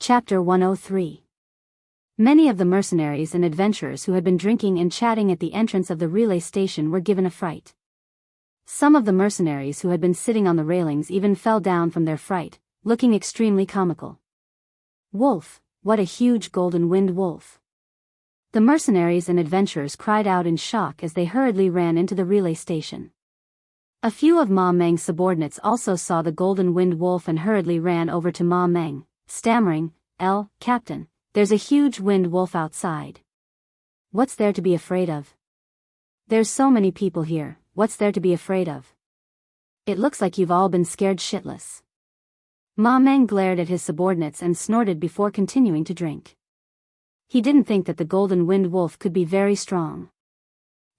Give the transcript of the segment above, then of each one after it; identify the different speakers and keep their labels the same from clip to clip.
Speaker 1: Chapter 103. Many of the mercenaries and adventurers who had been drinking and chatting at the entrance of the relay station were given a fright. Some of the mercenaries who had been sitting on the railings even fell down from their fright, looking extremely comical. Wolf, what a huge golden-winged wolf! The mercenaries and adventurers cried out in shock as they hurriedly ran into the relay station. A few of Ma Meng's subordinates also saw the golden-winged wolf and hurriedly ran over to Ma Meng, stammering, Captain, there's a huge winged wolf outside. What's there to be afraid of? There's so many people here, what's there to be afraid of? It looks like you've all been scared shitless. Ma Meng glared at his subordinates and snorted before continuing to drink. He didn't think that the golden-winged wolf could be very strong.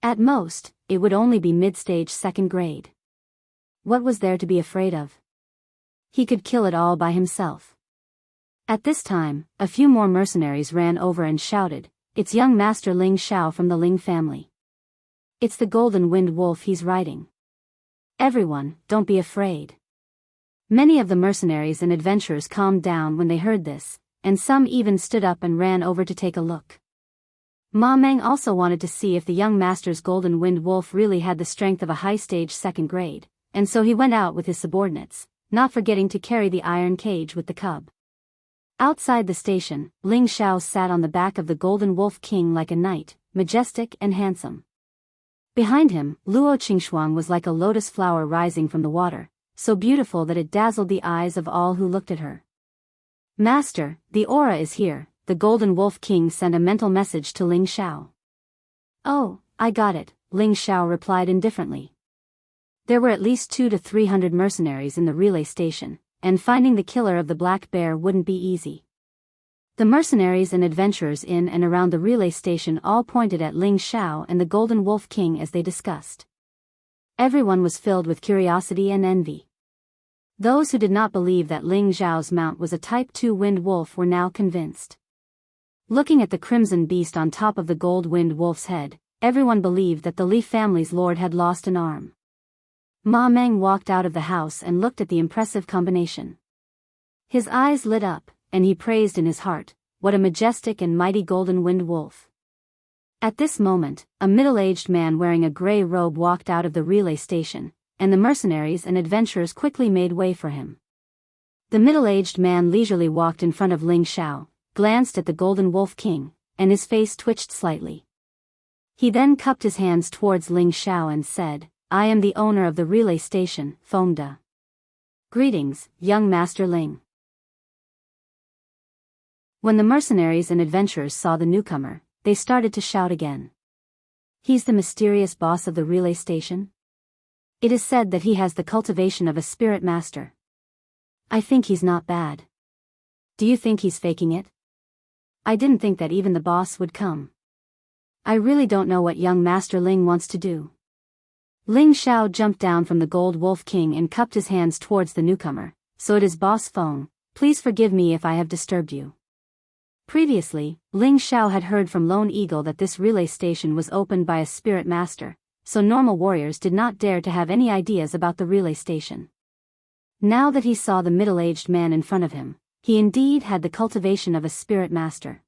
Speaker 1: At most, it would only be mid-stage second grade. What was there to be afraid of? He could kill it all by himself. At this time, a few more mercenaries ran over and shouted, "It's young Master Ling Xiao from the Ling family. It's the golden-winged wolf he's riding. Everyone, don't be afraid." Many of the mercenaries and adventurers calmed down when they heard this, and some even stood up and ran over to take a look. Ma Meng also wanted to see if the young master's golden-winged wolf really had the strength of a high-stage second grade, and so he went out with his subordinates, not forgetting to carry the iron cage with the cub. Outside the station, Ling Xiao sat on the back of the Golden Wolf King like a knight, majestic and handsome. Behind him, Luo Qingxuang was like a lotus flower rising from the water, so beautiful that it dazzled the eyes of all who looked at her. "Master, the aura is here," the Golden Wolf King sent a mental message to Ling Xiao. "Oh, I got it," Ling Xiao replied indifferently. There were at least 200 to 300 mercenaries in the relay station, and finding the killer of the black bear wouldn't be easy. The mercenaries and adventurers in and around the relay station all pointed at Ling Xiao and the Golden Wolf King as they discussed. Everyone was filled with curiosity and envy. Those who did not believe that Ling Xiao's mount was a Type 2 winged wolf were now convinced. Looking at the crimson beast on top of the gold-winged wolf's head, everyone believed that the Li family's lord had lost an arm. Ma Meng walked out of the house and looked at the impressive combination. His eyes lit up, and he praised in his heart, "What a majestic and mighty golden-winged wolf." At this moment, a middle-aged man wearing a gray robe walked out of the relay station, and the mercenaries and adventurers quickly made way for him. The middle-aged man leisurely walked in front of Ling Xiao, glanced at the Golden Wolf King, and his face twitched slightly. He then cupped his hands towards Ling Xiao and said, "I am the owner of the relay station, Fengde. Greetings, young Master Ling." When the mercenaries and adventurers saw the newcomer, they started to shout again. "He's the mysterious boss of the relay station? It is said that he has the cultivation of a spirit master. I think he's not bad. Do you think he's faking it? I didn't think that even the boss would come. I really don't know what young Master Ling wants to do." Ling Xiao jumped down from the Gold Wolf King and cupped his hands towards the newcomer. "So it is Boss Feng, please forgive me if I have disturbed you." Previously, Ling Xiao had heard from Lone Eagle that this relay station was opened by a spirit master, so normal warriors did not dare to have any ideas about the relay station. Now that he saw the middle-aged man in front of him, he indeed had the cultivation of a spirit master.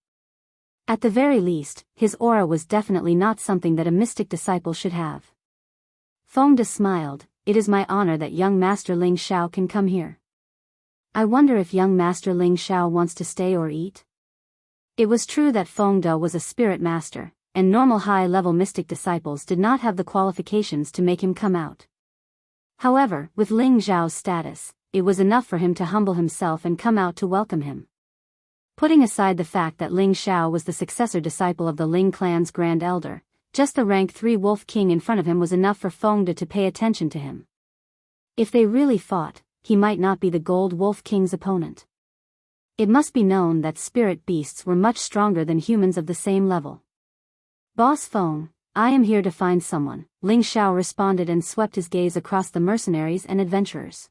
Speaker 1: At the very least, his aura was definitely not something that a mystic disciple should have. Fengde smiled, "It is my honor that young Master Ling Xiao can come here. I wonder if young Master Ling Xiao wants to stay or eat?" It was true that Fengde was a spirit master, and normal high-level mystic disciples did not have the qualifications to make him come out. However, with Ling Xiao's status, it was enough for him to humble himself and come out to welcome him. Putting aside the fact that Ling Xiao was the successor disciple of the Ling clan's Grand Elder, just the rank 3 Wolf King in front of him was enough for Fengde to pay attention to him. If they really fought, he might not be the Gold Wolf King's opponent. It must be known that spirit beasts were much stronger than humans of the same level. "Boss Feng, I am here to find someone," Ling Xiao responded and swept his gaze across the mercenaries and adventurers.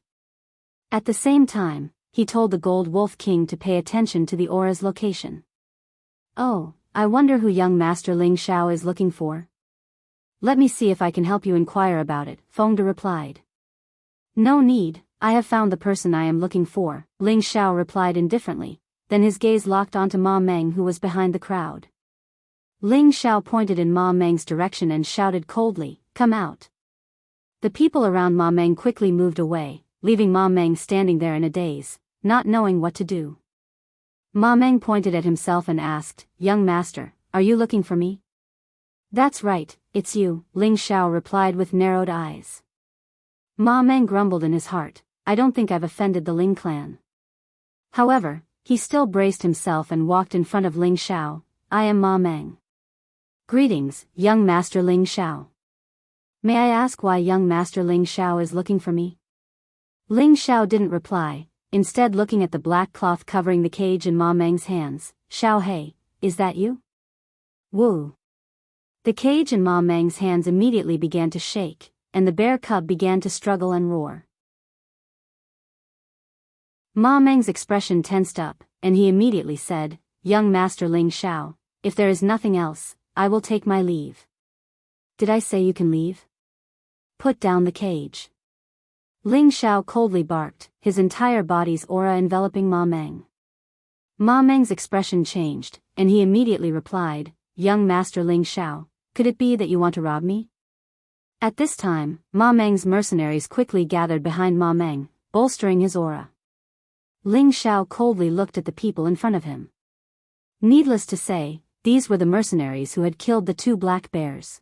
Speaker 1: At the same time, he told the Gold Wolf King to pay attention to the aura's location. "Oh, I wonder who young Master Ling Xiao is looking for. Let me see if I can help you inquire about it," Fengde replied. "No need, I have found the person I am looking for," Ling Xiao replied indifferently, then his gaze locked onto Ma Meng, who was behind the crowd. Ling Xiao pointed in Ma Meng's direction and shouted coldly, "Come out." The people around Ma Meng quickly moved away, leaving Ma Meng standing there in a daze, not knowing what to do. Ma Meng pointed at himself and asked, "Young master, are you looking for me?" "That's right, it's you," Ling Xiao replied with narrowed eyes. Ma Meng grumbled in his heart, "I don't think I've offended the Ling clan." However, he still braced himself and walked in front of Ling Xiao. "I am Ma Meng. Greetings, young master Ling Xiao. May I ask why young master Ling Xiao is looking for me?" Ling Xiao didn't reply, instead looking at the black cloth covering the cage in Ma Meng's hands. "Xiao Hei, is that you?" "Woo." The cage in Ma Meng's hands immediately began to shake, and the bear cub began to struggle and roar. Ma Meng's expression tensed up, and he immediately said, "Young master Ling Xiao, if there is nothing else, I will take my leave." "Did I say you can leave? Put down the cage." Ling Xiao coldly barked, his entire body's aura enveloping Ma Meng. Ma Meng's expression changed, and he immediately replied, "Young master Ling Xiao, could it be that you want to rob me?" At this time, Ma Meng's mercenaries quickly gathered behind Ma Meng, bolstering his aura. Ling Xiao coldly looked at the people in front of him. Needless to say, these were the mercenaries who had killed the two black bears.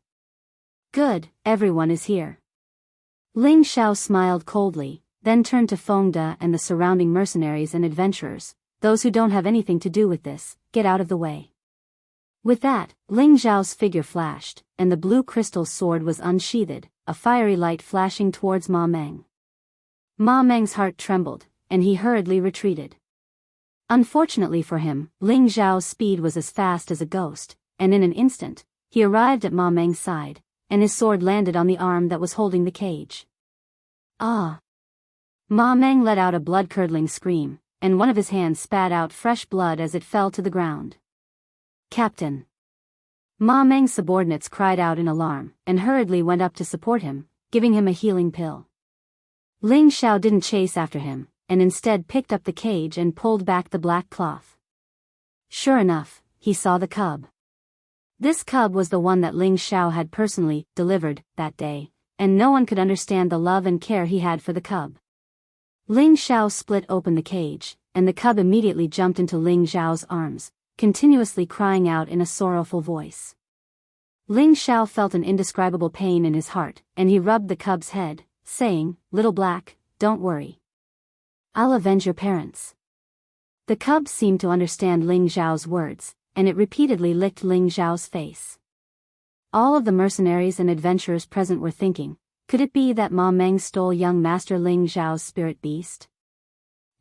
Speaker 1: "Good, everyone is here." Ling Xiao smiled coldly, then turned to Feng De and the surrounding mercenaries and adventurers. "Those who don't have anything to do with this, get out of the way." With that, Ling Xiao's figure flashed, and the blue crystal sword was unsheathed, a fiery light flashing towards Ma Meng. Ma Meng's heart trembled, and he hurriedly retreated. Unfortunately for him, Ling Xiao's speed was as fast as a ghost, and in an instant, he arrived at Ma Meng's side, and his sword landed on the arm that was holding the cage. "Ah!" Ma Meng let out a blood-curdling scream, and one of his hands spat out fresh blood as it fell to the ground. "Captain!" Ma Meng's subordinates cried out in alarm, and hurriedly went up to support him, giving him a healing pill. Ling Xiao didn't chase after him, and instead picked up the cage and pulled back the black cloth. Sure enough, he saw the cub. This cub was the one that Ling Xiao had personally delivered that day, and no one could understand the love and care he had for the cub. Ling Xiao split open the cage, and the cub immediately jumped into Ling Xiao's arms, continuously crying out in a sorrowful voice. Ling Xiao felt an indescribable pain in his heart, and he rubbed the cub's head, saying, "Little Black, don't worry. I'll avenge your parents." The cub seemed to understand Ling Xiao's words, and it repeatedly licked Ling Xiao's face. All of the mercenaries and adventurers present were thinking, could it be that Ma Meng stole young master Ling Xiao's spirit beast?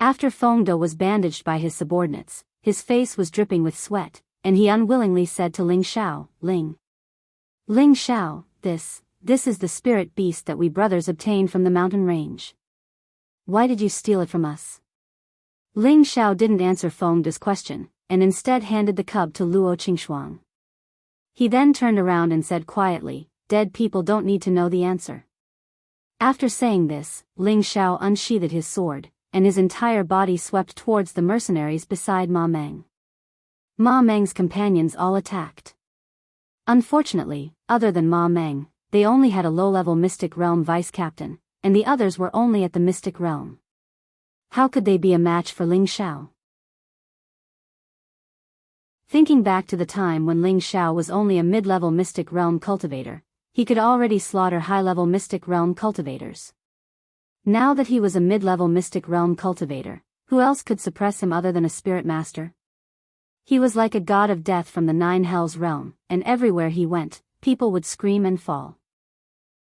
Speaker 1: After Feng De was bandaged by his subordinates, his face was dripping with sweat, and he unwillingly said to Ling Xiao, Ling Xiao, this is the spirit beast that we brothers obtained from the mountain range. Why did you steal it from us?" Ling Xiao didn't answer Feng De's question, and instead handed the cub to Luo Qingxuang. He then turned around and said quietly, "Dead people don't need to know the answer." After saying this, Ling Xiao unsheathed his sword, and his entire body swept towards the mercenaries beside Ma Meng. Ma Meng's companions all attacked. Unfortunately, other than Ma Meng, they only had a low-level Mystic Realm vice-captain, and the others were only at the Mystic Realm. How could they be a match for Ling Xiao? Thinking back to the time when Ling Xiao was only a mid-level Mystic Realm cultivator, he could already slaughter high-level Mystic Realm cultivators. Now that he was a mid-level Mystic Realm cultivator, who else could suppress him other than a spirit master? He was like a god of death from the Nine Hells realm, and everywhere he went, people would scream and fall.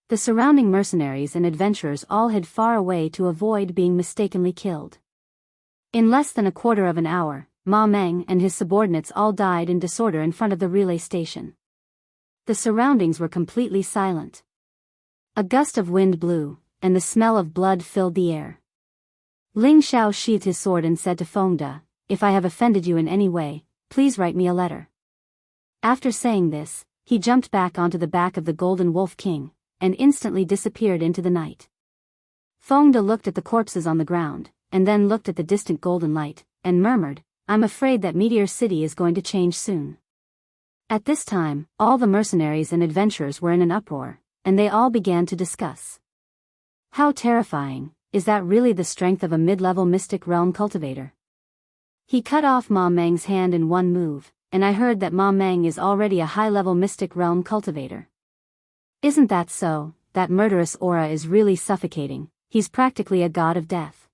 Speaker 1: The surrounding mercenaries and adventurers all hid far away to avoid being mistakenly killed. In less than a quarter of an hour, Ma Meng and his subordinates all died in disorder in front of the relay station. The surroundings were completely silent. A gust of wind blew, and the smell of blood filled the air. Ling Xiao sheathed his sword and said to Feng De, "If I have offended you in any way, please write me a letter." After saying this, he jumped back onto the back of the Golden Wolf King, and instantly disappeared into the night. Feng De looked at the corpses on the ground, and then looked at the distant golden light, and murmured, I'm afraid that Meteor City is going to change soon. At this time, all the mercenaries and adventurers were in an uproar, and they all began to discuss. How terrifying, is that really the strength of a mid-level mystic realm cultivator? He cut off Ma Meng's hand in one move, and I heard that Ma Meng is already a high-level mystic realm cultivator. Isn't that so? That murderous aura is really suffocating. He's practically a god of death.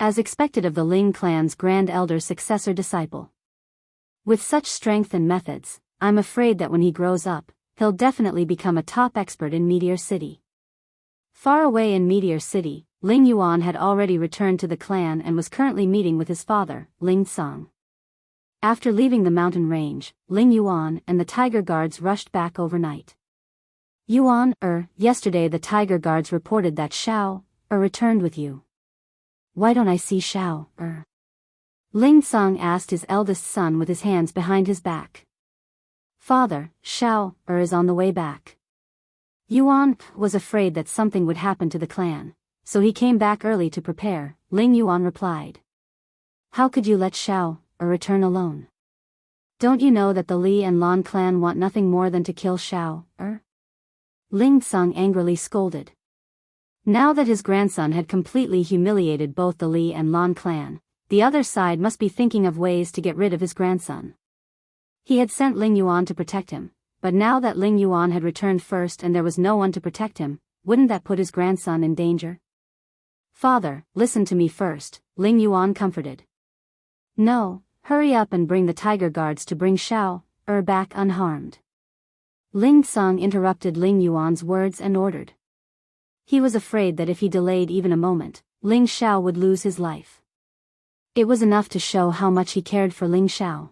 Speaker 1: As expected of the Ling clan's grand elder successor disciple. With such strength and methods, I'm afraid that when he grows up, he'll definitely become a top expert in Meteor City. Far away in Meteor City, Ling Yuan had already returned to the clan and was currently meeting with his father, Ling Song. After leaving the mountain range, Ling Yuan and the tiger guards rushed back overnight. Yuan, yesterday the tiger guards reported that Xiao, returned with you. Why don't I see Xiao, Ling Song asked his eldest son with his hands behind his back. Father, Xiao, is on the way back. Yuan was afraid that something would happen to the clan, so he came back early to prepare, Ling Yuan replied. How could you let Xiao, return alone? Don't you know that the Li and Lan clan want nothing more than to kill Xiao, Ling Song angrily scolded. Now that his grandson had completely humiliated both the Li and Lan clan, the other side must be thinking of ways to get rid of his grandson. He had sent Ling Yuan to protect him, but now that Ling Yuan had returned first and there was no one to protect him, wouldn't that put his grandson in danger? Father, listen to me first, Ling Yuan comforted. No, hurry up and bring the tiger guards to bring Xiao, back unharmed. Ling Song interrupted Ling Yuan's words and ordered. He was afraid that if he delayed even a moment, Ling Xiao would lose his life. It was enough to show how much he cared for Ling Xiao.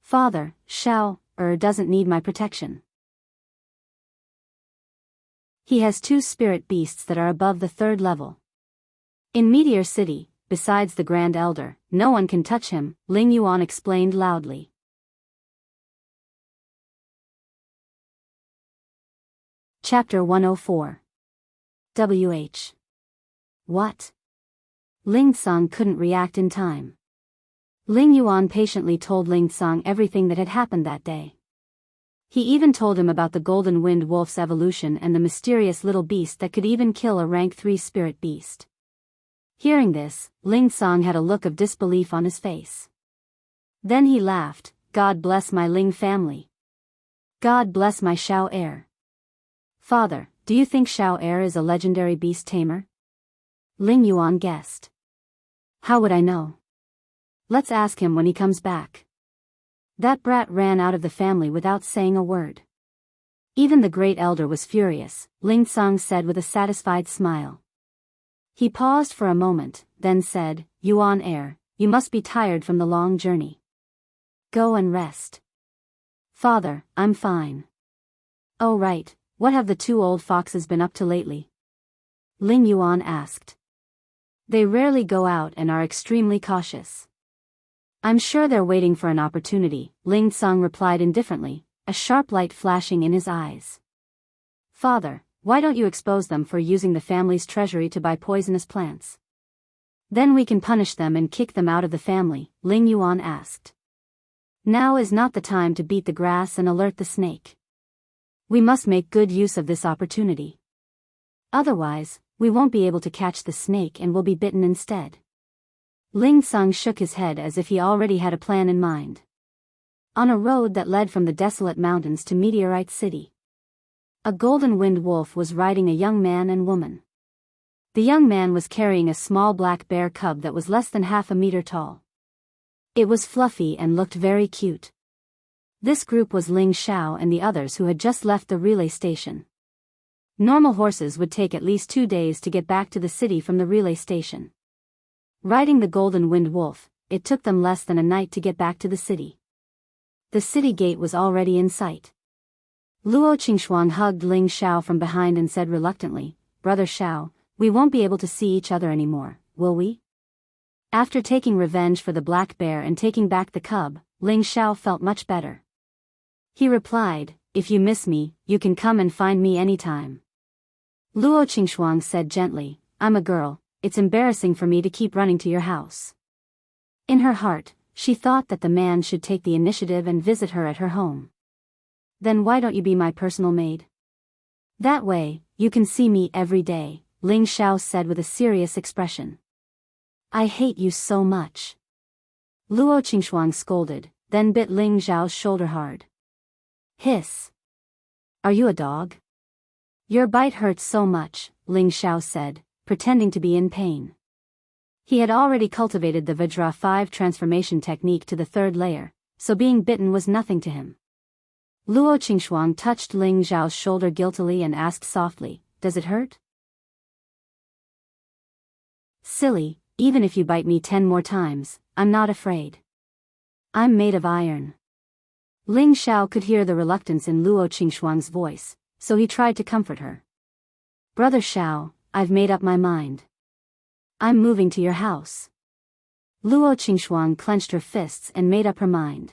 Speaker 1: Father, Xiao, doesn't need my protection. He has 2 spirit beasts that are above the 3rd level. In Meteor City, besides the Grand Elder, no one can touch him, Ling Yuan explained loudly. Chapter 104. WH. What? Ling Song couldn't react in time. Ling Yuan patiently told Ling Song everything that had happened that day. He even told him about the golden winged wolf's evolution and the mysterious little beast that could even kill a rank 3 spirit beast. Hearing this, Ling Song had a look of disbelief on his face. Then he laughed, God bless my Ling family. God bless my Xiao heir. Father, do you think Xiao heir is a legendary beast tamer? Ling Yuan guessed. How would I know? Let's ask him when he comes back. That brat ran out of the family without saying a word. Even the great elder was furious, Ling Song said with a satisfied smile. He paused for a moment, then said, Yuan heir, you must be tired from the long journey. Go and rest. Father, I'm fine. Oh right, what have the 2 old foxes been up to lately? Ling Yuan asked. They rarely go out and are extremely cautious. I'm sure they're waiting for an opportunity, Ling Song replied indifferently, a sharp light flashing in his eyes. Father, why don't you expose them for using the family's treasury to buy poisonous plants? Then we can punish them and kick them out of the family, Ling Yuan asked. Now is not the time to beat the grass and alert the snake. We must make good use of this opportunity. Otherwise, we won't be able to catch the snake and will be bitten instead. Ling Song shook his head as if he already had a plan in mind. On a road that led from the desolate mountains to Meteorite City, a golden winged wolf was riding a young man and woman. The young man was carrying a small black bear cub that was less than half a meter tall. It was fluffy and looked very cute. This group was Ling Xiao and the others who had just left the relay station. Normal horses would take at least 2 days to get back to the city from the relay station. Riding the golden winged wolf, it took them less than a night to get back to the city. The city gate was already in sight. Luo Qingxuan hugged Ling Xiao from behind and said reluctantly, Brother Xiao, we won't be able to see each other anymore, will we? After taking revenge for the black bear and taking back the cub, Ling Xiao felt much better. He replied, if you miss me, you can come and find me anytime. Luo Qingxuan said gently, I'm a girl, it's embarrassing for me to keep running to your house. In her heart, she thought that the man should take the initiative and visit her at her home. Then why don't you be my personal maid? That way, you can see me every day, Ling Xiao said with a serious expression. I hate you so much. Luo Qingxuang scolded, then bit Ling Xiao's shoulder hard. Hiss. Are you a dog? Your bite hurts so much, Ling Xiao said, pretending to be in pain. He had already cultivated the Vajra 5 transformation technique to the 3rd layer, so being bitten was nothing to him. Luo Qingxuang touched Ling Xiao's shoulder guiltily and asked softly, Does it hurt? Silly, even if you bite me 10 more times, I'm not afraid. I'm made of iron. Ling Xiao could hear the reluctance in Luo Qingxuang's voice, so he tried to comfort her. Brother Xiao, I've made up my mind. I'm moving to your house. Luo Qingxuang clenched her fists and made up her mind.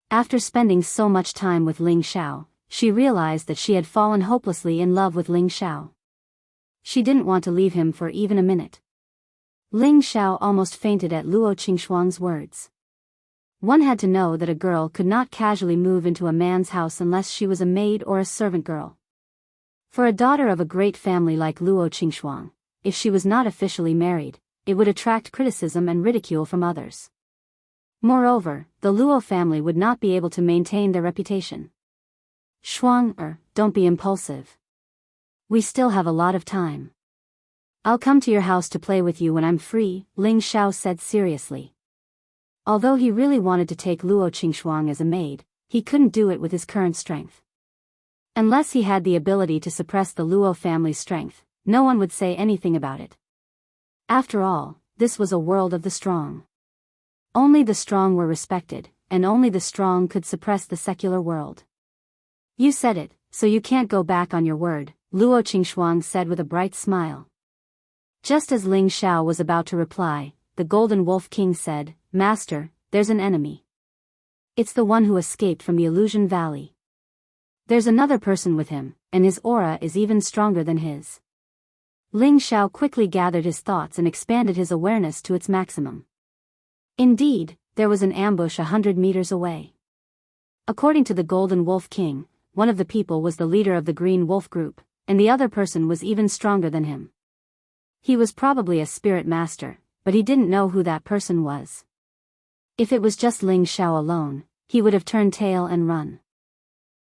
Speaker 1: After spending so much time with Ling Xiao, she realized that she had fallen hopelessly in love with Ling Xiao. She didn't want to leave him for even a minute. Ling Xiao almost fainted at Luo Qingxuang's words. One had to know that a girl could not casually move into a man's house unless she was a maid or a servant girl. For a daughter of a great family like Luo Qingxuang, if she was not officially married, it would attract criticism and ridicule from others. Moreover, the Luo family would not be able to maintain their reputation. Shuang, don't be impulsive. We still have a lot of time. I'll come to your house to play with you when I'm free, Ling Xiao said seriously. Although he really wanted to take Luo Qingxuang as a maid, he couldn't do it with his current strength. Unless he had the ability to suppress the Luo family's strength, no one would say anything about it. After all, this was a world of the strong. Only the strong were respected, and only the strong could suppress the secular world. You said it, so you can't go back on your word, Luo Qingxuang said with a bright smile. Just as Ling Xiao was about to reply, the Golden Wolf King said, Master, there's an enemy. It's the one who escaped from the Illusion Valley. There's another person with him, and his aura is even stronger than his. Ling Xiao quickly gathered his thoughts and expanded his awareness to its maximum. Indeed, there was an ambush 100 meters away. According to the Golden Wolf King, one of the people was the leader of the Green Wolf group, and the other person was even stronger than him. He was probably a spirit master, but he didn't know who that person was. If it was just Ling Xiao alone, he would have turned tail and run.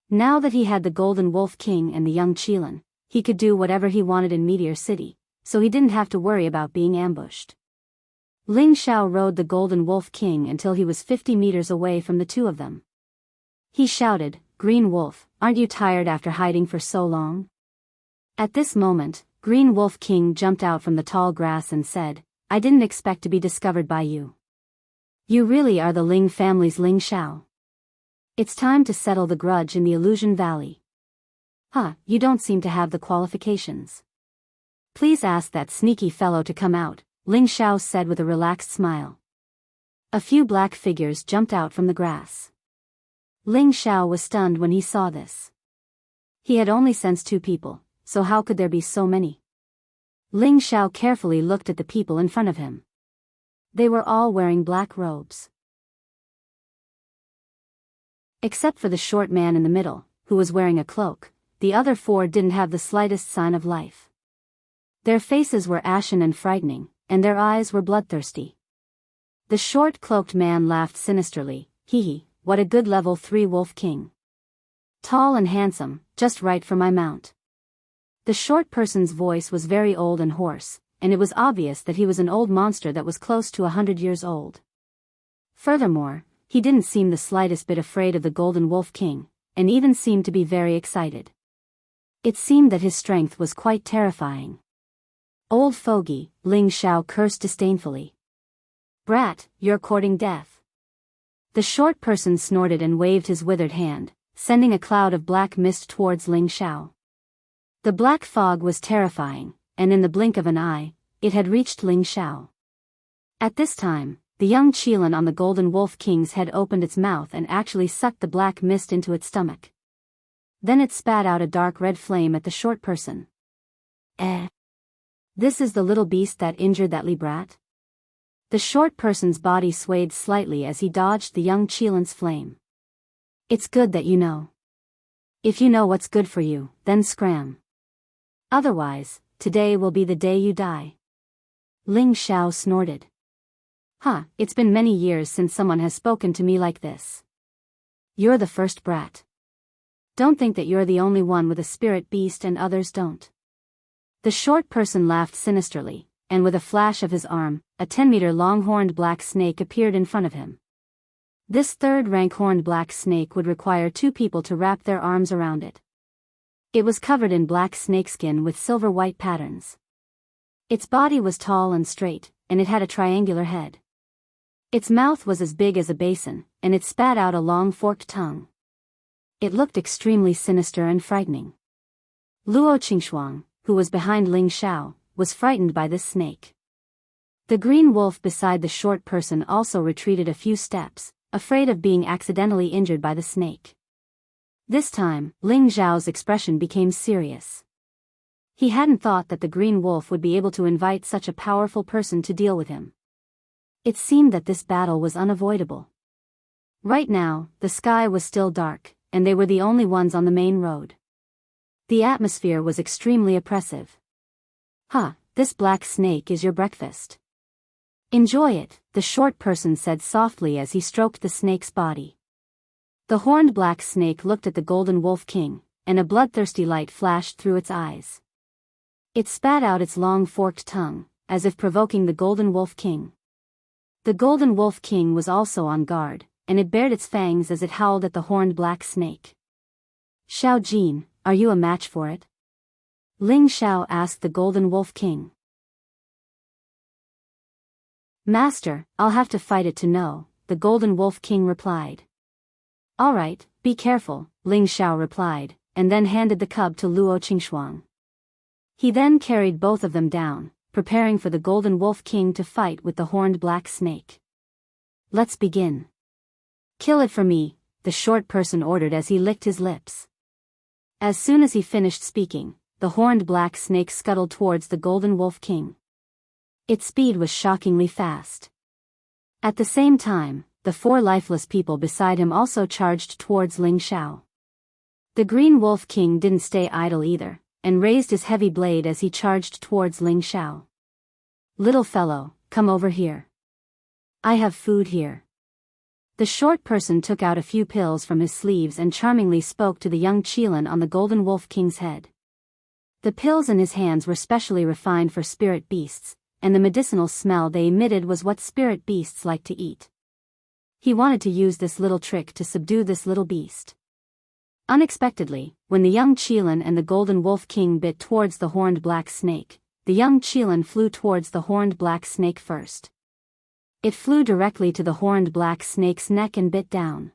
Speaker 1: Now that he had the Golden Wolf King and the young Qilin, he could do whatever he wanted in Meteor City, so he didn't have to worry about being ambushed. Ling Xiao rode the Golden Wolf King until he was 50 meters away from the two of them. He shouted, Green Wolf, aren't you tired after hiding for so long? At this moment, Green Wolf King jumped out from the tall grass and said, I didn't expect to be discovered by you. You really are the Ling family's Ling Xiao. It's time to settle the grudge in the Illusion Valley. You don't seem to have the qualifications. Please ask that sneaky fellow to come out, Ling Xiao said with a relaxed smile. A few black figures jumped out from the grass. Ling Xiao was stunned when he saw this. He had only sensed 2 people, so how could there be so many? Ling Xiao carefully looked at the people in front of him. They were all wearing black robes. Except for the short man in the middle, who was wearing a cloak, the other 4 didn't have the slightest sign of life. Their faces were ashen and frightening, and their eyes were bloodthirsty. The short-cloaked man laughed sinisterly, hee, what a good level 3 Wolf King. Tall and handsome, just right for my mount. The short person's voice was very old and hoarse, and it was obvious that he was an old monster that was close to 100 years old. Furthermore, he didn't seem the slightest bit afraid of the Golden Wolf King, and even seemed to be very excited. It seemed that his strength was quite terrifying. Old fogey, Ling Xiao cursed disdainfully. Brat, you're courting death. The short person snorted and waved his withered hand, sending a cloud of black mist towards Ling Xiao. The black fog was terrifying, and in the blink of an eye, it had reached Ling Xiao. At this time, the young Qilin on the Golden Wolf King's head opened its mouth and actually sucked the black mist into its stomach. Then it spat out a dark red flame at the short person. This is the little beast that injured that Li brat? The short person's body swayed slightly as he dodged the young Qilan's flame. It's good that you know. If you know what's good for you, then scram. Otherwise, today will be the day you die. Ling Xiao snorted. It's been many years since someone has spoken to me like this. You're the first brat. Don't think that you're the only one with a spirit beast and others don't. The short person laughed sinisterly, and with a flash of his arm, a 10-meter long horned black snake appeared in front of him. This third-rank horned black snake would require 2 people to wrap their arms around it. It was covered in black snakeskin with silver-white patterns. Its body was tall and straight, and it had a triangular head. Its mouth was as big as a basin, and it spat out a long forked tongue. It looked extremely sinister and frightening. Luo Qingxuang, who was behind Ling Xiao, was frightened by this snake. The green wolf beside the short person also retreated a few steps, afraid of being accidentally injured by the snake. This time, Ling Xiao's expression became serious. He hadn't thought that the green wolf would be able to invite such a powerful person to deal with him. It seemed that this battle was unavoidable. Right now, the sky was still dark, and they were the only ones on the main road. The atmosphere was extremely oppressive. This black snake is your breakfast. Enjoy it, the short person said softly as he stroked the snake's body. The horned black snake looked at the golden wolf king, and a bloodthirsty light flashed through its eyes. It spat out its long forked tongue, as if provoking the golden wolf king. The golden wolf king was also on guard, and it bared its fangs as it howled at the horned black snake. Xiao Jin, are you a match for it? Ling Xiao asked the golden wolf king. Master, I'll have to fight it to know, the golden wolf king replied. All right, be careful, Ling Xiao replied, and then handed the cub to Luo Qingxuang. He then carried both of them down, preparing for the golden wolf king to fight with the horned black snake. Let's begin. Kill it for me, the short person ordered as he licked his lips. As soon as he finished speaking, the horned black snake scuttled towards the golden wolf king. Its speed was shockingly fast. At the same time, the 4 lifeless people beside him also charged towards Ling Xiao. The green wolf king didn't stay idle either, and raised his heavy blade as he charged towards Ling Xiao. Little fellow, come over here. I have food here. The short person took out a few pills from his sleeves and charmingly spoke to the young Qilan on the golden wolf king's head. The pills in his hands were specially refined for spirit beasts, and the medicinal smell they emitted was what spirit beasts like to eat. He wanted to use this little trick to subdue this little beast. Unexpectedly, when the young Qilan and the golden wolf king bit towards the horned black snake, the young Qilan flew towards the horned black snake first. It flew directly to the horned black snake's neck and bit down.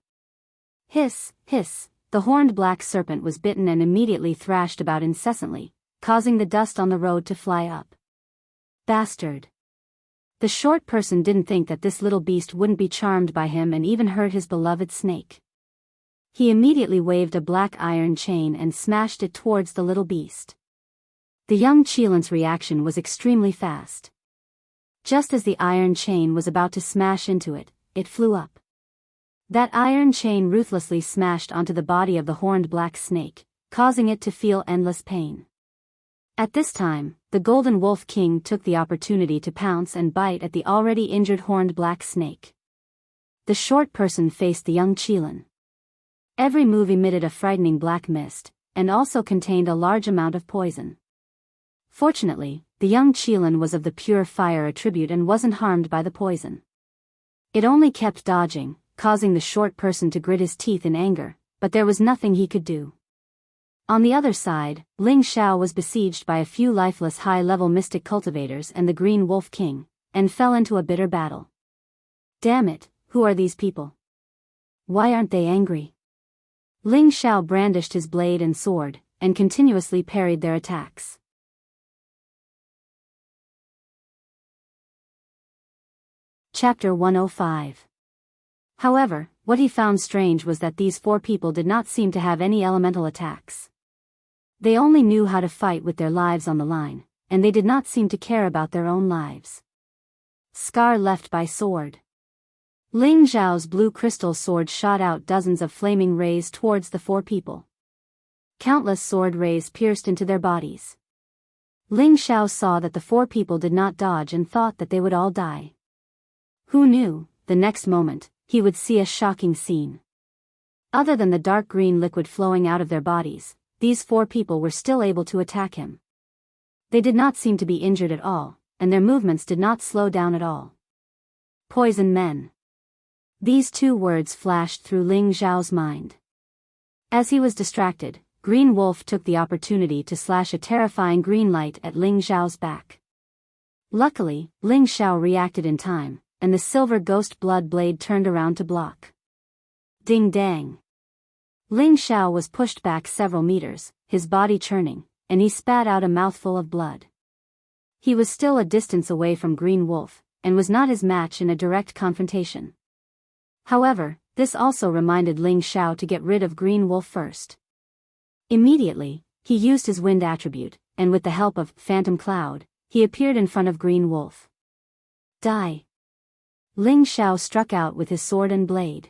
Speaker 1: Hiss, hiss, the horned black serpent was bitten and immediately thrashed about incessantly, causing the dust on the road to fly up. Bastard. The short person didn't think that this little beast wouldn't be charmed by him and even hurt his beloved snake. He immediately waved a black iron chain and smashed it towards the little beast. The young Qilan's reaction was extremely fast. Just as the iron chain was about to smash into it, it flew up. That iron chain ruthlessly smashed onto the body of the horned black snake, causing it to feel endless pain. At this time, the golden wolf king took the opportunity to pounce and bite at the already injured horned black snake. The short person faced the young Qilan. Every move emitted a frightening black mist, and also contained a large amount of poison. Fortunately, the young Qilan was of the pure fire attribute and wasn't harmed by the poison. It only kept dodging, causing the short person to grit his teeth in anger, but there was nothing he could do. On the other side, Ling Xiao was besieged by a few lifeless high-level mystic cultivators and the Green Wolf King, and fell into a bitter battle. Damn it, who are these people? Why aren't they angry? Ling Xiao brandished his blade and sword, and continuously parried their attacks. Chapter 105. However, what he found strange was that these 4 people did not seem to have any elemental attacks. They only knew how to fight with their lives on the line, and they did not seem to care about their own lives. Scar left by sword. Ling Xiao's blue crystal sword shot out dozens of flaming rays towards the four people. Countless sword rays pierced into their bodies. Ling Xiao saw that the four people did not dodge and thought that they would all die. Who knew, the next moment, he would see a shocking scene. Other than the dark green liquid flowing out of their bodies, these four people were still able to attack him. They did not seem to be injured at all, and their movements did not slow down at all. Poison men. These two words flashed through Ling Xiao's mind. As he was distracted, Green Wolf took the opportunity to slash a terrifying green light at Ling Xiao's back. Luckily, Ling Xiao reacted in time, and the silver ghost blood blade turned around to block. Ding dang. Ling Xiao was pushed back several meters, his body churning, and he spat out a mouthful of blood. He was still a distance away from Green Wolf, and was not his match in a direct confrontation. However, this also reminded Ling Xiao to get rid of Green Wolf first. Immediately, he used his wind attribute, and with the help of Phantom Cloud, he appeared in front of Green Wolf. Die! Ling Xiao struck out with his sword and blade.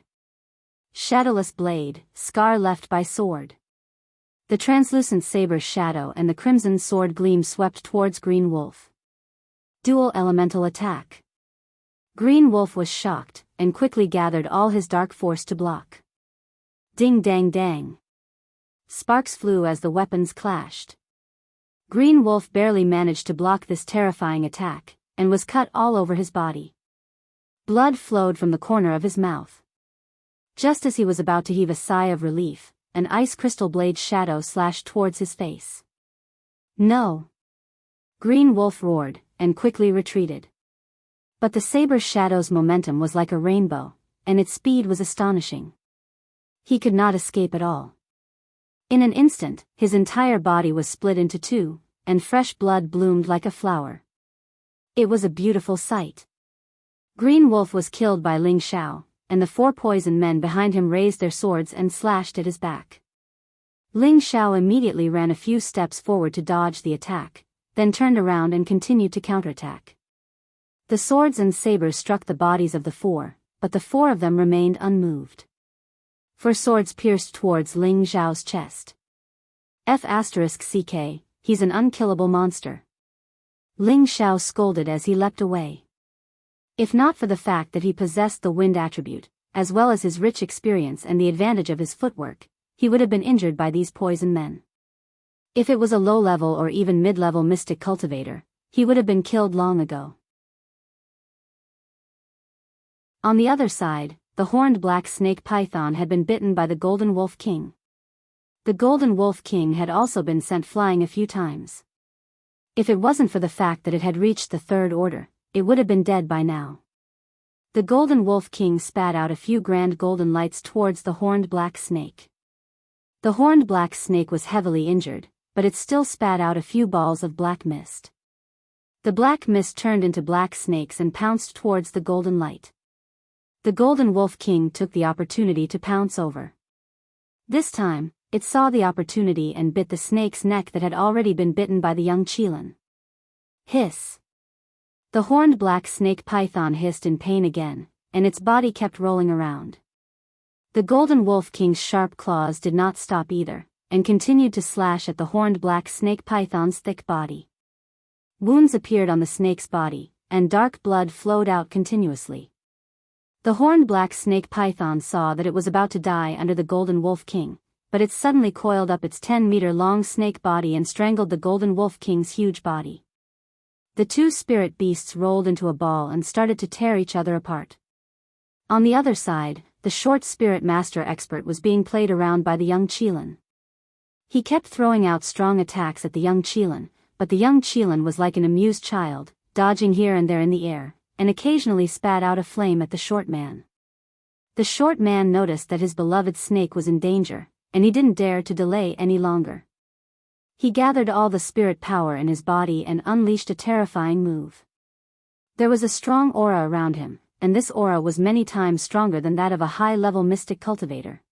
Speaker 1: Shadowless blade, scar left by sword. The translucent saber shadow and the crimson sword gleam swept towards Green Wolf. Dual elemental attack. Green Wolf was shocked, and quickly gathered all his dark force to block. Ding dang dang. Sparks flew as the weapons clashed. Green Wolf barely managed to block this terrifying attack, and was cut all over his body. Blood flowed from the corner of his mouth. Just as he was about to heave a sigh of relief, an ice crystal blade shadow slashed towards his face. No! Green Wolf roared, and quickly retreated. But the saber shadow's momentum was like a rainbow, and its speed was astonishing. He could not escape at all. In an instant, his entire body was split into two, and fresh blood bloomed like a flower. It was a beautiful sight. Green Wolf was killed by Ling Xiao, and the four poison men behind him raised their swords and slashed at his back. Ling Xiao immediately ran a few steps forward to dodge the attack, then turned around and continued to counterattack. The swords and sabers struck the bodies of the four, but the four of them remained unmoved. Four swords pierced towards Ling Xiao's chest. F***CK, he's an unkillable monster. Ling Xiao scolded as he leapt away. If not for the fact that he possessed the wind attribute, as well as his rich experience and the advantage of his footwork, he would have been injured by these poison men. If it was a low-level or even mid-level mystic cultivator, he would have been killed long ago. On the other side, the horned black snake python had been bitten by the Golden Wolf King. The Golden Wolf King had also been sent flying a few times. If it wasn't for the fact that it had reached the third order, it would have been dead by now. The Golden Wolf King spat out a few grand golden lights towards the horned black snake. The horned black snake was heavily injured, but it still spat out a few balls of black mist. The black mist turned into black snakes and pounced towards the golden light. The Golden Wolf King took the opportunity to pounce over. This time, it saw the opportunity and bit the snake's neck that had already been bitten by the young Qilin. Hiss! The horned black snake python hissed in pain again, and its body kept rolling around. The Golden Wolf King's sharp claws did not stop either, and continued to slash at the horned black snake python's thick body. Wounds appeared on the snake's body, and dark blood flowed out continuously. The horned black snake python saw that it was about to die under the Golden Wolf King, but it suddenly coiled up its 10-meter-long snake body and strangled the Golden Wolf King's huge body. The two spirit beasts rolled into a ball and started to tear each other apart. On the other side, the short spirit master expert was being played around by the young Qilin. He kept throwing out strong attacks at the young Qilin, but the young Qilin was like an amused child, dodging here and there in the air, and occasionally spat out a flame at the short man. The short man noticed that his beloved snake was in danger, and he didn't dare to delay any longer. He gathered all the spirit power in his body and unleashed a terrifying move. There was a strong aura around him, and this aura was many times stronger than that of a high-level mystic cultivator.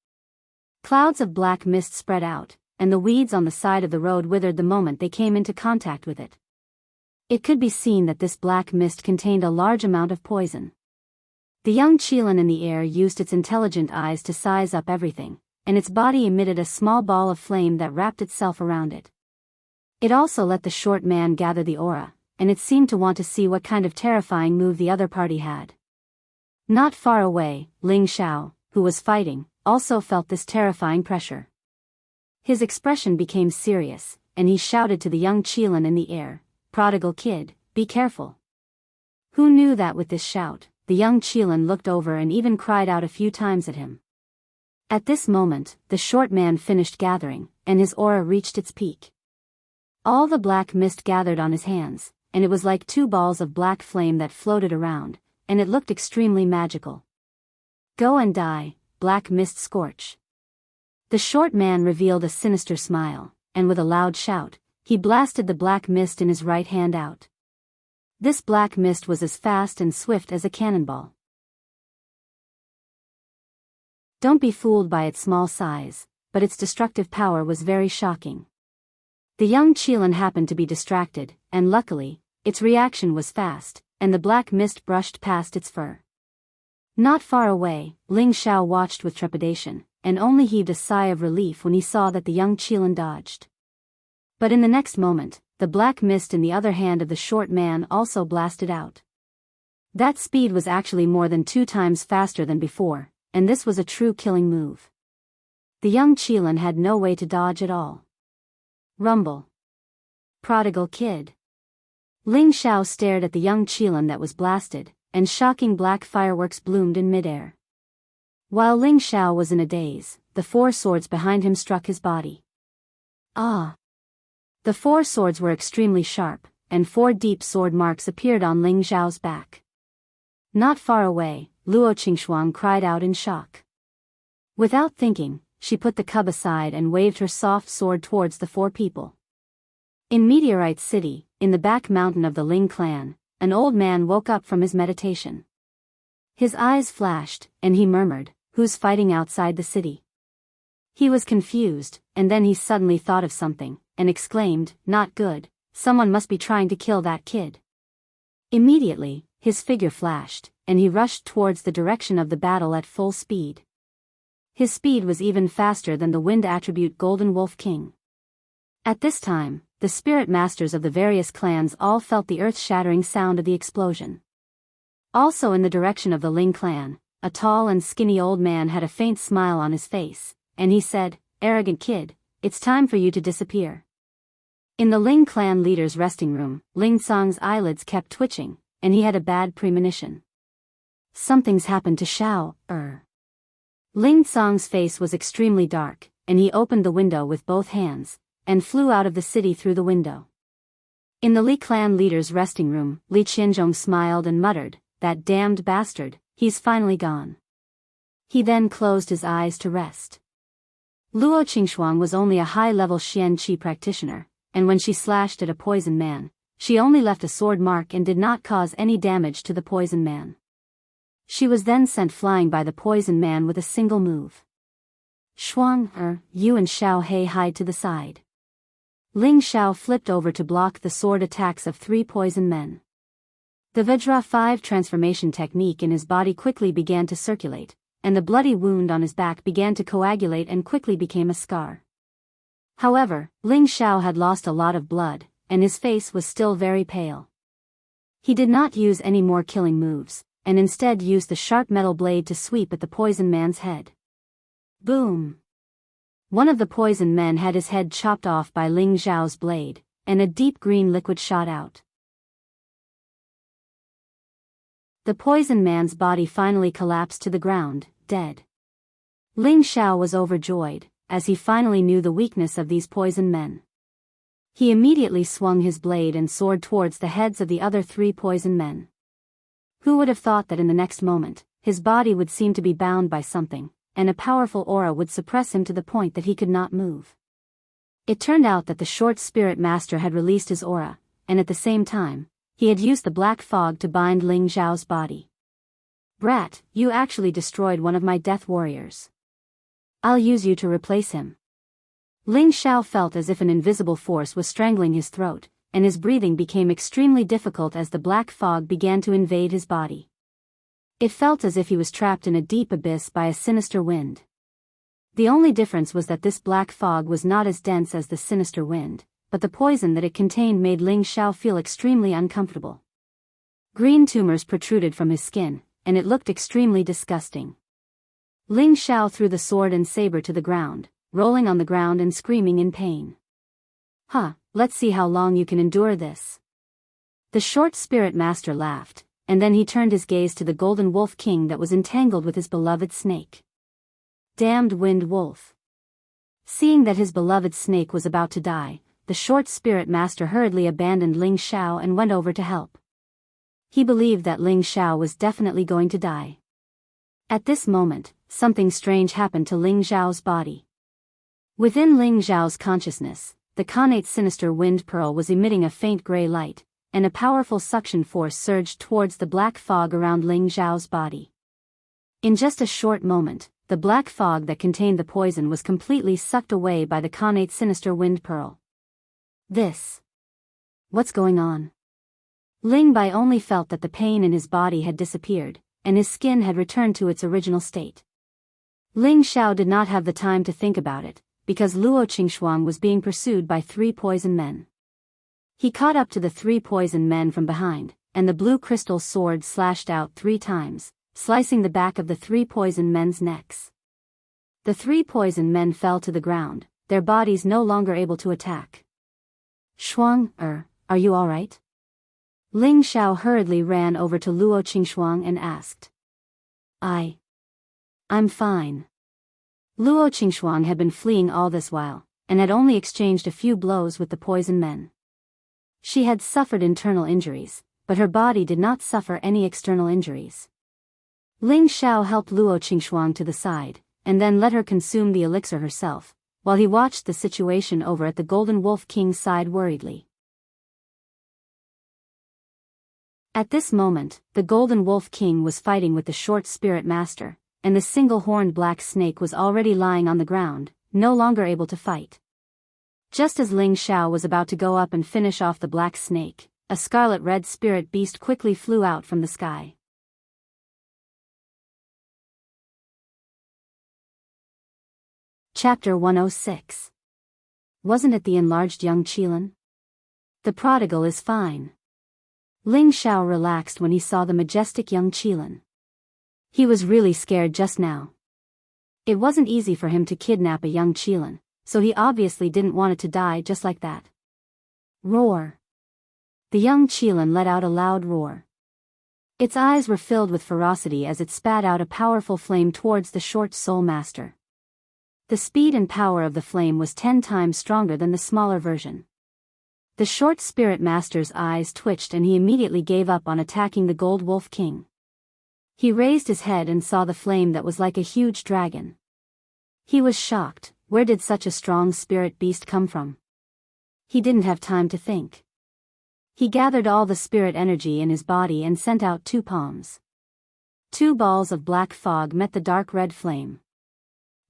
Speaker 1: Clouds of black mist spread out, and the weeds on the side of the road withered the moment they came into contact with it. It could be seen that this black mist contained a large amount of poison. The young Qilin in the air used its intelligent eyes to size up everything, and its body emitted a small ball of flame that wrapped itself around it. It also let the short man gather the aura, and it seemed to want to see what kind of terrifying move the other party had. Not far away, Ling Xiao, who was fighting, also felt this terrifying pressure. His expression became serious, and he shouted to the young Qilin in the air, "Prodigal kid, be careful." Who knew that with this shout, the young Qilin looked over and even cried out a few times at him. At this moment, the short man finished gathering, and his aura reached its peak. All the black mist gathered on his hands, and it was like two balls of black flame that floated around, and it looked extremely magical. "Go and die, black mist scorch." The short man revealed a sinister smile, and with a loud shout, he blasted the black mist in his right hand out. This black mist was as fast and swift as a cannonball. Don't be fooled by its small size, but its destructive power was very shocking. The young Qilin happened to be distracted, and luckily, its reaction was fast, and the black mist brushed past its fur. Not far away, Ling Xiao watched with trepidation, and only heaved a sigh of relief when he saw that the young Qilin dodged. But in the next moment, the black mist in the other hand of the short man also blasted out. That speed was actually more than 2 times faster than before, and this was a true killing move. The young Qilin had no way to dodge at all. Rumble. Prodigal kid. Ling Xiao stared at the young Qilin that was blasted, and shocking black fireworks bloomed in midair. While Ling Xiao was in a daze, the 4 swords behind him struck his body. Ah! The 4 swords were extremely sharp, and 4 deep sword marks appeared on Ling Xiao's back. Not far away, Luo Qingxuang cried out in shock. Without thinking, she put the cub aside and waved her soft sword towards the 4 people. In Meteorite City, in the back mountain of the Ling clan, an old man woke up from his meditation. His eyes flashed, and he murmured, "Who's fighting outside the city?" He was confused, and then he suddenly thought of something, and exclaimed, "Not good, someone must be trying to kill that kid." Immediately, his figure flashed, and he rushed towards the direction of the battle at full speed. His speed was even faster than the wind attribute Golden Wolf King. At this time, the spirit masters of the various clans all felt the earth-shattering sound of the explosion. Also in the direction of the Ling clan, a tall and skinny old man had a faint smile on his face, and he said, "Arrogant kid, it's time for you to disappear." In the Ling clan leader's resting room, Ling Song's eyelids kept twitching, and he had a bad premonition. Something's happened to Xiao. Ling Song's face was extremely dark, and he opened the window with both hands, and flew out of the city through the window. In the Li clan leader's resting room, Li Qianzhong smiled and muttered, "That damned bastard, he's finally gone." He then closed his eyes to rest. Luo Qingxuang was only a high-level Xian Qi practitioner, and when she slashed at a poison man, she only left a sword mark and did not cause any damage to the poison man. She was then sent flying by the poison man with a single move. "Shuang, you and Xiao He hide to the side." Ling Xiao flipped over to block the sword attacks of 3 poison men. The Vajra 5 transformation technique in his body quickly began to circulate, and the bloody wound on his back began to coagulate and quickly became a scar. However, Ling Xiao had lost a lot of blood, and his face was still very pale. He did not use any more killing moves, and instead used the sharp metal blade to sweep at the poison man's head. Boom! One of the poison men had his head chopped off by Ling Xiao's blade, and a deep green liquid shot out. The poison man's body finally collapsed to the ground, dead. Ling Xiao was overjoyed, as he finally knew the weakness of these poison men. He immediately swung his blade and sword towards the heads of the other 3 poison men. Who would have thought that in the next moment, his body would seem to be bound by something, and a powerful aura would suppress him to the point that he could not move. It turned out that the short spirit master had released his aura, and at the same time, he had used the black fog to bind Ling Xiao's body. "Brat, you actually destroyed one of my death warriors. I'll use you to replace him." Ling Xiao felt as if an invisible force was strangling his throat, and his breathing became extremely difficult as the black fog began to invade his body. It felt as if he was trapped in a deep abyss by a sinister wind. The only difference was that this black fog was not as dense as the sinister wind, but the poison that it contained made Ling Xiao feel extremely uncomfortable. Green tumors protruded from his skin, and it looked extremely disgusting. Ling Xiao threw the sword and saber to the ground, rolling on the ground and screaming in pain. Let's see how long you can endure this. The short spirit master laughed, and then he turned his gaze to the golden wolf king that was entangled with his beloved snake. Damned wind wolf. Seeing that his beloved snake was about to die, the short spirit master hurriedly abandoned Ling Xiao and went over to help. He believed that Ling Xiao was definitely going to die. At this moment, something strange happened to Ling Xiao's body. Within Ling Xiao's consciousness, the connate sinister wind pearl was emitting a faint gray light, and a powerful suction force surged towards the black fog around Ling Xiao's body. In just a short moment, the black fog that contained the poison was completely sucked away by the connate sinister wind pearl. What's going on? Ling Bai only felt that the pain in his body had disappeared, and his skin had returned to its original state. Ling Xiao did not have the time to think about it, because Luo Qingxuang was being pursued by 3 poison men. He caught up to the 3 poison men from behind, and the blue crystal sword slashed out 3 times, slicing the back of the 3 poison men's necks. The 3 poison men fell to the ground, their bodies no longer able to attack. Shuang, are you alright? Ling Xiao hurriedly ran over to Luo Qingxuang and asked. I'm fine. Luo Qingxuang had been fleeing all this while, and had only exchanged a few blows with the poison men. She had suffered internal injuries, but her body did not suffer any external injuries. Ling Xiao helped Luo Qingxuang to the side, and then let her consume the elixir herself, while he watched the situation over at the Golden Wolf King's side worriedly. At this moment, the Golden Wolf King was fighting with the short spirit master, and the single-horned black snake was already lying on the ground, no longer able to fight. Just as Ling Xiao was about to go up and finish off the black snake, a scarlet-red spirit beast quickly flew out from the sky. Chapter 106. Wasn't it the enlarged young Qilin? The prodigal is fine. Ling Xiao relaxed when he saw the majestic young Qilin. He was really scared just now. It wasn't easy for him to kidnap a young Qilin, so he obviously didn't want it to die just like that. Roar! The young Qilin let out a loud roar. Its eyes were filled with ferocity as it spat out a powerful flame towards the short soul master. The speed and power of the flame was 10 times stronger than the smaller version. The short spirit master's eyes twitched and he immediately gave up on attacking the Gold Wolf King. He raised his head and saw the flame that was like a huge dragon. He was shocked. Where did such a strong spirit beast come from? He didn't have time to think. He gathered all the spirit energy in his body and sent out 2 palms. 2 balls of black fog met the dark red flame.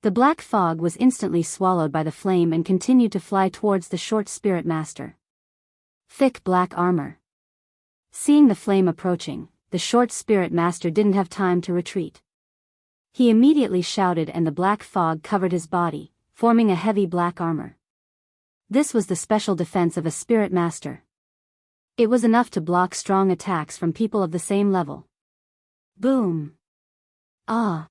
Speaker 1: The black fog was instantly swallowed by the flame and continued to fly towards the short spirit master. Thick black armor. Seeing the flame approaching, the short spirit master didn't have time to retreat. He immediately shouted and the black fog covered his body, forming a heavy black armor. This was the special defense of a spirit master. It was enough to block strong attacks from people of the same level. Boom! Ah!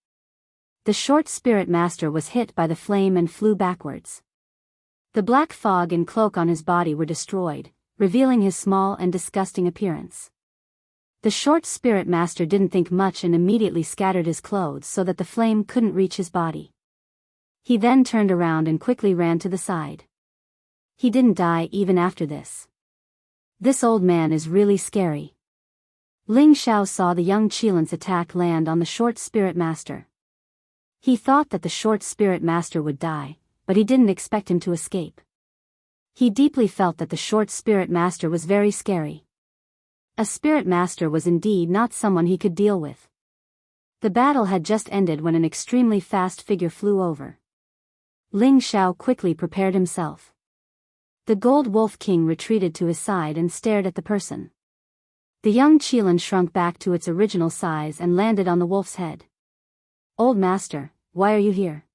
Speaker 1: The short spirit master was hit by the flame and flew backwards. The black fog and cloak on his body were destroyed, revealing his small and disgusting appearance. The short spirit master didn't think much and immediately scattered his clothes so that the flame couldn't reach his body. He then turned around and quickly ran to the side. He didn't die even after this. This old man is really scary. Ling Xiao saw the young Qilin's attack land on the short spirit master. He thought that the short spirit master would die, but he didn't expect him to escape. He deeply felt that the short spirit master was very scary. A spirit master was indeed not someone he could deal with. The battle had just ended when an extremely fast figure flew over. Ling Xiao quickly prepared himself. The Gold Wolf King retreated to his side and stared at the person. The young Qilin shrunk back to its original size and landed on the wolf's head. "Old master, why are you here?"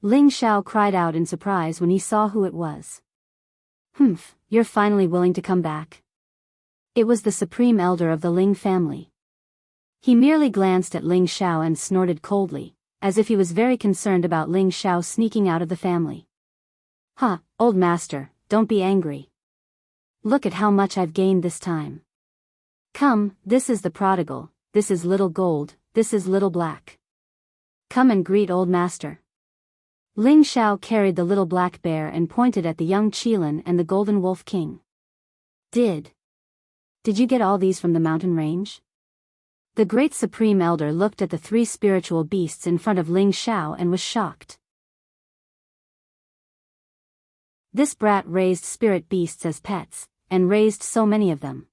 Speaker 1: Ling Xiao cried out in surprise when he saw who it was. "Humph, you're finally willing to come back." It was the supreme elder of the Ling family. He merely glanced at Ling Xiao and snorted coldly, as if he was very concerned about Ling Xiao sneaking out of the family. "Huh, old master, don't be angry. Look at how much I've gained this time. Come, this is the prodigal, this is little gold, this is little black. Come and greet old master." Ling Xiao carried the little black bear and pointed at the young Qilin and the Golden Wolf King. Did you get all these from the mountain range?" The great supreme elder looked at the three spiritual beasts in front of Ling Xiao and was shocked. This brat raised spirit beasts as pets, and raised so many of them.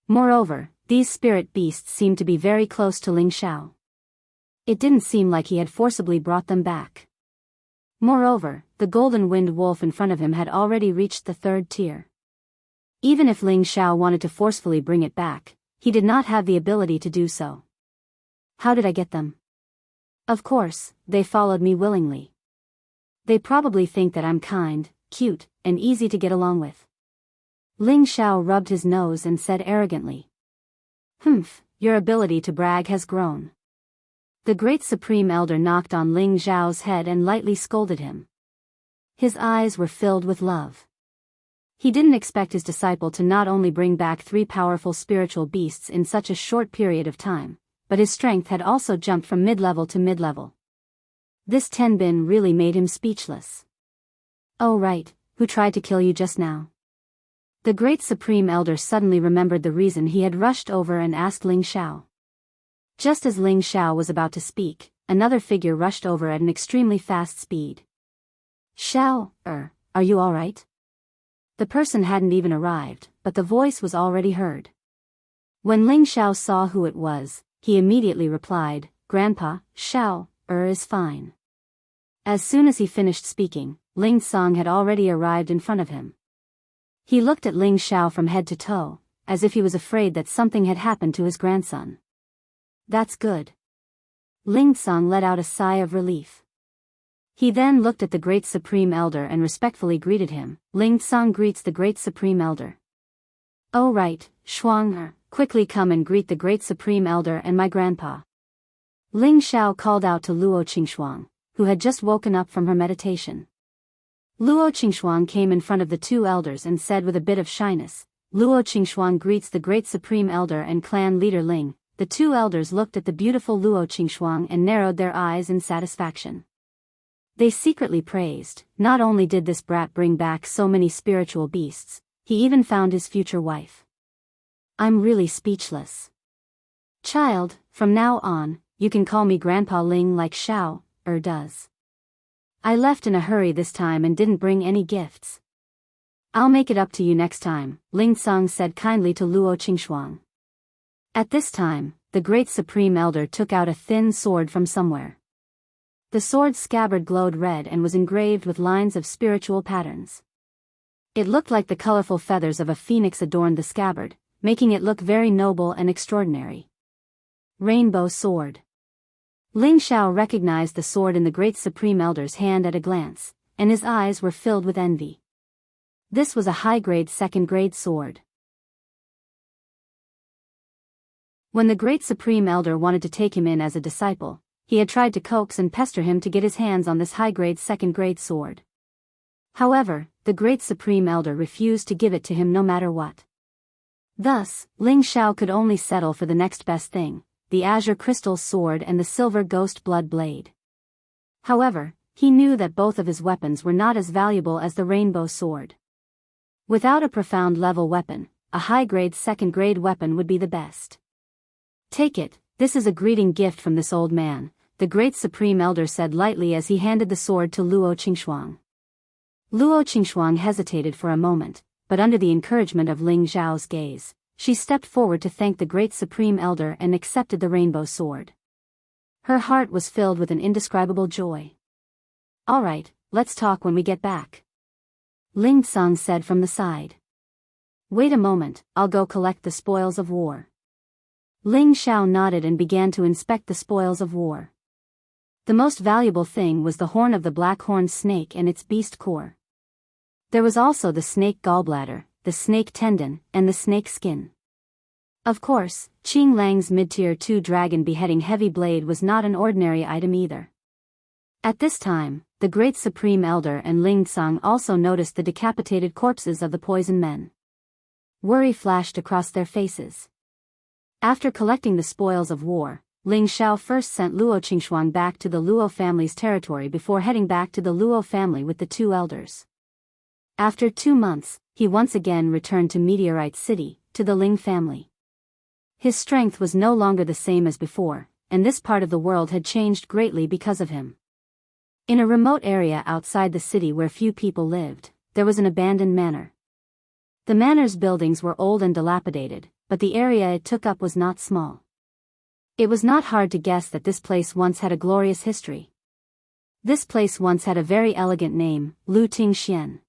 Speaker 1: Moreover, these spirit beasts seemed to be very close to Ling Xiao. It didn't seem like he had forcibly brought them back. Moreover, the golden winged wolf in front of him had already reached the 3rd tier. Even if Ling Xiao wanted to forcefully bring it back, he did not have the ability to do so. How did I get them? Of course, they followed me willingly. They probably think that I'm kind, cute, and easy to get along with. Ling Xiao rubbed his nose and said arrogantly. "Humph, your ability to brag has grown." The great supreme elder knocked on Ling Xiao's head and lightly scolded him. His eyes were filled with love. He didn't expect his disciple to not only bring back 3 powerful spiritual beasts in such a short period of time, but his strength had also jumped from mid-level to mid-level. This Tenbin really made him speechless. "Oh right, who tried to kill you just now?" The great supreme elder suddenly remembered the reason he had rushed over and asked Ling Xiao. Just as Ling Xiao was about to speak, another figure rushed over at an extremely fast speed. "Xiao, are you all right?" The person hadn't even arrived, but the voice was already heard. When Ling Xiao saw who it was, he immediately replied, "Grandpa, Xiao, is fine." As soon as he finished speaking, Ling Song had already arrived in front of him. He looked at Ling Xiao from head to toe, as if he was afraid that something had happened to his grandson. "That's good." Ling Song let out a sigh of relief. He then looked at the great supreme elder and respectfully greeted him. Ling Song greets the great supreme elder. "Oh right, Shuang, quickly come and greet the great supreme elder and my grandpa." Ling Xiao called out to Luo Qingxuang, who had just woken up from her meditation. Luo Qingxuang came in front of the 2 elders and said with a bit of shyness, "Luo Qingxuang greets the great supreme elder and clan leader Ling." The 2 elders looked at the beautiful Luo Qingxuang and narrowed their eyes in satisfaction. They secretly praised, not only did this brat bring back so many spiritual beasts, he even found his future wife. "I'm really speechless. Child, from now on, you can call me Grandpa Ling like Xiao, does. I left in a hurry this time and didn't bring any gifts. I'll make it up to you next time," Ling Song said kindly to Luo Qingxuang. At this time, the great supreme elder took out a thin sword from somewhere. The sword's scabbard glowed red and was engraved with lines of spiritual patterns. It looked like the colorful feathers of a phoenix adorned the scabbard, making it look very noble and extraordinary. Rainbow sword. Ling Xiao recognized the sword in the great supreme elder's hand at a glance, and his eyes were filled with envy. This was a high-grade 2nd-grade sword. When the great supreme elder wanted to take him in as a disciple, he had tried to coax and pester him to get his hands on this high-grade 2nd-grade sword. However, the great supreme elder refused to give it to him no matter what. Thus, Ling Xiao could only settle for the next best thing, the azure crystal sword and the silver ghost blood blade. However, he knew that both of his weapons were not as valuable as the rainbow sword. Without a profound level weapon, a high-grade 2nd-grade weapon would be the best. "Take it, this is a greeting gift from this old man," the great supreme elder said lightly as he handed the sword to Luo Qingxuang. Luo Qingxuang hesitated for a moment, but under the encouragement of Ling Xiao's gaze, she stepped forward to thank the great supreme elder and accepted the rainbow sword. Her heart was filled with an indescribable joy. "All right, let's talk when we get back." Ling Tsang said from the side. Wait a moment, I'll go collect the spoils of war. Ling Xiao nodded and began to inspect the spoils of war. The most valuable thing was the horn of the black-horned snake and its beast core. There was also the snake gallbladder, the snake tendon, and the snake skin. Of course, Qing Lang's mid-tier 2 dragon beheading heavy blade was not an ordinary item either. At this time, the great Supreme Elder and Ling Tsang also noticed the decapitated corpses of the poison men. Worry flashed across their faces. After collecting the spoils of war, Ling Xiao first sent Luo Qingshuang back to the Luo family's territory before heading back to the Luo family with the 2 elders. After 2 months, he once again returned to Meteorite City, to the Ling family. His strength was no longer the same as before, and this part of the world had changed greatly because of him. In a remote area outside the city where few people lived, there was an abandoned manor. The manor's buildings were old and dilapidated, but the area it took up was not small. It was not hard to guess that this place once had a glorious history. This place once had a very elegant name, Lu Ting Xian.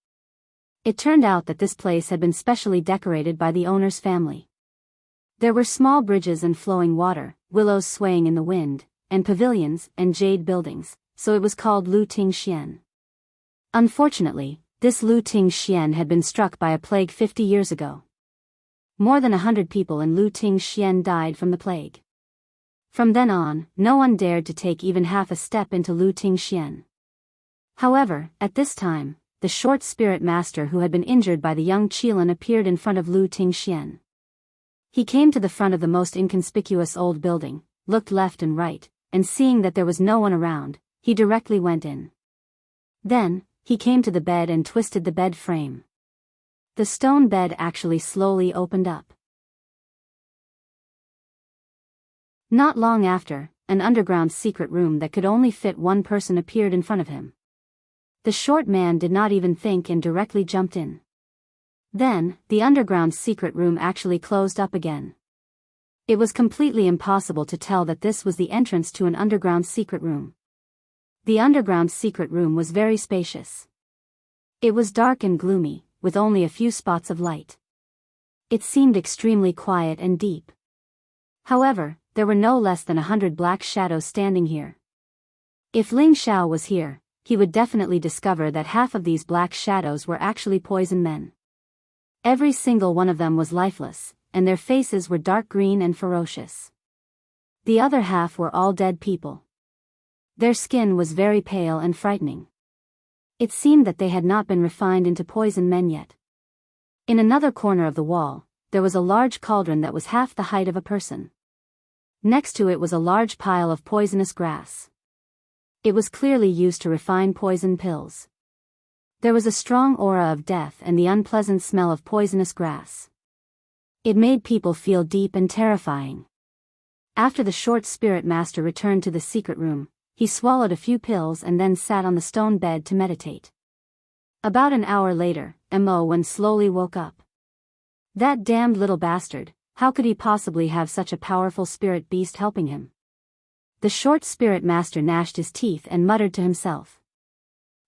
Speaker 1: It turned out that this place had been specially decorated by the owner's family. There were small bridges and flowing water, willows swaying in the wind, and pavilions and jade buildings, so it was called Lu Ting Xian. Unfortunately, this Lu Ting Xian had been struck by a plague 50 years ago. More than 100 people in Lu Ting Xian died from the plague. From then on, no one dared to take even half a step into Lu Ting Xian. However, at this time, the short spirit master who had been injured by the young Qilin appeared in front of Lu Ting Xian. He came to the front of the most inconspicuous old building, looked left and right, and seeing that there was no one around, he directly went in. Then, he came to the bed and twisted the bed frame. The stone bed actually slowly opened up. Not long after, an underground secret room that could only fit one person appeared in front of him. The short man did not even think and directly jumped in. Then, the underground secret room actually closed up again. It was completely impossible to tell that this was the entrance to an underground secret room. The underground secret room was very spacious. It was dark and gloomy, with only a few spots of light. It seemed extremely quiet and deep. However, there were no less than 100 black shadows standing here. If Ling Xiao was here, he would definitely discover that half of these black shadows were actually poison men. Every single one of them was lifeless, and their faces were dark green and ferocious. The other half were all dead people. Their skin was very pale and frightening. It seemed that they had not been refined into poison men yet. In another corner of the wall, there was a large cauldron that was half the height of a person. Next to it was a large pile of poisonous grass. It was clearly used to refine poison pills. There was a strong aura of death and the unpleasant smell of poisonous grass. It made people feel deep and terrifying. After the short spirit master returned to the secret room, he swallowed a few pills and then sat on the stone bed to meditate. About an hour later, Mo Wen slowly woke up. That damned little bastard, how could he possibly have such a powerful spirit beast helping him? The short spirit master gnashed his teeth and muttered to himself.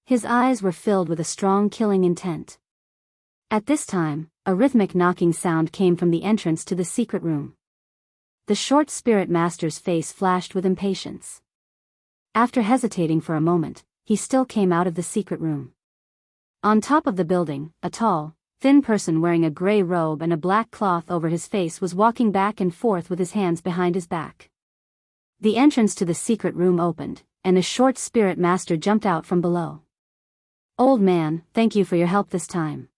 Speaker 1: His eyes were filled with a strong killing intent. At this time, a rhythmic knocking sound came from the entrance to the secret room. The short spirit master's face flashed with impatience. After hesitating for a moment, he still came out of the secret room. On top of the building, a tall, thin person wearing a gray robe and a black cloth over his face was walking back and forth with his hands behind his back. The entrance to the secret room opened, and a short spirit master jumped out from below. "Old man, thank you for your help this time."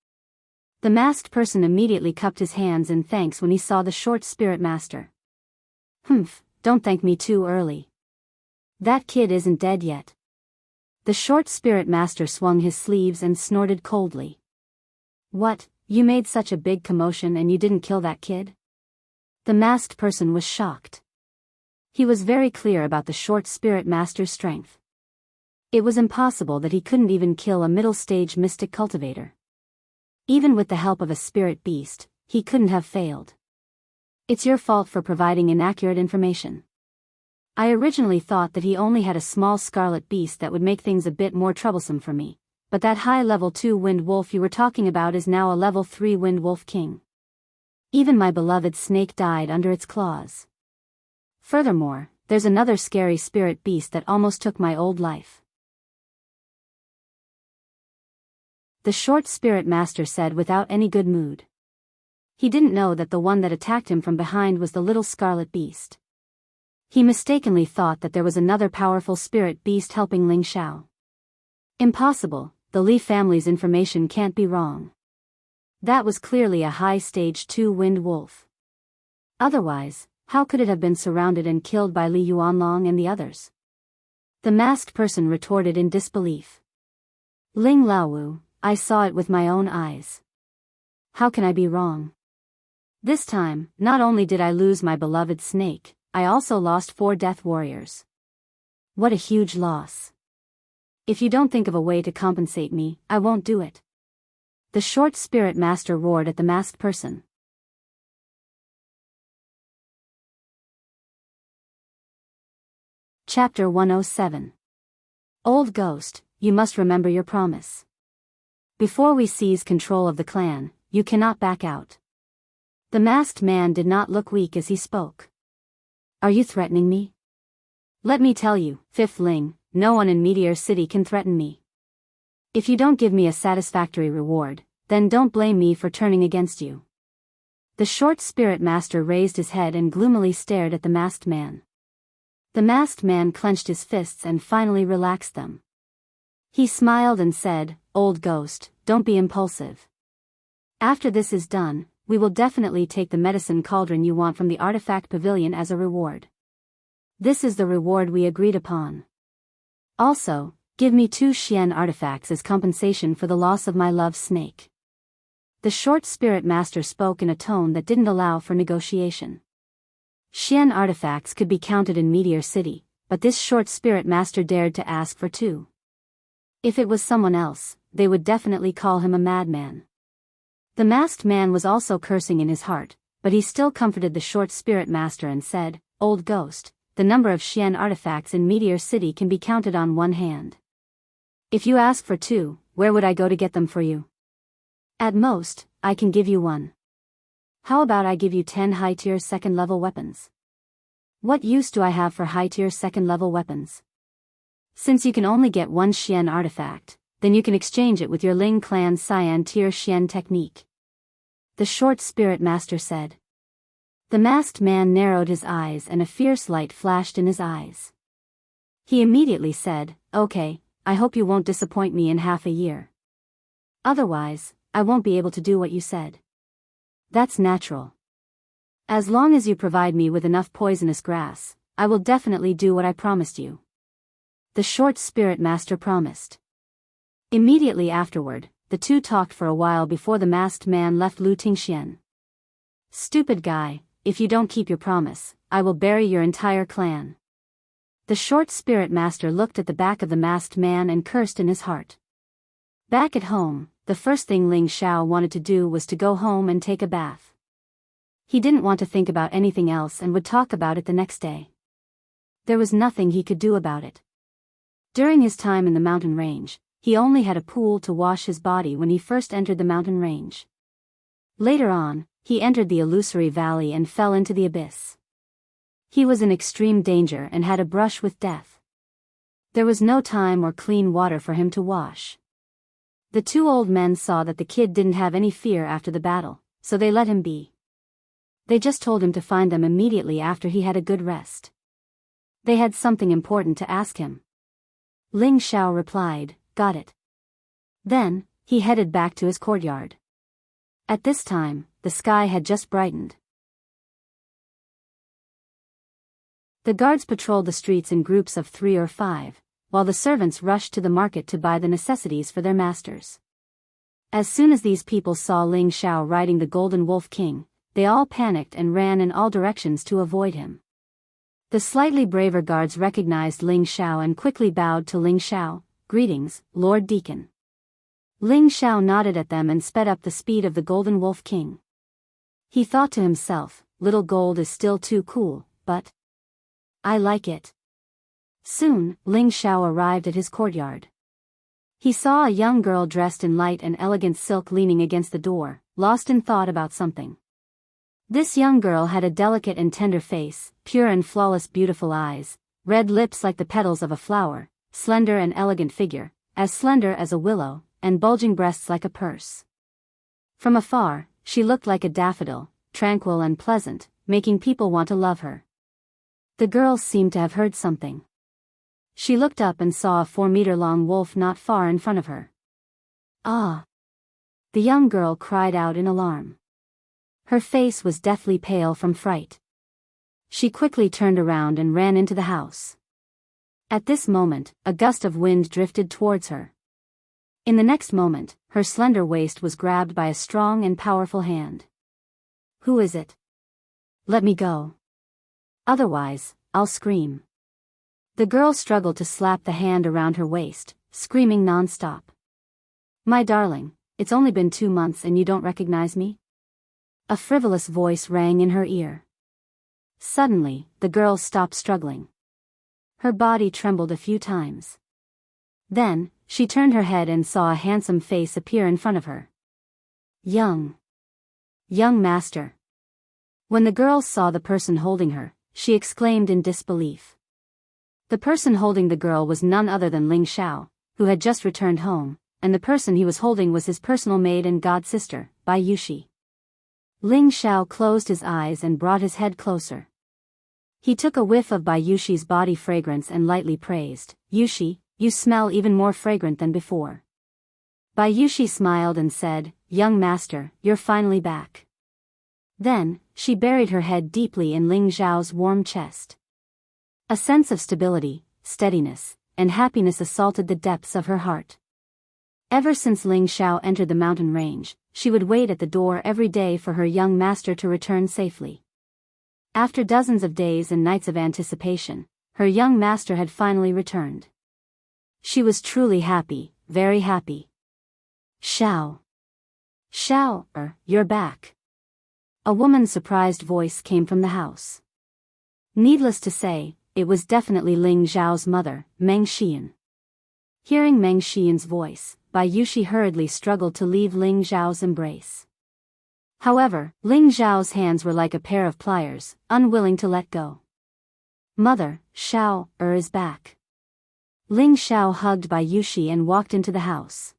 Speaker 1: The masked person immediately cupped his hands in thanks when he saw the short spirit master. "Humph, don't thank me too early. That kid isn't dead yet." The short spirit master swung his sleeves and snorted coldly. "What, you made such a big commotion and you didn't kill that kid?" The masked person was shocked. He was very clear about the short spirit master's strength. It was impossible that he couldn't even kill a middle-stage mystic cultivator. Even with the help of a spirit beast, he couldn't have failed. "It's your fault for providing inaccurate information. I originally thought that he only had a small scarlet beast that would make things a bit more troublesome for me, but that high level 2 wind wolf you were talking about is now a level 3 wind wolf king. Even my beloved snake died under its claws. Furthermore, there's another scary spirit beast that almost took my old life. The short spirit master said without any good mood. He didn't know that the one that attacked him from behind was the little scarlet beast. He mistakenly thought that there was another powerful spirit beast helping Ling Xiao. Impossible, the Li family's information can't be wrong. That was clearly a high stage 2 wind wolf. Otherwise, how could it have been surrounded and killed by Li Yuanlong and the others? The masked person retorted in disbelief. Ling Laowu, I saw it with my own eyes. How can I be wrong? This time, not only did I lose my beloved snake, I also lost 4 death warriors. What a huge loss. If you don't think of a way to compensate me, I won't do it. The short spirit master roared at the masked person. Chapter 107. Old Ghost, you must remember your promise. Before we seize control of the clan, you cannot back out. The masked man did not look weak as he spoke. Are you threatening me? Let me tell you, Fifth Ling, no one in Meteor City can threaten me. If you don't give me a satisfactory reward, then don't blame me for turning against you. The short spirit master raised his head and gloomily stared at the masked man. The masked man clenched his fists and finally relaxed them. He smiled and said, Old Ghost, don't be impulsive. After this is done, we will definitely take the medicine cauldron you want from the artifact pavilion as a reward. This is the reward we agreed upon. Also, give me 2 Xian artifacts as compensation for the loss of my love snake. The short spirit master spoke in a tone that didn't allow for negotiation. Xian artifacts could be counted in Meteor City, but this short spirit master dared to ask for 2. If it was someone else, they would definitely call him a madman. The masked man was also cursing in his heart, but he still comforted the short spirit master and said, Old Ghost, the number of Xian artifacts in Meteor City can be counted on one hand. If you ask for 2, where would I go to get them for you? At most, I can give you 1. How about I give you 10 high-tier 2nd-level weapons? What use do I have for high-tier 2nd-level weapons? Since you can only get 1 Xian artifact, then you can exchange it with your Ling clan's Cyan tier Xian technique. The short spirit master said. The masked man narrowed his eyes and a fierce light flashed in his eyes. He immediately said, Okay, I hope you won't disappoint me in half a year. Otherwise, I won't be able to do what you said. That's natural. As long as you provide me with enough poisonous grass, I will definitely do what I promised you. The short spirit master promised. Immediately afterward, the two talked for a while before the masked man left Lu Tingxian. Stupid guy, if you don't keep your promise, I will bury your entire clan. The short spirit master looked at the back of the masked man and cursed in his heart. Back at home, the first thing Ling Xiao wanted to do was to go home and take a bath. He didn't want to think about anything else and would talk about it the next day. There was nothing he could do about it. During his time in the mountain range, he only had a pool to wash his body when he first entered the mountain range. Later on, he entered the illusory valley and fell into the abyss. He was in extreme danger and had a brush with death. There was no time or clean water for him to wash. The two old men saw that the kid didn't have any fear after the battle, so they let him be. They just told him to find them immediately after he had a good rest. They had something important to ask him. Ling Xiao replied, "Got it." Then, he headed back to his courtyard. At this time, the sky had just brightened. The guards patrolled the streets in groups of 3 or 5, while the servants rushed to the market to buy the necessities for their masters. As soon as these people saw Ling Xiao riding the Golden Wolf King, they all panicked and ran in all directions to avoid him. The slightly braver guards recognized Ling Xiao and quickly bowed to Ling Xiao. "Greetings, Lord Deacon." Ling Xiao nodded at them and sped up the speed of the Golden Wolf King. He thought to himself, "Little Gold is still too cool, but I like it." Soon, Ling Xiao arrived at his courtyard. He saw a young girl dressed in light and elegant silk leaning against the door, lost in thought about something. This young girl had a delicate and tender face, pure and flawless beautiful eyes, red lips like the petals of a flower, slender and elegant figure, as slender as a willow, and bulging breasts like a purse. From afar, she looked like a daffodil, tranquil and pleasant, making people want to love her. The girl seemed to have heard something. She looked up and saw a 4-meter-long wolf not far in front of her. Ah! The young girl cried out in alarm. Her face was deathly pale from fright. She quickly turned around and ran into the house. At this moment, a gust of wind drifted towards her. In the next moment, her slender waist was grabbed by a strong and powerful hand. "Who is it? Let me go. Otherwise, I'll scream." The girl struggled to slap the hand around her waist, screaming non-stop. "My darling, it's only been 2 months and you don't recognize me?" A frivolous voice rang in her ear. Suddenly, the girl stopped struggling. Her body trembled a few times. Then, she turned her head and saw a handsome face appear in front of her. Young master. When the girl saw the person holding her, she exclaimed in disbelief. The person holding the girl was none other than Ling Xiao, who had just returned home, and the person he was holding was his personal maid and god-sister, Bai Yushi. Ling Xiao closed his eyes and brought his head closer. He took a whiff of Bai Yushi's body fragrance and lightly praised, "Yushi, you smell even more fragrant than before." Bai Yushi smiled and said, "Young master, you're finally back." Then, she buried her head deeply in Ling Xiao's warm chest. A sense of stability, steadiness, and happiness assaulted the depths of her heart. Ever since Ling Xiao entered the mountain range, she would wait at the door every day for her young master to return safely. After dozens of days and nights of anticipation, her young master had finally returned. She was truly happy, very happy. "Xiao, you're back." A woman's surprised voice came from the house. Needless to say, it was definitely Ling Xiao's mother, Meng Xian. Hearing Meng Xian's voice, Bai Yushi hurriedly struggled to leave Ling Xiao's embrace. However, Ling Xiao's hands were like a pair of pliers, unwilling to let go. "Mother, Xiao is back." Ling Xiao hugged Bai Yushi and walked into the house.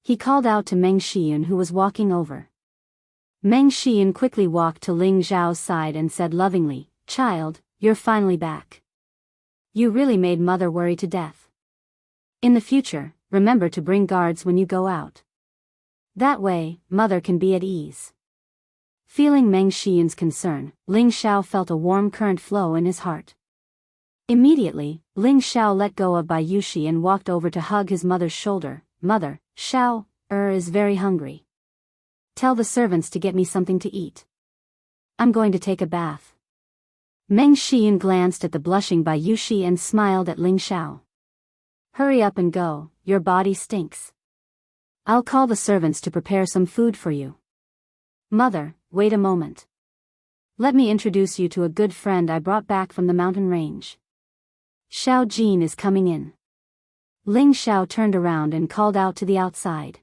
Speaker 1: He called out to Meng Xian, who was walking over. Meng Xian quickly walked to Ling Xiao's side and said lovingly, "Child, you're finally back. You really made Mother worry to death. In the future, remember to bring guards when you go out. That way, Mother can be at ease." Feeling Meng Xian's concern, Ling Xiao felt a warm current flow in his heart. Immediately, Ling Xiao let go of Bai Yushi and walked over to hug his mother's shoulder. "Mother, Xiao is very hungry. Tell the servants to get me something to eat. I'm going to take a bath." Meng Xian glanced at the blushing Bai Yushi and smiled at Ling Xiao. "Hurry up and go, your body stinks. I'll call the servants to prepare some food for you." "Mother, wait a moment. Let me introduce you to a good friend I brought back from the mountain range. Xiao Jin is coming in." Ling Xiao turned around and called out to the outside.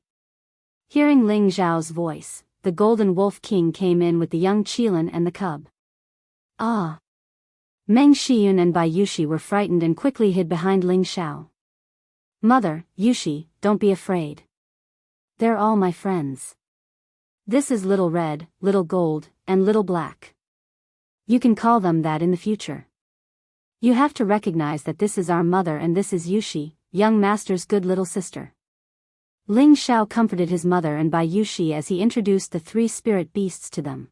Speaker 1: Hearing Ling Xiao's voice, the Golden Wolf King came in with the young Qilin and the cub. "Ah!" Meng Xian and Bai Yushi were frightened and quickly hid behind Ling Xiao. "Mother, Yushi, don't be afraid. They're all my friends. This is Little Red, Little Gold, and Little Black. You can call them that in the future. You have to recognize that this is our mother and this is Yushi, young master's good little sister." Ling Xiao comforted his mother and Bai Yushi as he introduced the 3 spirit beasts to them.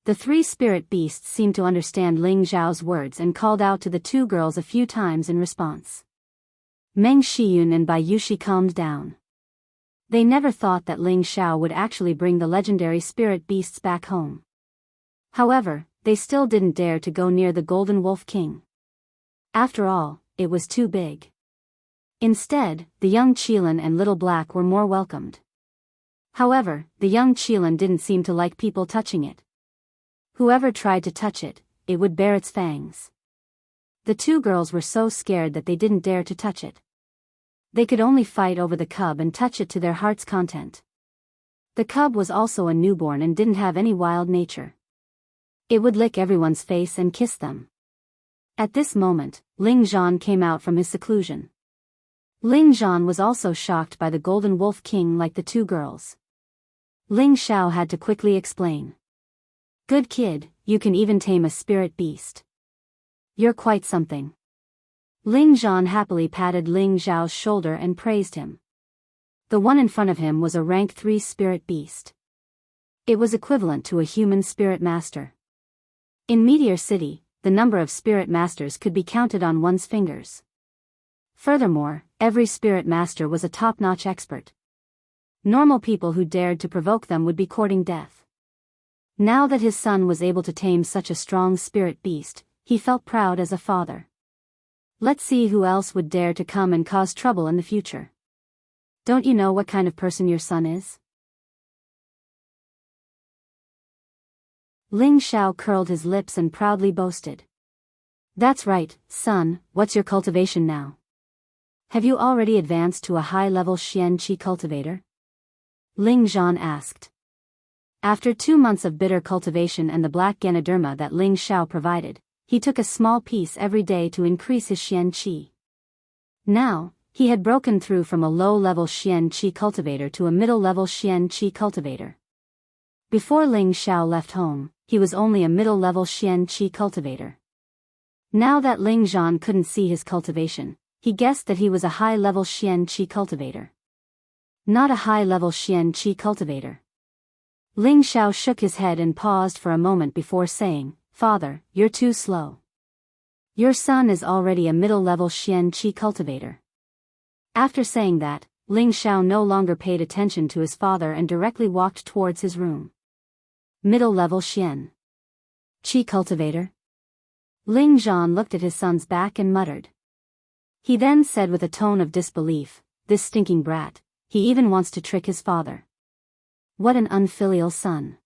Speaker 1: The 3 spirit beasts seemed to understand Ling Xiao's words and called out to the 2 girls a few times in response. Meng Xian and Bai Yushi calmed down. They never thought that Ling Xiao would actually bring the legendary spirit beasts back home. However, they still didn't dare to go near the Golden Wolf King. After all, it was too big. Instead, the young Qilin and Little Black were more welcomed. However, the young Qilin didn't seem to like people touching it. Whoever tried to touch it, it would bare its fangs. The two girls were so scared that they didn't dare to touch it. They could only fight over the cub and touch it to their heart's content. The cub was also a newborn and didn't have any wild nature. It would lick everyone's face and kiss them. At this moment, Ling Zhan came out from his seclusion. Ling Zhan was also shocked by the Golden Wolf King like the two girls. Ling Xiao had to quickly explain. Good kid, you can even tame a spirit beast. You're quite something. Ling Zhan happily patted Ling Xiao's shoulder and praised him. The one in front of him was a rank 3 spirit beast. It was equivalent to a human spirit master. In Meteor City, the number of spirit masters could be counted on one's fingers. Furthermore, every spirit master was a top-notch expert. Normal people who dared to provoke them would be courting death. Now that his son was able to tame such a strong spirit beast, he felt proud as a father. Let's see who else would dare to come and cause trouble in the future. Don't you know what kind of person your son is? Ling Xiao curled his lips and proudly boasted. That's right, son, what's your cultivation now? Have you already advanced to a high-level Xian Qi cultivator? Ling Zhan asked. After 2 months of bitter cultivation and the black Ganoderma that Ling Xiao provided, he took a small piece every day to increase his Xian Qi. Now, he had broken through from a low-level Xian Qi cultivator to a middle-level Xian Qi cultivator. Before Ling Xiao left home, he was only a middle-level Xian Qi cultivator. Now that Ling Zhan couldn't see his cultivation, he guessed that he was a high-level Xian Qi cultivator. Not a high-level Xian Qi cultivator. Ling Xiao shook his head and paused for a moment before saying, Father, you're too slow. Your son is already a middle-level Xian Qi cultivator. After saying that, Ling Xiao no longer paid attention to his father and directly walked towards his room. Middle-level Xian Qi cultivator? Ling Zhan looked at his son's back and muttered. He then said with a tone of disbelief, this stinking brat, he even wants to trick his father. What an unfilial son.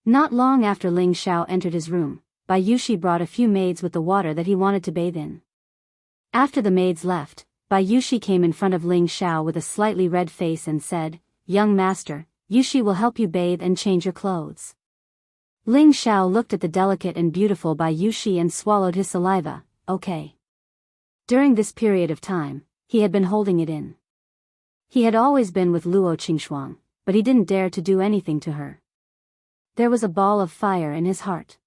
Speaker 1: Not long after Ling Xiao entered his room, Bai Yushi brought a few maids with the water that he wanted to bathe in. After the maids left, Bai Yushi came in front of Ling Xiao with a slightly red face and said, Young master, Yushi will help you bathe and change your clothes. Ling Xiao looked at the delicate and beautiful Bai Yushi and swallowed his saliva, okay. During this period of time, he had been holding it in. He had always been with Luo Qingxuang, but he didn't dare to do anything to her. There was a ball of fire in his heart.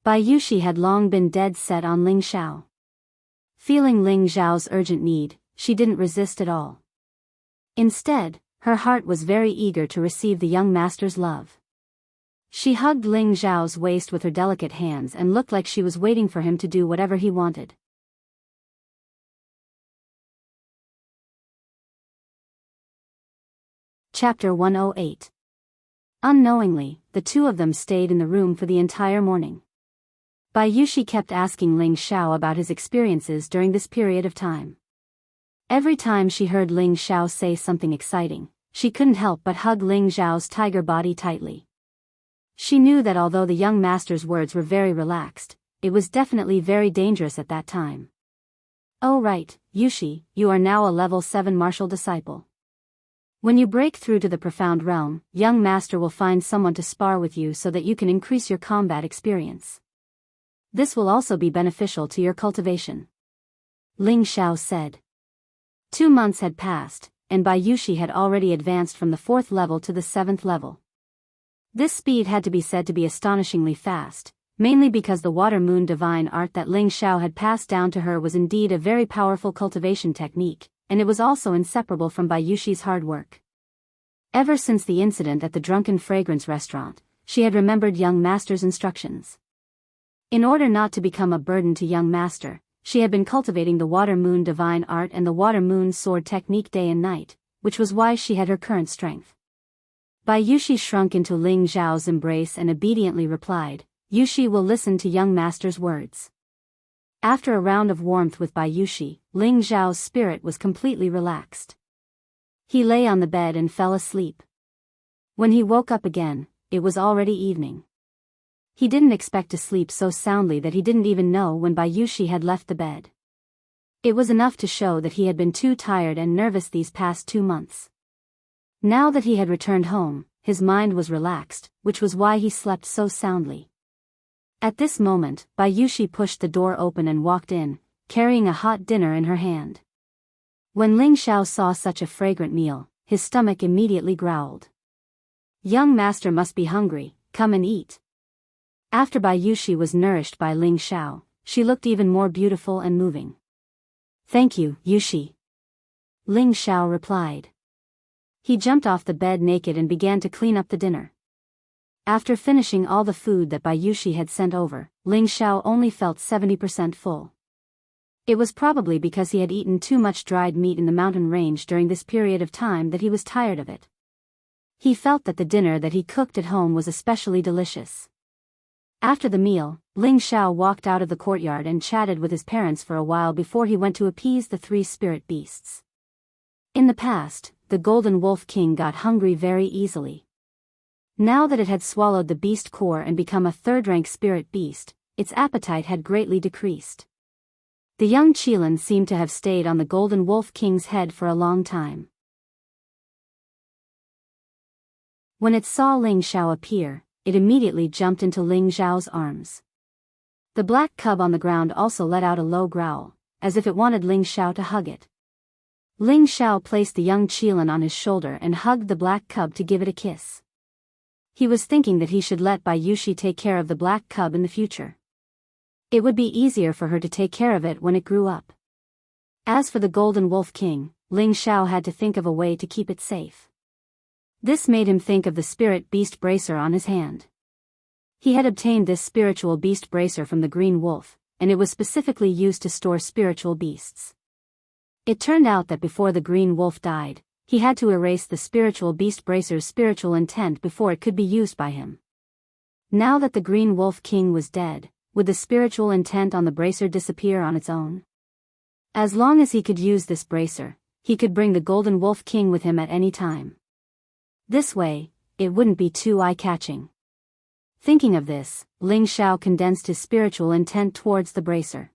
Speaker 1: Bai Yushi had long been dead set on Ling Xiao. Feeling Ling Xiao's urgent need, she didn't resist at all. Instead, her heart was very eager to receive the young master's love. She hugged Ling Xiao's waist with her delicate hands and looked like she was waiting for him to do whatever he wanted. Chapter 108. Unknowingly, the two of them stayed in the room for the entire morning. Bai Yushi kept asking Ling Xiao about his experiences during this period of time. Every time she heard Ling Xiao say something exciting, she couldn't help but hug Ling Xiao's tiger body tightly. She knew that although the young master's words were very relaxed, it was definitely very dangerous at that time. Oh right, Yushi, you are now a level 7 martial disciple. When you break through to the profound realm, young master will find someone to spar with you so that you can increase your combat experience. This will also be beneficial to your cultivation. Ling Xiao said. 2 months had passed, and Bai Yushi had already advanced from the 4th level to the 7th level. This speed had to be said to be astonishingly fast, mainly because the water moon divine art that Ling Xiao had passed down to her was indeed a very powerful cultivation technique, and it was also inseparable from Bai Yushi's hard work. Ever since the incident at the Drunken Fragrance restaurant, she had remembered young master's instructions. In order not to become a burden to young master, she had been cultivating the water moon divine art and the water moon sword technique day and night, which was why she had her current strength. Bai Yushi shrunk into Ling Xiao's embrace and obediently replied, Yushi will listen to young master's words. After a round of warmth with Bai Yushi, Ling Xiao's spirit was completely relaxed. He lay on the bed and fell asleep. When he woke up again, it was already evening. He didn't expect to sleep so soundly that he didn't even know when Bayushi had left the bed. It was enough to show that he had been too tired and nervous these past 2 months. Now that he had returned home, his mind was relaxed, which was why he slept so soundly. At this moment, Bayushi pushed the door open and walked in, carrying a hot dinner in her hand. When Ling Xiao saw such a fragrant meal, his stomach immediately growled. "Young master must be hungry, come and eat." After Bayushi was nourished by Ling Xiao, she looked even more beautiful and moving. "Thank you, Yushi," Ling Xiao replied. He jumped off the bed naked and began to clean up the dinner. After finishing all the food that Bayushi had sent over, Ling Xiao only felt 70% full. It was probably because he had eaten too much dried meat in the mountain range during this period of time that he was tired of it. He felt that the dinner that he cooked at home was especially delicious. After the meal, Ling Xiao walked out of the courtyard and chatted with his parents for a while before he went to appease the 3 spirit beasts. In the past, the Golden Wolf King got hungry very easily. Now that it had swallowed the beast core and become a 3rd-rank spirit beast, its appetite had greatly decreased. The young Qilin seemed to have stayed on the Golden Wolf King's head for a long time. When it saw Ling Xiao appear, it immediately jumped into Ling Xiao's arms. The black cub on the ground also let out a low growl, as if it wanted Ling Xiao to hug it. Ling Xiao placed the young Qilin on his shoulder and hugged the black cub to give it a kiss. He was thinking that he should let Bayushi take care of the black cub in the future. It would be easier for her to take care of it when it grew up. As for the Golden Wolf King, Ling Xiao had to think of a way to keep it safe. This made him think of the spirit beast bracer on his hand. He had obtained this spiritual beast bracer from the Green Wolf, and it was specifically used to store spiritual beasts. It turned out that before the Green Wolf died, he had to erase the spiritual beast bracer's spiritual intent before it could be used by him. Now that the Green Wolf King was dead, would the spiritual intent on the bracer disappear on its own? As long as he could use this bracer, he could bring the Golden Wolf King with him at any time. This way, it wouldn't be too eye-catching. Thinking of this, Ling Xiao condensed his spiritual intent towards the bracer.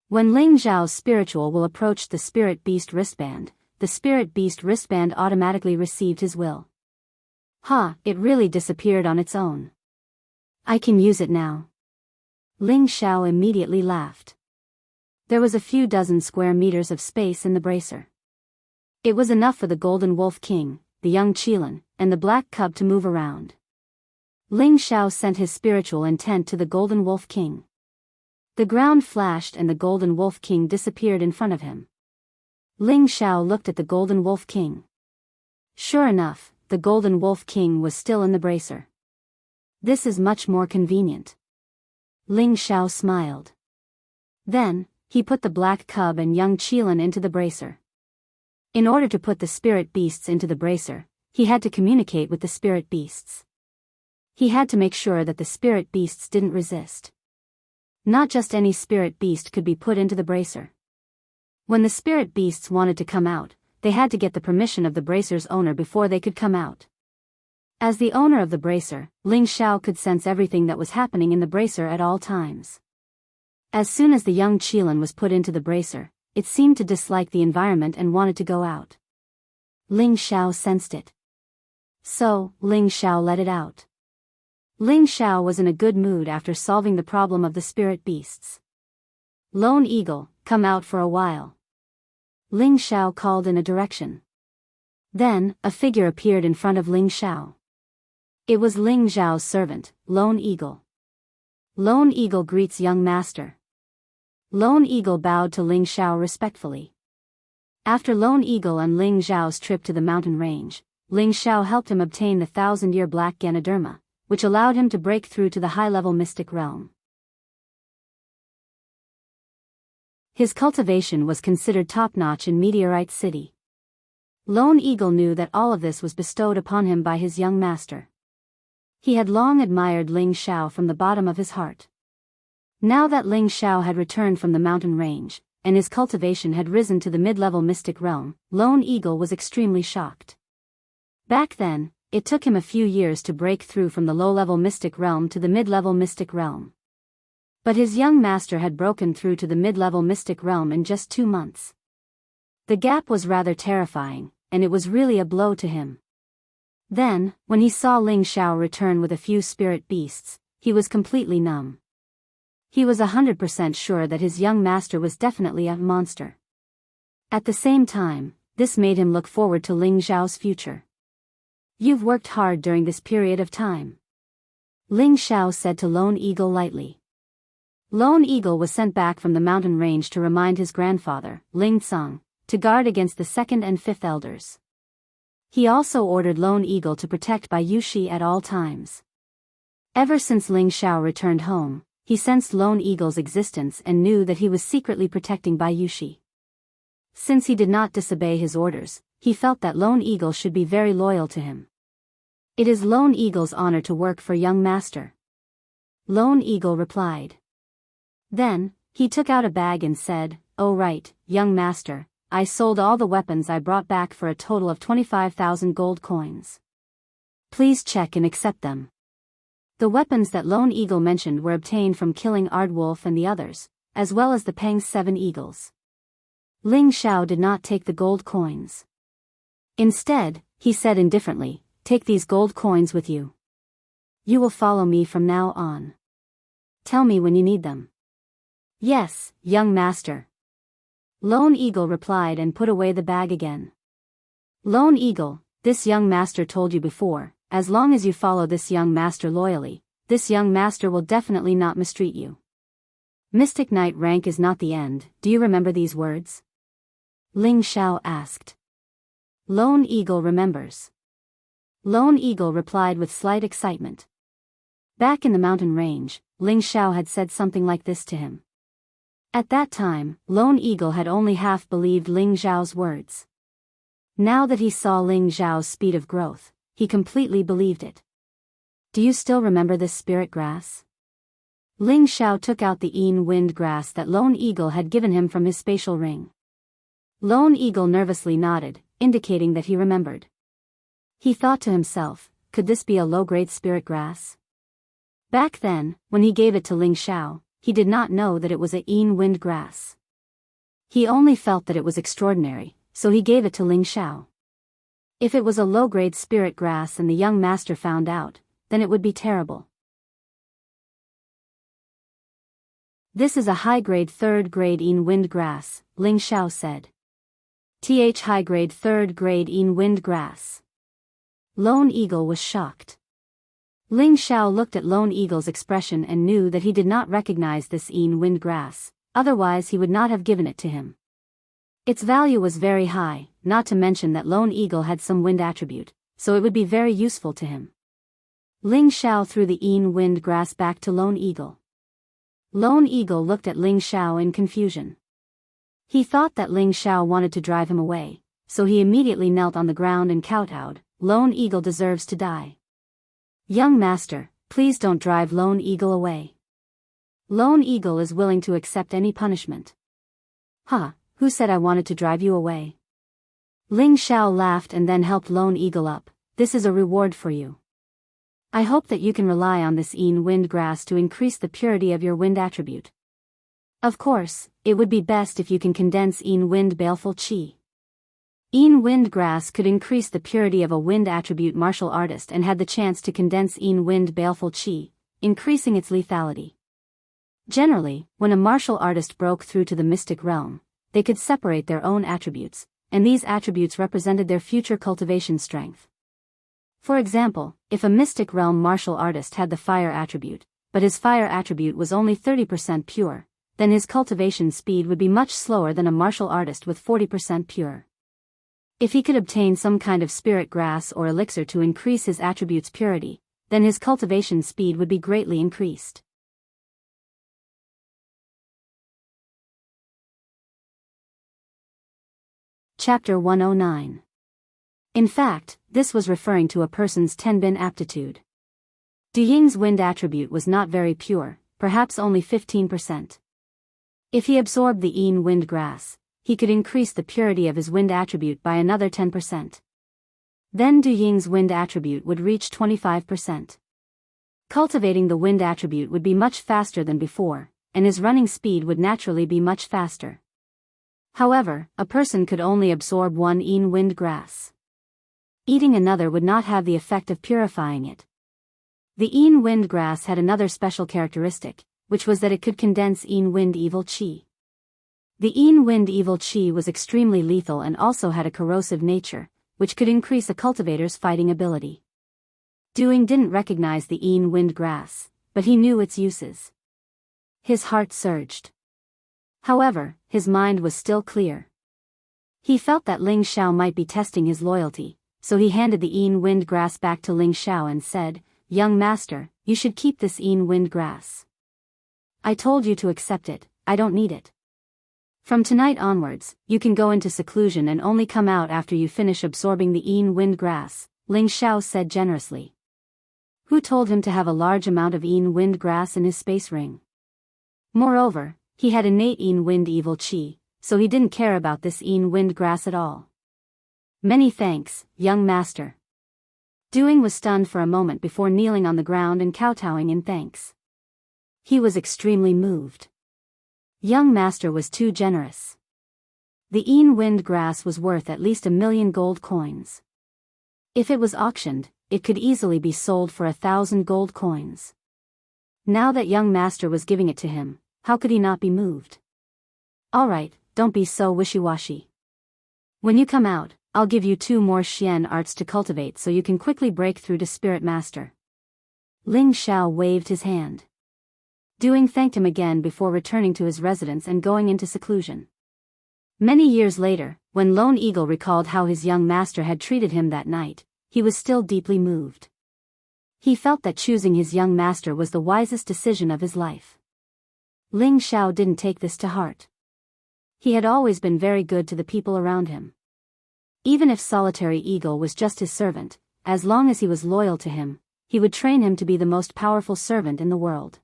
Speaker 1: When Ling Xiao's spiritual will approached the spirit beast wristband, the spirit beast wristband automatically received his will. It really disappeared on its own. I can use it now. Ling Xiao immediately laughed. There was a few dozen square meters of space in the bracer. It was enough for the Golden Wolf King, the young Qilin, and the black cub to move around. Ling Xiao sent his spiritual intent to the Golden Wolf King. The ground flashed and the Golden Wolf King disappeared in front of him. Ling Xiao looked at the Golden Wolf King. Sure enough, the Golden Wolf King was still in the bracer. This is much more convenient. Ling Xiao smiled. Then, he put the black cub and young Qilin into the bracer. In order to put the spirit beasts into the bracer, he had to communicate with the spirit beasts. He had to make sure that the spirit beasts didn't resist. Not just any spirit beast could be put into the bracer. When the spirit beasts wanted to come out, they had to get the permission of the bracer's owner before they could come out. As the owner of the bracer, Ling Xiao could sense everything that was happening in the bracer at all times. As soon as the young Qilin was put into the bracer, it seemed to dislike the environment and wanted to go out. Ling Xiao sensed it. So, Ling Xiao let it out. Ling Xiao was in a good mood after solving the problem of the spirit beasts. Lone Eagle, come out for a while. Ling Xiao called in a direction. Then, a figure appeared in front of Ling Xiao. It was Ling Xiao's servant, Lone Eagle. Lone Eagle greets young master. Lone Eagle bowed to Ling Xiao respectfully. After Lone Eagle and Ling Xiao's trip to the mountain range, Ling Xiao helped him obtain the 1,000-year black Ganoderma, which allowed him to break through to the high-level mystic realm. His cultivation was considered top-notch in Meteorite City. Lone Eagle knew that all of this was bestowed upon him by his young master. He had long admired Ling Xiao from the bottom of his heart. Now that Ling Xiao had returned from the mountain range, and his cultivation had risen to the mid-level mystic realm, Lone Eagle was extremely shocked. Back then, it took him a few years to break through from the low-level mystic realm to the mid-level mystic realm. But his young master had broken through to the mid-level mystic realm in just 2 months. The gap was rather terrifying, and it was really a blow to him. Then, when he saw Ling Xiao return with a few spirit beasts, he was completely numb. He was 100% sure that his young master was definitely a monster. At the same time, this made him look forward to Ling Xiao's future. "You've worked hard during this period of time," Ling Xiao said to Lone Eagle lightly. Lone Eagle was sent back from the mountain range to remind his grandfather, Ling Tsang, to guard against the second and fifth elders. He also ordered Lone Eagle to protect Bai Yushi at all times. Ever since Ling Xiao returned home, he sensed Lone Eagle's existence and knew that he was secretly protecting Bai Yushi. Since he did not disobey his orders, he felt that Lone Eagle should be very loyal to him. "It is Lone Eagle's honor to work for young master," Lone Eagle replied. Then, he took out a bag and said, "Oh right, young master, I sold all the weapons I brought back for a total of 25,000 gold coins. Please check and accept them." The weapons that Lone Eagle mentioned were obtained from killing Aardwolf and the others, as well as the Peng's 7 eagles. Ling Xiao did not take the gold coins. Instead, he said indifferently, "Take these gold coins with you. You will follow me from now on. Tell me when you need them." "Yes, young master," Lone Eagle replied and put away the bag again. "Lone Eagle, this young master told you before, as long as you follow this young master loyally, this young master will definitely not mistreat you. Mystic Knight rank is not the end, do you remember these words?" Ling Xiao asked. Lone Eagle remembers. Lone Eagle replied with slight excitement. Back in the mountain range, Ling Xiao had said something like this to him. At that time, Lone Eagle had only half believed Ling Xiao's words. Now that he saw Ling Xiao's speed of growth, he completely believed it. "Do you still remember this spirit grass?" Ling Xiao took out the wind grass that Lone Eagle had given him from his spatial ring. Lone Eagle nervously nodded, indicating that he remembered. He thought to himself, could this be a low-grade spirit grass? Back then, when he gave it to Ling Xiao, he did not know that it was a wind grass. He only felt that it was extraordinary, so he gave it to Ling Xiao. If it was a low-grade spirit grass and the young master found out, then it would be terrible. "This is a high-grade 3rd grade wind grass," Ling Xiao said. High-grade 3rd grade wind grass. Lone Eagle was shocked. Ling Xiao looked at Lone Eagle's expression and knew that he did not recognize this wind grass, otherwise he would not have given it to him. Its value was very high, not to mention that Lone Eagle had some wind attribute, so it would be very useful to him. Ling Xiao threw the wind grass back to Lone Eagle. Lone Eagle looked at Ling Xiao in confusion. He thought that Ling Xiao wanted to drive him away, so he immediately knelt on the ground and kowtowed, "Lone Eagle deserves to die. Young master, please don't drive Lone Eagle away. Lone Eagle is willing to accept any punishment." "Huh, who said I wanted to drive you away?" Ling Xiao laughed and then helped Lone Eagle up. "This is a reward for you. I hope that you can rely on this wind grass to increase the purity of your wind attribute. Of course, it would be best if you can condense wind baleful chi. Wind grass could increase the purity of a wind attribute martial artist and had the chance to condense wind baleful chi, increasing its lethality. Generally, when a martial artist broke through to the mystic realm, they could separate their own attributes, and these attributes represented their future cultivation strength. For example, if a mystic realm martial artist had the fire attribute, but his fire attribute was only 30% pure, then his cultivation speed would be much slower than a martial artist with 40% pure. If he could obtain some kind of spirit grass or elixir to increase his attribute's purity, then his cultivation speed would be greatly increased. Chapter 109. In fact, this was referring to a person's Tenbin aptitude. Du Ying's wind attribute was not very pure, perhaps only 15%. If he absorbed the wind grass, he could increase the purity of his wind attribute by another 10%. Then Du Ying's wind attribute would reach 25%. Cultivating the wind attribute would be much faster than before, and his running speed would naturally be much faster. However, a person could only absorb one yin wind grass. Eating another would not have the effect of purifying it. The yin wind grass had another special characteristic, which was that it could condense yin wind evil qi. The yin wind evil qi was extremely lethal and also had a corrosive nature, which could increase a cultivator's fighting ability. Du Ying didn't recognize the yin wind grass, but he knew its uses. His heart surged. However, his mind was still clear. He felt that Ling Xiao might be testing his loyalty, so he handed the yin wind grass back to Ling Xiao and said, "Young master, you should keep this yin wind grass. I told you to accept it, I don't need it. From tonight onwards, you can go into seclusion and only come out after you finish absorbing the yin wind grass," Ling Xiao said generously. Who told him to have a large amount of yin wind grass in his space ring? Moreover, he had innate yin wind evil qi, so he didn't care about this yin wind grass at all. "Many thanks, young master." Du Ying was stunned for a moment before kneeling on the ground and kowtowing in thanks. He was extremely moved. Young master was too generous. The yin wind grass was worth at least 1,000,000 gold coins. If it was auctioned, it could easily be sold for 1,000 gold coins. Now that young master was giving it to him, how could he not be moved? "Alright, don't be so wishy-washy. When you come out, I'll give you 2 more Xian arts to cultivate so you can quickly break through to Spirit Master." Ling Xiao waved his hand. Du Ying thanked him again before returning to his residence and going into seclusion. Many years later, when Lone Eagle recalled how his young master had treated him that night, he was still deeply moved. He felt that choosing his young master was the wisest decision of his life. Ling Xiao didn't take this to heart. He had always been very good to the people around him. Even if Solitary Eagle was just his servant, as long as he was loyal to him, he would train him to be the most powerful servant in the world.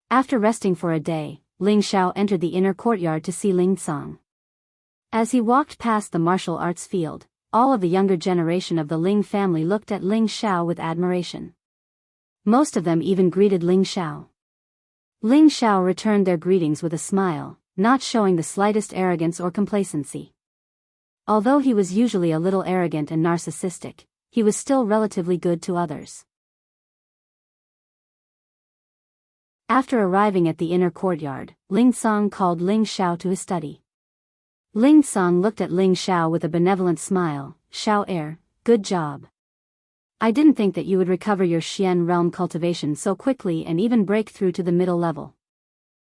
Speaker 1: After resting for a day, Ling Xiao entered the inner courtyard to see Ling Cong. As he walked past the martial arts field, all of the younger generation of the Ling family looked at Ling Xiao with admiration. Most of them even greeted Ling Xiao. Ling Xiao returned their greetings with a smile, not showing the slightest arrogance or complacency. Although he was usually a little arrogant and narcissistic, he was still relatively good to others. After arriving at the inner courtyard, Ling Cong called Ling Xiao to his study. Ling Cong looked at Ling Xiao with a benevolent smile. "Xiao heir, good job. I didn't think that you would recover your Xian realm cultivation so quickly and even break through to the middle level.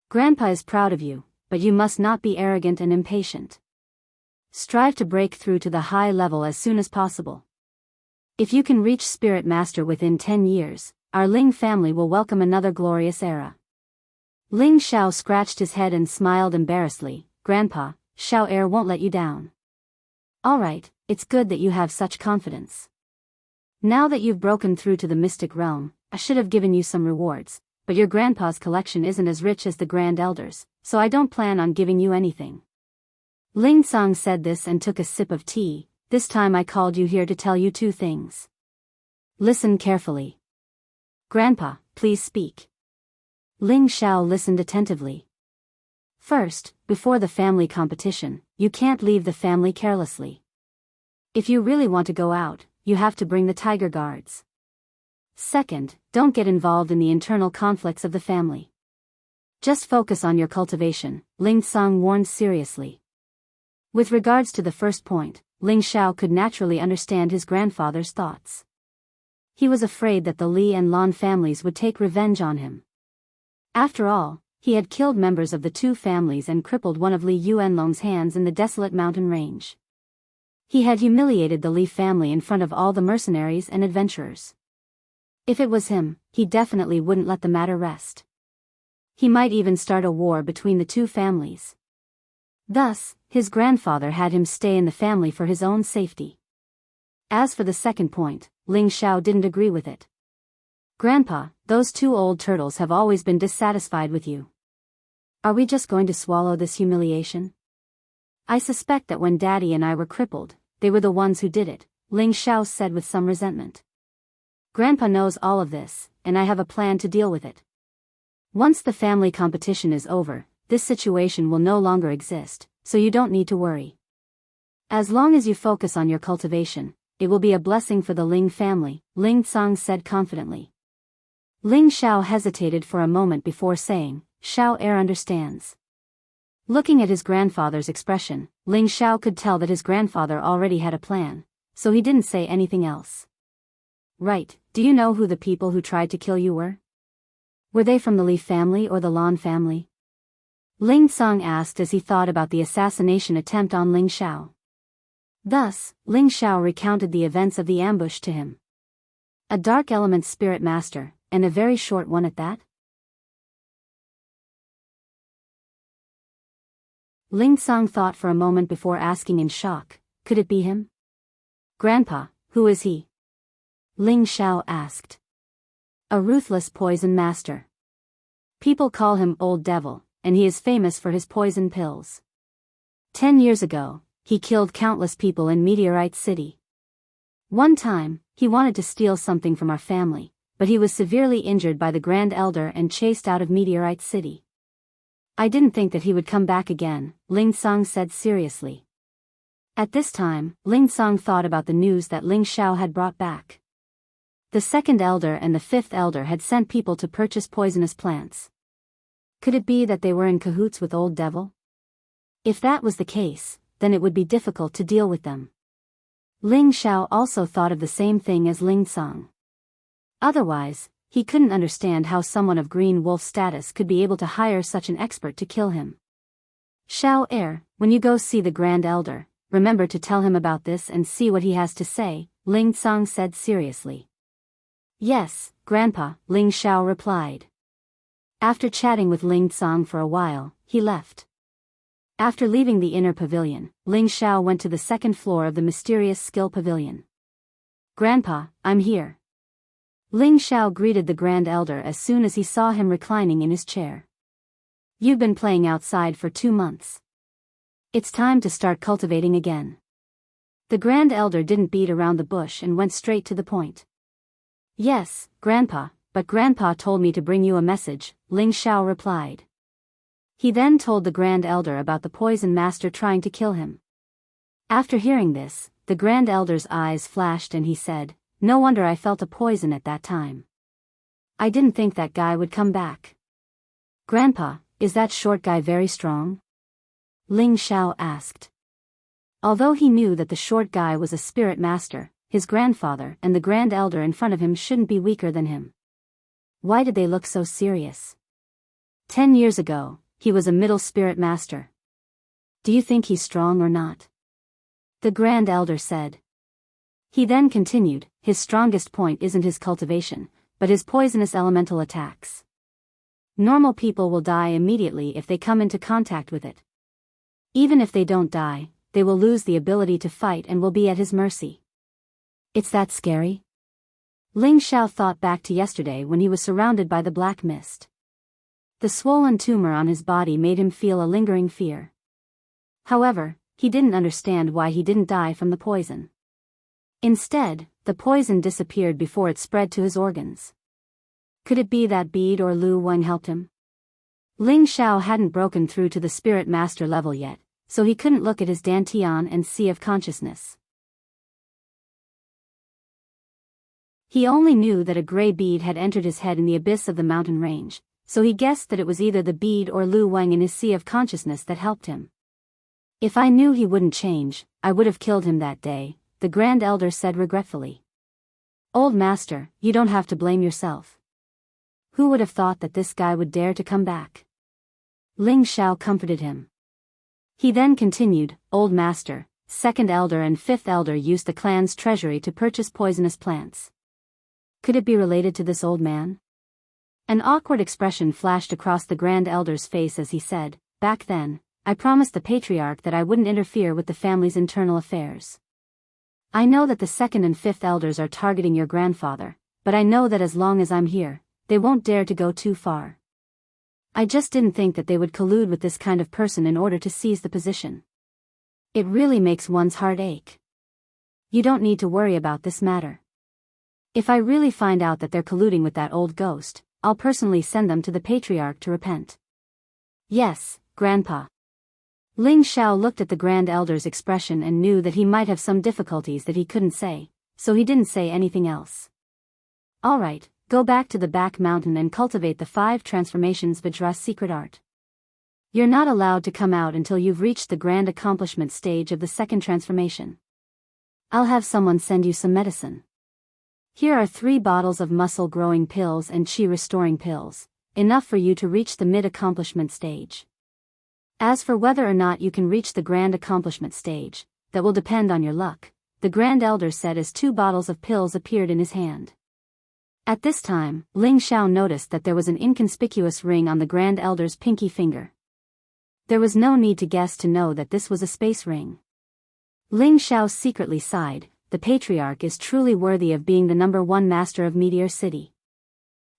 Speaker 1: Grandpa is proud of you, but you must not be arrogant and impatient. Strive to break through to the high level as soon as possible. If you can reach Spirit Master within 10 years, our Ling family will welcome another glorious era." Ling Xiao scratched his head and smiled embarrassedly. "Grandpa, Xiao heir won't let you down. Alright, it's good that you have such confidence. Now that you've broken through to the mystic realm, I should have given you some rewards, but your grandpa's collection isn't as rich as the Grand Elders, so I don't plan on giving you anything." Ling Cong said this and took a sip of tea. "This time I called you here to tell you 2 things. Listen carefully." "Grandpa, please speak." Ling Xiao listened attentively. "First, before the family competition, you can't leave the family carelessly. If you really want to go out, you have to bring the tiger guards. Second, don't get involved in the internal conflicts of the family. Just focus on your cultivation," Ling Cong warned seriously. With regards to the first point, Ling Xiao could naturally understand his grandfather's thoughts. He was afraid that the Li and Lan families would take revenge on him. After all, he had killed members of the 2 families and crippled one of Li Yuanlong's hands in the desolate mountain range. He had humiliated the Li family in front of all the mercenaries and adventurers. If it was him, he definitely wouldn't let the matter rest. He might even start a war between the 2 families. Thus, his grandfather had him stay in the family for his own safety. As for the second point, Ling Xiao didn't agree with it. "Grandpa, those 2 old turtles have always been dissatisfied with you. Are we just going to swallow this humiliation? I suspect that when Daddy and I were crippled, they were the ones who did it," Ling Xiao said with some resentment. Grandpa knows all of this, and I have a plan to deal with it. Once the family competition is over, this situation will no longer exist, so you don't need to worry. As long as you focus on your cultivation, it will be a blessing for the Ling family, Ling Tsang said confidently. Ling Xiao hesitated for a moment before saying, Xiao Heir understands. Looking at his grandfather's expression, Ling Xiao could tell that his grandfather already had a plan, so he didn't say anything else. Right, do you know who the people who tried to kill you were? Were they from the Li family or the Lan family? Ling Tsang asked as he thought about the assassination attempt on Ling Xiao. Thus, Ling Xiao recounted the events of the ambush to him. A dark element spirit master, and a very short one at that? Ling Tsang thought for a moment before asking in shock, could it be him? Grandpa, who is he? Ling Xiao asked. A ruthless poison master. People call him Old Devil, and he is famous for his poison pills. 10 years ago, he killed countless people in Meteorite City. One time, he wanted to steal something from our family, but he was severely injured by the Grand Elder and chased out of Meteorite City. I didn't think that he would come back again, Ling Tsang said seriously. At this time, Ling Tsang thought about the news that Ling Xiao had brought back. The second elder and the fifth elder had sent people to purchase poisonous plants. Could it be that they were in cahoots with Old Devil? If that was the case, then it would be difficult to deal with them. Ling Xiao also thought of the same thing as Ling Tsang. Otherwise, he couldn't understand how someone of Green Wolf status could be able to hire such an expert to kill him. Xiao Heir, when you go see the Grand Elder, remember to tell him about this and see what he has to say, Ling Tsang said seriously. Yes, Grandpa, Ling Xiao replied. After chatting with Ling Tsang for a while, he left. After leaving the inner pavilion, Ling Xiao went to the second floor of the mysterious skill pavilion. Grandpa, I'm here. Ling Xiao greeted the Grand Elder as soon as he saw him reclining in his chair. You've been playing outside for 2 months. It's time to start cultivating again. The Grand Elder didn't beat around the bush and went straight to the point. Yes, Grandpa, but Grandpa told me to bring you a message, Ling Xiao replied. He then told the Grand Elder about the poison master trying to kill him. After hearing this, the Grand Elder's eyes flashed and he said, no wonder I felt a poison at that time. I didn't think that guy would come back. Grandpa, is that short guy very strong? Ling Xiao asked. Although he knew that the short guy was a spirit master, his grandfather and the Grand Elder in front of him shouldn't be weaker than him. Why did they look so serious? 10 years ago, he was a middle spirit master. Do you think he's strong or not? The Grand Elder said. He then continued, his strongest point isn't his cultivation, but his poisonous elemental attacks. Normal people will die immediately if they come into contact with it. Even if they don't die, they will lose the ability to fight and will be at his mercy. It's that scary? Ling Xiao thought back to yesterday when he was surrounded by the black mist. The swollen tumor on his body made him feel a lingering fear. However, he didn't understand why he didn't die from the poison. Instead, the poison disappeared before it spread to his organs. Could it be that Bead or Lu Wang helped him? Ling Xiao hadn't broken through to the spirit master level yet, so he couldn't look at his Dantian and Sea of Consciousness. He only knew that a gray bead had entered his head in the abyss of the mountain range, so he guessed that it was either the bead or Lu Wang in his Sea of Consciousness that helped him. If I knew he wouldn't change, I would have killed him that day, the Grand Elder said regretfully. Old Master, you don't have to blame yourself. Who would have thought that this guy would dare to come back? Ling Xiao comforted him. He then continued, Old Master, Second Elder and Fifth Elder used the clan's treasury to purchase poisonous plants. Could it be related to this old man? An awkward expression flashed across the Grand Elder's face as he said, back then, I promised the Patriarch that I wouldn't interfere with the family's internal affairs. I know that the second and fifth elders are targeting your grandfather, but I know that as long as I'm here, they won't dare to go too far. I just didn't think that they would collude with this kind of person in order to seize the position. It really makes one's heart ache. You don't need to worry about this matter. If I really find out that they're colluding with that old ghost, I'll personally send them to the patriarch to repent. Yes, Grandpa. Ling Xiao looked at the Grand Elder's expression and knew that he might have some difficulties that he couldn't say, so he didn't say anything else. All right, go back to the back mountain and cultivate the 5 transformations Vajra's secret art. You're not allowed to come out until you've reached the grand accomplishment stage of the second transformation. I'll have someone send you some medicine. Here are 3 bottles of muscle-growing pills and chi-restoring pills, enough for you to reach the mid-accomplishment stage. As for whether or not you can reach the grand accomplishment stage, that will depend on your luck, the Grand Elder said as 2 bottles of pills appeared in his hand. At this time, Ling Xiao noticed that there was an inconspicuous ring on the Grand Elder's pinky finger. There was no need to guess to know that this was a space ring. Ling Xiao secretly sighed, the patriarch is truly worthy of being the #1 master of Meteor City.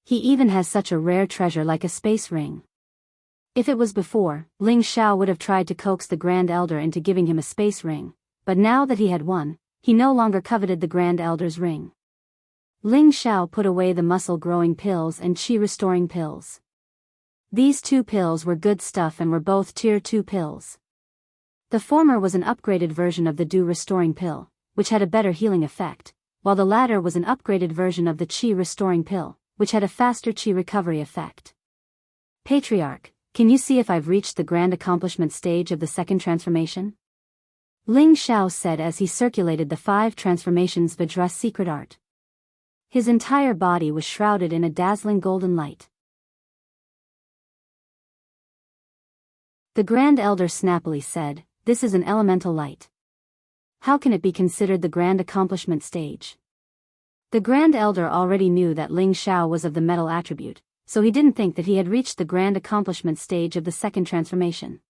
Speaker 1: He even has such a rare treasure like a space ring. If it was before, Ling Xiao would have tried to coax the Grand Elder into giving him a space ring, but now that he had one, he no longer coveted the Grand Elder's ring. Ling Xiao put away the muscle-growing pills and chi-restoring pills. These 2 pills were good stuff and were both Tier 2 pills. The former was an upgraded version of the dew-restoring pill, which had a better healing effect, while the latter was an upgraded version of the chi-restoring pill, which had a faster chi recovery effect. Patriarch, can you see if I've reached the grand accomplishment stage of the second transformation? Ling Xiao said as he circulated the 5 transformations Vajra's secret art. His entire body was shrouded in a dazzling golden light. The Grand Elder snappily said, "This is an elemental light. How can it be considered the grand accomplishment stage?" The Grand Elder already knew that Ling Xiao was of the metal attribute, so he didn't think that he had reached the grand accomplishment stage of the second transformation.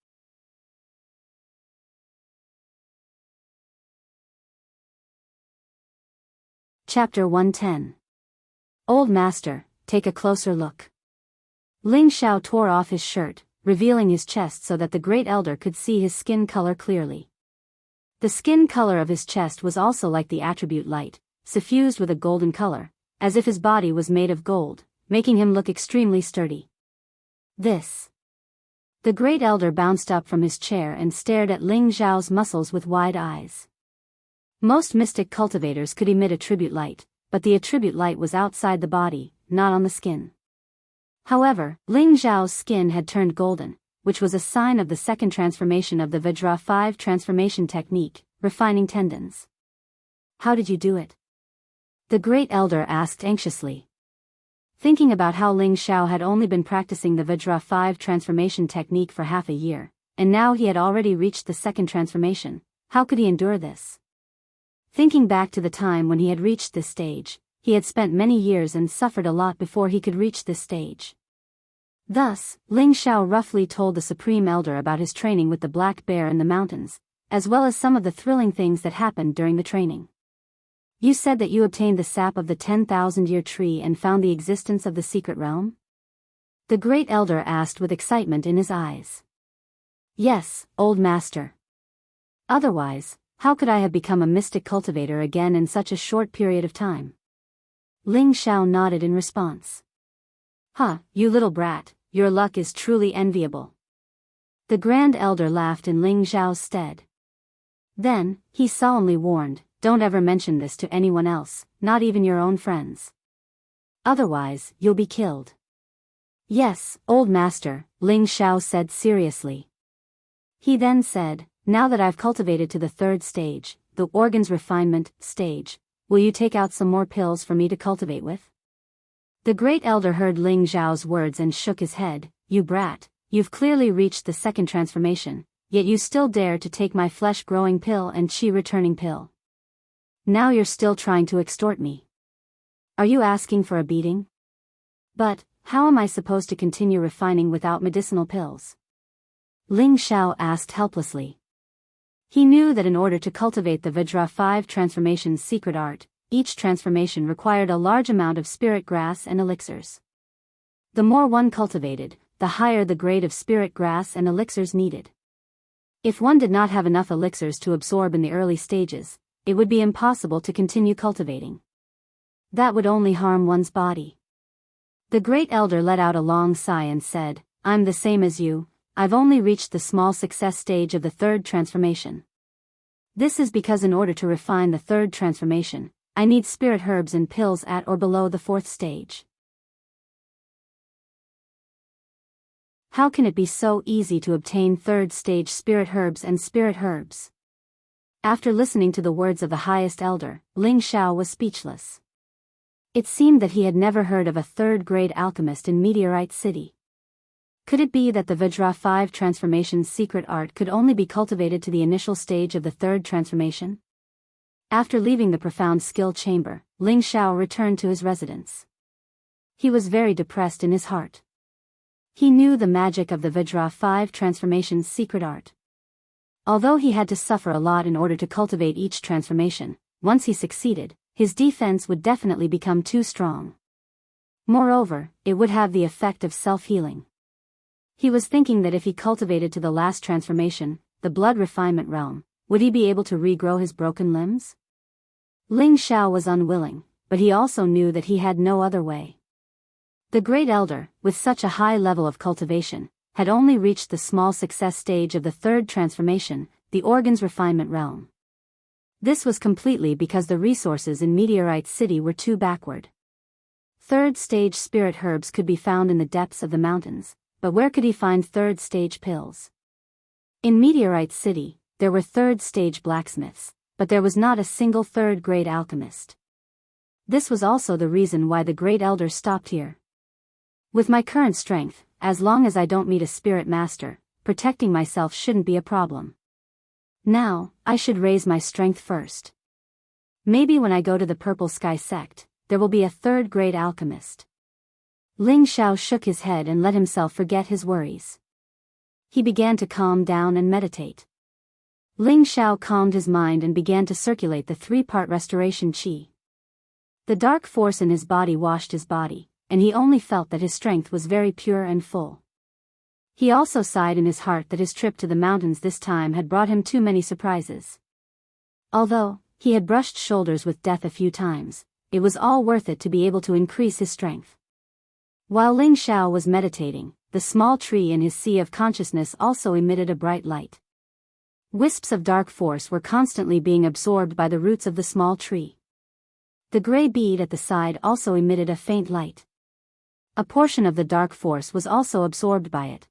Speaker 1: Chapter 110. Old Master, take a closer look. Ling Xiao tore off his shirt, revealing his chest so that the Great Elder could see his skin color clearly. The skin color of his chest was also like the attribute light, suffused with a golden color, as if his body was made of gold, making him look extremely sturdy. This. The Great Elder bounced up from his chair and stared at Ling Xiao's muscles with wide eyes. Most mystic cultivators could emit attribute light, but the attribute light was outside the body, not on the skin. However, Ling Xiao's skin had turned golden, which was a sign of the second transformation of the Vajra 5 transformation technique, refining tendons. How did you do it? The Great Elder asked anxiously. Thinking about how Ling Xiao had only been practicing the Vajra 5 transformation technique for half a year, and now he had already reached the second transformation, how could he endure this? Thinking back to the time when he had reached this stage, he had spent many years and suffered a lot before he could reach this stage. Thus, Ling Xiao roughly told the Supreme Elder about his training with the black bear in the mountains, as well as some of the thrilling things that happened during the training. You said that you obtained the sap of the 10,000-year tree and found the existence of the secret realm? The Great Elder asked with excitement in his eyes. Yes, old master. Otherwise, how could I have become a mystic cultivator again in such a short period of time? Ling Xiao nodded in response. You little brat, your luck is truly enviable. The Grand Elder laughed in Ling Xiao's stead. Then, he solemnly warned, don't ever mention this to anyone else, not even your own friends. Otherwise, you'll be killed. Yes, old master, Ling Xiao said seriously. He then said, now that I've cultivated to the 3rd stage, the organs refinement stage, will you take out some more pills for me to cultivate with? The Great Elder heard Ling Xiao's words and shook his head. You brat, you've clearly reached the second transformation, yet you still dare to take my flesh-growing pill and chi-returning pill. Now you're still trying to extort me. Are you asking for a beating? But, how am I supposed to continue refining without medicinal pills? Ling Xiao asked helplessly. He knew that in order to cultivate the Vajra 5 transformation's secret art, each transformation required a large amount of spirit grass and elixirs. The more one cultivated, the higher the grade of spirit grass and elixirs needed. If one did not have enough elixirs to absorb in the early stages, it would be impossible to continue cultivating. That would only harm one's body. The great elder let out a long sigh and said, "I'm the same as you, I've only reached the small success stage of the third transformation. This is because in order to refine the third transformation, I need spirit herbs and pills at or below the fourth stage." How can it be so easy to obtain third stage spirit herbs and spirit herbs? After listening to the words of the highest elder, Ling Xiao was speechless. It seemed that he had never heard of a third-grade alchemist in Meteorite City. Could it be that the Vajra 5 transformation's secret art could only be cultivated to the initial stage of the third transformation? After leaving the profound skill chamber, Ling Xiao returned to his residence. He was very depressed in his heart. He knew the magic of the Vajra 5 transformation's secret art. Although he had to suffer a lot in order to cultivate each transformation, once he succeeded, his defense would definitely become too strong. Moreover, it would have the effect of self-healing. He was thinking that if he cultivated to the last transformation, the blood refinement realm, would he be able to regrow his broken limbs? Ling Xiao was unwilling, but he also knew that he had no other way. The great elder, with such a high level of cultivation, had only reached the small success stage of the third transformation, the organs refinement realm. This was completely because the resources in Meteorite City were too backward. Third stage spirit herbs could be found in the depths of the mountains, but where could he find third stage pills? In Meteorite City, there were third stage blacksmiths, but there was not a single third grade alchemist. This was also the reason why the great elder stopped here. With my current strength, as long as I don't meet a spirit master, protecting myself shouldn't be a problem. Now, I should raise my strength first. Maybe when I go to the Purple Sky sect, there will be a third-grade alchemist. Ling Xiao shook his head and let himself forget his worries. He began to calm down and meditate. Ling Xiao calmed his mind and began to circulate the three-part restoration qi. The dark force in his body washed his body, and he only felt that his strength was very pure and full. He also sighed in his heart that his trip to the mountains this time had brought him too many surprises. Although he had brushed shoulders with death a few times, it was all worth it to be able to increase his strength. While Ling Xiao was meditating, the small tree in his sea of consciousness also emitted a bright light. Wisps of dark force were constantly being absorbed by the roots of the small tree. The gray bead at the side also emitted a faint light. A portion of the dark force was also absorbed by it.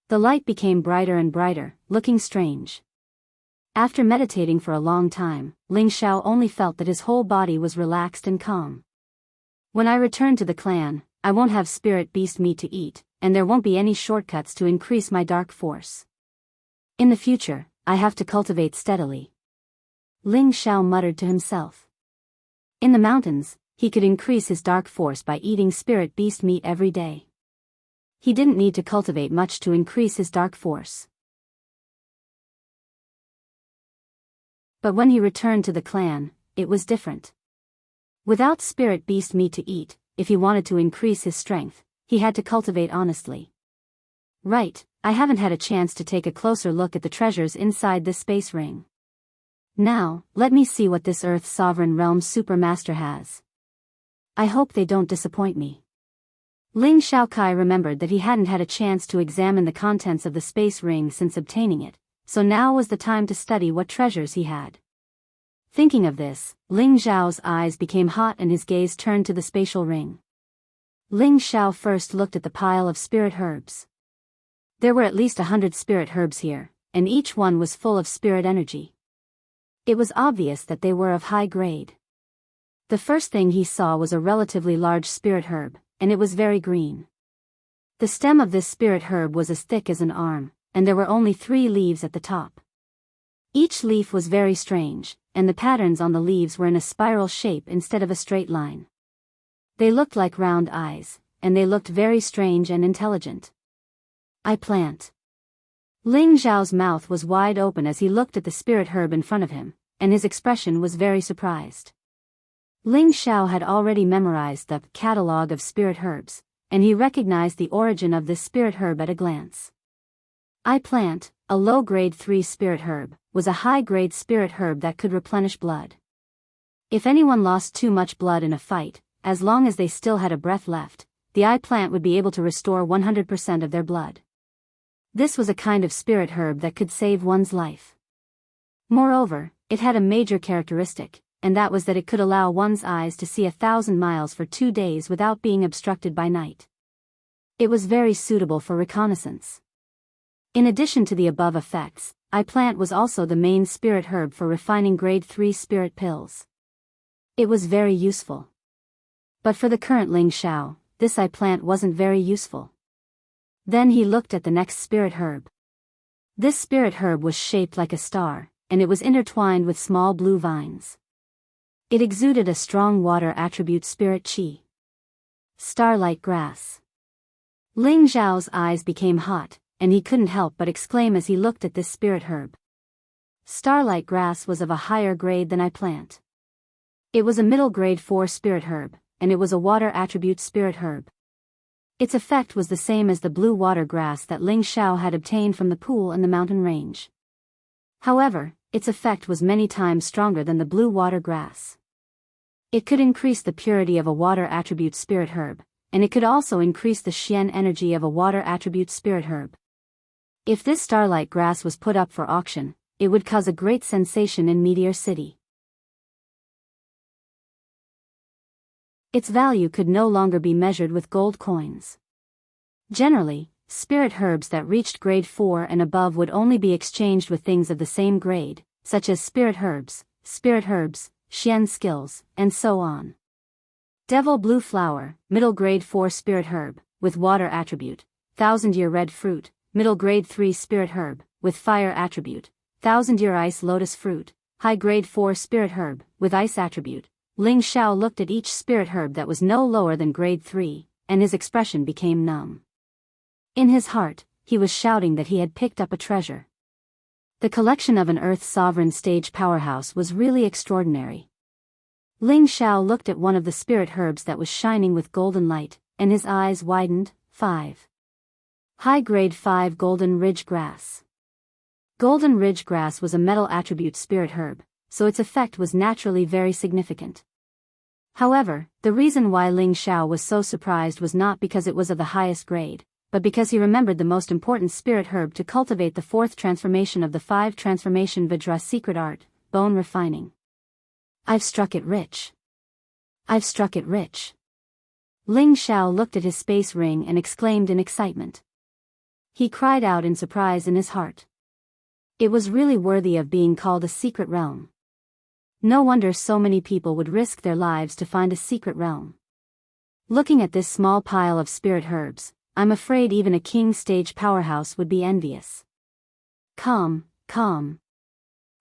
Speaker 1: The light became brighter and brighter, looking strange. After meditating for a long time, Ling Xiao only felt that his whole body was relaxed and calm. When I return to the clan, I won't have spirit beast meat to eat, and there won't be any shortcuts to increase my dark force. In the future, I have to cultivate steadily. Ling Xiao muttered to himself. In the mountains, he could increase his dark force by eating spirit beast meat every day. He didn't need to cultivate much to increase his dark force. But when he returned to the clan, it was different. Without spirit beast meat to eat, if he wanted to increase his strength, he had to cultivate honestly. Right, I haven't had a chance to take a closer look at the treasures inside this space ring. Now, let me see what this Earth Sovereign Realm Supermaster has. I hope they don't disappoint me. Ling Xiaokai remembered that he hadn't had a chance to examine the contents of the space ring since obtaining it, so now was the time to study what treasures he had. Thinking of this, Ling Xiao's eyes became hot and his gaze turned to the spatial ring. Ling Xiao first looked at the pile of spirit herbs. There were at least 100 spirit herbs here, and each one was full of spirit energy. It was obvious that they were of high grade. The first thing he saw was a relatively large spirit herb, and it was very green. The stem of this spirit herb was as thick as an arm, and there were only 3 leaves at the top. Each leaf was very strange, and the patterns on the leaves were in a spiral shape instead of a straight line. They looked like round eyes, and they looked very strange and intelligent. I plant. Ling Xiao's mouth was wide open as he looked at the spirit herb in front of him, and his expression was very surprised. Ling Xiao had already memorized the catalog of spirit herbs, and he recognized the origin of this spirit herb at a glance. I plant, a low-grade 3 spirit herb, was a high-grade spirit herb that could replenish blood. If anyone lost too much blood in a fight, as long as they still had a breath left, the eye plant would be able to restore 100% of their blood. This was a kind of spirit herb that could save one's life. Moreover, it had a major characteristic, and that was that it could allow one's eyes to see 1,000 miles for 2 days without being obstructed by night. It was very suitable for reconnaissance. In addition to the above effects, eye plant was also the main spirit herb for refining grade 3 spirit pills. It was very useful. But for the current Ling Xiao, this eye plant wasn't very useful. Then he looked at the next spirit herb. This spirit herb was shaped like a star, and it was intertwined with small blue vines. It exuded a strong water attribute spirit qi. Starlight grass. Ling Xiao's eyes became hot, and he couldn't help but exclaim as he looked at this spirit herb. Starlight grass was of a higher grade than eye plant. It was a middle grade 4 spirit herb, and it was a water attribute spirit herb. Its effect was the same as the blue water grass that Ling Xiao had obtained from the pool in the mountain range. However, its effect was many times stronger than the blue water grass. It could increase the purity of a water attribute spirit herb, and it could also increase the Xian energy of a water attribute spirit herb. If this starlight grass was put up for auction, it would cause a great sensation in Meteor City. Its value could no longer be measured with gold coins. Generally, spirit herbs that reached grade 4 and above would only be exchanged with things of the same grade, such as spirit herbs, Xian skills, and so on. Devil blue flower, middle grade 4 spirit herb, with water attribute, 1,000-year red fruit, middle grade 3 spirit herb, with fire attribute, 1,000-year ice lotus fruit, high grade 4 spirit herb, with ice attribute. Ling Xiao looked at each spirit herb that was no lower than grade 3, and his expression became numb. In his heart, he was shouting that he had picked up a treasure. The collection of an Earth Sovereign stage powerhouse was really extraordinary. Ling Xiao looked at one of the spirit herbs that was shining with golden light, and his eyes widened. 5. High grade 5 golden ridge grass. Golden ridge grass was a metal attribute spirit herb, so its effect was naturally very significant. However, the reason why Ling Xiao was so surprised was not because it was of the highest grade, but because he remembered the most important spirit herb to cultivate the 4th transformation of the 5 transformation Vajra secret art, bone refining. I've struck it rich. I've struck it rich. Ling Xiao looked at his space ring and exclaimed in excitement. He cried out in surprise in his heart. It was really worthy of being called a secret realm. No wonder so many people would risk their lives to find a secret realm. Looking at this small pile of spirit herbs, I'm afraid even a king stage powerhouse would be envious. Calm.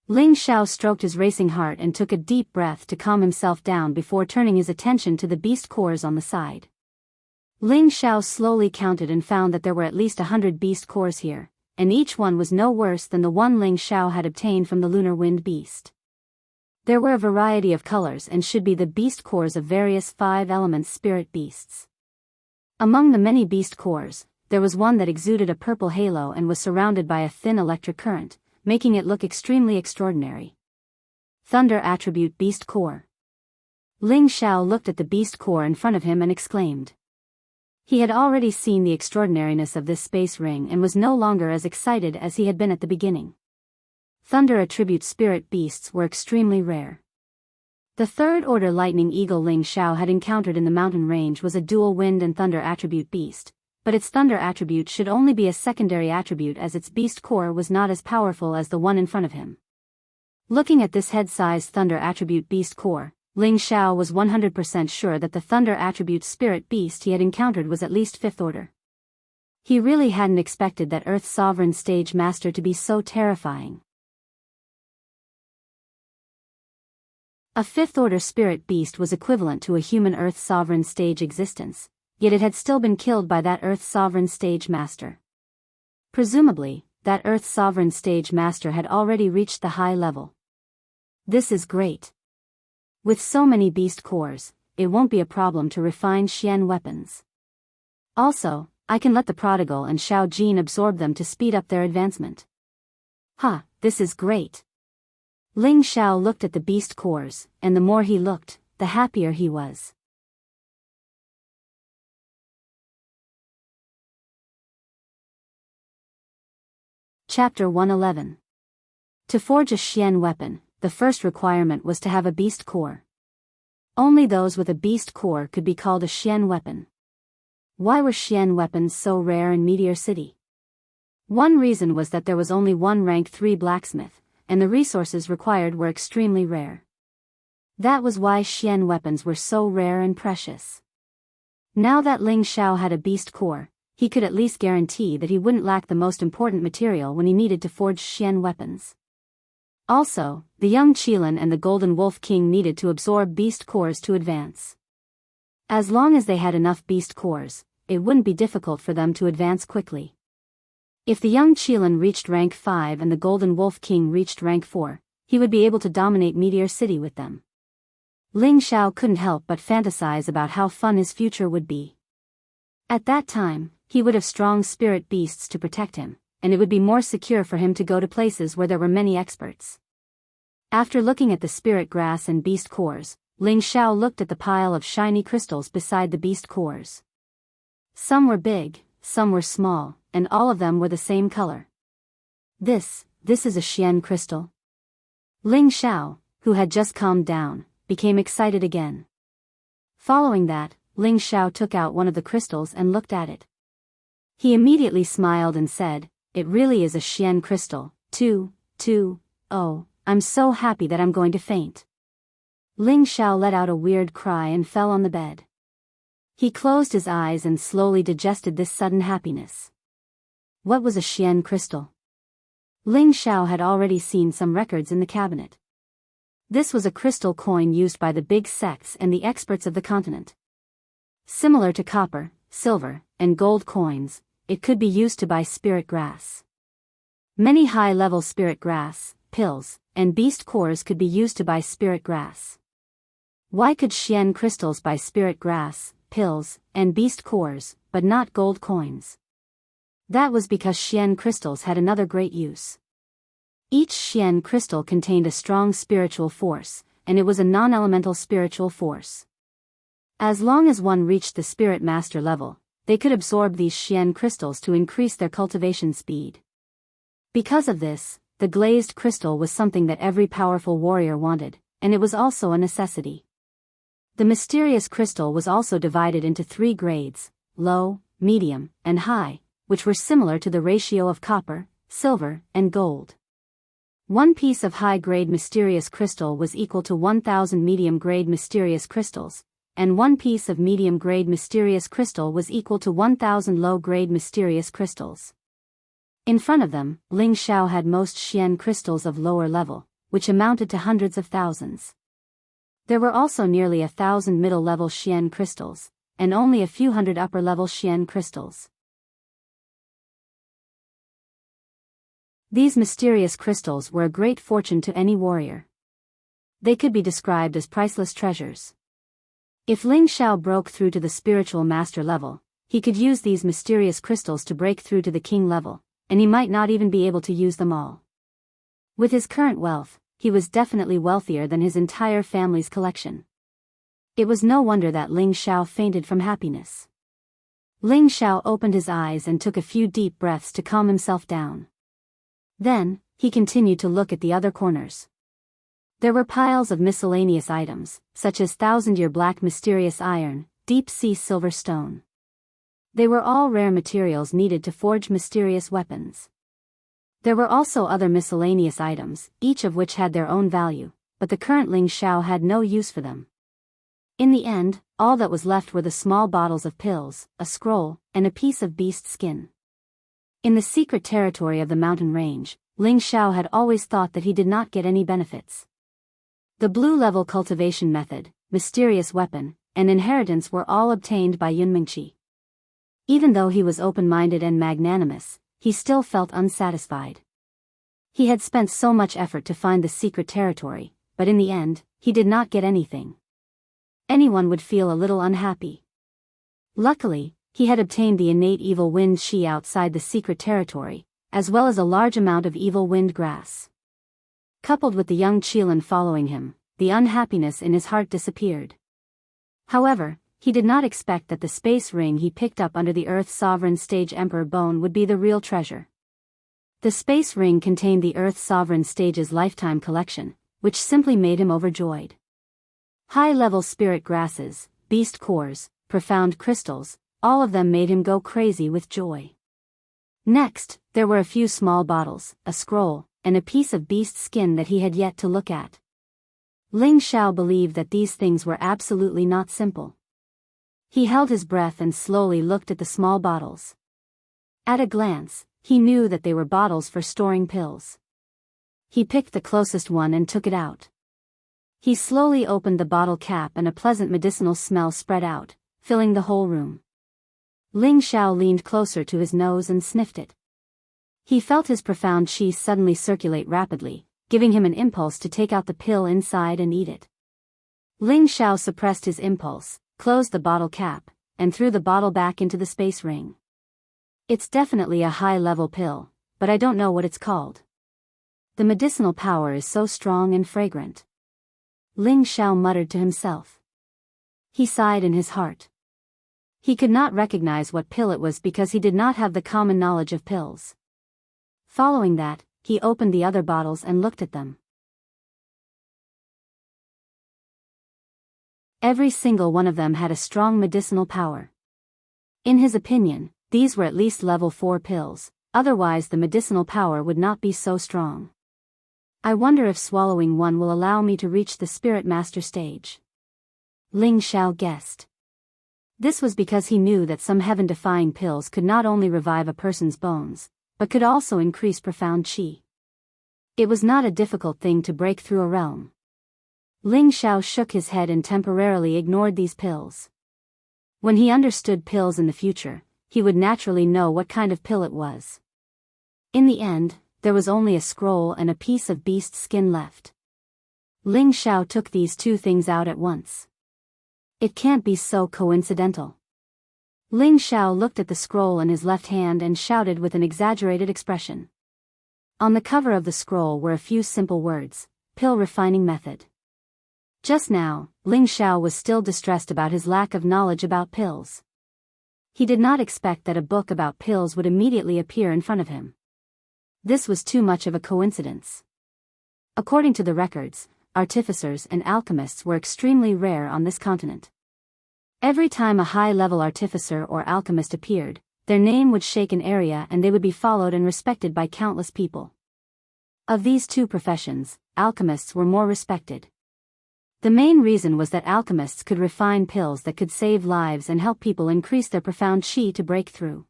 Speaker 1: Ling Xiao stroked his racing heart and took a deep breath to calm himself down before turning his attention to the beast cores on the side. Ling Xiao slowly counted and found that there were at least 100 beast cores here, and each one was no worse than the one Ling Xiao had obtained from the lunar wind beast. There were a variety of colors and should be the beast cores of various 5 elements spirit beasts. Among the many beast cores, there was one that exuded a purple halo and was surrounded by a thin electric current, making it look extremely extraordinary. Thunder attribute beast core. Ling Xiao looked at the beast core in front of him and exclaimed. He had already seen the extraordinariness of this space ring and was no longer as excited as he had been at the beginning. Thunder attribute spirit beasts were extremely rare. The 3rd order lightning eagle Ling Xiao had encountered in the mountain range was a dual wind and thunder attribute beast, but its thunder attribute should only be a secondary attribute as its beast core was not as powerful as the one in front of him. Looking at this head-sized thunder attribute beast core, Ling Xiao was 100% sure that the thunder attribute spirit beast he had encountered was at least 5th order. He really hadn't expected that Earth Sovereign stage master to be so terrifying. A 5th order spirit beast was equivalent to a human Earth Sovereign stage existence, yet it had still been killed by that Earth Sovereign stage master. Presumably, that Earth Sovereign stage master had already reached the high level. This is great. With so many beast cores, it won't be a problem to refine Xian weapons. Also, I can let the prodigal and Xiao Jin absorb them to speed up their advancement. Ha, this is great. Ling Xiao looked at the beast cores, and the more he looked, the happier he was. Chapter 111. To forge a Xian weapon, the first requirement was to have a beast core. Only those with a beast core could be called a Xian weapon. Why were Xian weapons so rare in Meteor City? One reason was that there was only one rank 3 blacksmith, and the resources required were extremely rare. That was why Xian weapons were so rare and precious. Now that Ling Xiao had a beast core, he could at least guarantee that he wouldn't lack the most important material when he needed to forge Xian weapons. Also, the young Qilin and the Golden Wolf King needed to absorb beast cores to advance. As long as they had enough beast cores, it wouldn't be difficult for them to advance quickly. If the young Qilin reached rank 5 and the Golden Wolf King reached rank 4, he would be able to dominate Meteor City with them. Ling Xiao couldn't help but fantasize about how fun his future would be. At that time, he would have strong spirit beasts to protect him, and it would be more secure for him to go to places where there were many experts. After looking at the spirit grass and beast cores, Ling Xiao looked at the pile of shiny crystals beside the beast cores. Some were big, some were small, and all of them were the same color. This is a Xian crystal? Ling Xiao, who had just calmed down, became excited again. Following that, Ling Xiao took out one of the crystals and looked at it. He immediately smiled and said, "It really is a Xian crystal, oh, I'm so happy that I'm going to faint." Ling Xiao let out a weird cry and fell on the bed. He closed his eyes and slowly digested this sudden happiness. What was a Xian crystal? Ling Xiao had already seen some records in the cabinet. This was a crystal coin used by the big sects and the experts of the continent. Similar to copper, silver, and gold coins, it could be used to buy spirit grass. Many high-level spirit grass, pills, and beast cores could be used to buy spirit grass. Why could Xian crystals buy spirit grass, pills, and beast cores, but not gold coins? That was because Xian crystals had another great use. Each Xian crystal contained a strong spiritual force, and it was a non-elemental spiritual force. As long as one reached the spirit master level, they could absorb these Xian crystals to increase their cultivation speed. Because of this, the glazed crystal was something that every powerful warrior wanted, and it was also a necessity. The mysterious crystal was also divided into 3 grades, low, medium, and high, which were similar to the ratio of copper, silver, and gold. One piece of high-grade mysterious crystal was equal to 1,000 medium-grade mysterious crystals, and one piece of medium-grade mysterious crystal was equal to 1,000 low-grade mysterious crystals. In front of them, Ling Xiao had most Xian crystals of lower level, which amounted to hundreds of thousands. There were also nearly 1,000 middle-level Xian crystals, and only a few hundred upper-level Xian crystals. These mysterious crystals were a great fortune to any warrior. They could be described as priceless treasures. If Ling Xiao broke through to the spiritual master level, he could use these mysterious crystals to break through to the king level, and he might not even be able to use them all. With his current wealth, he was definitely wealthier than his entire family's collection. It was no wonder that Ling Xiao fainted from happiness. Ling Xiao opened his eyes and took a few deep breaths to calm himself down. Then, he continued to look at the other corners. There were piles of miscellaneous items, such as thousand-year black mysterious iron, deep-sea silver stone. They were all rare materials needed to forge mysterious weapons. There were also other miscellaneous items, each of which had their own value, but the current Ling Xiao had no use for them. In the end, all that was left were the small bottles of pills, a scroll, and a piece of beast skin. In the secret territory of the mountain range, Ling Xiao had always thought that he did not get any benefits. The blue-level cultivation method, mysterious weapon, and inheritance were all obtained by Yunmingqi. Even though he was open-minded and magnanimous, he still felt unsatisfied. He had spent so much effort to find the secret territory, but in the end, he did not get anything. Anyone would feel a little unhappy. Luckily, he had obtained the innate evil wind Qi outside the secret territory, as well as a large amount of evil wind grass. Coupled with the young Qilin following him, the unhappiness in his heart disappeared. However, he did not expect that the space ring he picked up under the Earth's sovereign stage Emperor Bone would be the real treasure. The space ring contained the Earth's sovereign stage's lifetime collection, which simply made him overjoyed. High-level spirit grasses, beast cores, profound crystals, all of them made him go crazy with joy. Next, there were a few small bottles, a scroll, and a piece of beast skin that he had yet to look at. Ling Xiao believed that these things were absolutely not simple. He held his breath and slowly looked at the small bottles. At a glance, he knew that they were bottles for storing pills. He picked the closest one and took it out. He slowly opened the bottle cap and a pleasant medicinal smell spread out, filling the whole room. Ling Xiao leaned closer to his nose and sniffed it. He felt his profound qi suddenly circulate rapidly, giving him an impulse to take out the pill inside and eat it. Ling Xiao suppressed his impulse, closed the bottle cap, and threw the bottle back into the space ring. It's definitely a high-level pill, but I don't know what it's called. The medicinal power is so strong and fragrant. Ling Xiao muttered to himself. He sighed in his heart. He could not recognize what pill it was because he did not have the common knowledge of pills. Following that, he opened the other bottles and looked at them. Every single one of them had a strong medicinal power. In his opinion, these were at least level 4 pills, otherwise the medicinal power would not be so strong. I wonder if swallowing one will allow me to reach the Spirit Master stage. Ling Xiao guessed. This was because he knew that some heaven-defying pills could not only revive a person's bones, but could also increase profound qi. It was not a difficult thing to break through a realm. Ling Xiao shook his head and temporarily ignored these pills. When he understood pills in the future, he would naturally know what kind of pill it was. In the end, there was only a scroll and a piece of beast skin left. Ling Xiao took these two things out at once. It can't be so coincidental. Ling Xiao looked at the scroll in his left hand and shouted with an exaggerated expression. On the cover of the scroll were a few simple words, "Pill Refining Method." Just now, Ling Xiao was still distressed about his lack of knowledge about pills. He did not expect that a book about pills would immediately appear in front of him. This was too much of a coincidence. According to the records, artificers and alchemists were extremely rare on this continent. Every time a high-level artificer or alchemist appeared, their name would shake an area and they would be followed and respected by countless people. Of these two professions, alchemists were more respected. The main reason was that alchemists could refine pills that could save lives and help people increase their profound qi to break through.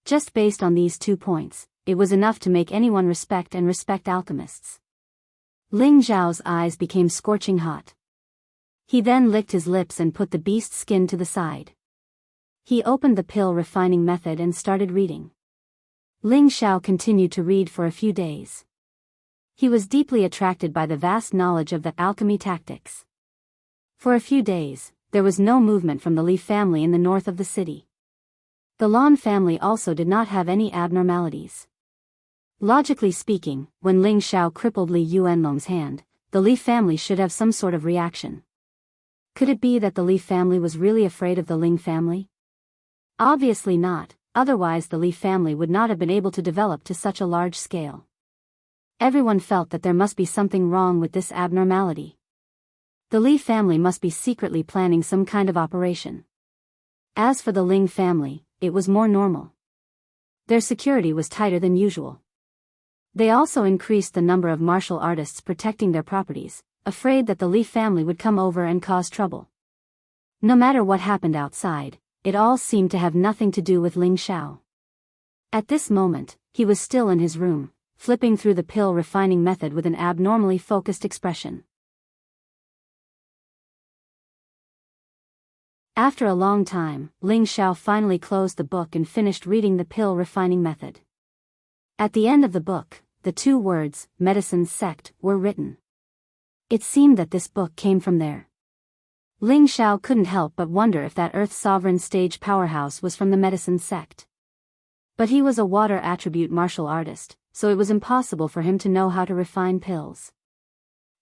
Speaker 1: Just based on these 2 points, it was enough to make anyone respect alchemists. Ling Xiao's eyes became scorching hot. He then licked his lips and put the beast skin to the side. He opened the Pill Refining Method and started reading. Ling Xiao continued to read for a few days. He was deeply attracted by the vast knowledge of the alchemy tactics. For a few days, there was no movement from the Li family in the north of the city. The Lan family also did not have any abnormalities. Logically speaking, when Ling Xiao crippled Li Yuanlong's hand, the Li family should have some sort of reaction. Could it be that the Li family was really afraid of the Ling family? Obviously not, otherwise the Li family would not have been able to develop to such a large scale. Everyone felt that there must be something wrong with this abnormality. The Li family must be secretly planning some kind of operation. As for the Ling family, it was more normal. Their security was tighter than usual. They also increased the number of martial artists protecting their properties, afraid that the Li family would come over and cause trouble. No matter what happened outside, it all seemed to have nothing to do with Ling Xiao. At this moment, he was still in his room, flipping through the Pill Refining Method with an abnormally focused expression. After a long time, Ling Xiao finally closed the book and finished reading the Pill Refining Method. At the end of the book, the 2 words, "Medicine Sect," were written. It seemed that this book came from there. Ling Xiao couldn't help but wonder if that Earth's sovereign stage powerhouse was from the medicine sect. But he was a water attribute martial artist, so it was impossible for him to know how to refine pills.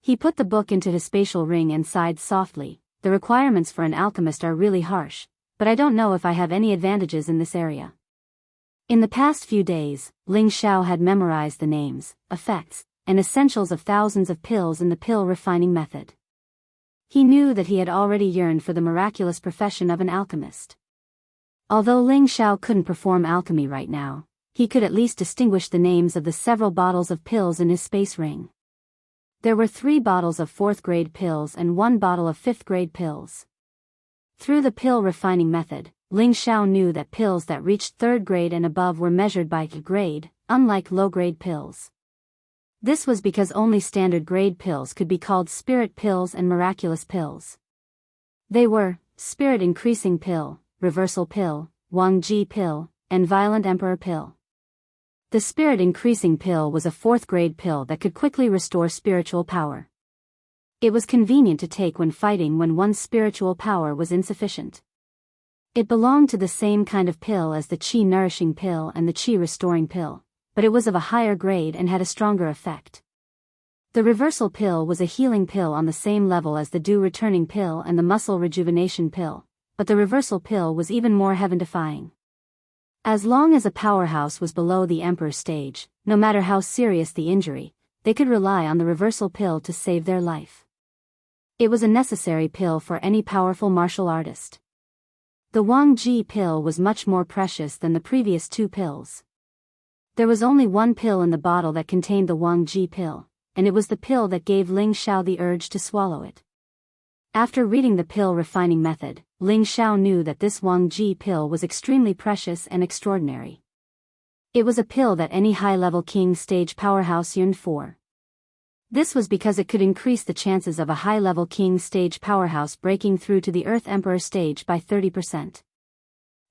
Speaker 1: He put the book into his spatial ring and sighed softly. The requirements for an alchemist are really harsh, but I don't know if I have any advantages in this area. In the past few days, Ling Xiao had memorized the names, effects, and essentials of thousands of pills in the pill refining method. He knew that he had already yearned for the miraculous profession of an alchemist. Although Ling Xiao couldn't perform alchemy right now, he could at least distinguish the names of the several bottles of pills in his space ring. There were 3 bottles of 4th grade pills and 1 bottle of 5th grade pills. Through the pill refining method, Ling Xiao knew that pills that reached 3rd grade and above were measured by grade, unlike low-grade pills. This was because only standard grade pills could be called spirit pills and miraculous pills. They were spirit increasing pill, reversal pill, Wangji pill, and violent emperor pill. The spirit increasing pill was a 4th grade pill that could quickly restore spiritual power. It was convenient to take when fighting when one's spiritual power was insufficient. It belonged to the same kind of pill as the qi nourishing pill and the qi restoring pill, but it was of a higher grade and had a stronger effect. The reversal pill was a healing pill on the same level as the dew returning pill and the muscle rejuvenation pill, but the reversal pill was even more heaven-defying. As long as a powerhouse was below the emperor stage, no matter how serious the injury, they could rely on the reversal pill to save their life. It was a necessary pill for any powerful martial artist. The Wang Ji pill was much more precious than the previous 2 pills. There was only 1 pill in the bottle that contained the Wang Ji pill, and it was the pill that gave Ling Xiao the urge to swallow it. After reading the pill refining method, Ling Xiao knew that this Wang Ji pill was extremely precious and extraordinary. It was a pill that any high-level king stage powerhouse yearned for. This was because it could increase the chances of a high-level king stage powerhouse breaking through to the Earth Emperor stage by 30%.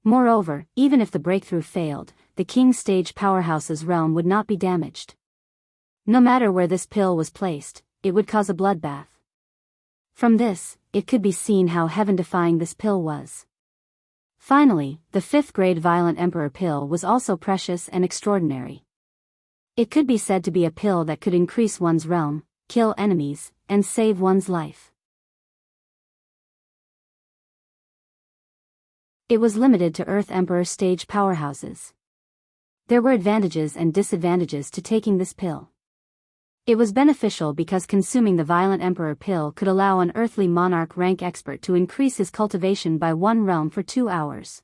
Speaker 1: Moreover, even if the breakthrough failed, the king stage powerhouse's realm would not be damaged. No matter where this pill was placed, it would cause a bloodbath. From this, it could be seen how heaven-defying this pill was. Finally, the 5th grade Violent Emperor pill was also precious and extraordinary. It could be said to be a pill that could increase one's realm, kill enemies, and save one's life. It was limited to Earth Emperor stage powerhouses. There were advantages and disadvantages to taking this pill. It was beneficial because consuming the Violent Emperor pill could allow an earthly monarch rank expert to increase his cultivation by 1 realm for 2 hours.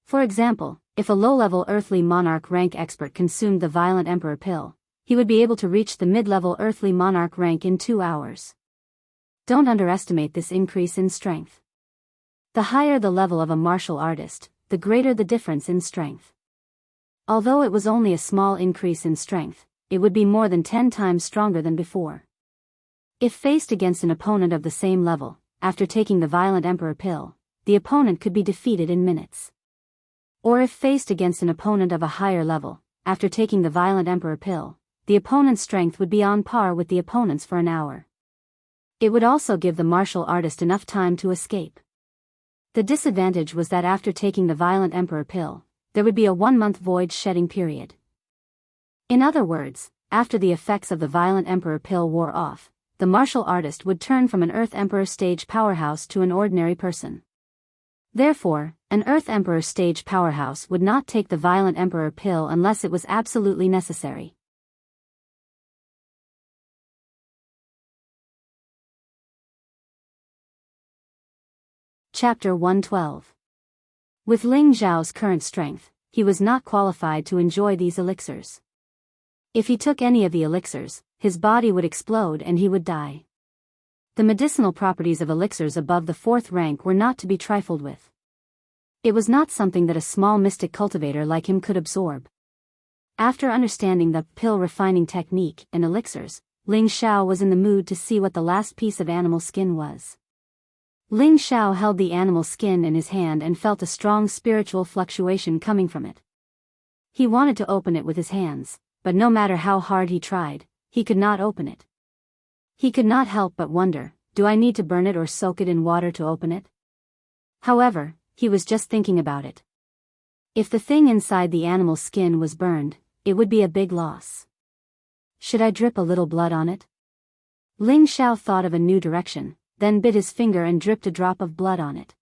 Speaker 1: For example, if a low-level earthly monarch rank expert consumed the Violent Emperor pill, he would be able to reach the mid-level earthly monarch rank in 2 hours. Don't underestimate this increase in strength. The higher the level of a martial artist, the greater the difference in strength. Although it was only a small increase in strength, it would be more than 10 times stronger than before. If faced against an opponent of the same level, after taking the Violent Emperor pill, the opponent could be defeated in minutes. Or if faced against an opponent of a higher level, after taking the Violent Emperor pill, the opponent's strength would be on par with the opponent's for an hour. It would also give the martial artist enough time to escape. The disadvantage was that after taking the Violent Emperor pill, there would be a 1-month void shedding period. In other words, after the effects of the Violent Emperor pill wore off, the martial artist would turn from an Earth Emperor stage powerhouse to an ordinary person. Therefore, an Earth Emperor stage powerhouse would not take the Violent Emperor pill unless it was absolutely necessary. Chapter 112. With Ling Zhao's current strength, he was not qualified to enjoy these elixirs. If he took any of the elixirs, his body would explode and he would die. The medicinal properties of elixirs above the 4th rank were not to be trifled with. It was not something that a small mystic cultivator like him could absorb. After understanding the pill refining technique and elixirs, Ling Xiao was in the mood to see what the last piece of animal skin was. Ling Xiao held the animal skin in his hand and felt a strong spiritual fluctuation coming from it. He wanted to open it with his hands, but no matter how hard he tried, he could not open it. He could not help but wonder, do I need to burn it or soak it in water to open it? However, he was just thinking about it. If the thing inside the animal's skin was burned, it would be a big loss. Should I drip a little blood on it? Ling Xiao thought of a new direction, then bit his finger and dripped a drop of blood on it.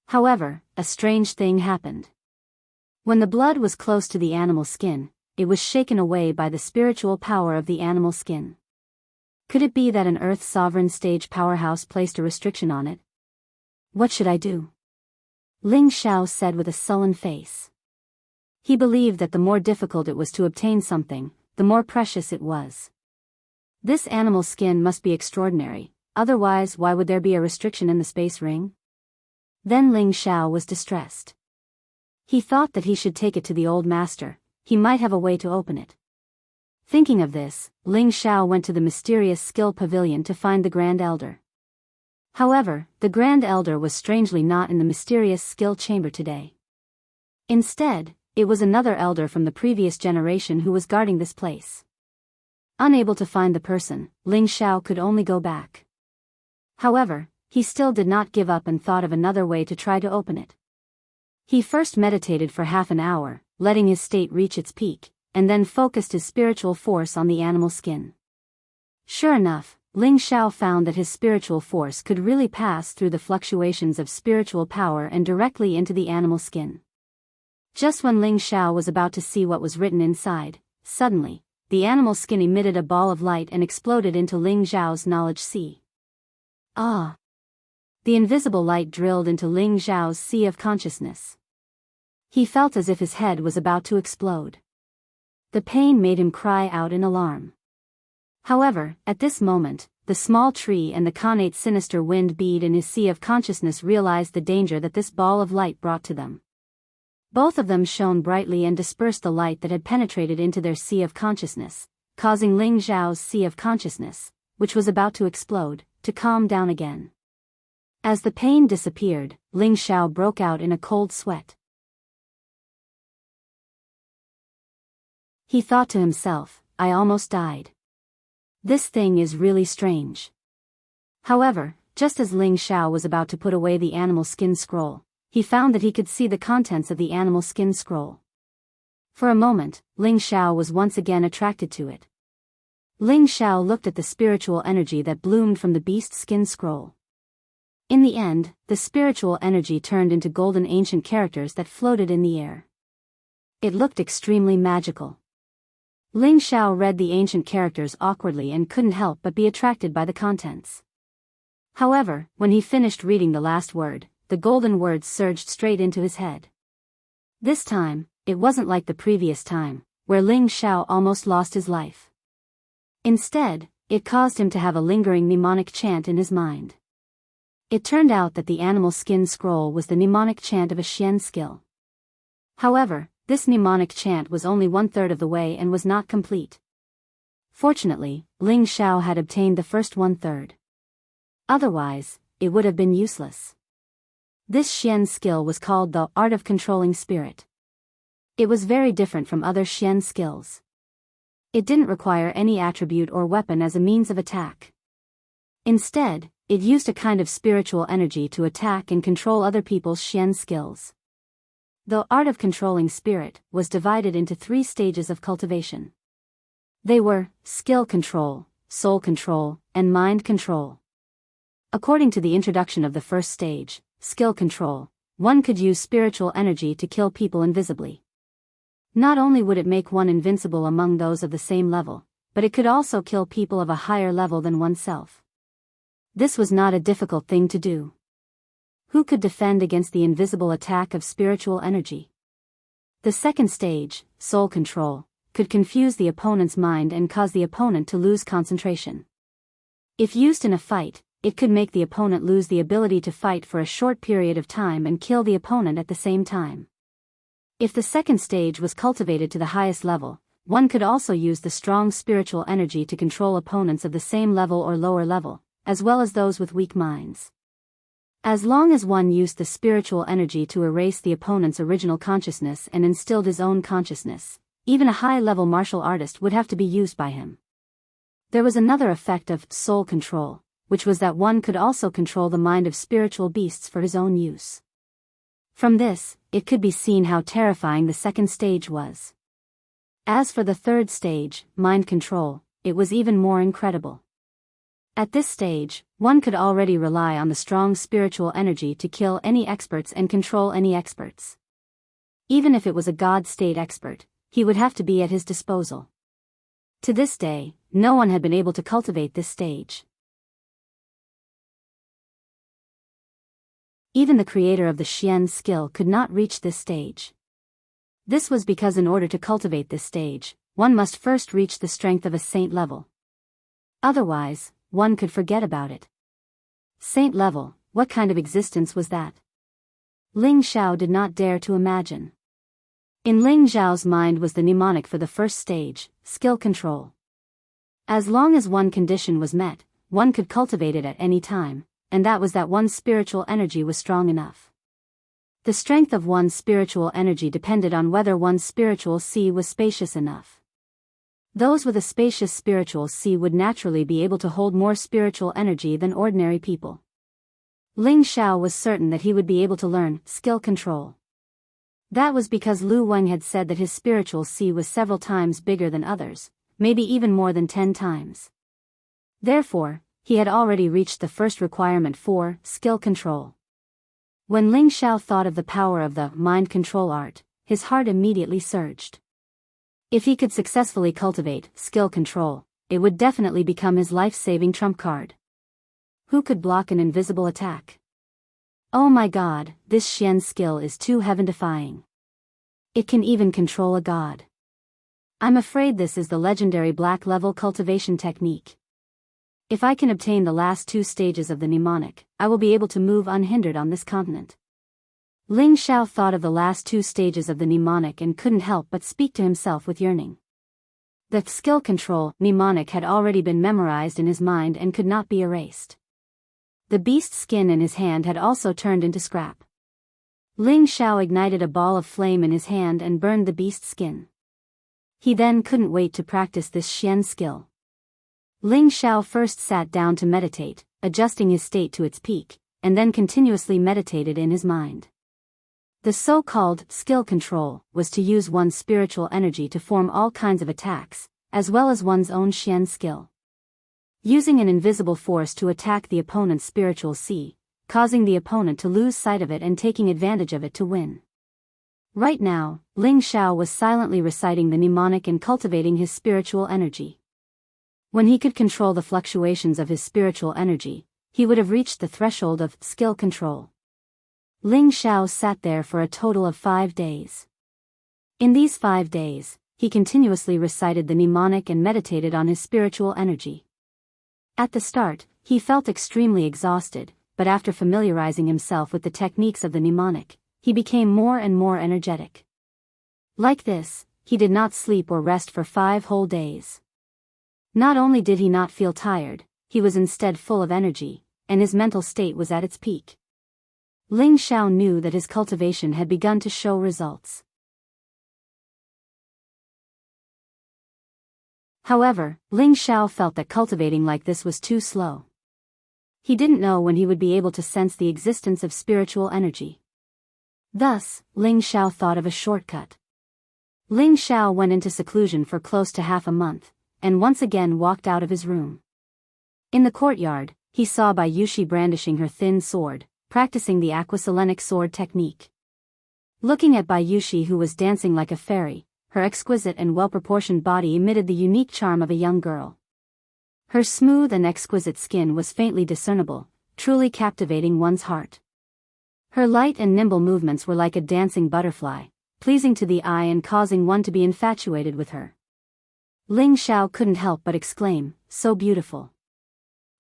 Speaker 1: However, a strange thing happened. When the blood was close to the animal's skin, it was shaken away by the spiritual power of the animal's skin. Could it be that an Earth Sovereign stage powerhouse placed a restriction on it? What should I do? Ling Xiao said with a sullen face. He believed that the more difficult it was to obtain something, the more precious it was. This animal's skin must be extraordinary, otherwise why would there be a restriction in the space ring? Then Ling Xiao was distressed. He thought that he should take it to the old master, he might have a way to open it. Thinking of this, Ling Xiao went to the mysterious skill pavilion to find the Grand Elder. However, the Grand Elder was strangely not in the mysterious skill chamber today. Instead, it was another elder from the previous generation who was guarding this place. Unable to find the person, Ling Xiao could only go back. However, he still did not give up and thought of another way to try to open it. He first meditated for half an hour, letting his state reach its peak, and then focused his spiritual force on the animal skin. Sure enough, Ling Xiao found that his spiritual force could really pass through the fluctuations of spiritual power and directly into the animal skin. Just when Ling Xiao was about to see what was written inside, suddenly, the animal skin emitted a ball of light and exploded into Ling Xiao's knowledge sea. Ah! The invisible light drilled into Ling Xiao's sea of consciousness. He felt as if his head was about to explode. The pain made him cry out in alarm. However, at this moment, the small tree and the connate sinister wind bead in his sea of consciousness realized the danger that this ball of light brought to them. Both of them shone brightly and dispersed the light that had penetrated into their sea of consciousness, causing Ling Xiao's sea of consciousness, which was about to explode, to calm down again. As the pain disappeared, Ling Xiao broke out in a cold sweat. He thought to himself, I almost died. This thing is really strange. However, just as Ling Xiao was about to put away the animal skin scroll, he found that he could see the contents of the animal skin scroll. For a moment, Ling Xiao was once again attracted to it. Ling Xiao looked at the spiritual energy that bloomed from the beast skin scroll. In the end, the spiritual energy turned into golden ancient characters that floated in the air. It looked extremely magical. Ling Xiao read the ancient characters awkwardly and couldn't help but be attracted by the contents. However, when he finished reading the last word, the golden words surged straight into his head. This time, it wasn't like the previous time, where Ling Xiao almost lost his life. Instead, it caused him to have a lingering mnemonic chant in his mind. It turned out that the animal skin scroll was the mnemonic chant of a Xian skill. However, this mnemonic chant was only 1/3 of the way and was not complete. Fortunately, Ling Xiao had obtained the first 1/3. Otherwise, it would have been useless. This Xian skill was called the Art of Controlling Spirit. It was very different from other Xian skills. It didn't require any attribute or weapon as a means of attack. Instead, it used a kind of spiritual energy to attack and control other people's Xian skills. The Art of Controlling Spirit was divided into 3 stages of cultivation. They were skill control, soul control, and mind control. According to the introduction of the first stage, skill control, one could use spiritual energy to kill people invisibly. Not only would it make one invincible among those of the same level, but it could also kill people of a higher level than oneself. This was not a difficult thing to do. Who could defend against the invisible attack of spiritual energy? The second stage, soul control, could confuse the opponent's mind and cause the opponent to lose concentration. If used in a fight, it could make the opponent lose the ability to fight for a short period of time and kill the opponent at the same time. If the second stage was cultivated to the highest level, one could also use the strong spiritual energy to control opponents of the same level or lower level, as well as those with weak minds. As long as one used the spiritual energy to erase the opponent's original consciousness and instilled his own consciousness, even a high-level martial artist would have to be used by him. There was another effect of soul control, which was that one could also control the mind of spiritual beasts for his own use. From this, it could be seen how terrifying the second stage was. As for the third stage, mind control, it was even more incredible. At this stage, one could already rely on the strong spiritual energy to kill any experts and control any experts. Even if it was a God-state expert, he would have to be at his disposal. To this day, no one had been able to cultivate this stage. Even the creator of the Xian skill could not reach this stage. This was because in order to cultivate this stage, one must first reach the strength of a saint level. Otherwise, one could forget about it. Saint level, what kind of existence was that? Ling Xiao did not dare to imagine. In Ling Xiao's mind was the mnemonic for the first stage, skill control. As long as one condition was met, one could cultivate it at any time, and that was that one's spiritual energy was strong enough. The strength of one's spiritual energy depended on whether one's spiritual sea was spacious enough. Those with a spacious spiritual sea would naturally be able to hold more spiritual energy than ordinary people. Ling Xiao was certain that he would be able to learn skill control. That was because Lu Weng had said that his spiritual sea was several times bigger than others, maybe even more than 10 times. Therefore, he had already reached the first requirement for skill control. When Ling Xiao thought of the power of the mind control art, his heart immediately surged. If he could successfully cultivate skill control, it would definitely become his life-saving trump card. Who could block an invisible attack? Oh my god, this Xian skill is too heaven-defying. It can even control a god. I'm afraid this is the legendary black level cultivation technique. If I can obtain the last 2 stages of the mnemonic, I will be able to move unhindered on this continent. Ling Xiao thought of the last 2 stages of the mnemonic and couldn't help but speak to himself with yearning. The skill control mnemonic had already been memorized in his mind and could not be erased. The beast's skin in his hand had also turned into scrap. Ling Xiao ignited a ball of flame in his hand and burned the beast's skin. He then couldn't wait to practice this Xian skill. Ling Xiao first sat down to meditate, adjusting his state to its peak, and then continuously meditated in his mind. The so-called skill control was to use one's spiritual energy to form all kinds of attacks, as well as one's own Xian skill. Using an invisible force to attack the opponent's spiritual sea, causing the opponent to lose sight of it and taking advantage of it to win. Right now, Ling Xiao was silently reciting the mnemonic and cultivating his spiritual energy. When he could control the fluctuations of his spiritual energy, he would have reached the threshold of skill control. Ling Xiao sat there for a total of 5 days. In these 5 days, he continuously recited the mnemonic and meditated on his spiritual energy. At the start, he felt extremely exhausted, but after familiarizing himself with the techniques of the mnemonic, he became more and more energetic. Like this, he did not sleep or rest for 5 whole days. Not only did he not feel tired, he was instead full of energy, and his mental state was at its peak. Ling Xiao knew that his cultivation had begun to show results. However, Ling Xiao felt that cultivating like this was too slow. He didn't know when he would be able to sense the existence of spiritual energy. Thus, Ling Xiao thought of a shortcut. Ling Xiao went into seclusion for close to half a month, and once again walked out of his room. In the courtyard, he saw Bai Yushi brandishing her thin sword, practicing the aquaselenic sword technique. Looking at Bai Yushi, who was dancing like a fairy, her exquisite and well-proportioned body emitted the unique charm of a young girl. Her smooth and exquisite skin was faintly discernible, truly captivating one's heart. Her light and nimble movements were like a dancing butterfly, pleasing to the eye and causing one to be infatuated with her. Ling Xiao couldn't help but exclaim, "So beautiful."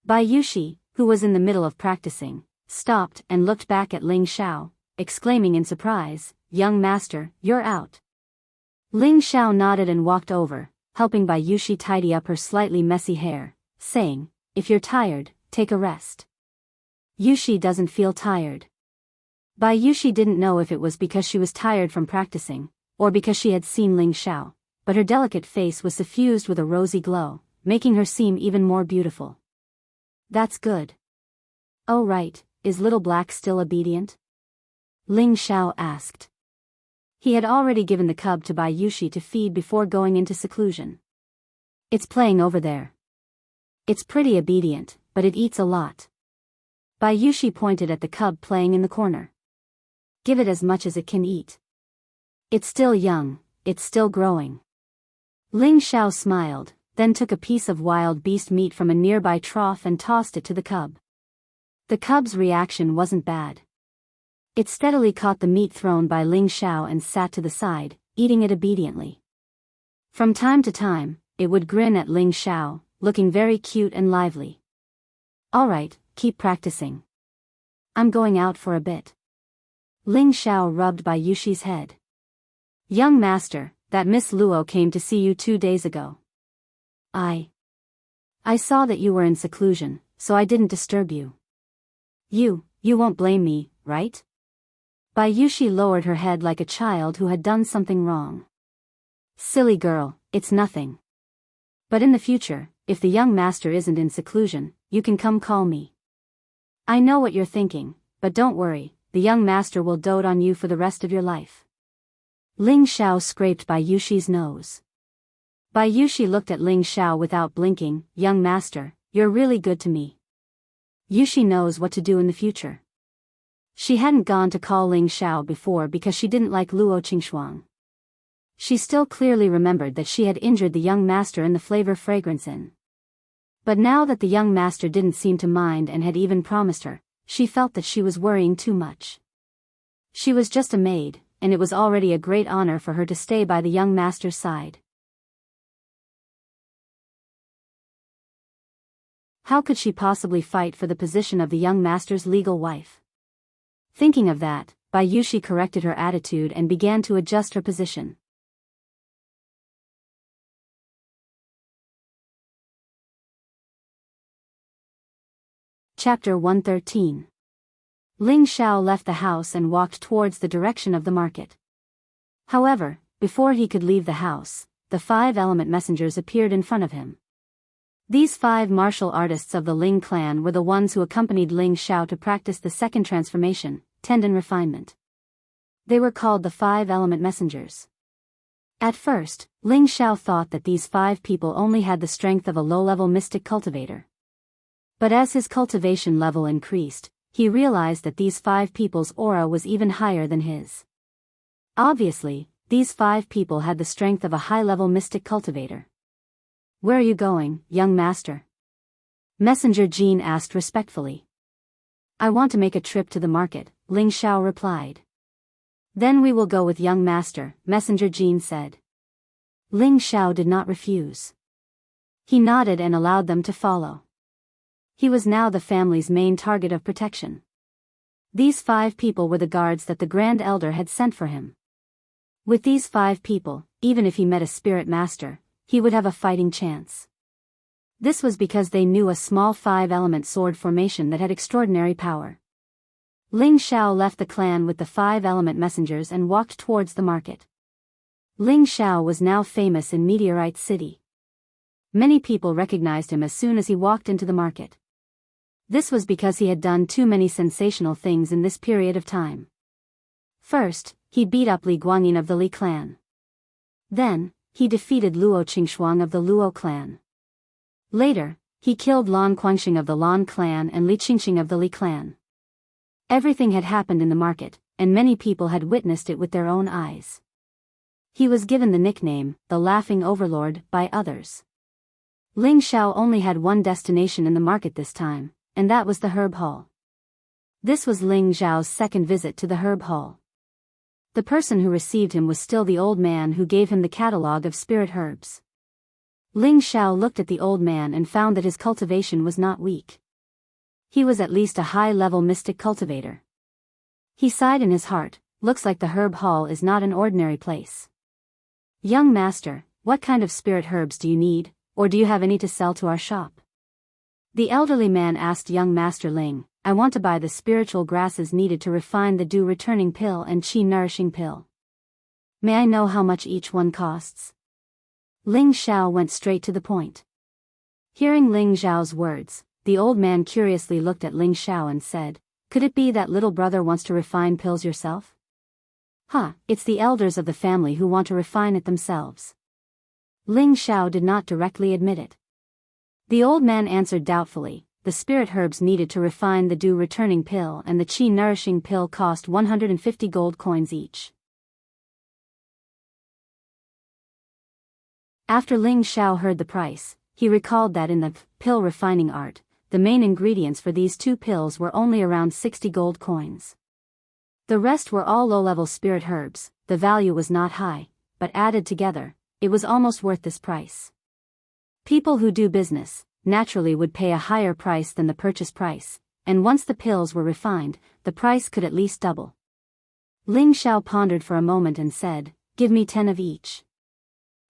Speaker 1: Bai Yushi, who was in the middle of practicing, stopped and looked back at Ling Xiao, exclaiming in surprise, "Young master, you're out." Ling Xiao nodded and walked over, helping Bai Yushi tidy up her slightly messy hair, saying, "If you're tired, take a rest." Yushi doesn't feel tired. Bai Yushi didn't know if it was because she was tired from practicing, or because she had seen Ling Xiao, but her delicate face was suffused with a rosy glow, making her seem even more beautiful. "That's good. Oh right, is Little Black still obedient?" Ling Xiao asked. He had already given the cub to Bai Yushi to feed before going into seclusion. It's playing over there. It's pretty obedient, but it eats a lot. Bai Yushi pointed at the cub playing in the corner. Give it as much as it can eat. It's still young, it's still growing. Ling Xiao smiled, then took a piece of wild beast meat from a nearby trough and tossed it to the cub. The cub's reaction wasn't bad. It steadily caught the meat thrown by Ling Xiao and sat to the side, eating it obediently. From time to time, it would grin at Ling Xiao, looking very cute and lively. All right, keep practicing. I'm going out for a bit. Ling Xiao rubbed Bai Yushi's head. Young master, that Miss Luo came to see you 2 days ago. I saw that you were in seclusion, so I didn't disturb you. You won't blame me, right? Bai Yushi lowered her head like a child who had done something wrong. Silly girl, it's nothing. But in the future, if the young master isn't in seclusion, you can come call me. I know what you're thinking, but don't worry, the young master will dote on you for the rest of your life. Ling Xiao scraped Bai Yushi's nose. Bai Yushi looked at Ling Xiao without blinking. Young master, you're really good to me. Yushi knows what to do in the future. She hadn't gone to call Ling Xiao before because she didn't like Luo Qingxuang. She still clearly remembered that she had injured the young master in the flavor fragrance inn. But now that the young master didn't seem to mind and had even promised her, she felt that she was worrying too much. She was just a maid, and it was already a great honor for her to stay by the young master's side. How could she possibly fight for the position of the young master's legal wife? Thinking of that, Bai Yushi corrected her attitude and began to adjust her position. Chapter 113. Ling Xiao left the house and walked towards the direction of the market. However, before he could leave the house, the 5 element messengers appeared in front of him. These 5 martial artists of the Ling clan were the ones who accompanied Ling Xiao to practice the second transformation, tendon refinement. They were called the 5 element messengers. At first, Ling Xiao thought that these 5 people only had the strength of a low-level mystic cultivator. But as his cultivation level increased, he realized that these 5 people's aura was even higher than his. Obviously, these 5 people had the strength of a high-level mystic cultivator. Where are you going, young master? Messenger Jean asked respectfully. I want to make a trip to the market, Ling Xiao replied. Then we will go with young master, Messenger Jean said. Ling Xiao did not refuse. He nodded and allowed them to follow. He was now the family's main target of protection. These 5 people were the guards that the Grand Elder had sent for him. With these 5 people, even if he met a spirit master, he would have a fighting chance. This was because they knew a small 5-element sword formation that had extraordinary power. Ling Xiao left the clan with the 5-element messengers and walked towards the market. Ling Xiao was now famous in Meteorite City. Many people recognized him as soon as he walked into the market. This was because he had done too many sensational things in this period of time. First, he beat up Li Guangyin of the Li clan. Then, he defeated Luo Qingxuang of the Luo clan. Later, he killed Lan Guangxing of the Lan clan and Li Qingxing of the Li clan. Everything had happened in the market, and many people had witnessed it with their own eyes. He was given the nickname, the Laughing Overlord, by others. Ling Xiao only had one destination in the market this time, and that was the herb hall. This was Ling Xiao's second visit to the herb hall. The person who received him was still the old man who gave him the catalogue of spirit herbs. Ling Xiao looked at the old man and found that his cultivation was not weak. He was at least a high-level mystic cultivator. He sighed in his heart, looks like the herb hall is not an ordinary place. Young master, what kind of spirit herbs do you need, or do you have any to sell to our shop? The elderly man asked young master Ling. I want to buy the spiritual grasses needed to refine the dew-returning pill and qi-nourishing pill. May I know how much each one costs? Ling Xiao went straight to the point. Hearing Ling Xiao's words, the old man curiously looked at Ling Xiao and said, Could it be that little brother wants to refine pills yourself? It's the elders of the family who want to refine it themselves. Ling Xiao did not directly admit it. The old man answered doubtfully, the spirit herbs needed to refine the dew returning pill and the qi nourishing pill cost 150 gold coins each. After Ling Xiao heard the price, he recalled that in the pill refining art, the main ingredients for these two pills were only around 60 gold coins. The rest were all low-level spirit herbs. The value was not high, but added together, it was almost worth this price. People who do business, naturally would pay a higher price than the purchase price, and once the pills were refined, the price could at least double. Ling Xiao pondered for a moment and said, "Give me 10 of each."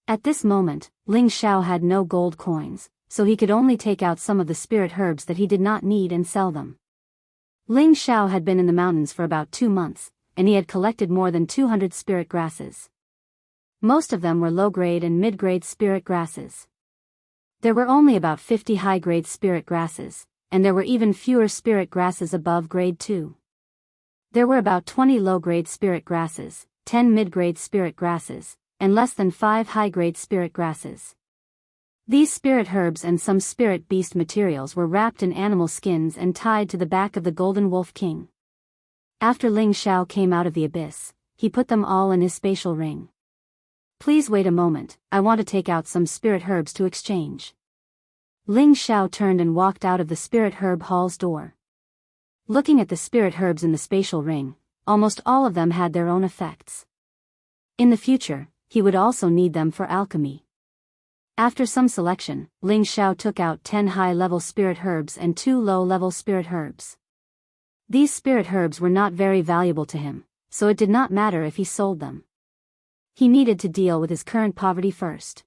Speaker 1: At this moment, Ling Xiao had no gold coins, so he could only take out some of the spirit herbs that he did not need and sell them. Ling Xiao had been in the mountains for about 2 months, and he had collected more than 200 spirit grasses. Most of them were low-grade and mid-grade spirit grasses. There were only about 50 high-grade spirit grasses, and there were even fewer spirit grasses above grade 2. There were about 20 low-grade spirit grasses, 10 mid-grade spirit grasses, and less than 5 high-grade spirit grasses. These spirit herbs and some spirit beast materials were wrapped in animal skins and tied to the back of the Golden Wolf King. After Ling Xiao came out of the abyss, he put them all in his spatial ring. "Please wait a moment, I want to take out some spirit herbs to exchange." Ling Xiao turned and walked out of the spirit herb hall's door. Looking at the spirit herbs in the spatial ring, almost all of them had their own effects. In the future, he would also need them for alchemy. After some selection, Ling Xiao took out 10 high-level spirit herbs and 2 low-level spirit herbs. These spirit herbs were not very valuable to him, so it did not matter if he sold them. He needed to deal with his current poverty first.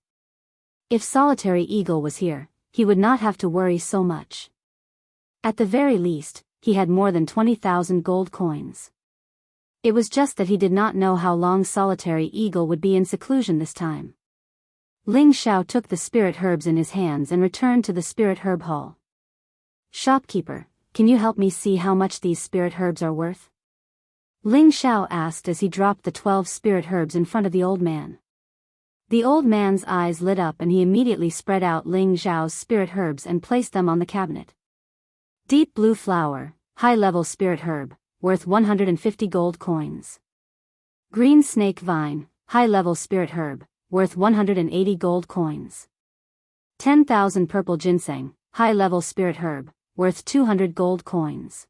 Speaker 1: If Solitary Eagle was here, he would not have to worry so much. At the very least, he had more than 20,000 gold coins. It was just that he did not know how long Solitary Eagle would be in seclusion this time. Ling Xiao took the spirit herbs in his hands and returned to the spirit herb hall. "Shopkeeper, can you help me see how much these spirit herbs are worth?" Ling Xiao asked as he dropped the 12 spirit herbs in front of the old man. The old man's eyes lit up and he immediately spread out Ling Xiao's spirit herbs and placed them on the cabinet. Deep blue flower, high-level spirit herb, worth 150 gold coins. Green snake vine, high-level spirit herb, worth 180 gold coins. 10,000 purple ginseng, high-level spirit herb, worth 200 gold coins.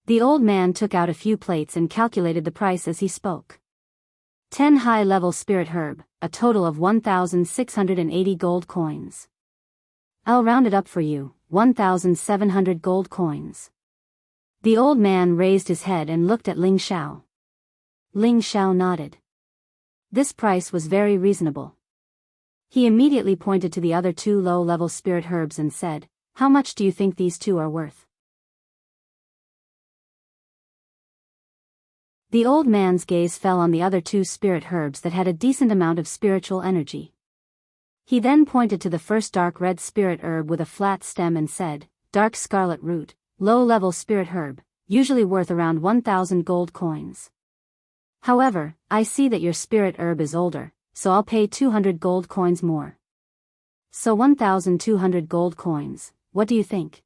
Speaker 1: The old man took out a few plates and calculated the price as he spoke. 10 high-level spirit herb, a total of 1,680 gold coins. "I'll round it up for you, 1,700 gold coins." The old man raised his head and looked at Ling Xiao. Ling Xiao nodded. This price was very reasonable. He immediately pointed to the other 2 low-level spirit herbs and said, "How much do you think these 2 are worth?" The old man's gaze fell on the other 2 spirit herbs that had a decent amount of spiritual energy. He then pointed to the first dark red spirit herb with a flat stem and said, "Dark scarlet root, low-level spirit herb, usually worth around 1,000 gold coins. However, I see that your spirit herb is older, so I'll pay 200 gold coins more." "So 1,200 gold coins, what do you think?"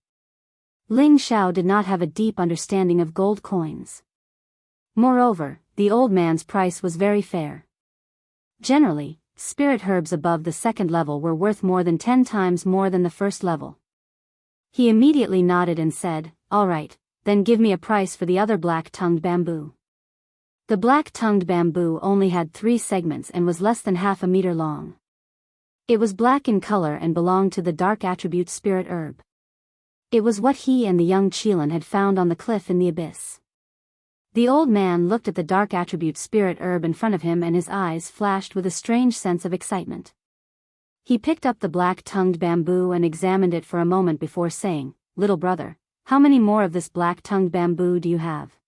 Speaker 1: Ling Xiao did not have a deep understanding of gold coins. Moreover, the old man's price was very fair. Generally, spirit herbs above the second level were worth more than 10 times more than the first level. He immediately nodded and said, "All right, then give me a price for the other black-tongued bamboo." The black-tongued bamboo only had 3 segments and was less than half a meter long. It was black in color and belonged to the dark attribute spirit herb. It was what he and the young Qilin had found on the cliff in the abyss. The old man looked at the dark attribute spirit herb in front of him and his eyes flashed with a strange sense of excitement. He picked up the black-tongued bamboo and examined it for a moment before saying, "Little brother, how many more of this black-tongued bamboo do you have?"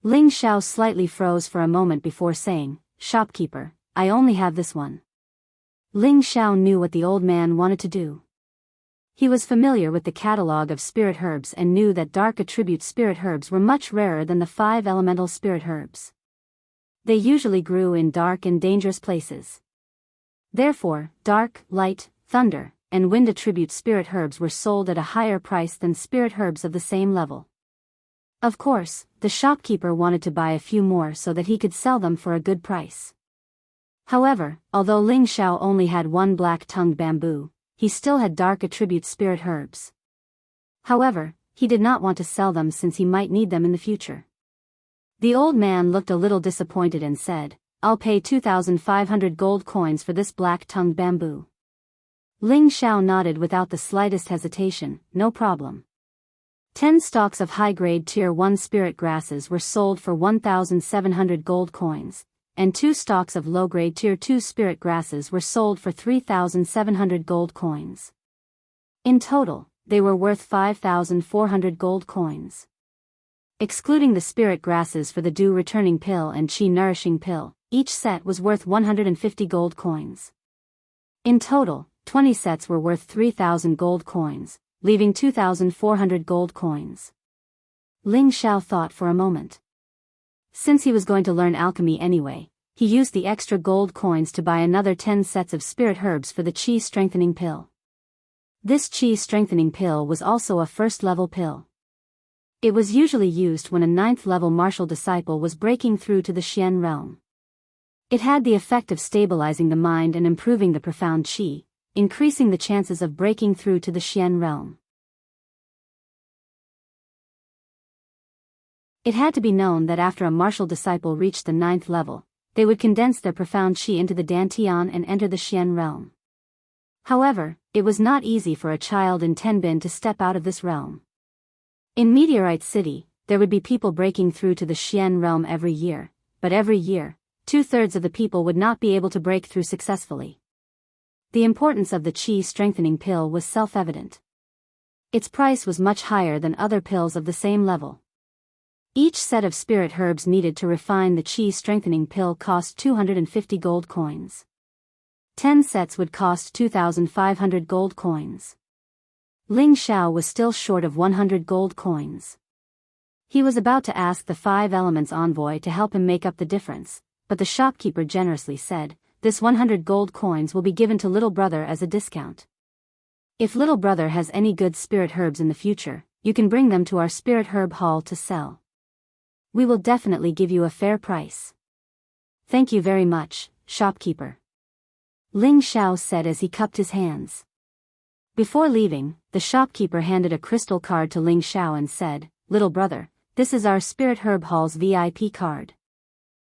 Speaker 1: Ling Xiao slightly froze for a moment before saying, "Shopkeeper, I only have this one." Ling Xiao knew what the old man wanted to do. He was familiar with the catalog of spirit herbs and knew that dark attribute spirit herbs were much rarer than the 5 elemental spirit herbs. They usually grew in dark and dangerous places. Therefore, dark, light, thunder, and wind attribute spirit herbs were sold at a higher price than spirit herbs of the same level. Of course, the shopkeeper wanted to buy a few more so that he could sell them for a good price. However, although Ling Xiao only had 1 black-tongued bamboo, he still had dark attribute spirit herbs. However, he did not want to sell them since he might need them in the future. The old man looked a little disappointed and said, "I'll pay 2,500 gold coins for this black-tongued bamboo." Ling Xiao nodded without the slightest hesitation, "No problem." 10 stalks of high-grade Tier 1 spirit grasses were sold for 1,700 gold coins, and 2 stalks of low-grade Tier 2 spirit grasses were sold for 3,700 gold coins. In total, they were worth 5,400 gold coins. Excluding the spirit grasses for the dew returning pill and qi nourishing pill, each set was worth 150 gold coins. In total, 20 sets were worth 3,000 gold coins, leaving 2,400 gold coins. Ling Xiao thought for a moment. Since he was going to learn alchemy anyway, he used the extra gold coins to buy another 10 sets of spirit herbs for the qi strengthening pill. This qi strengthening pill was also a first-level pill. It was usually used when a 9th-level martial disciple was breaking through to the Xian realm. It had the effect of stabilizing the mind and improving the profound qi, increasing the chances of breaking through to the Xian realm. It had to be known that after a martial disciple reached the 9th level, they would condense their profound qi into the dantian and enter the Xian realm. However, it was not easy for a child in Tenbin to step out of this realm. In Meteorite City, there would be people breaking through to the Xian realm every year, but every year, 2/3 of the people would not be able to break through successfully. The importance of the qi strengthening pill was self-evident. Its price was much higher than other pills of the same level. Each set of spirit herbs needed to refine the qi strengthening pill cost 250 gold coins. 10 sets would cost 2,500 gold coins. Ling Xiao was still short of 100 gold coins. He was about to ask the 5 Elements envoy to help him make up the difference, but the shopkeeper generously said, "This 100 gold coins will be given to little brother as a discount. If little brother has any good spirit herbs in the future, you can bring them to our spirit herb hall to sell. We will definitely give you a fair price." "Thank you very much, shopkeeper," Ling Xiao said as he cupped his hands. Before leaving, the shopkeeper handed a crystal card to Ling Xiao and said, "Little brother, this is our spirit herb hall's VIP card.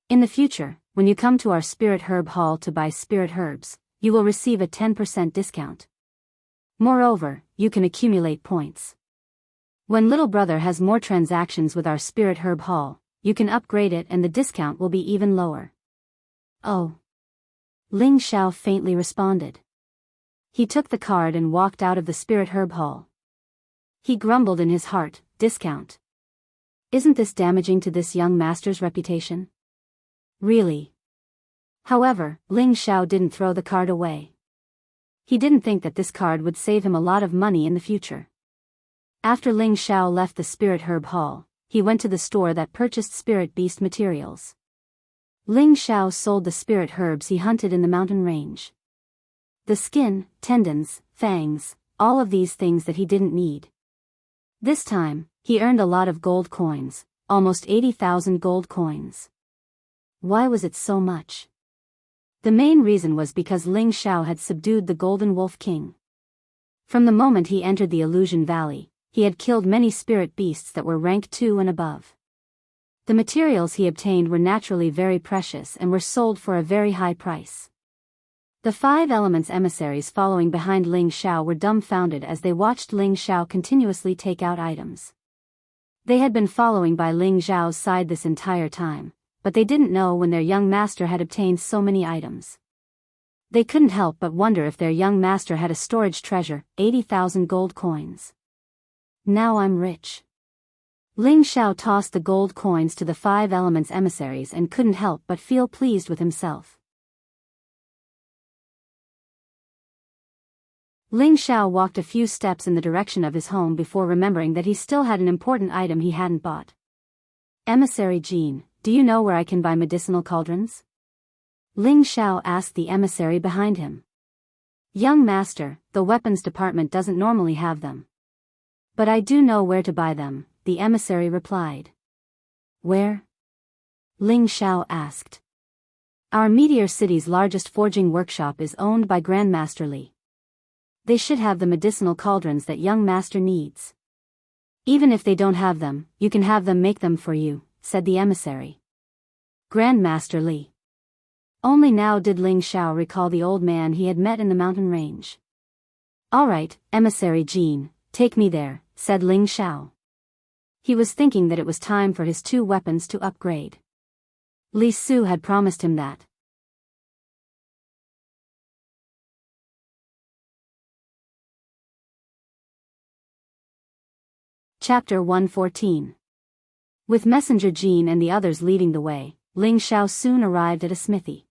Speaker 1: In the future, when you come to our spirit herb hall to buy spirit herbs, you will receive a 10% discount. Moreover, you can accumulate points. When little brother has more transactions with our spirit herb hall, you can upgrade it and the discount will be even lower." "Oh," Ling Xiao faintly responded. He took the card and walked out of the spirit herb hall. He grumbled in his heart, "Discount? Isn't this damaging to this young master's reputation? Really?" However, Ling Xiao didn't throw the card away. He didn't think that this card would save him a lot of money in the future. After Ling Xiao left the spirit herb hall, he went to the store that purchased spirit beast materials. Ling Xiao sold the spirit herbs he hunted in the mountain range. The skin, tendons, fangs, all of these things that he didn't need. This time, he earned a lot of gold coins, almost 80,000 gold coins. Why was it so much? The main reason was because Ling Xiao had subdued the Golden Wolf King. From the moment he entered the Illusion Valley, he had killed many spirit beasts that were rank 2 and above. The materials he obtained were naturally very precious and were sold for a very high price. The 5 Elements emissaries following behind Ling Xiao were dumbfounded as they watched Ling Xiao continuously take out items. They had been following by Ling Xiao's side this entire time, but they didn't know when their young master had obtained so many items. They couldn't help but wonder if their young master had a storage treasure, 80,000 gold coins. "Now I'm rich." Ling Xiao tossed the gold coins to the 5 Elements emissaries and couldn't help but feel pleased with himself. Ling Xiao walked a few steps in the direction of his home before remembering that he still had an important item he hadn't bought. Emissary Jean, do you know where I can buy medicinal cauldrons? Ling Xiao asked the emissary behind him. Young master, the weapons department doesn't normally have them. But I do know where to buy them, the emissary replied. Where? Ling Xiao asked. Our Meteor City's largest forging workshop is owned by Grandmaster Li. They should have the medicinal cauldrons that young master needs. Even if they don't have them, you can have them make them for you, said the emissary. Grandmaster Li. Only now did Ling Xiao recall the old man he had met in the mountain range. All right, emissary Jean, take me there, said Ling Xiao. He was thinking that it was time for his 2 weapons to upgrade. Li Su had promised him that. Chapter 114. With Messenger Jean and the others leading the way, Ling Xiao soon arrived at a smithy.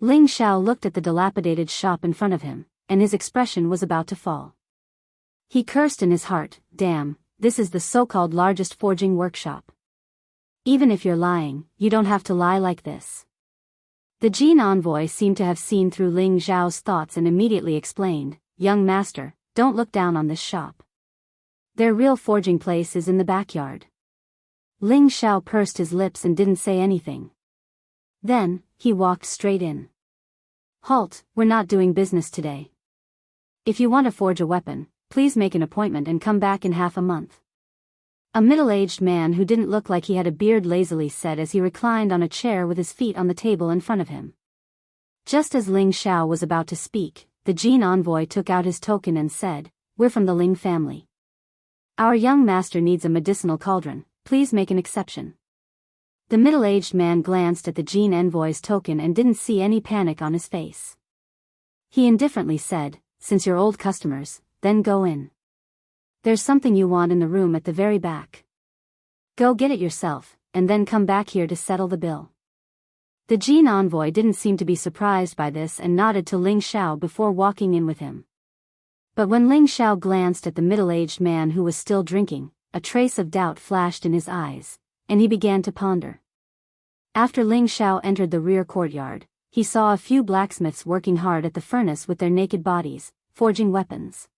Speaker 1: Ling Xiao looked at the dilapidated shop in front of him, and his expression was about to fall. He cursed in his heart, damn, this is the so-called largest forging workshop. Even if you're lying, you don't have to lie like this. The Jean envoy seemed to have seen through Ling Xiao's thoughts and immediately explained, young master, don't look down on this shop. Their real forging place is in the backyard. Ling Xiao pursed his lips and didn't say anything. Then, he walked straight in. Halt, we're not doing business today. If you want to forge a weapon, please make an appointment and come back in half a month. A middle-aged man who didn't look like he had a beard lazily said as he reclined on a chair with his feet on the table in front of him. Just as Ling Xiao was about to speak, the Jean envoy took out his token and said, we're from the Ling family. Our young master needs a medicinal cauldron, please make an exception. The middle-aged man glanced at the Jean envoy's token and didn't see any panic on his face. He indifferently said, since you're old customers, then go in. There's something you want in the room at the very back. Go get it yourself, and then come back here to settle the bill. The Jean envoy didn't seem to be surprised by this and nodded to Ling Xiao before walking in with him. But when Ling Xiao glanced at the middle-aged man who was still drinking, a trace of doubt flashed in his eyes, and he began to ponder. After Ling Xiao entered the rear courtyard, he saw a few blacksmiths working hard at the furnace with their naked bodies, forging weapons.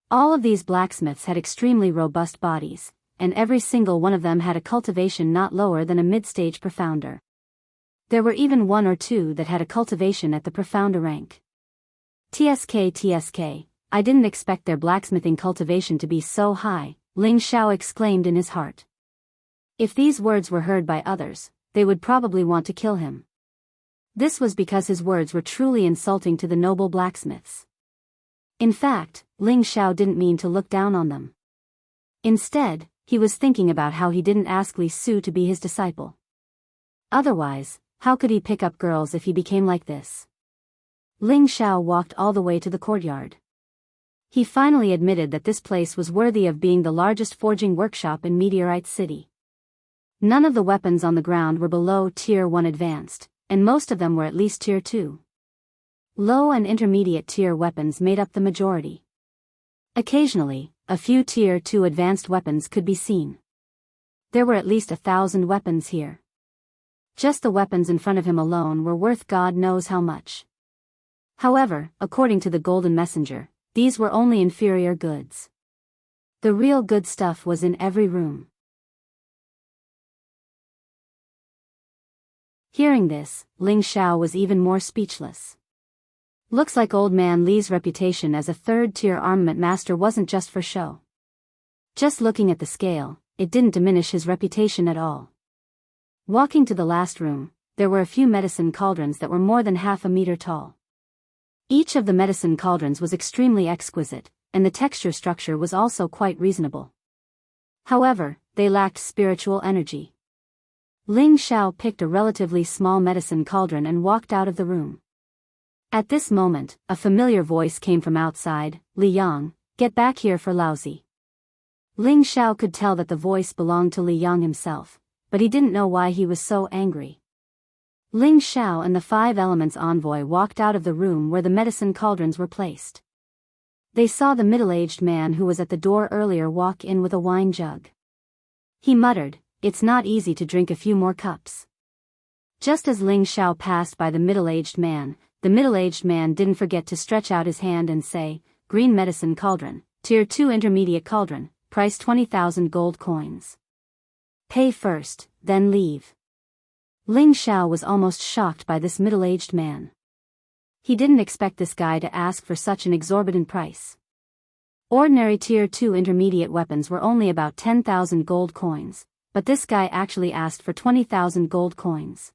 Speaker 1: All of these blacksmiths had extremely robust bodies, and every single one of them had a cultivation not lower than a mid-stage profounder. There were even 1 or 2 that had a cultivation at the profounder rank. TSK, I didn't expect their blacksmithing cultivation to be so high, Ling Xiao exclaimed in his heart. If these words were heard by others, they would probably want to kill him. This was because his words were truly insulting to the noble blacksmiths. In fact, Ling Xiao didn't mean to look down on them. Instead, he was thinking about how he didn't ask Li Su to be his disciple. Otherwise, how could he pick up girls if he became like this? Ling Xiao walked all the way to the courtyard. He finally admitted that this place was worthy of being the largest forging workshop in Meteorite City. None of the weapons on the ground were below Tier 1 advanced, and most of them were at least Tier 2. Low and intermediate tier weapons made up the majority. Occasionally, a few Tier 2 advanced weapons could be seen. There were at least 1,000 weapons here. Just the weapons in front of him alone were worth God knows how much. However, according to the Golden Messenger, these were only inferior goods. The real good stuff was in every room. Hearing this, Ling Xiao was even more speechless. Looks like old man Li's reputation as a third-tier armament master wasn't just for show. Just looking at the scale, it didn't diminish his reputation at all. Walking to the last room, there were a few medicine cauldrons that were more than half a meter tall. Each of the medicine cauldrons was extremely exquisite, and the texture structure was also quite reasonable. However, they lacked spiritual energy. Ling Xiao picked a relatively small medicine cauldron and walked out of the room. At this moment, a familiar voice came from outside, Li Yang, get back here for lousy. Ling Xiao could tell that the voice belonged to Li Yang himself, but he didn't know why he was so angry. Ling Xiao and the 5 Elements envoy walked out of the room where the medicine cauldrons were placed. They saw the middle-aged man who was at the door earlier walk in with a wine jug. He muttered, "It's not easy to drink a few more cups." Just as Ling Xiao passed by the middle-aged man didn't forget to stretch out his hand and say, "Green medicine cauldron, tier 2 intermediate cauldron, price 20,000 gold coins. Pay first, then leave." Ling Xiao was almost shocked by this middle-aged man. He didn't expect this guy to ask for such an exorbitant price. Ordinary tier 2 intermediate weapons were only about 10,000 gold coins, but this guy actually asked for 20,000 gold coins.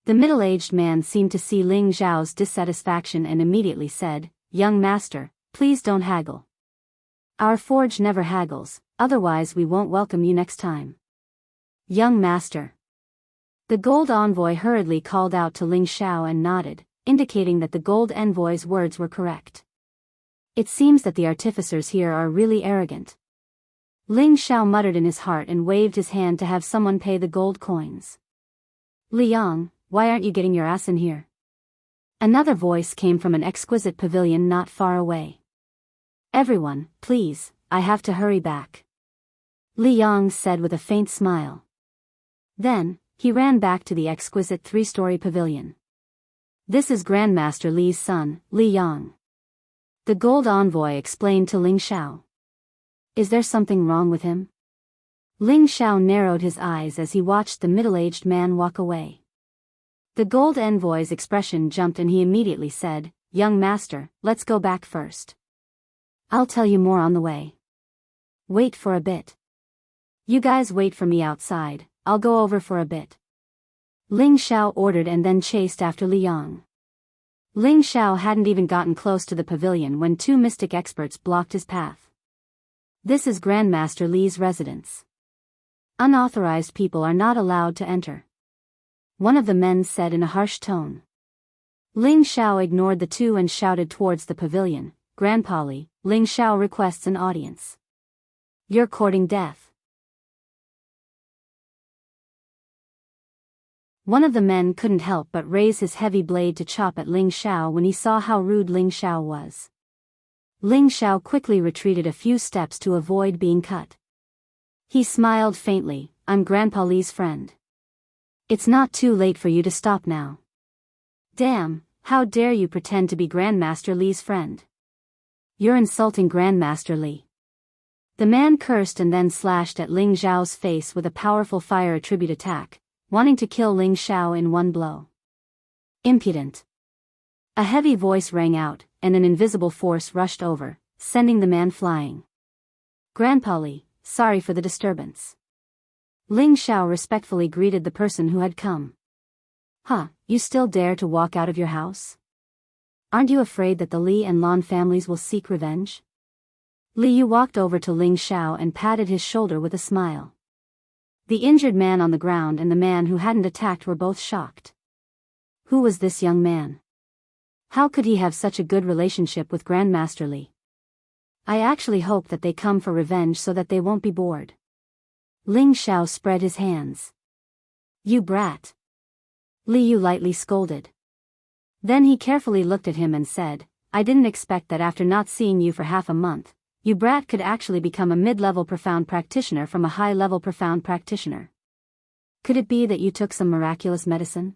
Speaker 1: The middle-aged man seemed to see Ling Xiao's dissatisfaction and immediately said, "Young master, please don't haggle. Our forge never haggles, otherwise we won't welcome you next time." "Young master." The gold envoy hurriedly called out to Ling Xiao and nodded, indicating that the gold envoy's words were correct. It seems that the artificers here are really arrogant. Ling Xiao muttered in his heart and waved his hand to have someone pay the gold coins. "Liang, why aren't you getting your ass in here?" Another voice came from an exquisite pavilion not far away. "Everyone, please, I have to hurry back," Liang said with a faint smile. Then, he ran back to the exquisite 3-story pavilion. "This is Grandmaster Li's son, Liang," the gold envoy explained to Ling Xiao. "Is there something wrong with him?" Ling Xiao narrowed his eyes as he watched the middle-aged man walk away. The gold envoy's expression jumped and he immediately said, "Young master, let's go back first. I'll tell you more on the way. Wait for a bit. You guys wait for me outside, I'll go over for a bit," Ling Xiao ordered and then chased after Liang. Ling Xiao hadn't even gotten close to the pavilion when 2 mystic experts blocked his path. "This is Grandmaster Li's residence. Unauthorized people are not allowed to enter," one of the men said in a harsh tone. Ling Xiao ignored the two and shouted towards the pavilion, "Grandpa Li, Ling Xiao requests an audience. You're courting death." One of the men couldn't help but raise his heavy blade to chop at Ling Xiao when he saw how rude Ling Xiao was. Ling Xiao quickly retreated a few steps to avoid being cut. He smiled faintly, "I'm Grandpa Li's friend. It's not too late for you to stop now." "Damn, how dare you pretend to be Grandmaster Li's friend? You're insulting Grandmaster Li." The man cursed and then slashed at Ling Xiao's face with a powerful fire attribute attack, wanting to kill Ling Xiao in one blow. "Impudent." A heavy voice rang out, and an invisible force rushed over, sending the man flying. "Grandpa Li, sorry for the disturbance." Ling Xiao respectfully greeted the person who had come. "Huh, you still dare to walk out of your house? Aren't you afraid that the Li and Lan families will seek revenge?" Li Yu walked over to Ling Xiao and patted his shoulder with a smile. The injured man on the ground and the man who hadn't attacked were both shocked. Who was this young man? How could he have such a good relationship with Grandmaster Li? I actually hope that they come for revenge so that they won't be bored. Ling Xiao spread his hands. "You brat!" Li Yu lightly scolded. Then he carefully looked at him and said, "I didn't expect that after not seeing you for half a month, you brat could actually become a mid-level profound practitioner from a high-level profound practitioner. Could it be that you took some miraculous medicine?"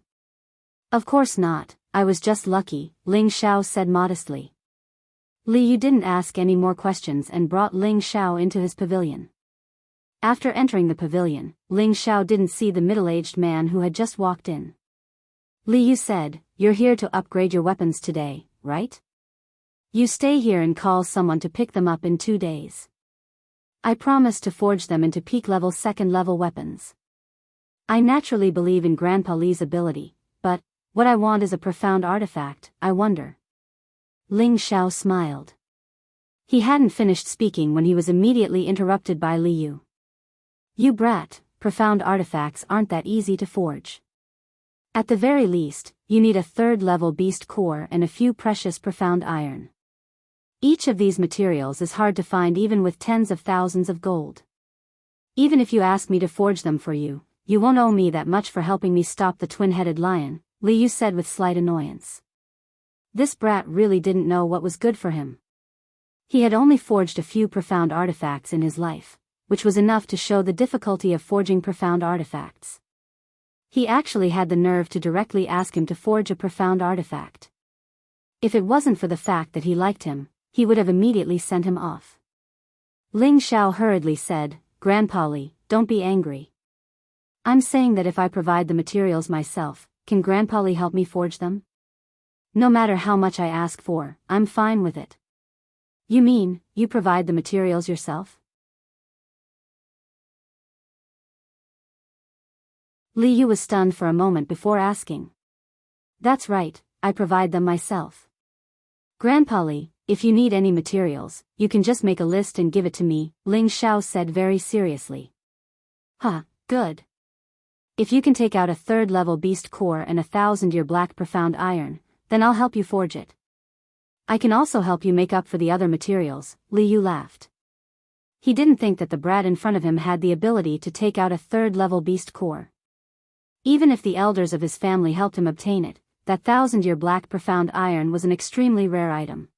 Speaker 1: "Of course not, I was just lucky," Ling Xiao said modestly. Li Yu didn't ask any more questions and brought Ling Xiao into his pavilion. After entering the pavilion, Ling Xiao didn't see the middle-aged man who had just walked in. Li Yu said, "You're here to upgrade your weapons today, right? You stay here and call someone to pick them up in 2 days. I promise to forge them into peak-level second-level weapons. I naturally believe in Grandpa Li's ability, but what I want is a profound artifact, I wonder." Ling Xiao smiled. He hadn't finished speaking when he was immediately interrupted by Li Yu. "You brat, profound artifacts aren't that easy to forge. At the very least, you need a 3rd-level beast core and a few precious profound iron. Each of these materials is hard to find even with tens of thousands of gold. Even if you ask me to forge them for you, you won't owe me that much for helping me stop the twin-headed lion," Li Yu said with slight annoyance. This brat really didn't know what was good for him. He had only forged a few profound artifacts in his life, which was enough to show the difficulty of forging profound artifacts. He actually had the nerve to directly ask him to forge a profound artifact. If it wasn't for the fact that he liked him, he would have immediately sent him off. Ling Xiao hurriedly said, "Grandpa Li, don't be angry. I'm saying that if I provide the materials myself, can Grandpa Li help me forge them? No matter how much I ask for, I'm fine with it." "You mean, you provide the materials yourself?" Li Yu was stunned for a moment before asking. "That's right, I provide them myself. Grandpa Li, if you need any materials, you can just make a list and give it to me," Ling Xiao said very seriously. "Huh, good. If you can take out a third-level beast core and 1,000-year black profound iron, then I'll help you forge it. I can also help you make up for the other materials," Li Yu laughed. He didn't think that the brat in front of him had the ability to take out a third-level beast core. Even if the elders of his family helped him obtain it, that 1,000-year black profound iron was an extremely rare item.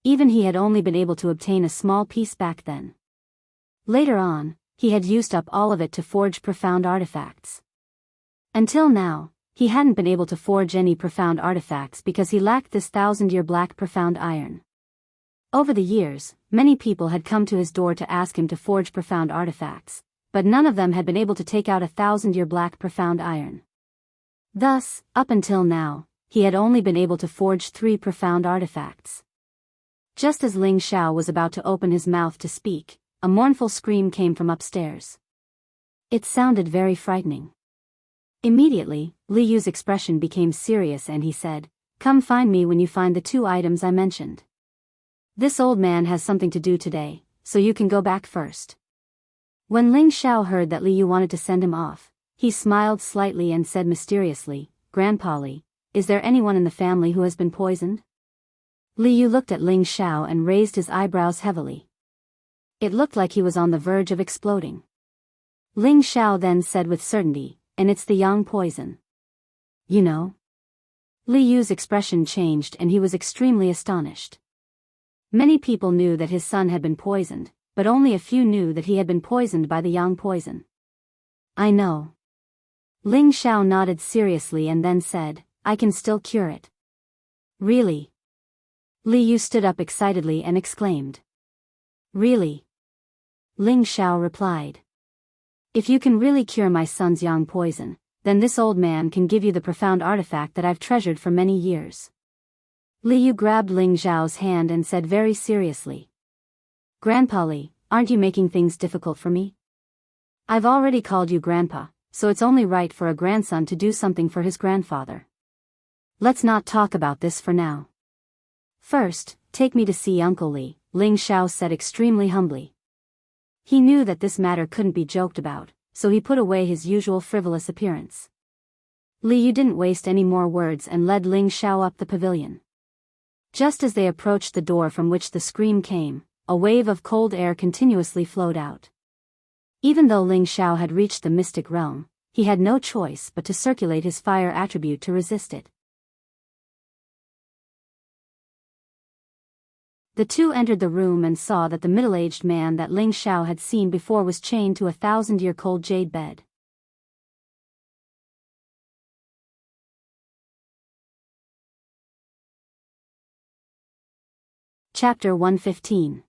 Speaker 1: Even he had only been able to obtain a small piece back then. Later on, he had used up all of it to forge profound artifacts. Until now, he hadn't been able to forge any profound artifacts because he lacked this 1,000-year black profound iron. Over the years, many people had come to his door to ask him to forge profound artifacts, but none of them had been able to take out a 1,000-year black profound iron. Thus, up until now, he had only been able to forge 3 profound artifacts. Just as Ling Xiao was about to open his mouth to speak, a mournful scream came from upstairs. It sounded very frightening. Immediately, Li Yu's expression became serious and he said, "Come find me when you find the 2 items I mentioned. This old man has something to do today, so you can go back first." When Ling Xiao heard that Li Yu wanted to send him off, he smiled slightly and said mysteriously, "Grandpa Li, is there anyone in the family who has been poisoned?" Li Yu looked at Ling Xiao and raised his eyebrows heavily. It looked like he was on the verge of exploding. Ling Xiao then said with certainty, "And it's the yang poison. You know?" Li Yu's expression changed and he was extremely astonished. Many people knew that his son had been poisoned, but only a few knew that he had been poisoned by the yang poison. "I know." Ling Xiao nodded seriously and then said, "I can still cure it." "Really?" Li Yu stood up excitedly and exclaimed. "Really?" Ling Xiao replied. "If you can really cure my son's yang poison, then this old man can give you the profound artifact that I've treasured for many years." Li Yu grabbed Ling Xiao's hand and said very seriously, "Grandpa Li, aren't you making things difficult for me? I've already called you Grandpa, so it's only right for a grandson to do something for his grandfather. Let's not talk about this for now. First, take me to see Uncle Li," Ling Xiao said extremely humbly. He knew that this matter couldn't be joked about, so he put away his usual frivolous appearance. Li Yu didn't waste any more words and led Ling Xiao up the pavilion. Just as they approached the door from which the scream came, a wave of cold air continuously flowed out. Even though Ling Xiao had reached the mystic realm, he had no choice but to circulate his fire attribute to resist it. The 2 entered the room and saw that the middle-aged man that Ling Xiao had seen before was chained to a 1,000-year cold jade bed. Chapter 115.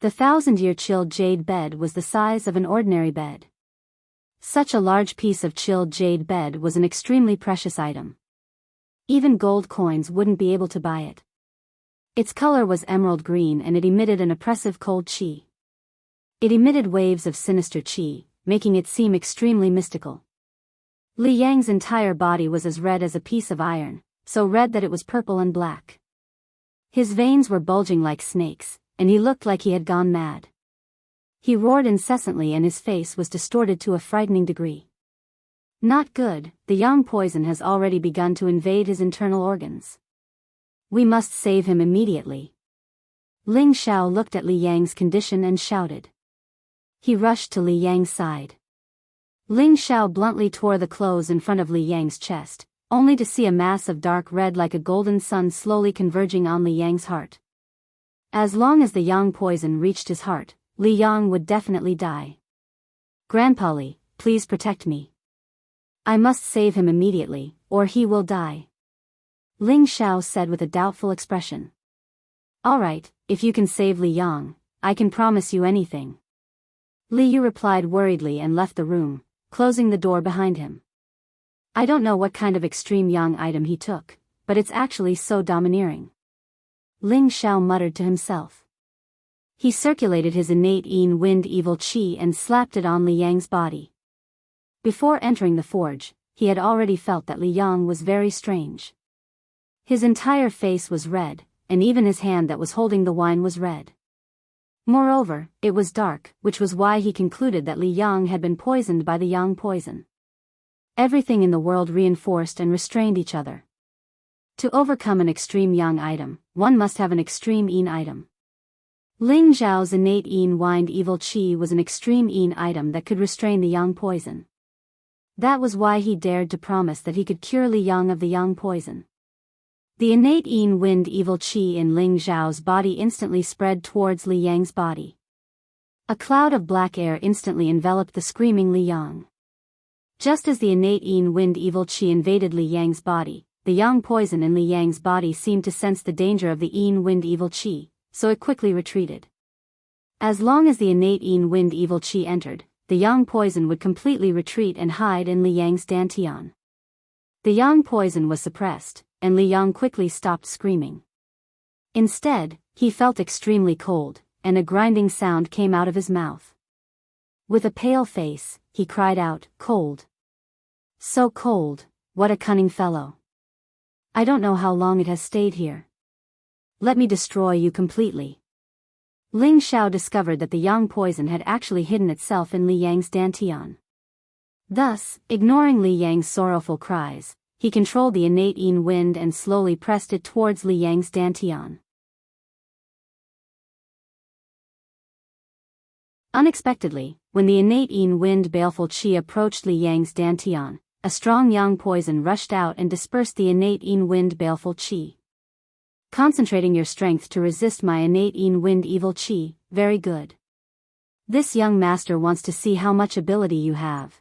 Speaker 1: The 1,000-year chilled jade bed was the size of an ordinary bed. Such a large piece of chilled jade bed was an extremely precious item. Even gold coins wouldn't be able to buy it. Its color was emerald green and it emitted an oppressive cold qi. It emitted waves of sinister qi, making it seem extremely mystical. Li Yang's entire body was as red as a piece of iron, so red that it was purple and black. His veins were bulging like snakes, and he looked like he had gone mad. He roared incessantly and his face was distorted to a frightening degree. Not good, the yang poison has already begun to invade his internal organs. We must save him immediately. Ling Xiao looked at Li Yang's condition and shouted. He rushed to Li Yang's side. Ling Xiao bluntly tore the clothes in front of Li Yang's chest, only to see a mass of dark red like a golden sun slowly converging on Li Yang's heart. As long as the yang poison reached his heart, Li Yang would definitely die. Grandpa Li, please protect me. I must save him immediately, or he will die. Ling Xiao said with a doubtful expression. Alright, if you can save Li Yang, I can promise you anything. Li Yu replied worriedly and left the room, closing the door behind him. I don't know what kind of extreme yang item he took, but it's actually so domineering. Ling Xiao muttered to himself. He circulated his innate Yin Wind Evil Qi and slapped it on Li Yang's body. Before entering the forge, he had already felt that Li Yang was very strange. His entire face was red, and even his hand that was holding the wine was red. Moreover, it was dark, which was why he concluded that Li Yang had been poisoned by the yang poison. Everything in the world reinforced and restrained each other. To overcome an extreme yang item, one must have an extreme yin item. Ling Zhao's innate yin wind evil qi was an extreme yin item that could restrain the yang poison. That was why he dared to promise that he could cure Li Yang of the yang poison. The innate yin wind evil qi in Ling Zhao's body instantly spread towards Li Yang's body. A cloud of black air instantly enveloped the screaming Li Yang. Just as the innate yin wind evil qi invaded Li Yang's body, the yang poison in Li Yang's body seemed to sense the danger of the yin wind evil qi, so it quickly retreated. As long as the innate yin wind evil qi entered, the yang poison would completely retreat and hide in Li Yang's dantian. The yang poison was suppressed, and Li Yang quickly stopped screaming. Instead, he felt extremely cold, and a grinding sound came out of his mouth. With a pale face, he cried out, "Cold. So cold, what a cunning fellow. I don't know how long it has stayed here. Let me destroy you completely." Ling Xiao discovered that the yang poison had actually hidden itself in Li Yang's dantian. Thus, ignoring Li Yang's sorrowful cries, he controlled the innate yin wind and slowly pressed it towards Li Yang's dantian. Unexpectedly, when the innate yin wind baleful qi approached Li Yang's dantian, a strong yang poison rushed out and dispersed the innate yin wind baleful qi. Concentrating your strength to resist my innate yin wind evil qi, very good. This young master wants to see how much ability you have.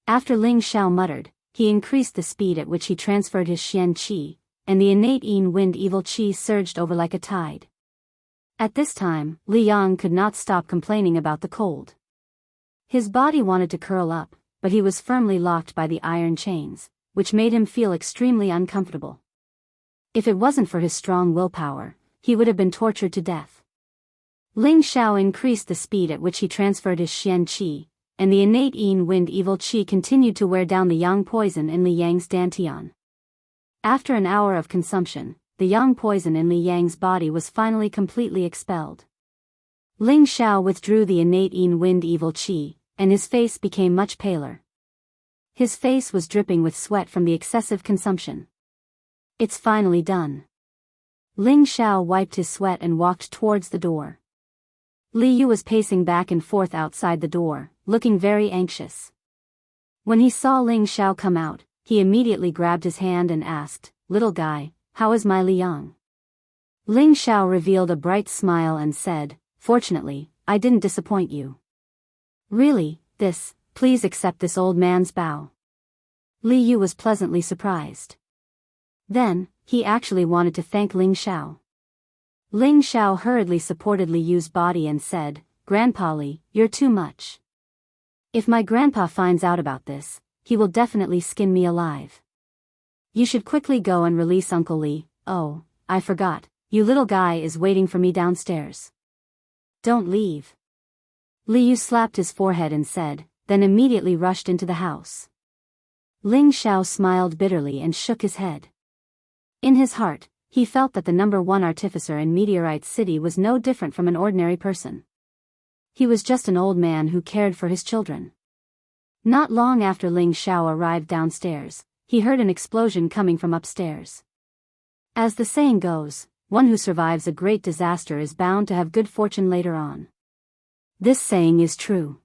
Speaker 1: After Ling Xiao muttered, he increased the speed at which he transferred his xian qi, and the innate yin wind evil qi surged over like a tide. At this time, Li Yang could not stop complaining about the cold. His body wanted to curl up, but he was firmly locked by the iron chains, which made him feel extremely uncomfortable. If it wasn't for his strong willpower, he would have been tortured to death. Ling Xiao increased the speed at which he transferred his xian qi, and the innate yin wind evil qi continued to wear down the yang poison in Li Yang's dantian. After an hour of consumption, the yang poison in Li Yang's body was finally completely expelled. Ling Xiao withdrew the innate yin wind evil qi, and his face became much paler. His face was dripping with sweat from the excessive consumption. It's finally done. Ling Xiao wiped his sweat and walked towards the door. Li Yu was pacing back and forth outside the door, looking very anxious. When he saw Ling Xiao come out, he immediately grabbed his hand and asked, "Little guy, how is my Li Yang?" Ling Xiao revealed a bright smile and said, "Fortunately, I didn't disappoint you." "Really, please accept this old man's bow." Li Yu was pleasantly surprised. Then, he actually wanted to thank Ling Xiao. Ling Xiao hurriedly supported Li Yu's body and said, "Grandpa Li, you're too much. If my grandpa finds out about this, he will definitely skin me alive. You should quickly go and release Uncle Li. Oh, I forgot, you little guy is waiting for me downstairs. Don't leave." Li Yu slapped his forehead and said, then immediately rushed into the house. Ling Xiao smiled bitterly and shook his head. In his heart, he felt that the #1 artificer in Meteorite City was no different from an ordinary person. He was just an old man who cared for his children. Not long after Ling Xiao arrived downstairs, he heard an explosion coming from upstairs. As the saying goes, one who survives a great disaster is bound to have good fortune later on. This saying is true.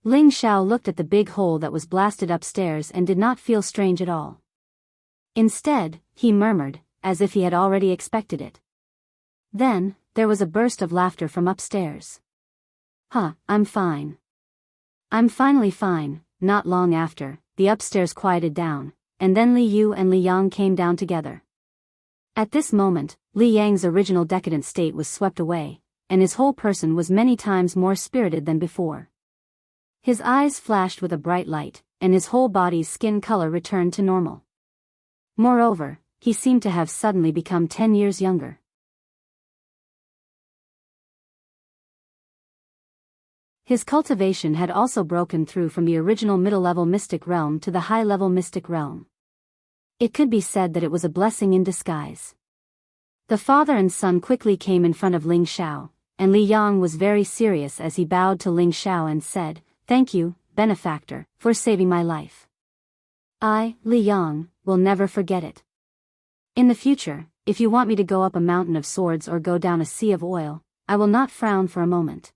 Speaker 1: Ling Xiao looked at the big hole that was blasted upstairs and did not feel strange at all. Instead, he murmured, as if he had already expected it. Then, there was a burst of laughter from upstairs. Huh, I'm fine. I'm finally fine. Not long after, the upstairs quieted down, and then Li Yu and Li Yang came down together. At this moment, Li Yang's original decadent state was swept away, and his whole person was many times more spirited than before. His eyes flashed with a bright light, and his whole body's skin color returned to normal. Moreover, he seemed to have suddenly become 10 years younger. His cultivation had also broken through from the original middle-level mystic realm to the high-level mystic realm. It could be said that it was a blessing in disguise. The father and son quickly came in front of Ling Xiao, and Li Yang was very serious as he bowed to Ling Xiao and said, "Thank you, benefactor, for saving my life. I, Li Yang, will never forget it. In the future, if you want me to go up a mountain of swords or go down a sea of oil, I will not frown for a moment."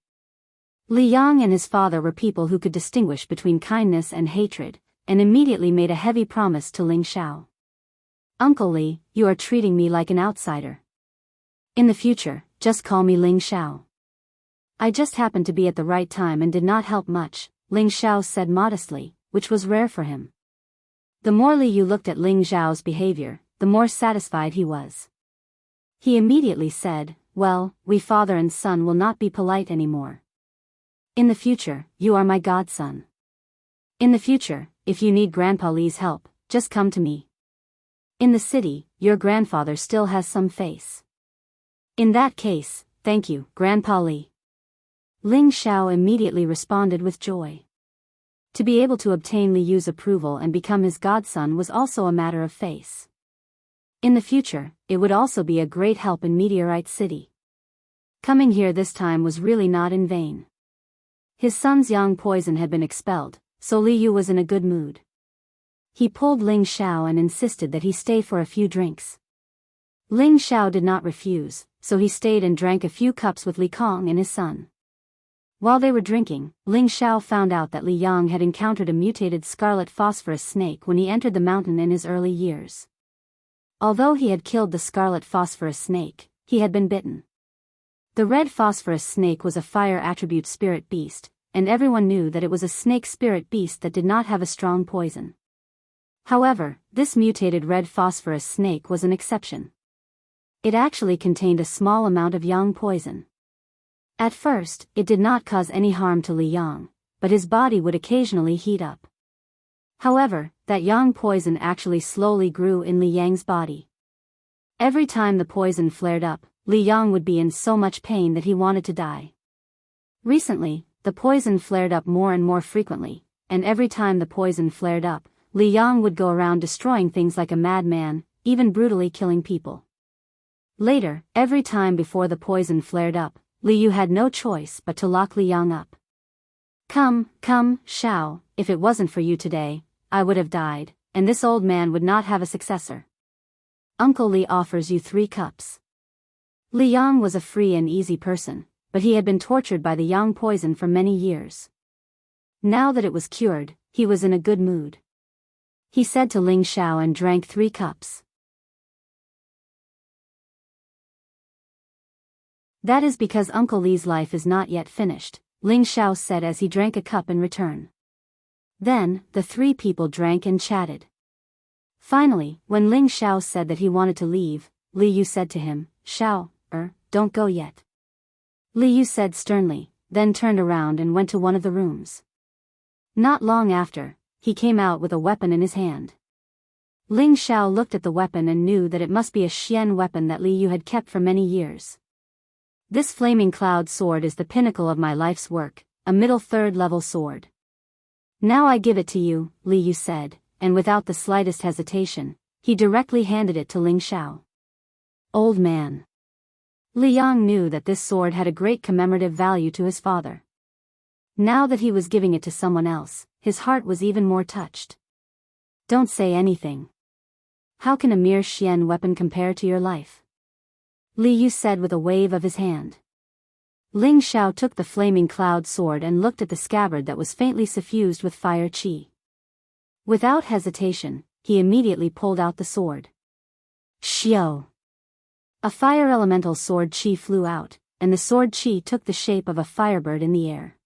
Speaker 1: Li Yang and his father were people who could distinguish between kindness and hatred, and immediately made a heavy promise to Ling Xiao. "Uncle Li, you are treating me like an outsider. In the future, just call me Ling Xiao." "I just happened to be at the right time and did not help much," Ling Xiao said modestly, which was rare for him. The more Li Yu looked at Ling Xiao's behavior, the more satisfied he was. He immediately said, "Well, we father and son will not be polite anymore. In the future, you are my godson. In the future, if you need Grandpa Li's help, just come to me. In the city, your grandfather still has some face. In that case, thank you, Grandpa Li." Ling Xiao immediately responded with joy. To be able to obtain Li Yu's approval and become his godson was also a matter of face. In the future, it would also be a great help in Meteorite City. Coming here this time was really not in vain. His son's yang poison had been expelled, so Li Yu was in a good mood. He pulled Ling Xiao and insisted that he stay for a few drinks. Ling Xiao did not refuse, so he stayed and drank a few cups with Li Kong and his son. While they were drinking, Ling Xiao found out that Li Yang had encountered a mutated scarlet phosphorus snake when he entered the mountain in his early years. Although he had killed the scarlet phosphorus snake, he had been bitten. The red phosphorus snake was a fire attribute spirit beast, and everyone knew that it was a snake spirit beast that did not have a strong poison. However, this mutated red phosphorus snake was an exception. It actually contained a small amount of yang poison. At first, it did not cause any harm to Li Yang, but his body would occasionally heat up. However, that yang poison actually slowly grew in Li Yang's body. Every time the poison flared up, Li Yang would be in so much pain that he wanted to die. Recently, the poison flared up more and more frequently, and every time the poison flared up, Li Yang would go around destroying things like a madman, even brutally killing people. Later, every time before the poison flared up, Li Yu had no choice but to lock Li Yang up. Come, Xiao, if it wasn't for you today, I would have died, and this old man would not have a successor. Uncle Li offers you 3 cups. Li Yang was a free and easy person, but he had been tortured by the yang poison for many years. Now that it was cured, he was in a good mood. He said to Ling Xiao and drank 3 cups. "That is because Uncle Li's life is not yet finished," Ling Xiao said as he drank a cup in return. Then, the 3 people drank and chatted. Finally, when Ling Xiao said that he wanted to leave, Li Yu said to him, "Xiao, don't go yet." Li Yu said sternly, then turned around and went to one of the rooms. Not long after, he came out with a weapon in his hand. Ling Xiao looked at the weapon and knew that it must be a Xian weapon that Li Yu had kept for many years. "This flaming cloud sword is the pinnacle of my life's work, a middle 3rd level sword. Now I give it to you," Li Yu said, and without the slightest hesitation, he directly handed it to Ling Xiao. Old man. Li Yang knew that this sword had a great commemorative value to his father. Now that he was giving it to someone else, his heart was even more touched. "Don't say anything. How can a mere Xian weapon compare to your life?" Li Yu said with a wave of his hand. Ling Xiao took the flaming cloud sword and looked at the scabbard that was faintly suffused with fire qi. Without hesitation, he immediately pulled out the sword. "Xiao!" A fire elemental sword chi flew out, and the sword chi took the shape of a firebird in the air.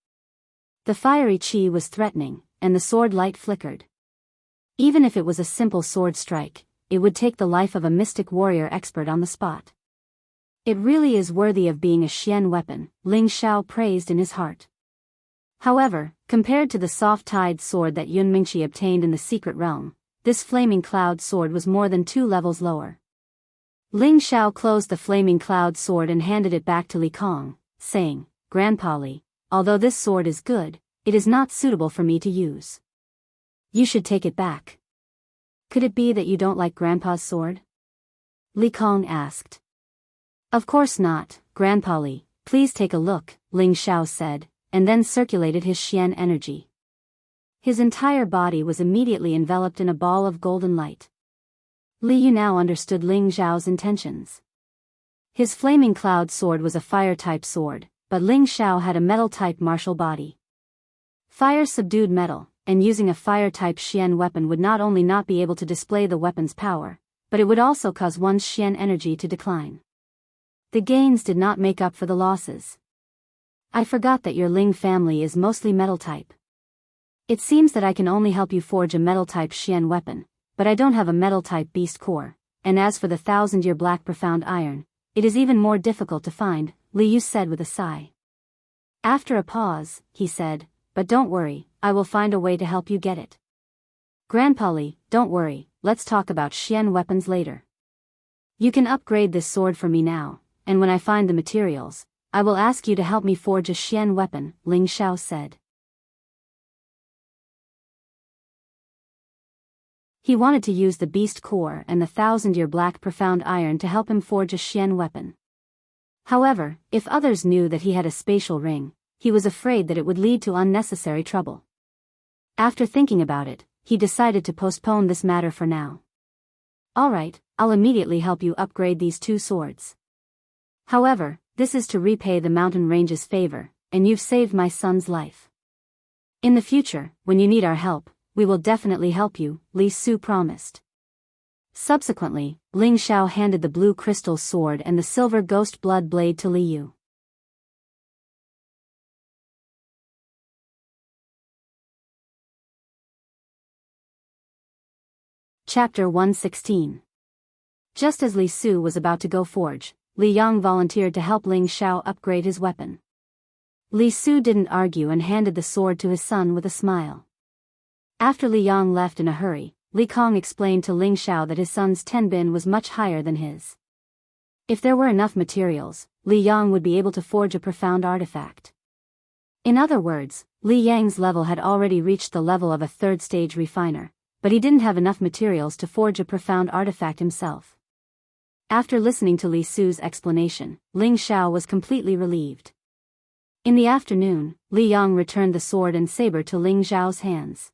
Speaker 1: The fiery chi was threatening, and the sword light flickered. Even if it was a simple sword strike, it would take the life of a mystic warrior expert on the spot. It really is worthy of being a Xian weapon, Ling Xiao praised in his heart. However, compared to the soft-tide sword that Yun Mingqi obtained in the secret realm, this flaming cloud sword was more than 2 levels lower. Ling Xiao closed the flaming cloud sword and handed it back to Li Kong, saying, "Grandpa Li, although this sword is good, it is not suitable for me to use. You should take it back." "Could it be that you don't like Grandpa's sword?" Li Kong asked. "Of course not, Grandpa Li, please take a look," Ling Xiao said, and then circulated his Xian energy. His entire body was immediately enveloped in a ball of golden light. Li Yu now understood Ling Xiao's intentions. His flaming cloud sword was a fire-type sword, but Ling Xiao had a metal-type martial body. Fire subdued metal, and using a fire-type Xian weapon would not only not be able to display the weapon's power, but it would also cause one's Xian energy to decline. The gains did not make up for the losses. "I forgot that your Ling family is mostly metal-type. It seems that I can only help you forge a metal-type Xian weapon, but I don't have a metal-type beast core, and as for the 1,000-year black profound iron, it is even more difficult to find," Li Yu said with a sigh. After a pause, he said, "But don't worry, I will find a way to help you get it." "Grandpa Li, don't worry, let's talk about Xian weapons later. You can upgrade this sword for me now, and when I find the materials, I will ask you to help me forge a Xian weapon," Ling Xiao said. He wanted to use the beast core and the 1,000-year black profound iron to help him forge a Xian weapon. However, if others knew that he had a spatial ring, he was afraid that it would lead to unnecessary trouble. After thinking about it, he decided to postpone this matter for now. "Alright, I'll immediately help you upgrade these 2 swords. However, this is to repay the mountain range's favor, and you've saved my son's life. In the future, when you need our help, we will definitely help you," Li Su promised. Subsequently, Ling Xiao handed the blue crystal sword and the silver ghost blood blade to Li Yu. Chapter 116. Just as Li Su was about to go forge, Li Yang volunteered to help Ling Xiao upgrade his weapon. Li Su didn't argue and handed the sword to his son with a smile. After Li Yang left in a hurry, Li Kong explained to Ling Xiao that his son's tenbin was much higher than his. If there were enough materials, Li Yang would be able to forge a profound artifact. In other words, Li Yang's level had already reached the level of a 3rd-stage refiner, but he didn't have enough materials to forge a profound artifact himself. After listening to Li Su's explanation, Ling Xiao was completely relieved. In the afternoon, Li Yang returned the sword and saber to Ling Xiao's hands.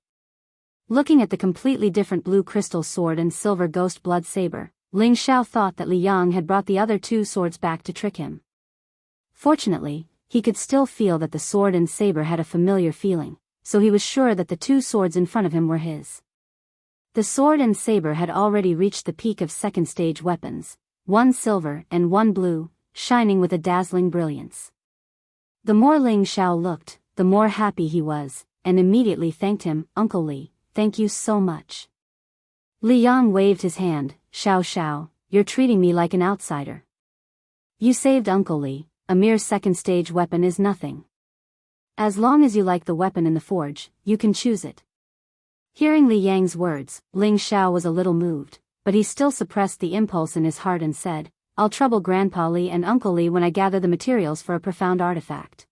Speaker 1: Looking at the completely different blue crystal sword and silver ghost blood saber, Ling Xiao thought that Li Yang had brought the other 2 swords back to trick him. Fortunately, he could still feel that the sword and saber had a familiar feeling, so he was sure that the 2 swords in front of him were his. The sword and saber had already reached the peak of 2nd-stage weapons, 1 silver and 1 blue, shining with a dazzling brilliance. The more Ling Xiao looked, the more happy he was, and immediately thanked him, "Uncle Li, thank you so much." Li Yang waved his hand, "Xiao Xiao, you're treating me like an outsider. You saved Uncle Li, a mere 2nd-stage weapon is nothing. As long as you like the weapon in the forge, you can choose it." Hearing Li Yang's words, Ling Xiao was a little moved, but he still suppressed the impulse in his heart and said, "I'll trouble Grandpa Li and Uncle Li when I gather the materials for a profound artifact."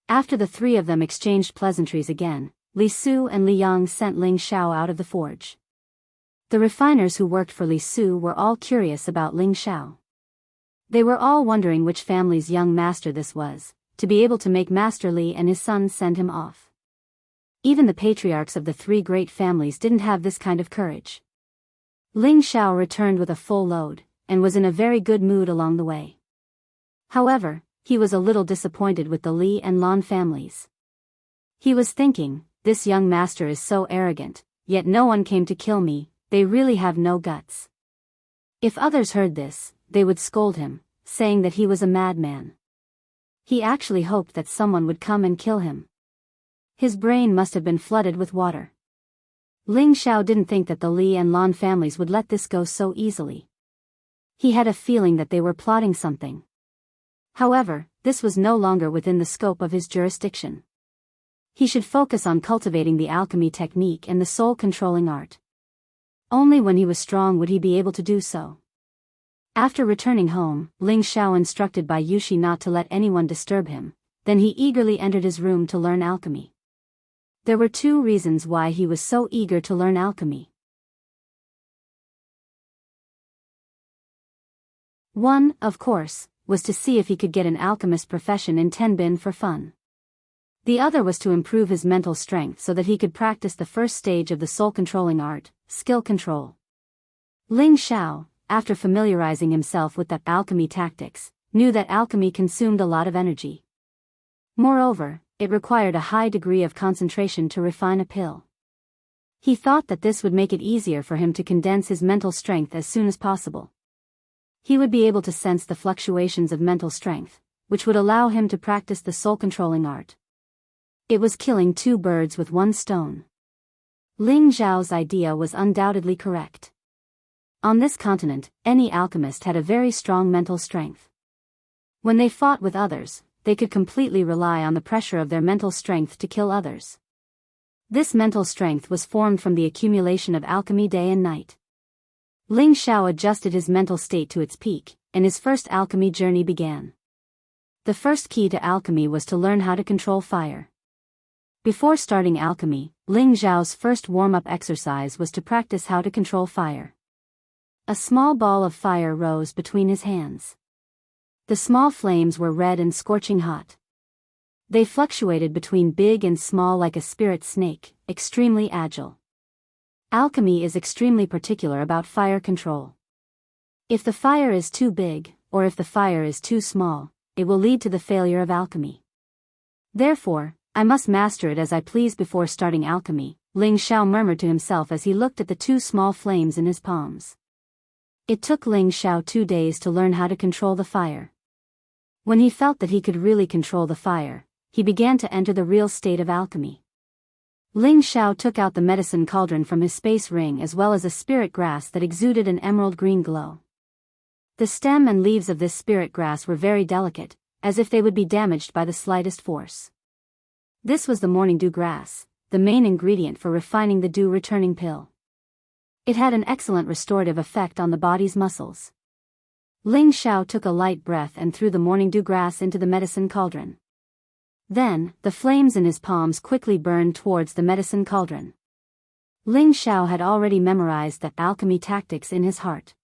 Speaker 1: After the 3 of them exchanged pleasantries again, Li Su and Li Yang sent Ling Xiao out of the forge. The refiners who worked for Li Su were all curious about Ling Xiao. They were all wondering which family's young master this was, to be able to make Master Li and his son send him off. Even the patriarchs of the 3 great families didn't have this kind of courage. Ling Xiao returned with a full load, and was in a very good mood along the way. However, he was a little disappointed with the Li and Lan families. He was thinking, this young master is so arrogant, yet no one came to kill me, they really have no guts. If others heard this, they would scold him, saying that he was a madman. He actually hoped that someone would come and kill him. His brain must have been flooded with water. Ling Xiao didn't think that the Li and Lan families would let this go so easily. He had a feeling that they were plotting something. However, this was no longer within the scope of his jurisdiction. He should focus on cultivating the alchemy technique and the soul-controlling art. Only when he was strong would he be able to do so. After returning home, Ling Xiao instructed Bai Yushi not to let anyone disturb him, then he eagerly entered his room to learn alchemy. There were 2 reasons why he was so eager to learn alchemy. 1, of course, was to see if he could get an alchemist profession in Tenbin for fun. The other was to improve his mental strength so that he could practice the first stage of the soul-controlling art, skill control. Ling Xiao, after familiarizing himself with the alchemy tactics, knew that alchemy consumed a lot of energy. Moreover, it required a high degree of concentration to refine a pill. He thought that this would make it easier for him to condense his mental strength as soon as possible. He would be able to sense the fluctuations of mental strength, which would allow him to practice the soul-controlling art. It was killing 2 birds with 1 stone. Ling Xiao's idea was undoubtedly correct. On this continent, any alchemist had a very strong mental strength. When they fought with others, they could completely rely on the pressure of their mental strength to kill others. This mental strength was formed from the accumulation of alchemy day and night. Ling Xiao adjusted his mental state to its peak, and his first alchemy journey began. The first key to alchemy was to learn how to control fire. Before starting alchemy, Ling Xiao's first warm-up exercise was to practice how to control fire. A small ball of fire rose between his hands. The small flames were red and scorching hot. They fluctuated between big and small like a spirit snake, extremely agile. Alchemy is extremely particular about fire control. If the fire is too big, or if the fire is too small, it will lead to the failure of alchemy. Therefore, I must master it as I please before starting alchemy, Ling Xiao murmured to himself as he looked at the 2 small flames in his palms. It took Ling Xiao 2 days to learn how to control the fire. When he felt that he could really control the fire, he began to enter the real state of alchemy. Ling Xiao took out the medicine cauldron from his space ring as well as a spirit grass that exuded an emerald green glow. The stem and leaves of this spirit grass were very delicate, as if they would be damaged by the slightest force. This was the morning dew grass, the main ingredient for refining the dew-returning pill. It had an excellent restorative effect on the body's muscles. Ling Xiao took a light breath and threw the morning dew grass into the medicine cauldron. Then, the flames in his palms quickly burned towards the medicine cauldron. Ling Xiao had already memorized the alchemy tactics in his heart.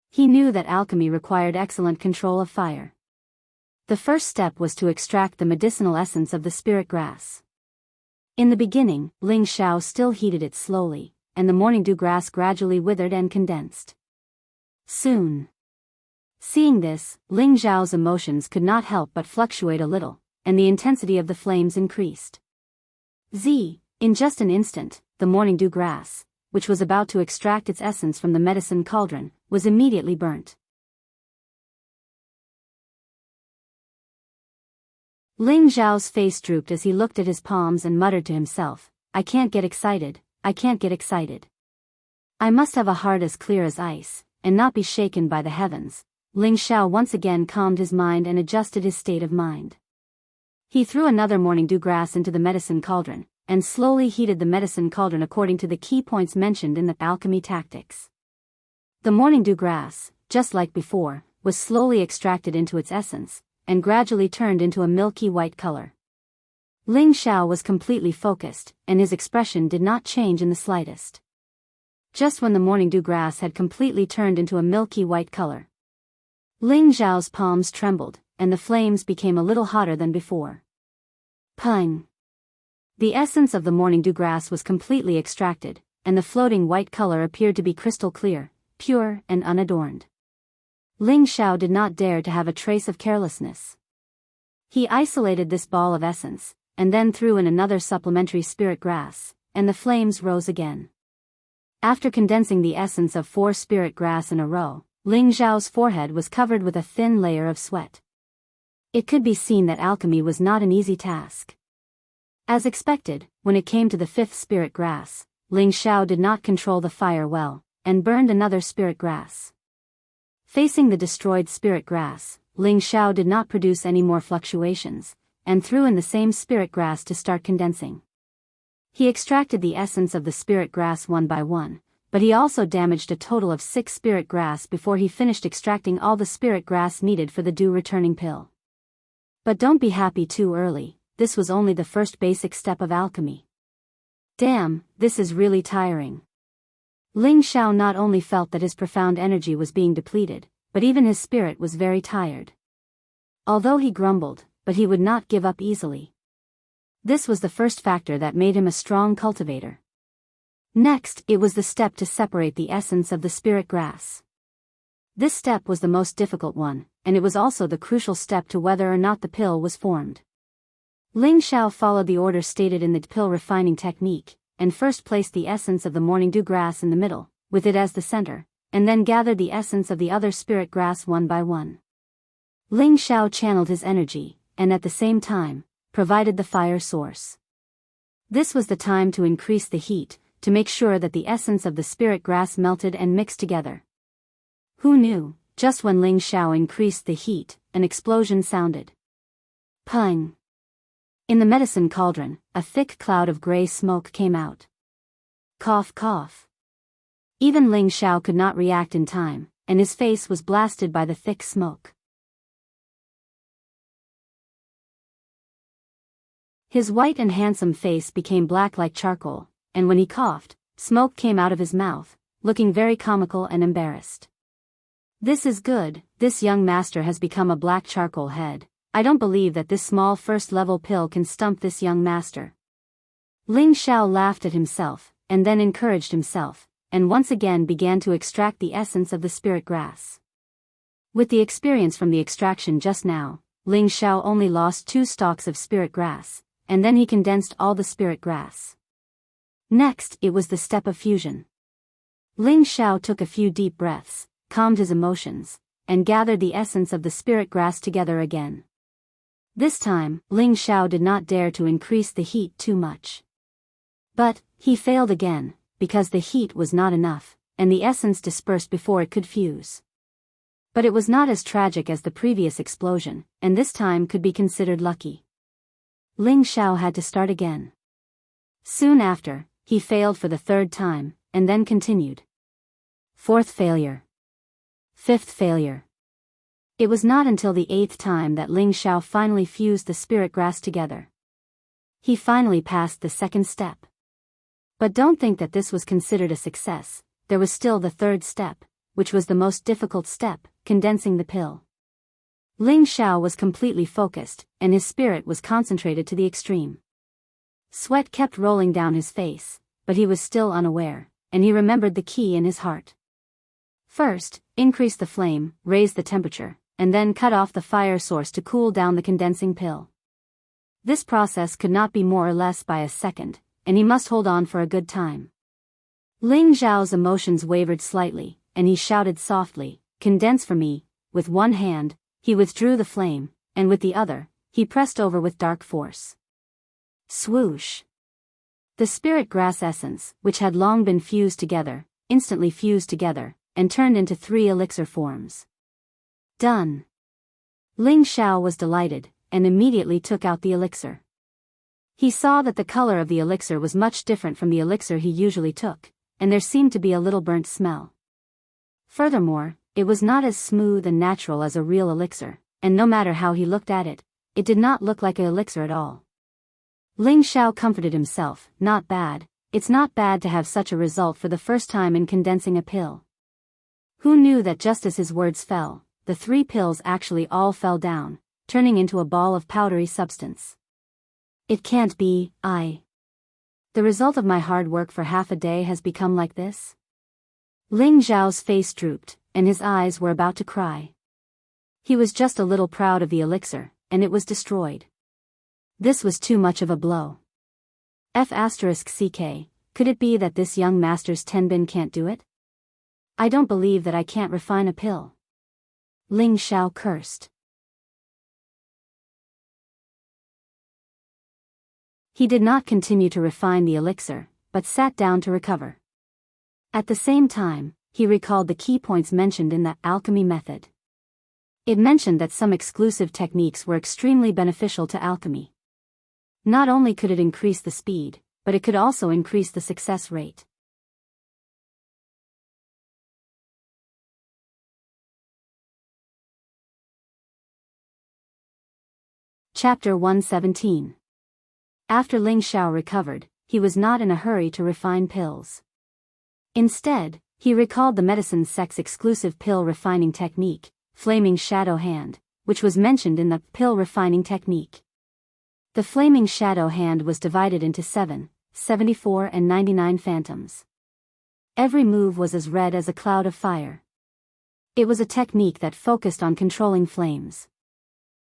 Speaker 1: He knew that alchemy required excellent control of fire. The first step was to extract the medicinal essence of the spirit grass. In the beginning, Ling Xiao still heated it slowly, and the morning dew grass gradually withered and condensed. Soon. Seeing this, Ling Xiao's emotions could not help but fluctuate a little, and the intensity of the flames increased. In just an instant, the morning dew grass, which was about to extract its essence from the medicine cauldron, was immediately burnt. Ling Xiao's face drooped as he looked at his palms and muttered to himself, I can't get excited. I must have a heart as clear as ice, and not be shaken by the heavens. Ling Xiao once again calmed his mind and adjusted his state of mind. He threw another morning dew grass into the medicine cauldron, and slowly heated the medicine cauldron according to the key points mentioned in the alchemy tactics. The morning dew grass, just like before, was slowly extracted into its essence, and gradually turned into a milky white color. Ling Xiao was completely focused, and his expression did not change in the slightest. Just when the morning dew grass had completely turned into a milky white color, Ling Xiao's palms trembled, and the flames became a little hotter than before. Pung! The essence of the morning dew grass was completely extracted, and the floating white color appeared to be crystal clear, pure and unadorned. Ling Xiao did not dare to have a trace of carelessness. He isolated this ball of essence, and then threw in another supplementary spirit grass, and the flames rose again. After condensing the essence of 4 spirit grass in a row, Ling Xiao's forehead was covered with a thin layer of sweat. It could be seen that alchemy was not an easy task. As expected, when it came to the fifth spirit grass, Ling Xiao did not control the fire well, and burned another spirit grass. Facing the destroyed spirit grass, Ling Xiao did not produce any more fluctuations, and threw in the same spirit grass to start condensing. He extracted the essence of the spirit grass one by one, but he also damaged a total of 6 spirit grass before he finished extracting all the spirit grass needed for the dew returning pill. But don't be happy too early, this was only the first basic step of alchemy. Damn, this is really tiring. Ling Xiao not only felt that his profound energy was being depleted, but even his spirit was very tired. Although he grumbled, but he would not give up easily. This was the first factor that made him a strong cultivator. Next, it was the step to separate the essence of the spirit grass. This step was the most difficult one, and it was also the crucial step to whether or not the pill was formed. Ling Xiao followed the order stated in the pill refining technique, and first placed the essence of the morning dew grass in the middle, with it as the center, and then gathered the essence of the other spirit grass one by one. Ling Xiao channeled his energy, and at the same time, provided the fire source. This was the time to increase the heat, to make sure that the essence of the spirit grass melted and mixed together. Who knew, just when Ling Xiao increased the heat, an explosion sounded. Pung! In the medicine cauldron, a thick cloud of gray smoke came out. Cough cough. Even Ling Xiao could not react in time, and his face was blasted by the thick smoke. His white and handsome face became black like charcoal, and when he coughed, smoke came out of his mouth, looking very comical and embarrassed. This is good, this young master has become a black charcoal head. I don't believe that this small first-level pill can stump this young master. Ling Xiao laughed at himself, and then encouraged himself, and once again began to extract the essence of the spirit grass. With the experience from the extraction just now, Ling Xiao only lost 2 stalks of spirit grass, and then he condensed all the spirit grass. Next, it was the step of fusion. Ling Xiao took a few deep breaths, calmed his emotions, and gathered the essence of the spirit grass together again. This time, Ling Xiao did not dare to increase the heat too much. But, he failed again, because the heat was not enough, and the essence dispersed before it could fuse. But it was not as tragic as the previous explosion, and this time could be considered lucky. Ling Xiao had to start again. Soon after, he failed for the 3rd time, and then continued. 4th failure. 5th failure. It was not until the 8th time that Ling Xiao finally fused the spirit grass together. He finally passed the 2nd step. But don't think that this was considered a success, there was still the 3rd step, which was the most difficult step, condensing the pill. Ling Xiao was completely focused, and his spirit was concentrated to the extreme. Sweat kept rolling down his face, but he was still unaware, and he remembered the key in his heart. First, increase the flame, raise the temperature, and then cut off the fire source to cool down the condensing pill. This process could not be more or less by a second, and he must hold on for a good time. Ling Xiao's emotions wavered slightly, and he shouted softly, "Condense for me." With one hand, he withdrew the flame, and with the other, he pressed over with dark force. Swoosh! The spirit grass essence, which had long been fused together, instantly fused together, and turned into 3 elixir forms. Done! Ling Xiao was delighted, and immediately took out the elixir. He saw that the color of the elixir was much different from the elixir he usually took, and there seemed to be a little burnt smell. Furthermore, it was not as smooth and natural as a real elixir, and no matter how he looked at it, it did not look like an elixir at all. Ling Xiao comforted himself, not bad, it's not bad to have such a result for the first time in condensing a pill. Who knew that just as his words fell, the 3 pills actually all fell down, turning into a ball of powdery substance. It can't be, the result of my hard work for half a day has become like this? Ling Xiao's face drooped, and his eyes were about to cry. He was just a little proud of the elixir, and it was destroyed. This was too much of a blow. F***ck, could it be that this young master's tenbin can't do it? I don't believe that I can't refine a pill. Ling Xiao cursed. He did not continue to refine the elixir, but sat down to recover. At the same time, he recalled the key points mentioned in the alchemy method. It mentioned that some exclusive techniques were extremely beneficial to alchemy. Not only could it increase the speed, but it could also increase the success rate. Chapter 117. After Ling Xiao recovered, he was not in a hurry to refine pills. Instead, he recalled the medicine sect's exclusive pill refining technique, Flaming Shadow Hand, which was mentioned in the pill refining technique. The Flaming Shadow Hand was divided into 7, 74 and 99 phantoms. Every move was as red as a cloud of fire. It was a technique that focused on controlling flames.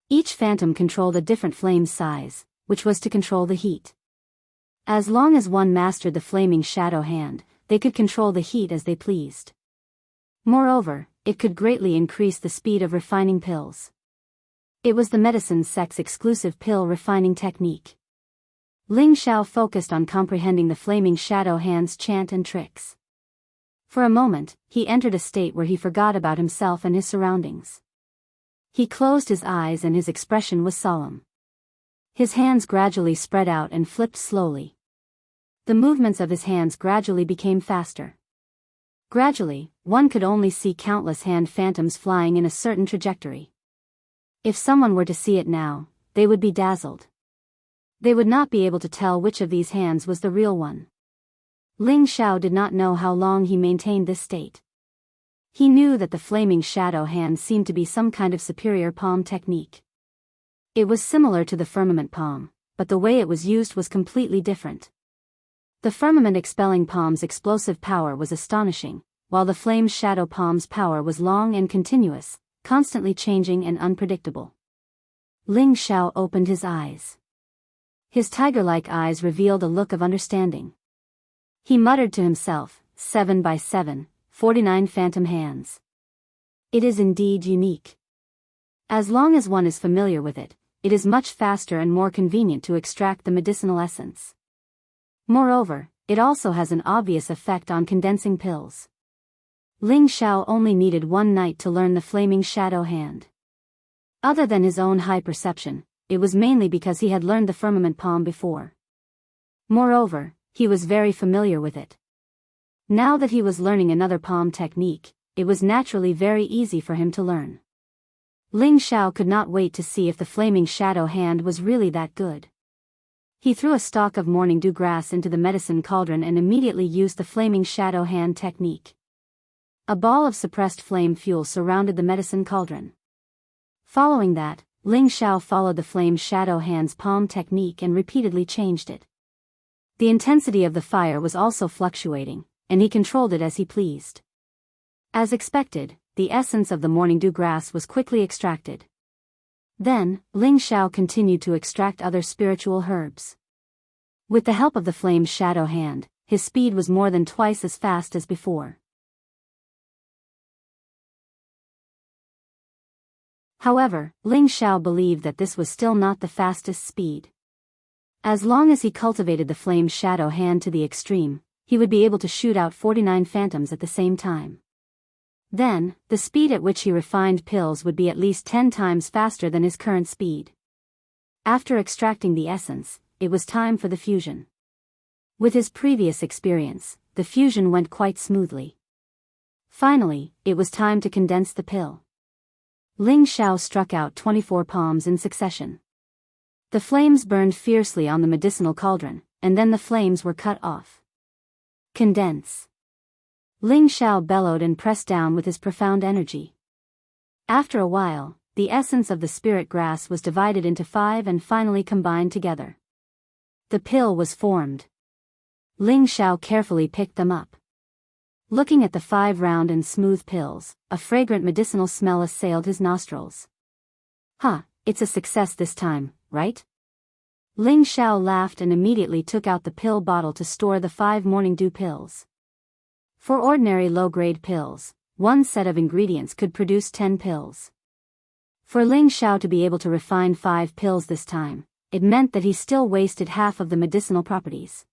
Speaker 1: Each phantom controlled a different flame size, which was to control the heat. As long as one mastered the Flaming Shadow Hand, they could control the heat as they pleased. Moreover, it could greatly increase the speed of refining pills. It was the medicine sect's exclusive pill refining technique. Ling Xiao focused on comprehending the Flaming Shadow Hand's chant and tricks. For a moment, he entered a state where he forgot about himself and his surroundings. He closed his eyes and his expression was solemn. His hands gradually spread out and flipped slowly. The movements of his hands gradually became faster. Gradually, one could only see countless hand phantoms flying in a certain trajectory. If someone were to see it now, they would be dazzled. They would not be able to tell which of these hands was the real one. Ling Xiao did not know how long he maintained this state. He knew that the Flaming Shadow Hand seemed to be some kind of superior palm technique. It was similar to the firmament palm, but the way it was used was completely different. The firmament expelling palm's explosive power was astonishing, while the Flame Shadow palm's power was long and continuous, constantly changing and unpredictable. Ling Xiao opened his eyes. His tiger-like eyes revealed a look of understanding. He muttered to himself, 7 by 7, 49 phantom hands. It is indeed unique. As long as one is familiar with it, it is much faster and more convenient to extract the medicinal essence. Moreover, it also has an obvious effect on condensing pills. Ling Xiao only needed one night to learn the Flaming Shadow Hand. Other than his own high perception, it was mainly because he had learned the firmament palm before. Moreover, he was very familiar with it. Now that he was learning another palm technique, it was naturally very easy for him to learn. Ling Xiao could not wait to see if the Flaming Shadow Hand was really that good. He threw a stalk of morning dew grass into the medicine cauldron and immediately used the Flaming Shadow Hand technique. A ball of suppressed flame fuel surrounded the medicine cauldron. Following that, Ling Xiao followed the Flame Shadow Hand's palm technique and repeatedly changed it. The intensity of the fire was also fluctuating, and he controlled it as he pleased. As expected, the essence of the morning dew grass was quickly extracted. Then, Ling Xiao continued to extract other spiritual herbs. With the help of the Flame Shadow Hand, his speed was more than twice as fast as before. However, Ling Xiao believed that this was still not the fastest speed. As long as he cultivated the Flame Shadow Hand to the extreme, he would be able to shoot out 49 phantoms at the same time. Then, the speed at which he refined pills would be at least 10 times faster than his current speed. After extracting the essence, it was time for the fusion. With his previous experience, the fusion went quite smoothly. Finally, it was time to condense the pill. Ling Xiao struck out 24 palms in succession. The flames burned fiercely on the medicinal cauldron, and then the flames were cut off. Condense. Ling Xiao bellowed and pressed down with his profound energy. After a while, the essence of the spirit grass was divided into 5 and finally combined together. The pill was formed. Ling Xiao carefully picked them up. Looking at the 5 round and smooth pills, a fragrant medicinal smell assailed his nostrils. It's a success this time, right? Ling Xiao laughed and immediately took out the pill bottle to store the 5 morning dew pills. For ordinary low-grade pills, one set of ingredients could produce 10 pills. For Ling Xiao to be able to refine 5 pills this time, it meant that he still wasted half of the medicinal properties.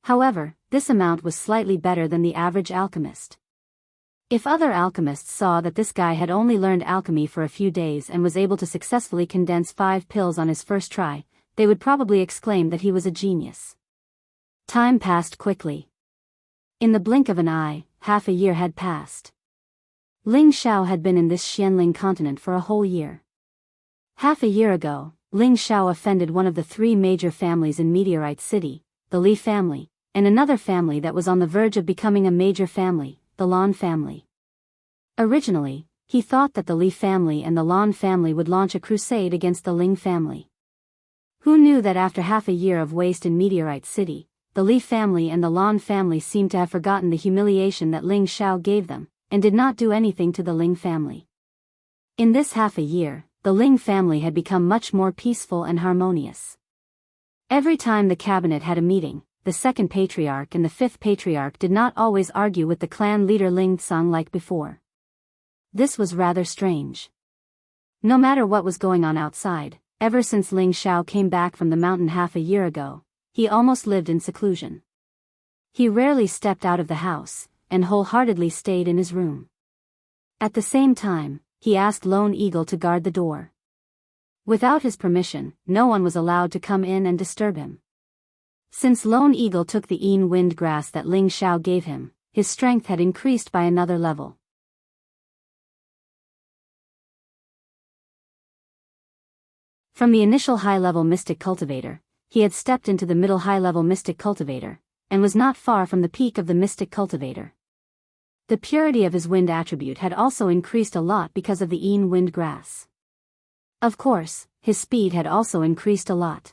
Speaker 1: However, this amount was slightly better than the average alchemist. If other alchemists saw that this guy had only learned alchemy for a few days and was able to successfully condense 5 pills on his first try, they would probably exclaim that he was a genius. Time passed quickly. In the blink of an eye, half a year had passed. Ling Xiao had been in this Xianling continent for a whole year. Half a year ago, Ling Xiao offended one of the 3 major families in Meteorite City, the Li family, and another family that was on the verge of becoming a major family, the Lan family. Originally, he thought that the Li family and the Lan family would launch a crusade against the Ling family. Who knew that after half a year of waste in Meteorite City, the Li family and the Lan family seemed to have forgotten the humiliation that Ling Xiao gave them, and did not do anything to the Ling family. In this half a year, the Ling family had become much more peaceful and harmonious. Every time the cabinet had a meeting, the 2nd patriarch and the 5th patriarch did not always argue with the clan leader Ling Tsang like before. This was rather strange. No matter what was going on outside, ever since Ling Xiao came back from the mountain half a year ago, he almost lived in seclusion. He rarely stepped out of the house, and wholeheartedly stayed in his room. At the same time, he asked Lone Eagle to guard the door. Without his permission, no one was allowed to come in and disturb him. Since Lone Eagle took the wind grass that Ling Xiao gave him, his strength had increased by another level. From the initial high-level mystic cultivator, he had stepped into the middle high-level mystic cultivator, and was not far from the peak of the mystic cultivator. The purity of his wind attribute had also increased a lot because of the wind grass. Of course, his speed had also increased a lot.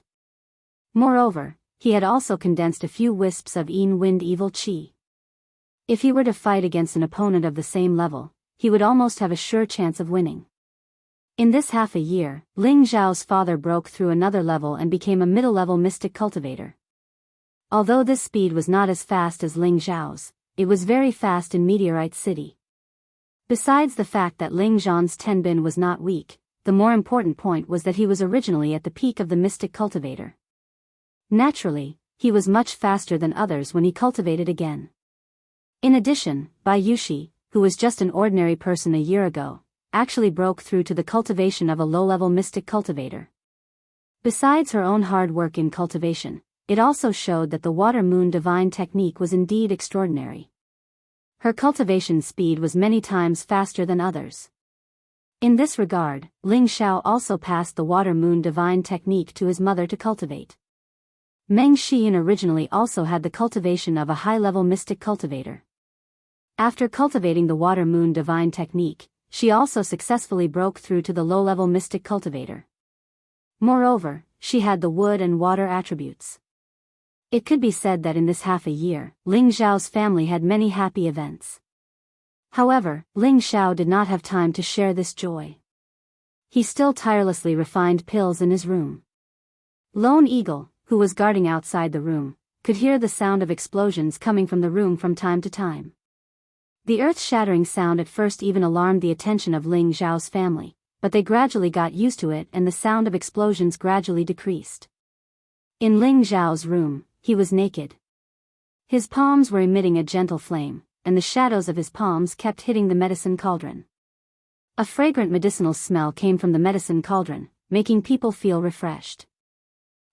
Speaker 1: Moreover, he had also condensed a few wisps of wind evil chi. If he were to fight against an opponent of the same level, he would almost have a sure chance of winning. In this half a year, Ling Xiao's father broke through another level and became a middle-level mystic cultivator. Although this speed was not as fast as Ling Xiao's, it was very fast in Meteorite City. Besides the fact that Ling Zhan's Tenbin was not weak, the more important point was that he was originally at the peak of the mystic cultivator. Naturally, he was much faster than others when he cultivated again. In addition, Bai Yushi, who was just an ordinary person a year ago, actually broke through to the cultivation of a low-level mystic cultivator. Besides her own hard work in cultivation, it also showed that the water moon divine technique was indeed extraordinary. Her cultivation speed was many times faster than others. In this regard, Ling Xiao also passed the water moon divine technique to his mother to cultivate. Meng Xian originally also had the cultivation of a high-level mystic cultivator. After cultivating the water moon divine technique, she also successfully broke through to the low-level mystic cultivator. Moreover, she had the wood and water attributes. It could be said that in this half a year, Ling Xiao's family had many happy events. However, Ling Xiao did not have time to share this joy. He still tirelessly refined pills in his room. Lone Eagle, who was guarding outside the room, could hear the sound of explosions coming from the room from time to time. The earth-shattering sound at first even alarmed the attention of Ling Xiao's family, but they gradually got used to it and the sound of explosions gradually decreased. In Ling Xiao's room, he was naked. His palms were emitting a gentle flame, and the shadows of his palms kept hitting the medicine cauldron. A fragrant medicinal smell came from the medicine cauldron, making people feel refreshed.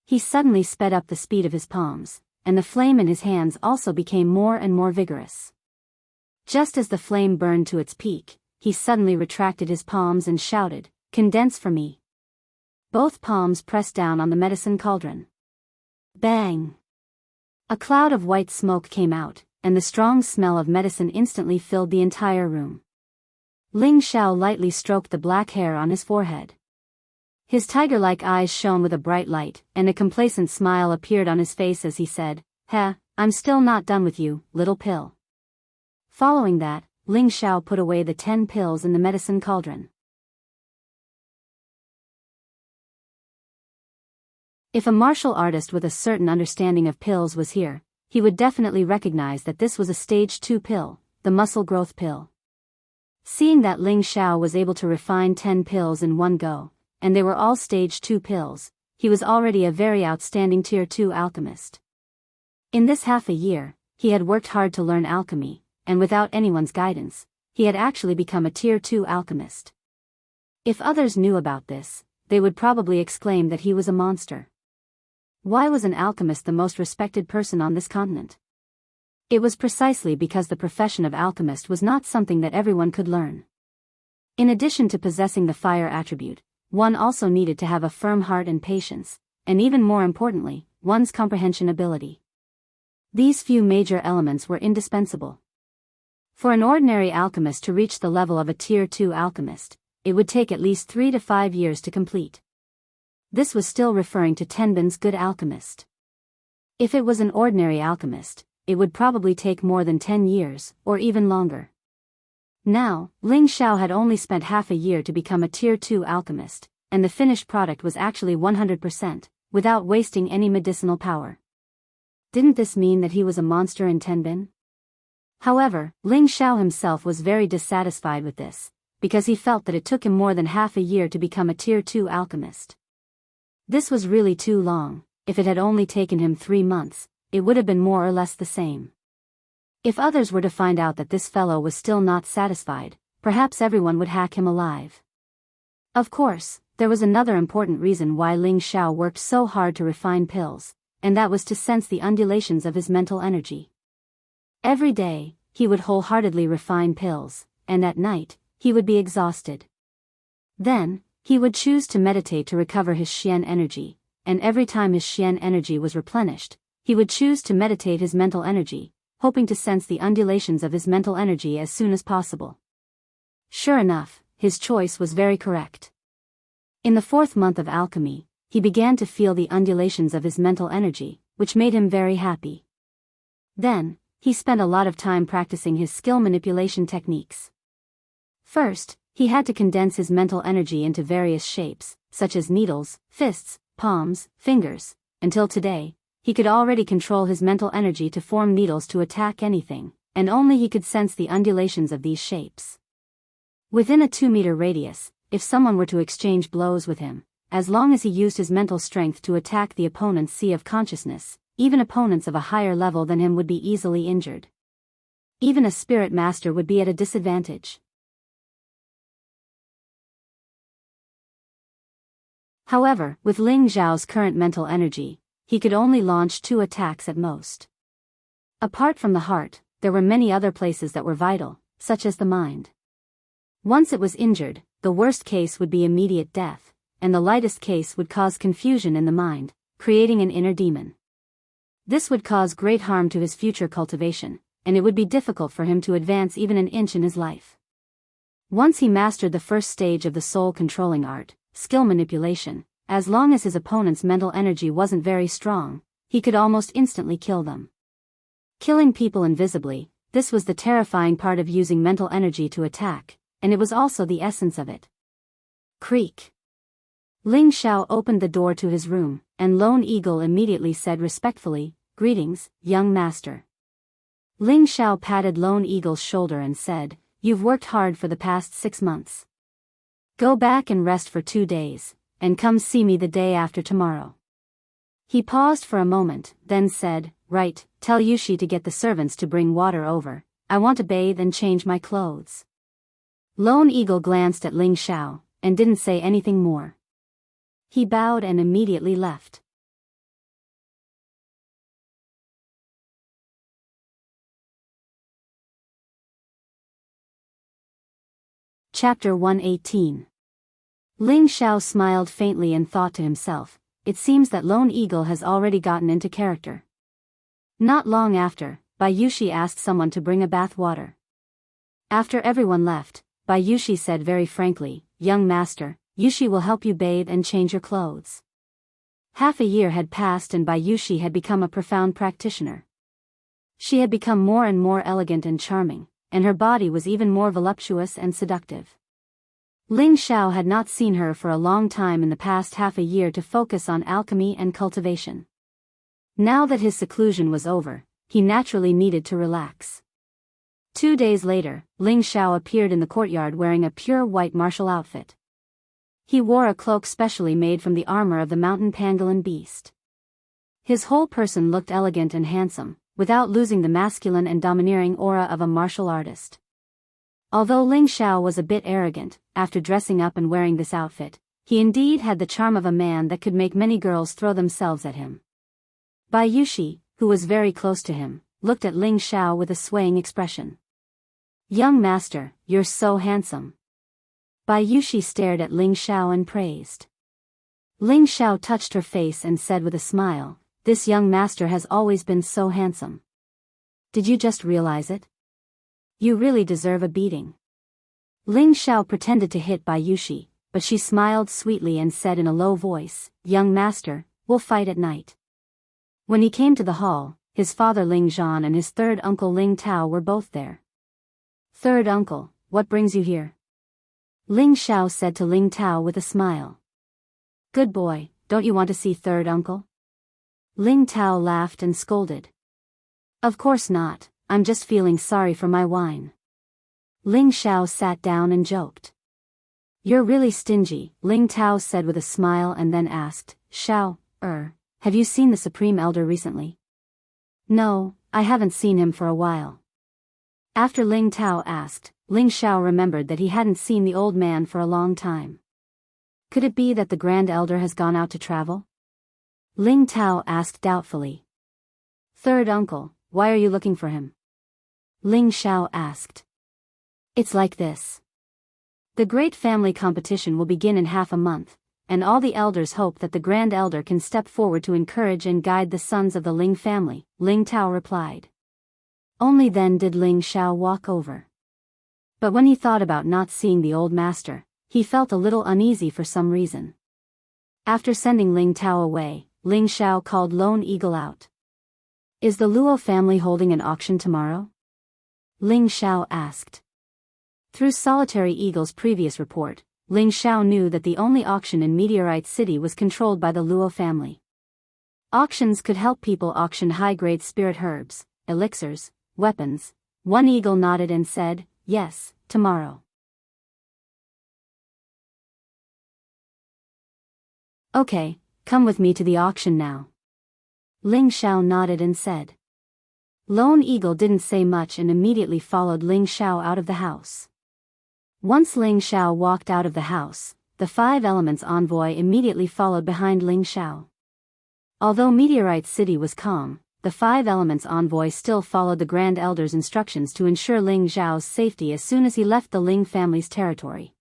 Speaker 1: He suddenly sped up the speed of his palms, and the flame in his hands also became more and more vigorous. Just as the flame burned to its peak, he suddenly retracted his palms and shouted, "Condense for me." Both palms pressed down on the medicine cauldron. Bang! A cloud of white smoke came out, and the strong smell of medicine instantly filled the entire room. Ling Xiao lightly stroked the black hair on his forehead. His tiger-like eyes shone with a bright light, and a complacent smile appeared on his face as he said, "Heh, I'm still not done with you, little pill." Following that, Ling Xiao put away the 10 pills in the medicine cauldron. If a martial artist with a certain understanding of pills was here, he would definitely recognize that this was a stage 2 pill, the muscle growth pill. Seeing that Ling Xiao was able to refine 10 pills in one go, and they were all stage 2 pills, he was already a very outstanding tier 2 alchemist. In this half a year, he had worked hard to learn alchemy, and without anyone's guidance, he had actually become a tier 2 alchemist. If others knew about this, they would probably exclaim that he was a monster. Why was an alchemist the most respected person on this continent? It was precisely because the profession of alchemist was not something that everyone could learn. In addition to possessing the fire attribute, one also needed to have a firm heart and patience, and even more importantly, one's comprehension ability. These few major elements were indispensable. For an ordinary alchemist to reach the level of a tier 2 alchemist, it would take at least 3 to 5 years to complete. This was still referring to Tenbin's good alchemist. If it was an ordinary alchemist, it would probably take more than 10 years, or even longer. Now, Ling Xiao had only spent half a year to become a tier 2 alchemist, and the finished product was actually 100%, without wasting any medicinal power. Didn't this mean that he was a monster in Tenbin? However, Ling Xiao himself was very dissatisfied with this, because he felt that it took him more than half a year to become a tier 2 alchemist. This was really too long. If it had only taken him 3 months, it would have been more or less the same. If others were to find out that this fellow was still not satisfied, perhaps everyone would hack him alive. Of course, there was another important reason why Ling Xiao worked so hard to refine pills, and that was to sense the undulations of his mental energy. Every day, he would wholeheartedly refine pills, and at night, he would be exhausted. Then, he would choose to meditate to recover his Xian energy, and every time his Xian energy was replenished, he would choose to meditate his mental energy, hoping to sense the undulations of his mental energy as soon as possible. Sure enough, his choice was very correct. In the 4th month of alchemy, he began to feel the undulations of his mental energy, which made him very happy. Then, he spent a lot of time practicing his skill manipulation techniques. First, he had to condense his mental energy into various shapes, such as needles, fists, palms, fingers. Until today, he could already control his mental energy to form needles to attack anything, and only he could sense the undulations of these shapes. Within a 2-meter radius, if someone were to exchange blows with him, as long as he used his mental strength to attack the opponent's sea of consciousness, even opponents of a higher level than him would be easily injured. Even a spirit master would be at a disadvantage. However, with Ling Xiao's current mental energy, he could only launch 2 attacks at most. Apart from the heart, there were many other places that were vital, such as the mind. Once it was injured, the worst case would be immediate death, and the lightest case would cause confusion in the mind, creating an inner demon. This would cause great harm to his future cultivation, and it would be difficult for him to advance even an inch in his life. Once he mastered the first stage of the soul-controlling art, skill manipulation, as long as his opponent's mental energy wasn't very strong, he could almost instantly kill them. Killing people invisibly, this was the terrifying part of using mental energy to attack, and it was also the essence of it. Creak. Ling Xiao opened the door to his room, and Lone Eagle immediately said respectfully, "Greetings, young master." Ling Xiao patted Lone Eagle's shoulder and said, "You've worked hard for the past 6 months. Go back and rest for 2 days, and come see me the day after tomorrow." He paused for a moment, then said, "Right, tell Yushi to get the servants to bring water over. I want to bathe and change my clothes." Lone Eagle glanced at Ling Xiao, and didn't say anything more. He bowed and immediately left. Chapter 118. Ling Xiao smiled faintly and thought to himself, "It seems that Lone Eagle has already gotten into character." Not long after, Yushi asked someone to bring a bath water. After everyone left, Yushi said very frankly, "Young master, Yushi will help you bathe and change your clothes." Half a year had passed and Yushi had become a profound practitioner. She had become more and more elegant and charming, and her body was even more voluptuous and seductive. Ling Xiao had not seen her for a long time in the past half a year to focus on alchemy and cultivation. Now that his seclusion was over, he naturally needed to relax. 2 days later, Ling Xiao appeared in the courtyard wearing a pure white martial outfit. He wore a cloak specially made from the armor of the mountain pangolin beast. His whole person looked elegant and handsome, without losing the masculine and domineering aura of a martial artist. Although Ling Xiao was a bit arrogant, after dressing up and wearing this outfit, he indeed had the charm of a man that could make many girls throw themselves at him. Bai Yushi, who was very close to him, looked at Ling Xiao with a swaying expression. "Young master, you're so handsome." Bai Yushi stared at Ling Xiao and praised. Ling Xiao touched her face and said with a smile, "This young master has always been so handsome. Did you just realize it? You really deserve a beating." Ling Xiao pretended to hit Bai Yushi, but she smiled sweetly and said in a low voice, "Young master, we'll fight at night." When he came to the hall, his father Ling Zhan and his third uncle Ling Tao were both there. "Third uncle, what brings you here?" Ling Xiao said to Ling Tao with a smile. "Good boy, don't you want to see third uncle?" Ling Tao laughed and scolded. "Of course not, I'm just feeling sorry for my wine." Ling Xiao sat down and joked. "You're really stingy," Ling Tao said with a smile and then asked, "Xiao, have you seen the Supreme Elder recently?" "No, I haven't seen him for a while." After Ling Tao asked, Ling Xiao remembered that he hadn't seen the old man for a long time. Could it be that the Grand Elder has gone out to travel? Ling Tao asked doubtfully. "Third uncle, why are you looking for him?" Ling Xiao asked. "It's like this. The great family competition will begin in half a month, and all the elders hope that the Grand Elder can step forward to encourage and guide the sons of the Ling family," Ling Tao replied. Only then did Ling Xiao walk over. But when he thought about not seeing the old master, he felt a little uneasy for some reason. After sending Ling Tao away, Ling Xiao called Lone Eagle out. "Is the Luo family holding an auction tomorrow?" Ling Xiao asked. Through Solitary Eagle's previous report, Ling Xiao knew that the only auction in Meteorite City was controlled by the Luo family. Auctions could help people auction high-grade spirit herbs, elixirs, weapons. One eagle nodded and said, "Yes, tomorrow." "Okay, come with me to the auction now." Ling Xiao nodded and said. Lone Eagle didn't say much and immediately followed Ling Xiao out of the house. Once Ling Xiao walked out of the house, the Five Elements envoy immediately followed behind Ling Xiao. Although Meteorite City was calm, the Five Elements envoy still followed the Grand Elder's instructions to ensure Ling Xiao's safety as soon as he left the Ling family's territory.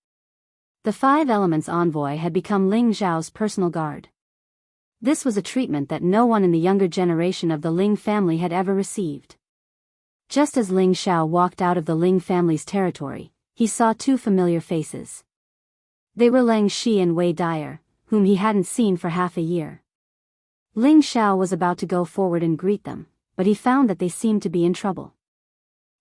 Speaker 1: The Five Elements envoy had become Ling Xiao's personal guard. This was a treatment that no one in the younger generation of the Ling family had ever received. Just as Ling Xiao walked out of the Ling family's territory, he saw two familiar faces. They were Lang Shi and Wei Dyer, whom he hadn't seen for half a year. Ling Xiao was about to go forward and greet them, but he found that they seemed to be in trouble.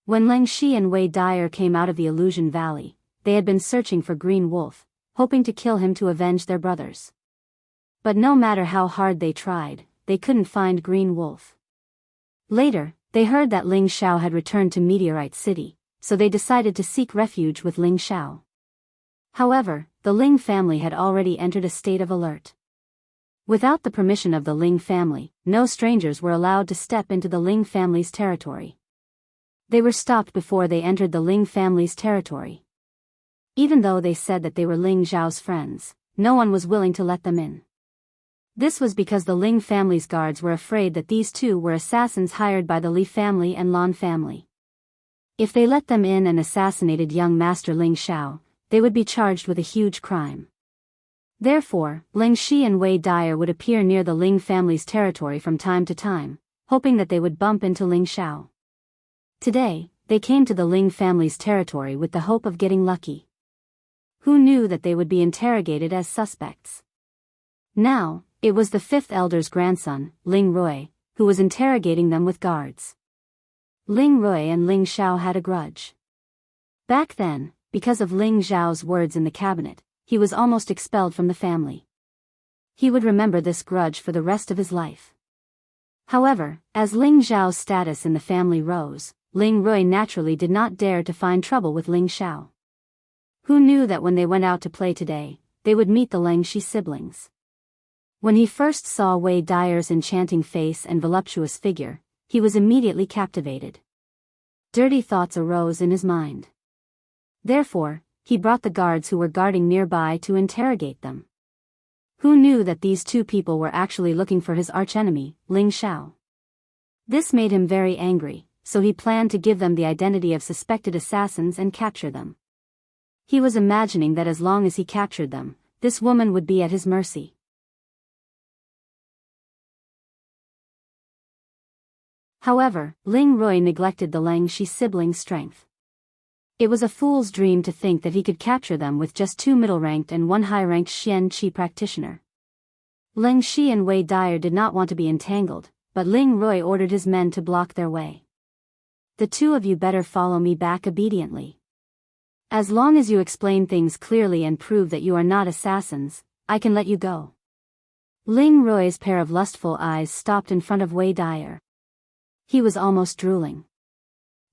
Speaker 1: When Lang Shi and Wei Dyer came out of the Illusion Valley, they had been searching for Green Wolf, hoping to kill him to avenge their brothers. But no matter how hard they tried, they couldn't find Green Wolf. Later, they heard that Ling Xiao had returned to Meteorite City, so they decided to seek refuge with Ling Xiao. However, the Ling family had already entered a state of alert. Without the permission of the Ling family, no strangers were allowed to step into the Ling family's territory. They were stopped before they entered the Ling family's territory. Even though they said that they were Ling Xiao's friends, no one was willing to let them in. This was because the Ling family's guards were afraid that these two were assassins hired by the Li family and Lan family. If they let them in and assassinated young Master Ling Xiao, they would be charged with a huge crime. Therefore, Ling Shi and Wei Dyer would appear near the Ling family's territory from time to time, hoping that they would bump into Ling Xiao. Today, they came to the Ling family's territory with the hope of getting lucky. Who knew that they would be interrogated as suspects? Now, it was the fifth elder's grandson, Ling Rui, who was interrogating them with guards. Ling Rui and Ling Xiao had a grudge. Back then, because of Ling Xiao's words in the cabinet, he was almost expelled from the family. He would remember this grudge for the rest of his life. However, as Ling Xiao's status in the family rose, Ling Rui naturally did not dare to find trouble with Ling Xiao. Who knew that when they went out to play today, they would meet the Lang Shi siblings? When he first saw Wei Dyer's enchanting face and voluptuous figure, he was immediately captivated. Dirty thoughts arose in his mind. Therefore, he brought the guards who were guarding nearby to interrogate them. Who knew that these two people were actually looking for his archenemy, Ling Xiao? This made him very angry, so he planned to give them the identity of suspected assassins and capture them. He was imagining that as long as he captured them, this woman would be at his mercy. However, Ling Rui neglected the Lang Shi siblings' strength. It was a fool's dream to think that he could capture them with just 2 middle-ranked and 1 high-ranked Xian Qi practitioner. Ling Shi and Wei Dyer did not want to be entangled, but Ling Rui ordered his men to block their way. The two of you better follow me back obediently. As long as you explain things clearly and prove that you are not assassins, I can let you go. Ling Rui's pair of lustful eyes stopped in front of Wei Dyer. He was almost drooling.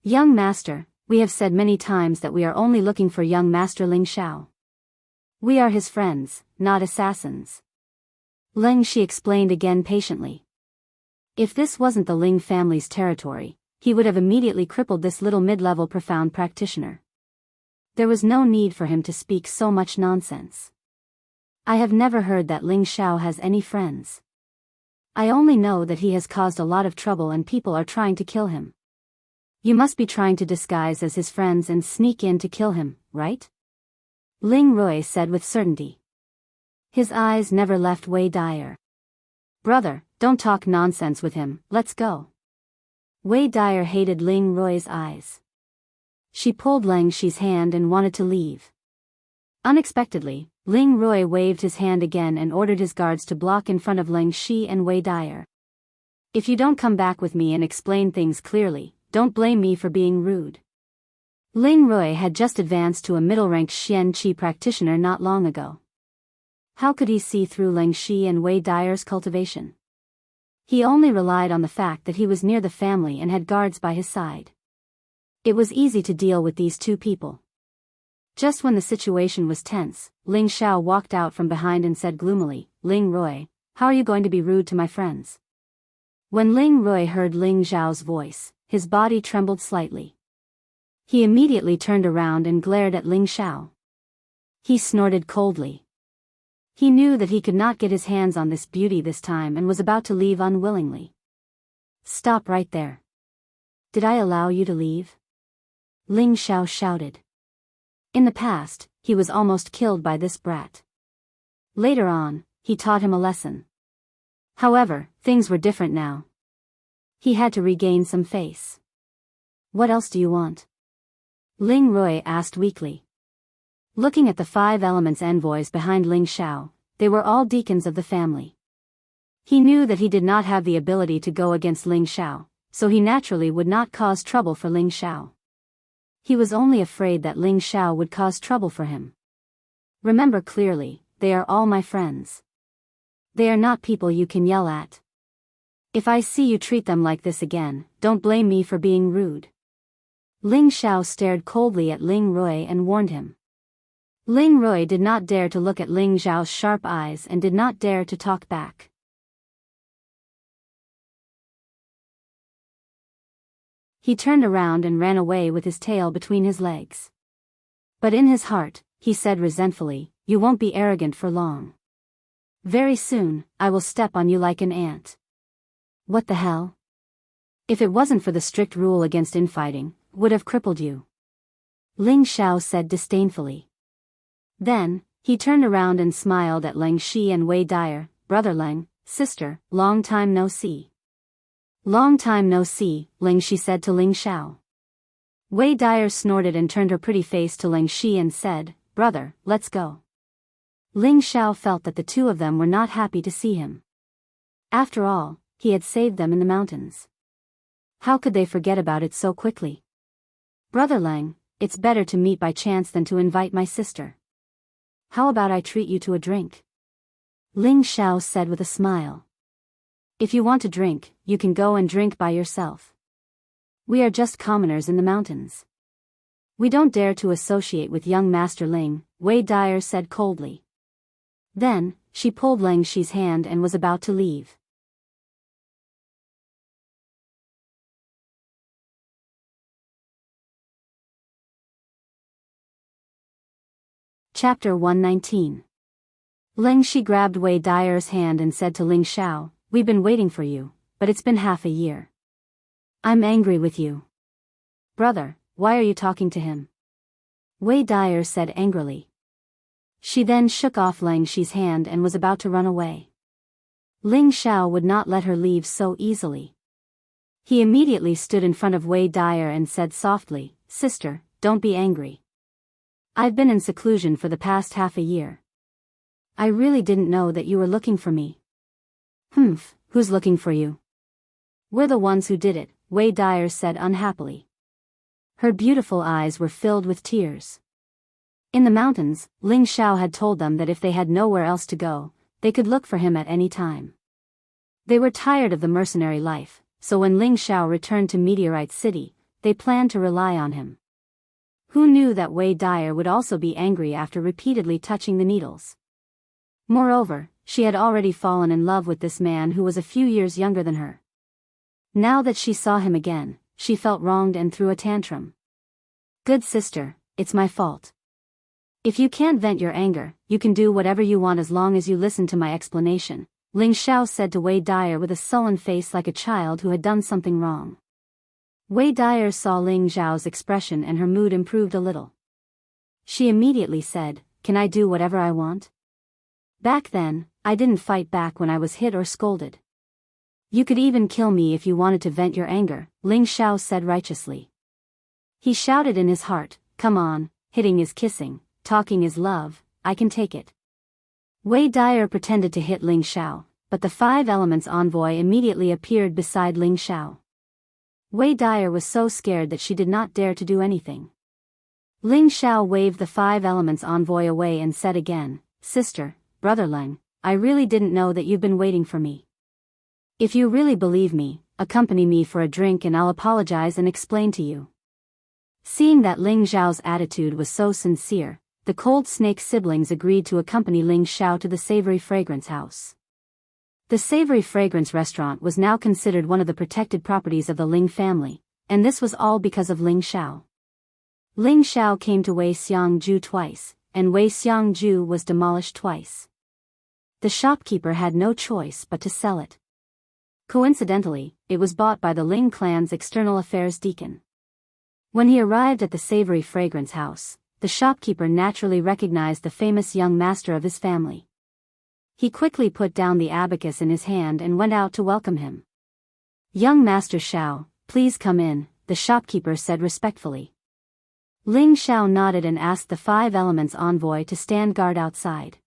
Speaker 1: Young master, we have said many times that we are only looking for young master Ling Xiao. We are his friends, not assassins. Ling Shi explained again patiently. If this wasn't the Ling family's territory, he would have immediately crippled this little mid-level profound practitioner. There was no need for him to speak so much nonsense. I have never heard that Ling Xiao has any friends. I only know that he has caused a lot of trouble and people are trying to kill him. You must be trying to disguise as his friends and sneak in to kill him, right? Ling Rui said with certainty. His eyes never left Wei Dyer. Brother, don't talk nonsense with him, let's go. Wei Dyer hated Ling Rui's eyes. She pulled Lang Shi's hand and wanted to leave. Unexpectedly, Ling Rui waved his hand again and ordered his guards to block in front of Lang Shi and Wei Dyer. If you don't come back with me and explain things clearly, don't blame me for being rude. Ling Rui had just advanced to a middle-ranked Xian Qi practitioner not long ago. How could he see through Lang Shi and Wei Dyer's cultivation? He only relied on the fact that he was near the family and had guards by his side. It was easy to deal with these two people. Just when the situation was tense, Ling Xiao walked out from behind and said gloomily, Ling Rui, how are you going to be rude to my friends? When Ling Rui heard Ling Xiao's voice, his body trembled slightly. He immediately turned around and glared at Ling Xiao. He snorted coldly. He knew that he could not get his hands on this beauty this time and was about to leave unwillingly. Stop right there. Did I allow you to leave? Ling Xiao shouted. In the past, he was almost killed by this brat. Later on, he taught him a lesson. However, things were different now. He had to regain some face. What else do you want? Ling Rui asked weakly. Looking at the 5 elements envoys behind Ling Xiao, they were all deacons of the family. He knew that he did not have the ability to go against Ling Xiao, so he naturally would not cause trouble for Ling Xiao. He was only afraid that Ling Xiao would cause trouble for him. Remember clearly, they are all my friends. They are not people you can yell at. If I see you treat them like this again, don't blame me for being rude. Ling Xiao stared coldly at Ling Rui and warned him. Ling Rui did not dare to look at Ling Xiao's sharp eyes and did not dare to talk back. He turned around and ran away with his tail between his legs. But in his heart, he said resentfully, you won't be arrogant for long. Very soon, I will step on you like an ant. What the hell? If it wasn't for the strict rule against infighting, would have crippled you. Ling Xiao said disdainfully. Then, he turned around and smiled at Lang Shi and Wei Dyer, brother Lang, sister, long time no see. Long time no see, Ling Shi said to Ling Xiao. Wei Dyer snorted and turned her pretty face to Lang Shi and said, brother, let's go. Ling Xiao felt that the two of them were not happy to see him. After all, he had saved them in the mountains. How could they forget about it so quickly? Brother Lang, it's better to meet by chance than to invite my sister. How about I treat you to a drink? Ling Xiao said with a smile. If you want to drink, you can go and drink by yourself. We are just commoners in the mountains. We don't dare to associate with young Master Ling, Wei Dyer said coldly. Then, she pulled Ling Shi's hand and was about to leave. Chapter 119. Ling Shi grabbed Wei Dyer's hand and said to Ling Xiao, "We've been waiting for you, but it's been half a year. I'm angry with you." "Brother, why are you talking to him?" Wei Dyer said angrily. She then shook off Ling Shi's hand and was about to run away. Ling Xiao would not let her leave so easily. He immediately stood in front of Wei Dyer and said softly, "Sister, don't be angry. I've been in seclusion for the past half a year. I really didn't know that you were looking for me." "Humph, who's looking for you?" "We're the ones who did it," Wei Dyer said unhappily. Her beautiful eyes were filled with tears. In the mountains, Ling Xiao had told them that if they had nowhere else to go, they could look for him at any time. They were tired of the mercenary life, so when Ling Xiao returned to Meteorite City, they planned to rely on him. Who knew that Wei Dyer would also be angry after repeatedly touching the needles? Moreover, she had already fallen in love with this man who was a few years younger than her. Now that she saw him again, she felt wronged and threw a tantrum. "Good sister, it's my fault. If you can't vent your anger, you can do whatever you want as long as you listen to my explanation," Ling Xiao said to Wei Dyer with a sullen face like a child who had done something wrong. Wei Dyer saw Ling Xiao's expression and her mood improved a little. She immediately said, "Can I do whatever I want? Back then, I didn't fight back when I was hit or scolded. You could even kill me if you wanted to vent your anger," Ling Xiao said righteously. He shouted in his heart, "Come on, hitting is kissing, talking is love, I can take it." Wei Dyer pretended to hit Ling Xiao, but the Five Elements envoy immediately appeared beside Ling Xiao. Wei Dyer was so scared that she did not dare to do anything. Ling Xiao waved the Five Elements envoy away and said again, "Sister, Brother Ling, I really didn't know that you've been waiting for me. If you really believe me, accompany me for a drink and I'll apologize and explain to you." Seeing that Ling Xiao's attitude was so sincere, the Cold Snake siblings agreed to accompany Ling Xiao to the Savory Fragrance House. The Savory Fragrance restaurant was now considered one of the protected properties of the Ling family, and this was all because of Ling Xiao. Ling Xiao came to Wei Xiangju twice, and Wei Xiangju was demolished twice. The shopkeeper had no choice but to sell it. Coincidentally, it was bought by the Ling clan's external affairs deacon. When he arrived at the Savory Fragrance House, the shopkeeper naturally recognized the famous young master of his family. He quickly put down the abacus in his hand and went out to welcome him. "Young Master Xiao, please come in," the shopkeeper said respectfully. Ling Xiao nodded and asked the Five Elements envoy to stand guard outside.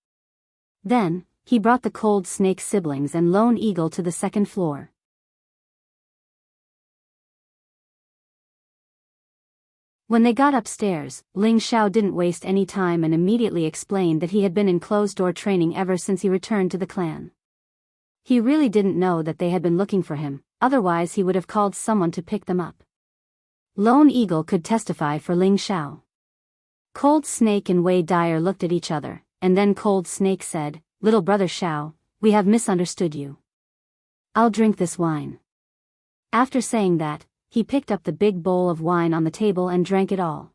Speaker 1: Then, he brought the Cold Snake siblings and Lone Eagle to the second floor. When they got upstairs, Ling Xiao didn't waste any time and immediately explained that he had been in closed-door training ever since he returned to the clan. He really didn't know that they had been looking for him, otherwise he would have called someone to pick them up. Lone Eagle could testify for Ling Xiao. Cold Snake and Wei Dyer looked at each other, and then Cold Snake said, "Little brother Xiao, we have misunderstood you. I'll drink this wine." After saying that, he picked up the big bowl of wine on the table and drank it all.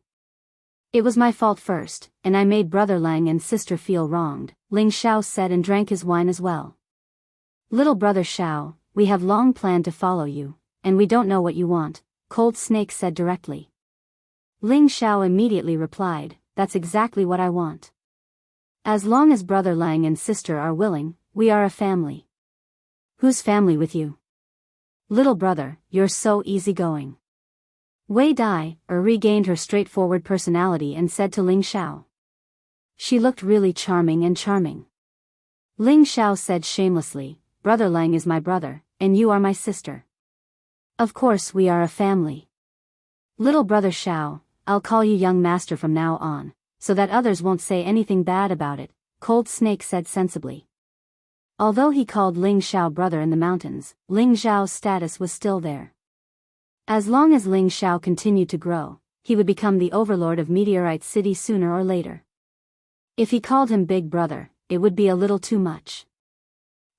Speaker 1: "It was my fault first, and I made Brother Lang and sister feel wronged," Ling Xiao said and drank his wine as well. "Little brother Xiao, we have long planned to follow you, and we don't know what you want," Cold Snake said directly. Ling Xiao immediately replied, "That's exactly what I want. As long as Brother Lang and sister are willing, we are a family." "Whose family with you?" "Little brother, you're so easygoing." Wei Dai regained her straightforward personality and said to Ling Xiao. She looked really charming and charming. Ling Xiao said shamelessly, "Brother Lang is my brother, and you are my sister. Of course we are a family. Little brother Xiao, I'll call you young master from now on, so that others won't say anything bad about it," Cold Snake said sensibly. Although he called Ling Xiao brother in the mountains, Ling Xiao's status was still there. As long as Ling Xiao continued to grow, he would become the overlord of Meteorite City sooner or later. If he called him big brother, it would be a little too much.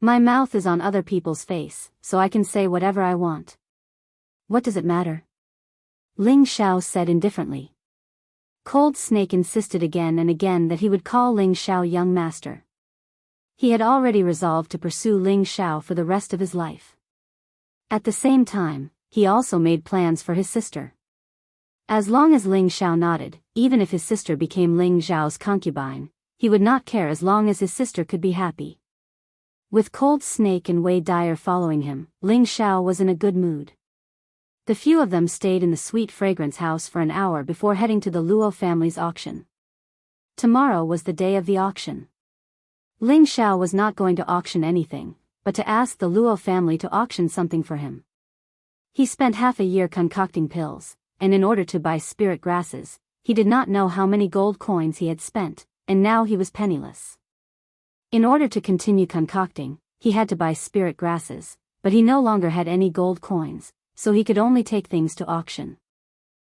Speaker 1: My mouth is on other people's face, so I can say whatever I want. What does it matter? Ling Xiao said indifferently. Cold Snake insisted again and again that he would call Ling Xiao young master. He had already resolved to pursue Ling Xiao for the rest of his life. At the same time, he also made plans for his sister. As long as Ling Xiao nodded, even if his sister became Ling Xiao's concubine, he would not care as long as his sister could be happy. With Cold Snake and Wei Dyer following him, Ling Xiao was in a good mood. The few of them stayed in the Sweet Fragrance house for an hour before heading to the Luo family's auction. Tomorrow was the day of the auction. Ling Xiao was not going to auction anything, but to ask the Luo family to auction something for him. He spent half a year concocting pills, and in order to buy spirit grasses, he did not know how many gold coins he had spent, and now he was penniless. In order to continue concocting, he had to buy spirit grasses, but he no longer had any gold coins, so he could only take things to auction.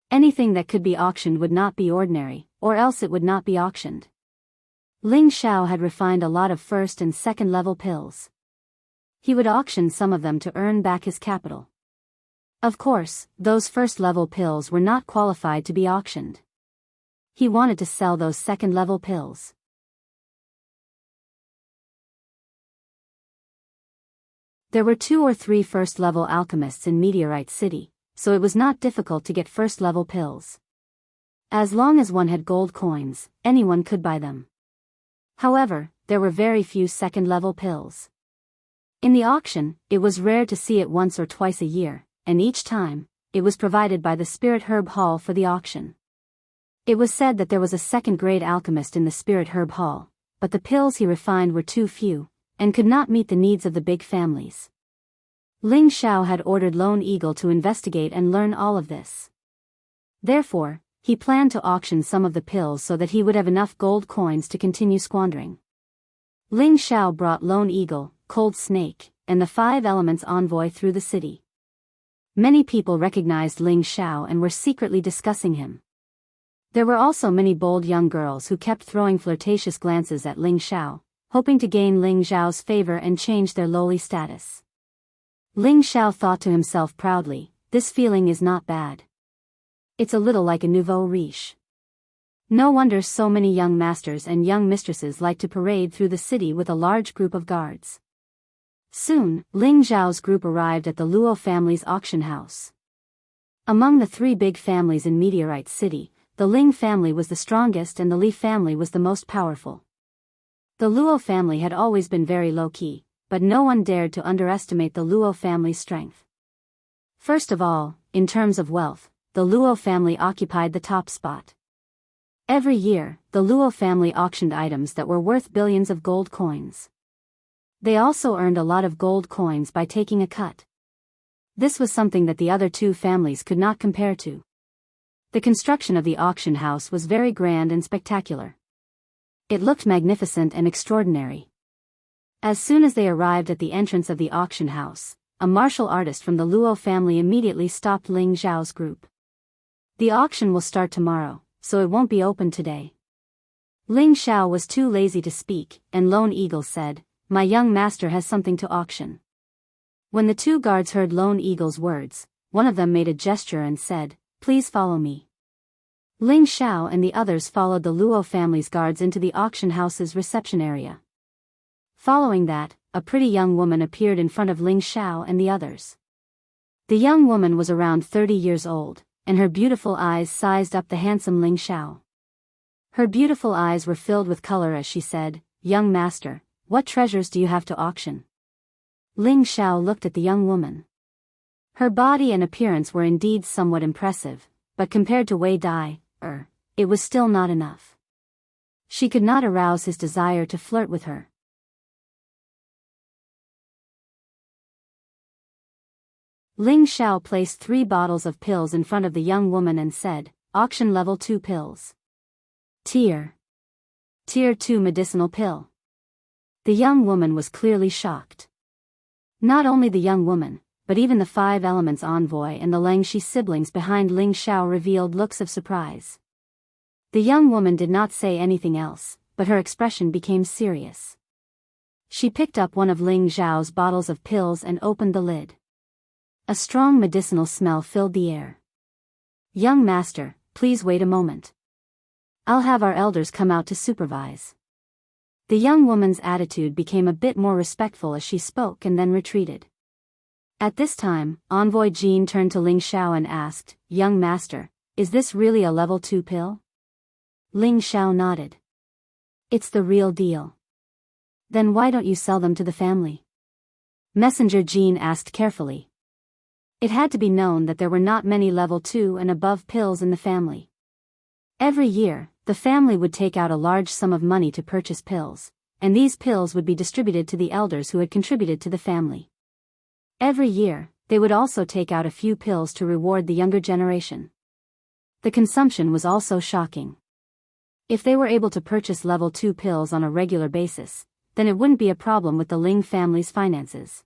Speaker 1: Anything that could be auctioned would not be ordinary, or else it would not be auctioned. Ling Xiao had refined a lot of first and second level pills. He would auction some of them to earn back his capital. Of course, those first level pills were not qualified to be auctioned. He wanted to sell those second level pills. There were 2 or 3 first-level alchemists in Meteorite City, so it was not difficult to get first-level pills. As long as one had gold coins, anyone could buy them. However, there were very few second-level pills. In the auction, it was rare to see it once or twice a year, and each time, it was provided by the Spirit Herb Hall for the auction. It was said that there was a second-grade alchemist in the Spirit Herb Hall, but the pills he refined were too few, and could not meet the needs of the big families. Ling Xiao had ordered Lone Eagle to investigate and learn all of this. Therefore, he planned to auction some of the pills so that he would have enough gold coins to continue squandering. Ling Xiao brought Lone Eagle, Cold Snake, and the 5 Elements envoy through the city. Many people recognized Ling Xiao and were secretly discussing him. There were also many bold young girls who kept throwing flirtatious glances at Ling Xiao, hoping to gain Ling Xiao's favor and change their lowly status. Ling Xiao thought to himself proudly, this feeling is not bad. It's a little like a nouveau riche. No wonder so many young masters and young mistresses like to parade through the city with a large group of guards. Soon, Ling Xiao's group arrived at the Luo family's auction house. Among the 3 big families in Meteorite City, the Ling family was the strongest and the Li family was the most powerful. The Luo family had always been very low-key, but no one dared to underestimate the Luo family's strength. First of all, in terms of wealth, the Luo family occupied the top spot. Every year, the Luo family auctioned items that were worth billions of gold coins. They also earned a lot of gold coins by taking a cut. This was something that the other 2 families could not compare to. The construction of the auction house was very grand and spectacular. It looked magnificent and extraordinary. As soon as they arrived at the entrance of the auction house, a martial artist from the Luo family immediately stopped Ling Xiao's group. The auction will start tomorrow, so it won't be open today. Ling Xiao was too lazy to speak, and Lone Eagle said, my young master has something to auction. When the 2 guards heard Lone Eagle's words, one of them made a gesture and said, please follow me. Ling Xiao and the others followed the Luo family's guards into the auction house's reception area. Following that, a pretty young woman appeared in front of Ling Xiao and the others. The young woman was around 30 years old, and her beautiful eyes sized up the handsome Ling Xiao. Her beautiful eyes were filled with color as she said, young master, what treasures do you have to auction? Ling Xiao looked at the young woman. Her body and appearance were indeed somewhat impressive, but compared to Wei Dai, it was still not enough. She could not arouse his desire to flirt with her. Ling Xiao placed 3 bottles of pills in front of the young woman and said, auction level 2 pills. Tier 2 medicinal pill. The young woman was clearly shocked. Not only the young woman, but even the Five Elements envoy and the Langshi siblings behind Ling Xiao revealed looks of surprise. The young woman did not say anything else, but her expression became serious. She picked up one of Ling Xiao's bottles of pills and opened the lid. A strong medicinal smell filled the air. "Young master, please wait a moment. I'll have our elders come out to supervise." The young woman's attitude became a bit more respectful as she spoke and then retreated. At this time, Envoy Jean turned to Ling Xiao and asked, "Young master, is this really a level 2 pill?" Ling Xiao nodded. "It's the real deal." "Then why don't you sell them to the family?" Messenger Jean asked carefully. It had to be known that there were not many level 2 and above pills in the family. Every year, the family would take out a large sum of money to purchase pills, and these pills would be distributed to the elders who had contributed to the family. Every year, they would also take out a few pills to reward the younger generation. The consumption was also shocking. If they were able to purchase level 2 pills on a regular basis, then it wouldn't be a problem with the Ling family's finances.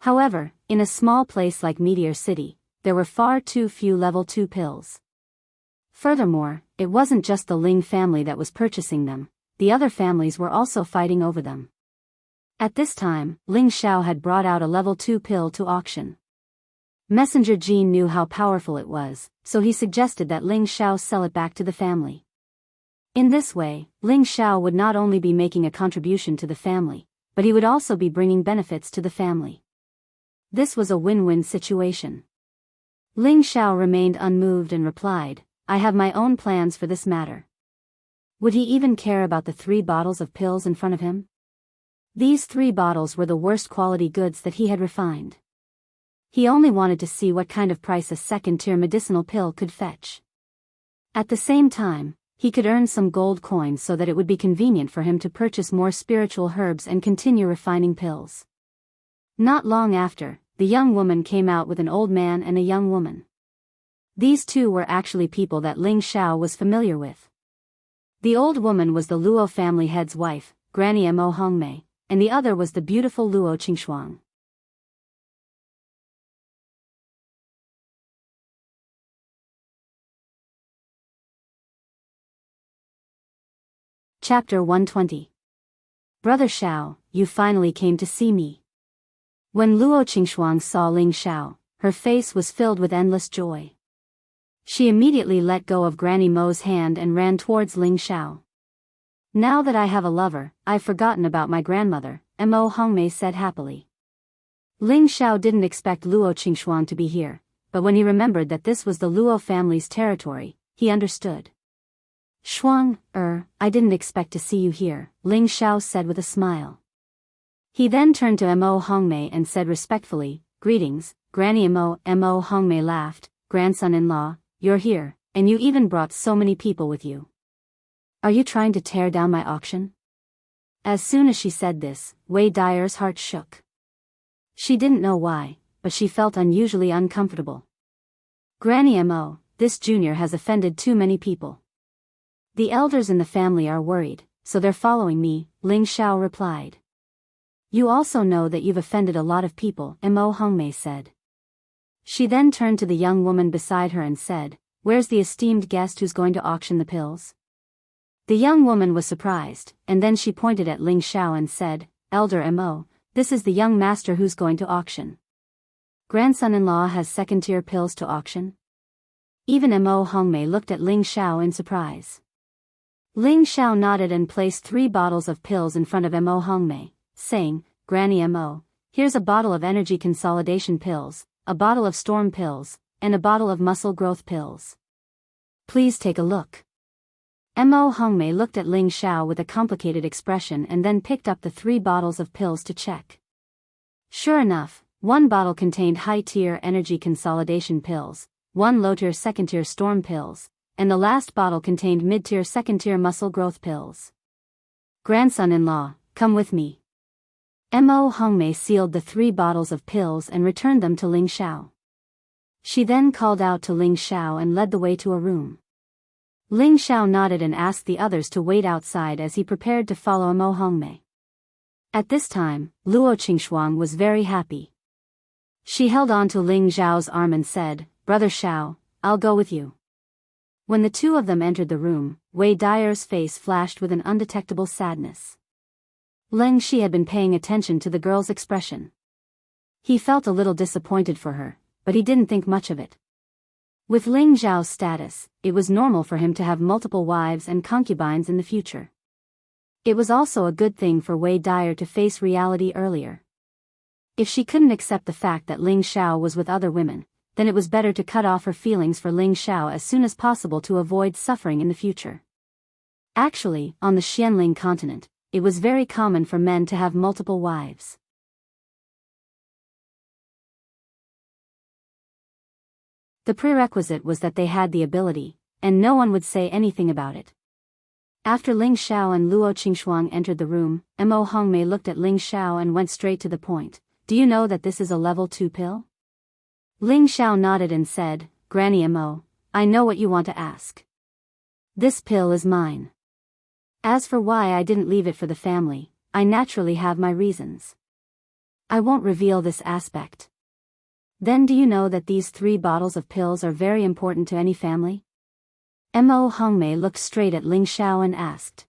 Speaker 1: However, in a small place like Meteor City, there were far too few level 2 pills. Furthermore, it wasn't just the Ling family that was purchasing them, the other families were also fighting over them. At this time, Ling Xiao had brought out a level 2 pill to auction. Messenger Jean knew how powerful it was, so he suggested that Ling Xiao sell it back to the family. In this way, Ling Xiao would not only be making a contribution to the family, but he would also be bringing benefits to the family. This was a win-win situation. Ling Xiao remained unmoved and replied, "I have my own plans for this matter." Would he even care about the 3 bottles of pills in front of him? These 3 bottles were the worst quality goods that he had refined. He only wanted to see what kind of price a second-tier medicinal pill could fetch. At the same time, he could earn some gold coins so that it would be convenient for him to purchase more spiritual herbs and continue refining pills. Not long after, the young woman came out with an old man and a young woman. These two were actually people that Ling Xiao was familiar with. The old woman was the Luo family head's wife, Granny Mo Hongmei, and the other was the beautiful Luo Qingshuang. Chapter 120. Brother Xiao, you finally came to see me. When Luo Qingshuang saw Ling Xiao, her face was filled with endless joy. She immediately let go of Granny Mo's hand and ran towards Ling Xiao. "Now that I have a lover, I've forgotten about my grandmother," Mo Hongmei said happily. Ling Xiao didn't expect Luo Qingshuang to be here, but when he remembered that this was the Luo family's territory, he understood. "Shuang, I didn't expect to see you here," Ling Xiao said with a smile. He then turned to Mo Hongmei and said respectfully, "Greetings, Granny Mo." Mo Hongmei laughed, "Grandson-in-law, you're here, and you even brought so many people with you. Are you trying to tear down my auction?" As soon as she said this, Wei Dyer's heart shook. She didn't know why, but she felt unusually uncomfortable. "Granny Mo, this junior has offended too many people. The elders in the family are worried, so they're following me," Ling Xiao replied. "You also know that you've offended a lot of people," Mo Hongmei said. She then turned to the young woman beside her and said, "Where's the esteemed guest who's going to auction the pills?" The young woman was surprised, and then she pointed at Ling Xiao and said, "Elder Mo, this is the young master who's going to auction. Grandson-in-law has second-tier pills to auction?" Even Mo Hongmei looked at Ling Xiao in surprise. Ling Xiao nodded and placed 3 bottles of pills in front of Mo Hongmei, saying, "Granny Mo, here's a bottle of energy consolidation pills, a bottle of storm pills, and a bottle of muscle growth pills. Please take a look." Mo Hongmei looked at Ling Xiao with a complicated expression and then picked up the 3 bottles of pills to check. Sure enough, one bottle contained high-tier energy consolidation pills, one low-tier second-tier storm pills, and the last bottle contained mid-tier second-tier muscle growth pills. "Grandson-in-law, come with me." Mo Hongmei sealed the 3 bottles of pills and returned them to Ling Xiao. She then called out to Ling Xiao and led the way to a room. Ling Xiao nodded and asked the others to wait outside as he prepared to follow Mo Hongmei. At this time, Luo Qingshuang was very happy. She held on to Ling Zhao's arm and said, "Brother Xiao, I'll go with you." When the two of them entered the room, Wei Dyer's face flashed with an undetectable sadness. Ling Shi had been paying attention to the girl's expression. He felt a little disappointed for her, but he didn't think much of it. With Ling Zhao's status, it was normal for him to have multiple wives and concubines in the future. It was also a good thing for Wei Dyer to face reality earlier. If she couldn't accept the fact that Ling Xiao was with other women, then it was better to cut off her feelings for Ling Xiao as soon as possible to avoid suffering in the future. Actually, on the Xianling continent, it was very common for men to have multiple wives. The prerequisite was that they had the ability, and no one would say anything about it. After Ling Xiao and Luo Qingshuang entered the room, Mo Hongmei looked at Ling Xiao and went straight to the point. "Do you know that this is a level 2 pill?" Ling Xiao nodded and said, "Granny Mo, I know what you want to ask. This pill is mine. As for why I didn't leave it for the family, I naturally have my reasons. I won't reveal this aspect. Then do you know that these 3 bottles of pills are very important to any family?" Mo Hongmei looked straight at Ling Xiao and asked.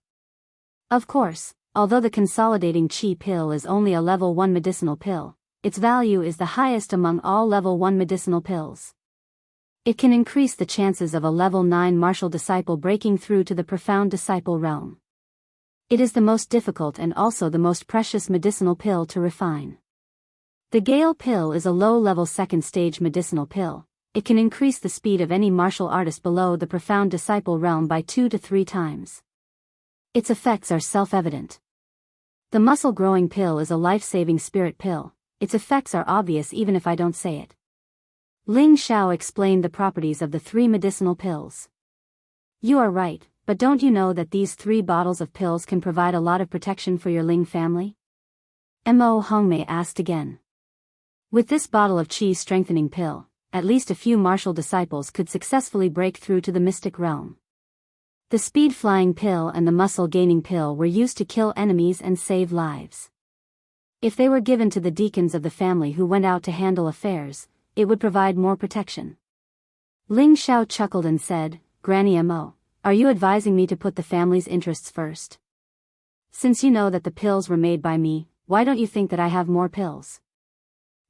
Speaker 1: Of course, although the consolidating qi pill is only a level 1 medicinal pill, its value is the highest among all level 1 medicinal pills. It can increase the chances of a level 9 martial disciple breaking through to the profound disciple realm. It is the most difficult and also the most precious medicinal pill to refine. The Gale pill is a low-level second-stage medicinal pill. It can increase the speed of any martial artist below the profound disciple realm by 2 to 3 times. Its effects are self-evident. The muscle-growing pill is a life-saving spirit pill. Its effects are obvious even if I don't say it. Ling Xiao explained the properties of the 3 medicinal pills. You are right, but don't you know that these 3 bottles of pills can provide a lot of protection for your Ling family? Mo Hongmei asked again. With this bottle of qi strengthening pill, at least a few martial disciples could successfully break through to the mystic realm. The speed-flying pill and the muscle-gaining pill were used to kill enemies and save lives. If they were given to the deacons of the family who went out to handle affairs, it would provide more protection. Ling Xiao chuckled and said, "Granny Mo, are you advising me to put the family's interests first? Since you know that the pills were made by me, why don't you think that I have more pills?"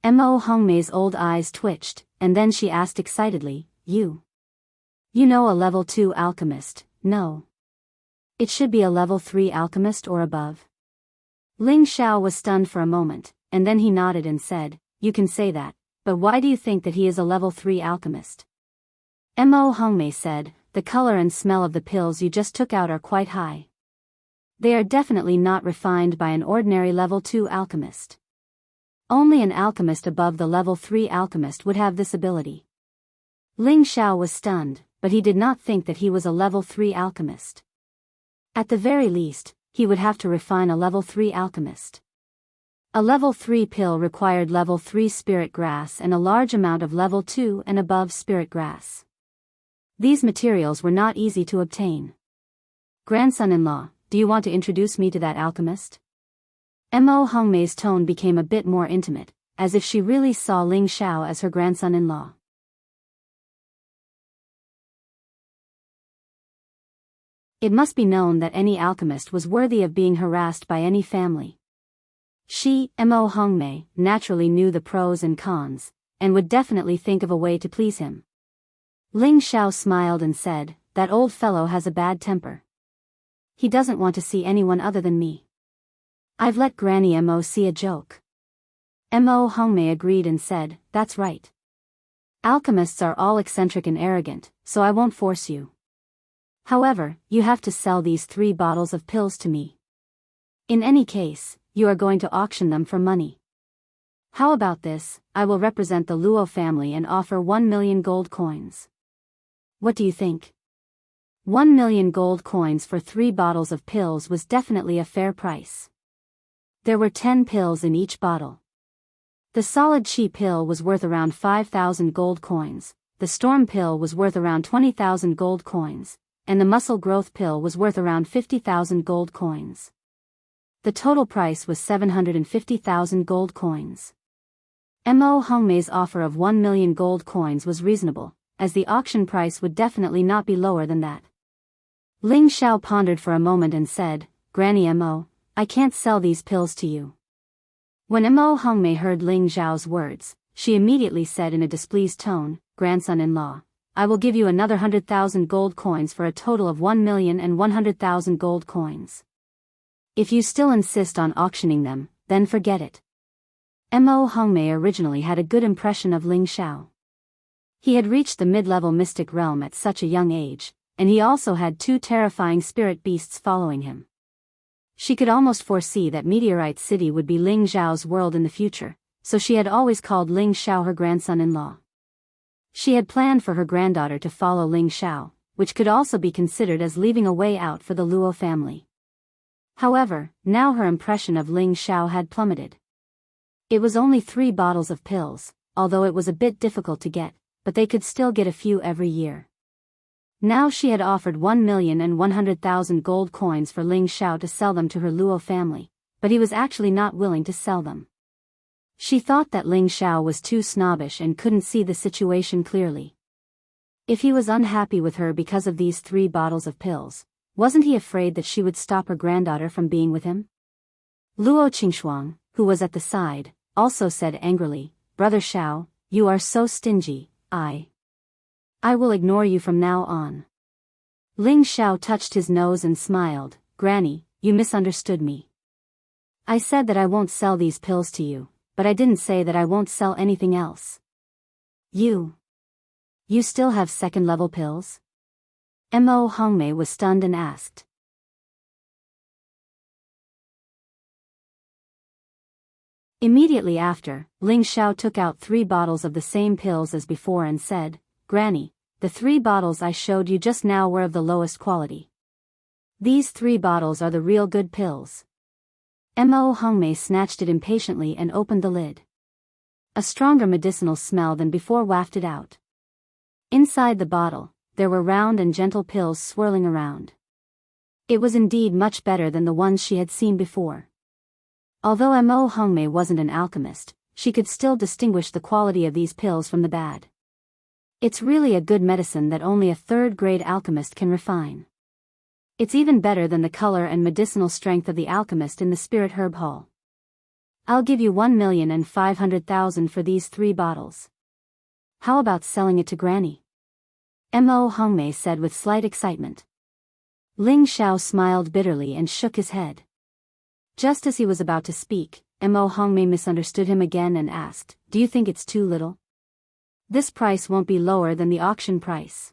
Speaker 1: Mo Hongmei's old eyes twitched, and then she asked excitedly, You know a level 2 alchemist, no? It should be a level 3 alchemist or above." Ling Xiao was stunned for a moment, and then he nodded and said, "You can say that, but why do you think that he is a level 3 alchemist?" Mo Hongmei said, "The color and smell of the pills you just took out are quite high. They are definitely not refined by an ordinary level 2 alchemist. Only an alchemist above the level 3 alchemist would have this ability." Ling Xiao was stunned, but he did not think that he was a level 3 alchemist. At the very least, he would have to refine a level 3 alchemist. A level 3 pill required level 3 spirit grass and a large amount of level 2 and above spirit grass. These materials were not easy to obtain. "Grandson-in-law, do you want to introduce me to that alchemist?" Mo Hongmei's tone became a bit more intimate, as if she really saw Ling Xiao as her grandson-in-law. It must be known that any alchemist was worthy of being harassed by any family. She, Mo Hongmei, naturally knew the pros and cons, and would definitely think of a way to please him. Ling Xiao smiled and said, "That old fellow has a bad temper. He doesn't want to see anyone other than me. I've let Granny Mo see a joke." Mo Hongmei agreed and said, "That's right. Alchemists are all eccentric and arrogant, so I won't force you. However, you have to sell these 3 bottles of pills to me. In any case, you are going to auction them for money. How about this? I will represent the Luo family and offer 1 million gold coins. What do you think?" 1 million gold coins for 3 bottles of pills was definitely a fair price. There were 10 pills in each bottle. The solid qi pill was worth around 5,000 gold coins, the storm pill was worth around 20,000 gold coins, and the muscle growth pill was worth around 50,000 gold coins. The total price was 750,000 gold coins. Mo Hongmei's offer of 1 million gold coins was reasonable, as the auction price would definitely not be lower than that. Ling Xiao pondered for a moment and said, "Granny Mo, I can't sell these pills to you." When Mo Hongmei heard Ling Xiao's words, she immediately said in a displeased tone, "Grandson-in-law, I will give you another 100,000 gold coins for a total of 1,100,000 gold coins. If you still insist on auctioning them, then forget it." Mo Hongmei originally had a good impression of Ling Xiao. He had reached the mid-level mystic realm at such a young age, and he also had 2 terrifying spirit beasts following him. She could almost foresee that Meteorite City would be Ling Xiao's world in the future, so she had always called Ling Xiao her grandson-in-law. She had planned for her granddaughter to follow Ling Xiao, which could also be considered as leaving a way out for the Luo family. However, now her impression of Ling Xiao had plummeted. It was only 3 bottles of pills, although it was a bit difficult to get, but they could still get a few every year. Now she had offered 1,100,000 gold coins for Ling Xiao to sell them to her Luo family, but he was actually not willing to sell them. She thought that Ling Xiao was too snobbish and couldn't see the situation clearly. If he was unhappy with her because of these 3 bottles of pills, wasn't he afraid that she would stop her granddaughter from being with him? Luo Qingshuang, who was at the side, also said angrily, "Brother Xiao, you are so stingy. I will ignore you from now on." Ling Xiao touched his nose and smiled, "Granny, you misunderstood me. I said that I won't sell these pills to you, but I didn't say that I won't sell anything else." You still have second-level pills?" Mo Hongmei was stunned and asked. Immediately after, Ling Xiao took out 3 bottles of the same pills as before and said, "Granny, the 3 bottles I showed you just now were of the lowest quality. These 3 bottles are the real good pills." Mo Hongmei snatched it impatiently and opened the lid. A stronger medicinal smell than before wafted out. Inside the bottle, there were round and gentle pills swirling around. It was indeed much better than the ones she had seen before. Although Mo Hongmei wasn't an alchemist, she could still distinguish the quality of these pills from the bad. It's really a good medicine that only a 3rd-grade alchemist can refine. It's even better than the color and medicinal strength of the alchemist in the Spirit Herb Hall. I'll give you 1,500,000 for these 3 bottles. How about selling it to Granny?" Mo Hongmei said with slight excitement. Ling Xiao smiled bitterly and shook his head. Just as he was about to speak, Mo Hongmei misunderstood him again and asked, "Do you think it's too little? This price won't be lower than the auction price."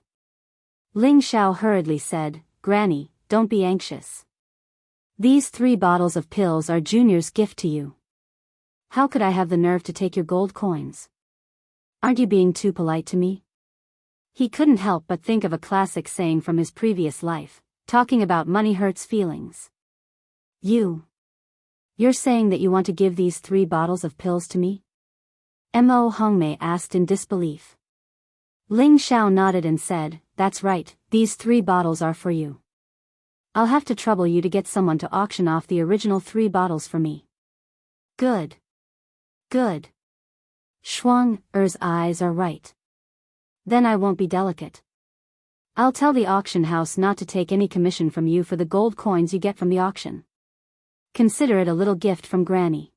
Speaker 1: Ling Xiao hurriedly said, "Granny, don't be anxious. These 3 bottles of pills are Junior's gift to you. How could I have the nerve to take your gold coins? Aren't you being too polite to me?" He couldn't help but think of a classic saying from his previous life, talking about money hurts feelings. You're saying that you want to give these 3 bottles of pills to me?" Mo Hongmei asked in disbelief. Ling Xiao nodded and said, "That's right, these 3 bottles are for you. I'll have to trouble you to get someone to auction off the original 3 bottles for me." Good. Shuang-er's eyes are right. Then I won't be delicate. I'll tell the auction house not to take any commission from you for the gold coins you get from the auction. Consider it a little gift from Granny."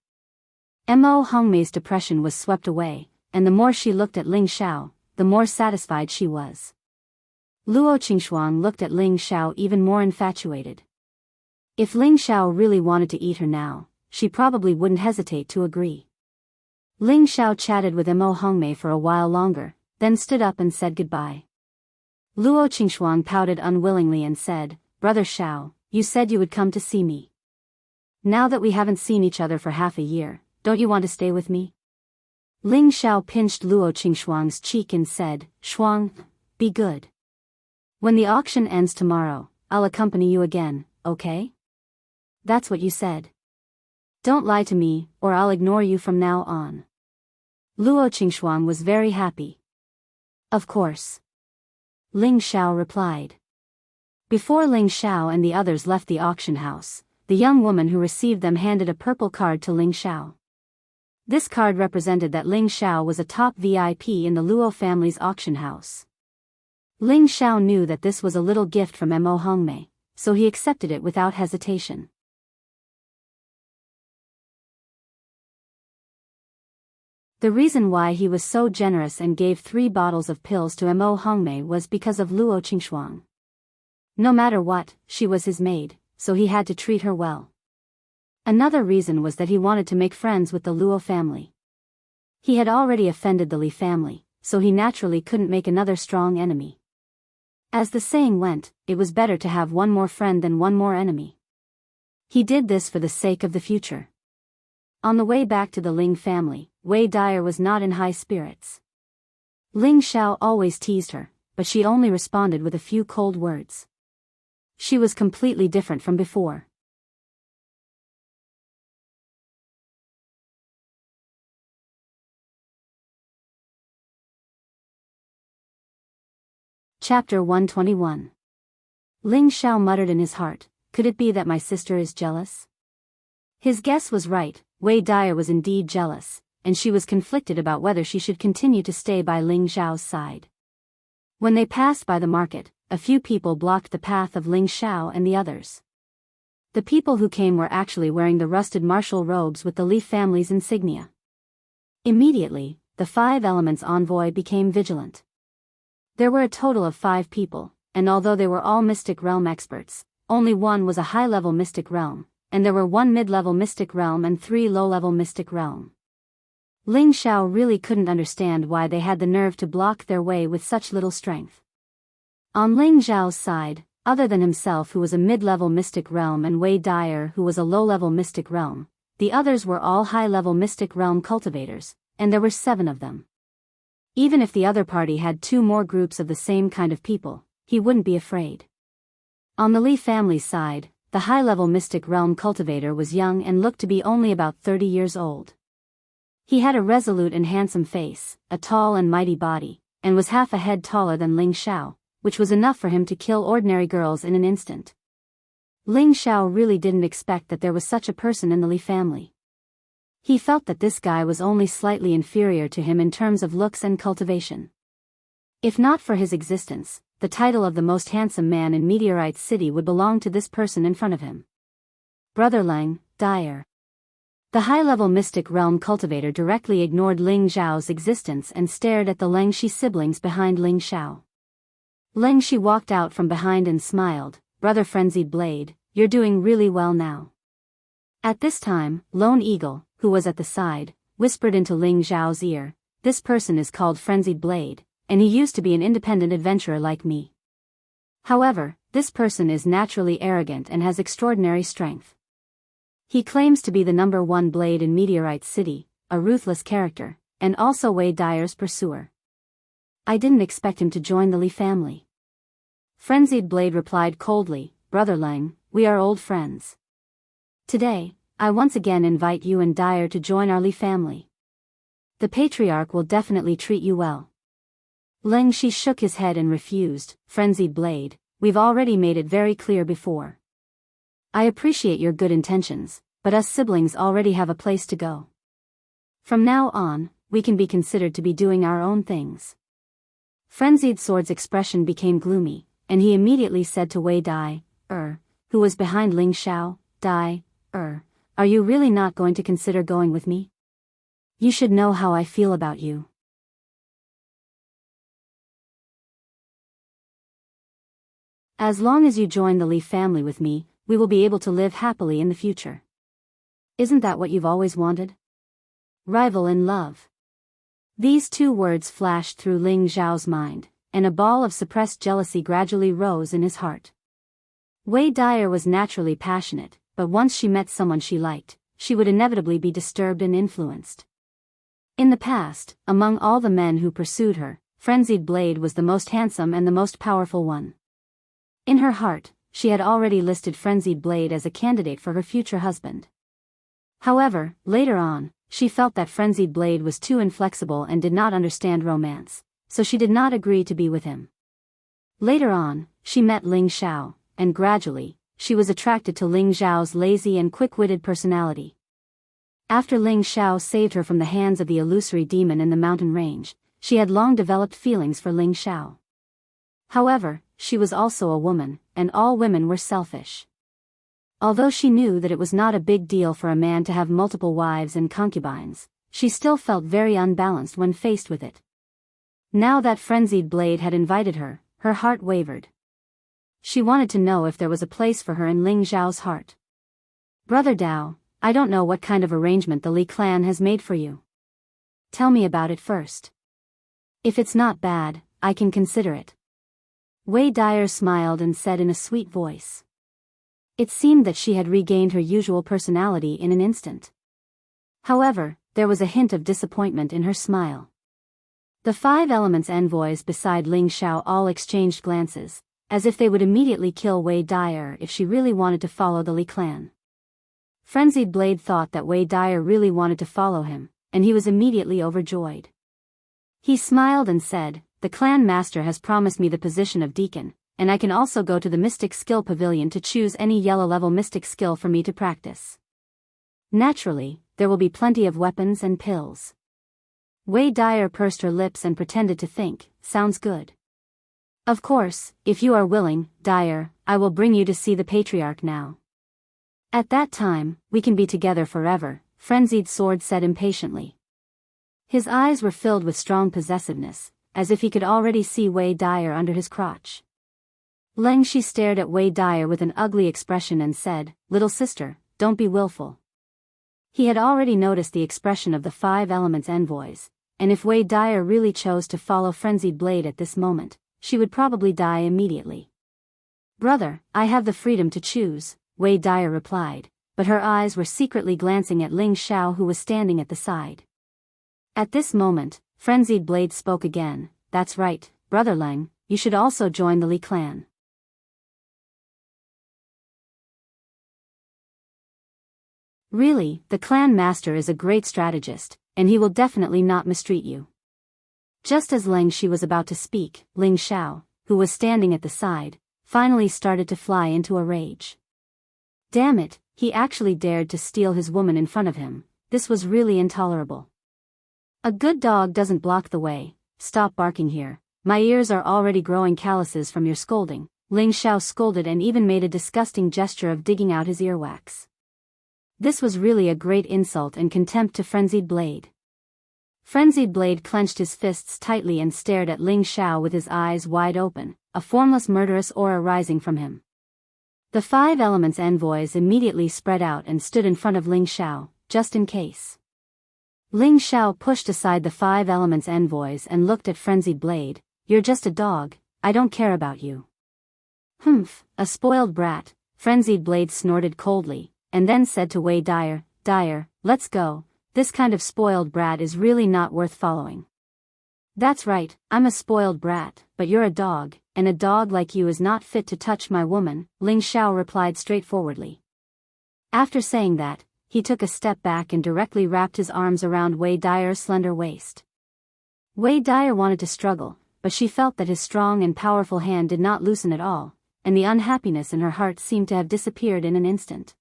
Speaker 1: Mo Hongmei's depression was swept away, and the more she looked at Ling Xiao, the more satisfied she was. Luo Qingshuang looked at Ling Xiao even more infatuated. If Ling Xiao really wanted to eat her now, she probably wouldn't hesitate to agree. Ling Xiao chatted with Mo Hongmei for a while longer, then stood up and said goodbye. Luo Qingshuang pouted unwillingly and said, "Brother Xiao, you said you would come to see me. Now that we haven't seen each other for half a year, don't you want to stay with me?" Ling Xiao pinched Luo Qingshuang's cheek and said, "Shuang, be good. When the auction ends tomorrow, I'll accompany you again, okay? That's what you said. Don't lie to me, or I'll ignore you from now on." Luo Qingshuang was very happy. "Of course," Ling Xiao replied. Before Ling Xiao and the others left the auction house, the young woman who received them handed a purple card to Ling Xiao. This card represented that Ling Xiao was a top VIP in the Luo family's auction house. Ling Xiao knew that this was a little gift from Mo Hongmei, so he accepted it without hesitation. The reason why he was so generous and gave 3 bottles of pills to Mo Hongmei was because of Luo Qingxuang. No matter what, she was his maid, so he had to treat her well. Another reason was that he wanted to make friends with the Luo family. He had already offended the Li family, so he naturally couldn't make another strong enemy. As the saying went, it was better to have one more friend than one more enemy. He did this for the sake of the future. On the way back to the Ling family, Wei Dyer was not in high spirits. Ling Xiao always teased her, but she only responded with a few cold words. She was completely different from before. Chapter 121. Ling Xiao muttered in his heart, could it be that my sister is jealous? His guess was right, Wei Dyer was indeed jealous, and she was conflicted about whether she should continue to stay by Ling Xiao's side. When they passed by the market, a few people blocked the path of Ling Xiao and the others. The people who came were actually wearing the rusted martial robes with the Li family's insignia. Immediately, the 5 Elements envoy became vigilant. There were a total of 5 people, and although they were all Mystic Realm experts, only one was a high-level Mystic Realm, and there were 1 mid-level Mystic Realm and 3 low-level Mystic Realm. Ling Xiao really couldn't understand why they had the nerve to block their way with such little strength. On Ling Xiao's side, other than himself who was a mid-level Mystic Realm and Wei Dyer who was a low-level Mystic Realm, the others were all high-level Mystic Realm cultivators, and there were 7 of them. Even if the other party had 2 more groups of the same kind of people, he wouldn't be afraid. On the Li family's side, the high-level Mystic Realm cultivator was young and looked to be only about 30 years old. He had a resolute and handsome face, a tall and mighty body, and was half a head taller than Ling Xiao, which was enough for him to kill ordinary girls in an instant. Ling Xiao really didn't expect that there was such a person in the Li family. He felt that this guy was only slightly inferior to him in terms of looks and cultivation. If not for his existence, the title of the most handsome man in Meteorite City would belong to this person in front of him. Brother Lang, Dyer. The high-level Mystic Realm cultivator directly ignored Ling Xiao's existence and stared at the Lengxi siblings behind Ling Xiao. Lengxi walked out from behind and smiled, Brother Frenzied Blade, you're doing really well now. At this time, Lone Eagle, who was at the side, whispered into Ling Xiao's ear, this person is called Frenzied Blade, and he used to be an independent adventurer like me. However, this person is naturally arrogant and has extraordinary strength. He claims to be the number 1 blade in Meteorite City, a ruthless character, and also Wei Dyer's pursuer. I didn't expect him to join the Li family. Frenzied Blade replied coldly, Brother Lang, we are old friends. Today, I once again invite you and Dyer to join our Li family. The patriarch will definitely treat you well. Lengxi shook his head and refused, Frenzied Blade, we've already made it very clear before. I appreciate your good intentions, but us siblings already have a place to go. From now on, we can be considered to be doing our own things. Frenzied Sword's expression became gloomy, and he immediately said to Wei Dai, who was behind Ling Xiao, Dai, are you really not going to consider going with me? You should know how I feel about you. As long as you join the Li family with me, we will be able to live happily in the future. Isn't that what you've always wanted? Rival in love. These 2 words flashed through Ling Xiao's mind, and a ball of suppressed jealousy gradually rose in his heart. Wei Dyer was naturally passionate, but once she met someone she liked, she would inevitably be disturbed and influenced. In the past, among all the men who pursued her, Frenzied Blade was the most handsome and the most powerful one. In her heart, she had already listed Frenzied Blade as a candidate for her future husband. However, later on, she felt that Frenzied Blade was too inflexible and did not understand romance, so she did not agree to be with him. Later on, she met Ling Xiao, and gradually, she was attracted to Ling Xiao's lazy and quick-witted personality. After Ling Xiao saved her from the hands of the illusory demon in the mountain range, she had long developed feelings for Ling Xiao. However, she was also a woman, and all women were selfish. Although she knew that it was not a big deal for a man to have multiple wives and concubines, she still felt very unbalanced when faced with it. Now that Frenzied Blade had invited her, her heart wavered. She wanted to know if there was a place for her in Ling Xiao's heart. "Brother Dao, I don't know what kind of arrangement the Li clan has made for you. Tell me about it first. If it's not bad, I can consider it." Wei Dyer smiled and said in a sweet voice. It seemed that she had regained her usual personality in an instant. However, there was a hint of disappointment in her smile. The 5 Elements envoys beside Ling Xiao all exchanged glances, as if they would immediately kill Wei Dyer if she really wanted to follow the Li clan. Frenzied Blade thought that Wei Dyer really wanted to follow him, and he was immediately overjoyed. He smiled and said, "The clan master has promised me the position of deacon, and I can also go to the Mystic Skill Pavilion to choose any yellow-level mystic skill for me to practice. Naturally, there will be plenty of weapons and pills." Wei Dyer pursed her lips and pretended to think, "Sounds good. Of course, if you are willing, Dyer, I will bring you to see the Patriarch now. At that time, we can be together forever," Frenzied Sword said impatiently. His eyes were filled with strong possessiveness, as if he could already see Wei Dyer under his crotch. Leng Shi stared at Wei Dyer with an ugly expression and said, "Little sister, don't be willful." He had already noticed the expression of the 5 Elements envoys, and if Wei Dyer really chose to follow Frenzied Blade at this moment, she would probably die immediately. "Brother, I have the freedom to choose," Wei Dyer replied, but her eyes were secretly glancing at Ling Xiao who was standing at the side. At this moment, Frenzied Blade spoke again, "That's right, Brother Leng, you should also join the Li clan." "Really, the clan master is a great strategist, and he will definitely not mistreat you." Just as Leng Shi was about to speak, Ling Xiao, who was standing at the side, finally started to fly into a rage. Damn it, he actually dared to steal his woman in front of him. This was really intolerable. "A good dog doesn't block the way. Stop barking here. My ears are already growing calluses from your scolding," Ling Xiao scolded and even made a disgusting gesture of digging out his earwax. This was really a great insult and contempt to Frenzied Blade. Frenzied Blade clenched his fists tightly and stared at Ling Xiao with his eyes wide open, a formless murderous aura rising from him. The 5 Elements envoys immediately spread out and stood in front of Ling Xiao, just in case. Ling Xiao pushed aside the 5 Elements envoys and looked at Frenzied Blade. "You're just a dog, I don't care about you." "Humph, a spoiled brat," Frenzied Blade snorted coldly, and then said to Wei Dyer, "Dyer, let's go. This kind of spoiled brat is really not worth following." "That's right, I'm a spoiled brat, but you're a dog, and a dog like you is not fit to touch my woman," Ling Xiao replied straightforwardly. After saying that, he took a step back and directly wrapped his arms around Wei Dyer's slender waist. Wei Dyer wanted to struggle, but she felt that his strong and powerful hand did not loosen at all, and the unhappiness in her heart seemed to have disappeared in an instant.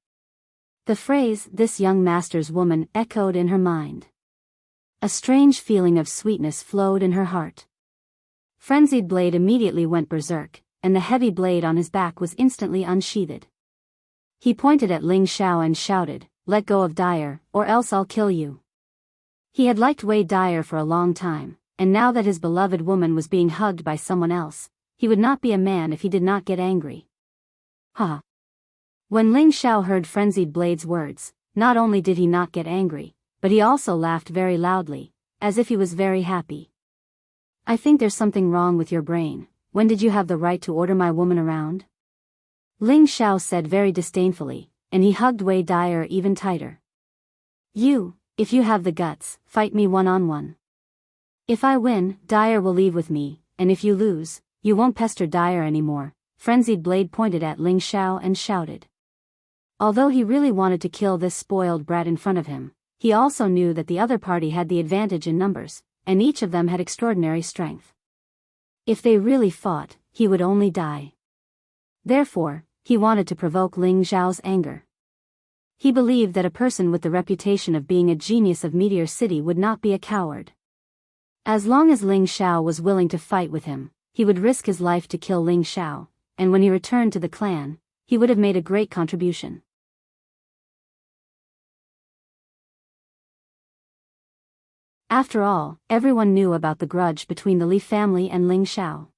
Speaker 1: The phrase, "this young master's woman," echoed in her mind. A strange feeling of sweetness flowed in her heart. Frenzied Blade immediately went berserk, and the heavy blade on his back was instantly unsheathed. He pointed at Ling Xiao and shouted, "Let go of Dyer, or else I'll kill you." He had liked Wei Dyer for a long time, and now that his beloved woman was being hugged by someone else, he would not be a man if he did not get angry. Ha! When Ling Xiao heard Frenzied Blade's words, not only did he not get angry, but he also laughed very loudly, as if he was very happy. "I think there's something wrong with your brain. When did you have the right to order my woman around?" Ling Xiao said very disdainfully, and he hugged Wei Dyer even tighter. If you have the guts, fight me one-on-one. If I win, Dyer will leave with me, and if you lose, you won't pester Dyer anymore." Frenzied Blade pointed at Ling Xiao and shouted. Although he really wanted to kill this spoiled brat in front of him, he also knew that the other party had the advantage in numbers, and each of them had extraordinary strength. If they really fought, he would only die. Therefore, he wanted to provoke Ling Xiao's anger. He believed that a person with the reputation of being a genius of Meteor City would not be a coward. As long as Ling Xiao was willing to fight with him, he would risk his life to kill Ling Xiao, and when he returned to the clan, he would have made a great contribution. After all, everyone knew about the grudge between the Li family and Ling Xiao.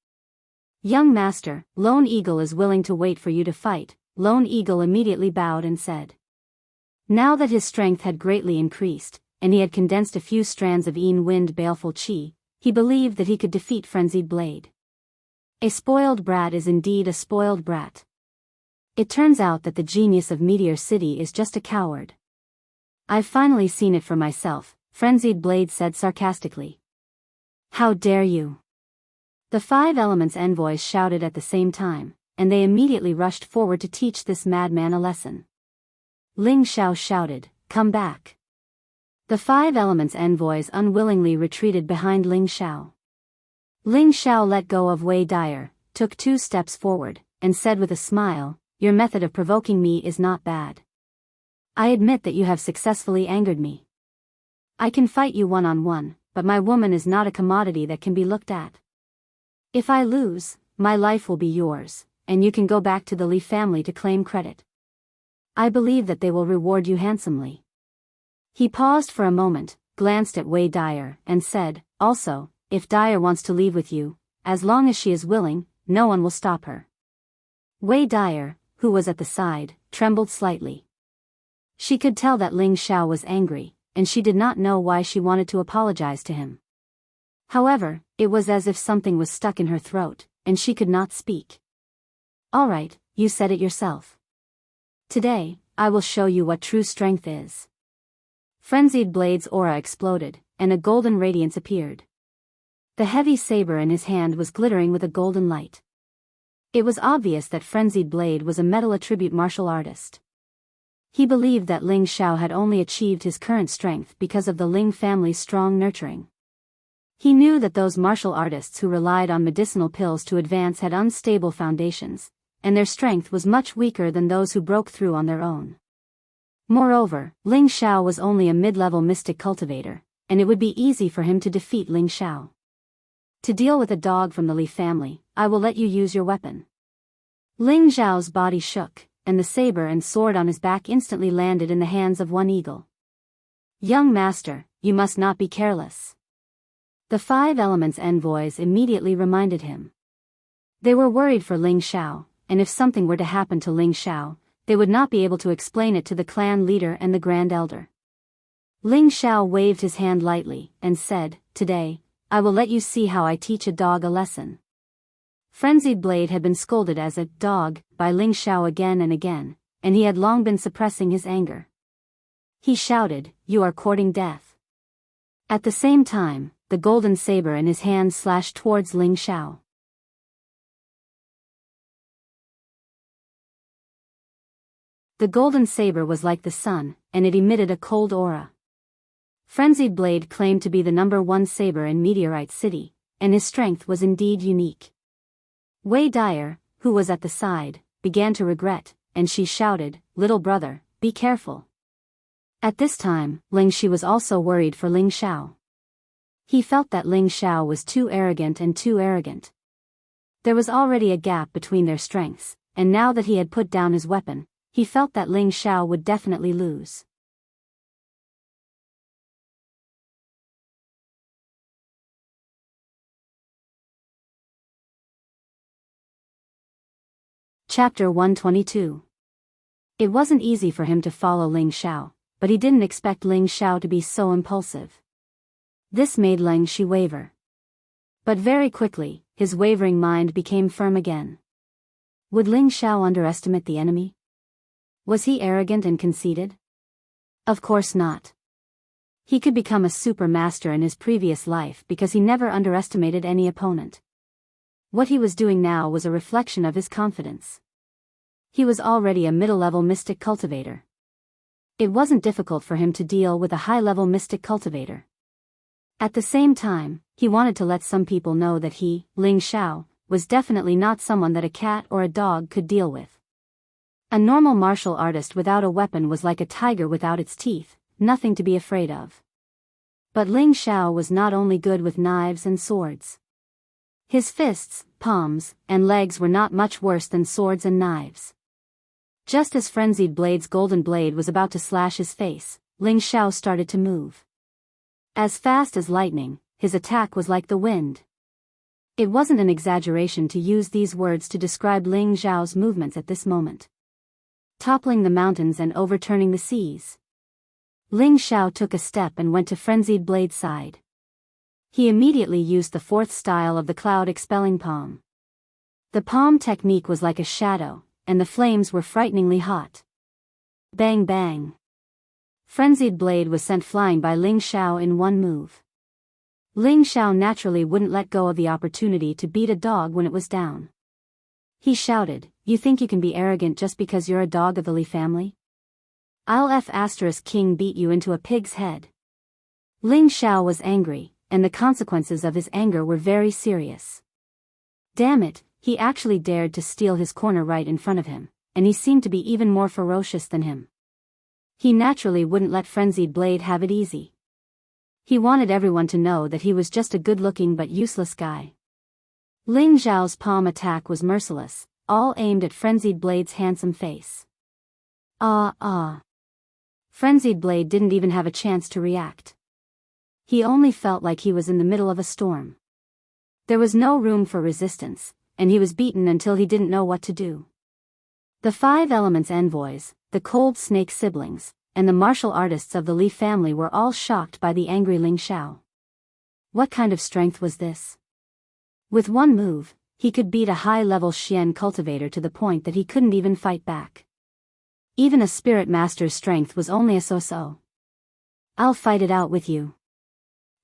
Speaker 1: "Young master, Lone Eagle is willing to wait for you to fight," Lone Eagle immediately bowed and said. Now that his strength had greatly increased, and he had condensed a few strands of wind baleful qi, he believed that he could defeat Frenzied Blade. A spoiled brat is indeed a spoiled brat. It turns out that the genius of Meteor City is just a coward. "I've finally seen it for myself," Frenzied Blade said sarcastically. "How dare you!" The 5 Elements envoys shouted at the same time, and they immediately rushed forward to teach this madman a lesson. Ling Xiao shouted, "Come back." The 5 Elements envoys unwillingly retreated behind Ling Xiao. Ling Xiao let go of Wei Dyer, took 2 steps forward, and said with a smile, "Your method of provoking me is not bad. I admit that you have successfully angered me. I can fight you one-on-one, but my woman is not a commodity that can be looked at. If I lose, my life will be yours, and you can go back to the Li family to claim credit. I believe that they will reward you handsomely." He paused for a moment, glanced at Wei Dyer, and said, "Also, if Dyer wants to leave with you, as long as she is willing, no one will stop her." Wei Dyer, who was at the side, trembled slightly. She could tell that Ling Xiao was angry, and she did not know why she wanted to apologize to him. However, it was as if something was stuck in her throat, and she could not speak. "All right, you said it yourself. Today, I will show you what true strength is." Frenzied Blade's aura exploded, and a golden radiance appeared. The heavy saber in his hand was glittering with a golden light. It was obvious that Frenzied Blade was a metal attribute martial artist. He believed that Ling Xiao had only achieved his current strength because of the Ling family's strong nurturing. He knew that those martial artists who relied on medicinal pills to advance had unstable foundations, and their strength was much weaker than those who broke through on their own. Moreover, Ling Xiao was only a mid-level mystic cultivator, and it would be easy for him to defeat Ling Xiao. "To deal with a dog from the Li family, I will let you use your weapon." Ling Xiao's body shook, and the saber and sword on his back instantly landed in the hands of one eagle. "Young master, you must not be careless." The 5 Elements envoys immediately reminded him. They were worried for Ling Xiao, and if something were to happen to Ling Xiao, they would not be able to explain it to the clan leader and the Grand Elder. Ling Xiao waved his hand lightly, and said, "Today, I will let you see how I teach a dog a lesson." Frenzied Blade had been scolded as a dog by Ling Xiao again and again, and he had long been suppressing his anger. He shouted, "You are courting death." At the same time, the golden saber in his hand slashed towards Ling Xiao. The golden saber was like the sun, and it emitted a cold aura. Frenzied Blade claimed to be the #1 saber in Meteorite City, and his strength was indeed unique. Wei Dyer, who was at the side, began to regret, and she shouted, "Little brother, be careful." At this time, Ling Shi was also worried for Ling Xiao. He felt that Ling Xiao was too arrogant. There was already a gap between their strengths, and now that he had put down his weapon, he felt that Ling Xiao would definitely lose. Chapter 122. It wasn't easy for him to follow Ling Xiao, but he didn't expect Ling Xiao to be so impulsive. This made Ling Shi waver. But very quickly, his wavering mind became firm again. Would Ling Xiao underestimate the enemy? Was he arrogant and conceited? Of course not. He could become a super master in his previous life because he never underestimated any opponent. What he was doing now was a reflection of his confidence. He was already a middle-level mystic cultivator. It wasn't difficult for him to deal with a high-level mystic cultivator. At the same time, he wanted to let some people know that he, Ling Xiao, was definitely not someone that a cat or a dog could deal with. A normal martial artist without a weapon was like a tiger without its teeth, nothing to be afraid of. But Ling Xiao was not only good with knives and swords. His fists, palms, and legs were not much worse than swords and knives. Just as Frenzied Blade's golden blade was about to slash his face, Ling Xiao started to move. As fast as lightning, his attack was like the wind. It wasn't an exaggeration to use these words to describe Ling Xiao's movements at this moment. Toppling the mountains and overturning the seas. Ling Xiao took a step and went to Frenzied Blade's side. He immediately used the fourth style of the cloud-expelling palm. The palm technique was like a shadow, and the flames were frighteningly hot. Bang bang. Frenzied Blade was sent flying by Ling Xiao in one move. Ling Xiao naturally wouldn't let go of the opportunity to beat a dog when it was down. He shouted, "You think you can be arrogant just because you're a dog of the Li family? I'll King beat you into a pig's head." Ling Xiao was angry, and the consequences of his anger were very serious. Damn it, he actually dared to steal his corner right in front of him, and he seemed to be even more ferocious than him. He naturally wouldn't let Frenzied Blade have it easy. He wanted everyone to know that he was just a good-looking but useless guy. Ling Xiao's palm attack was merciless, all aimed at Frenzied Blade's handsome face. Frenzied Blade didn't even have a chance to react. He only felt like he was in the middle of a storm. There was no room for resistance, and he was beaten until he didn't know what to do. The Five Elements envoys, the Cold Snake siblings, and the martial artists of the Li family were all shocked by the angry Ling Xiao. What kind of strength was this? With one move, he could beat a high-level Xian cultivator to the point that he couldn't even fight back. Even a spirit master's strength was only a so-so. "I'll fight it out with you."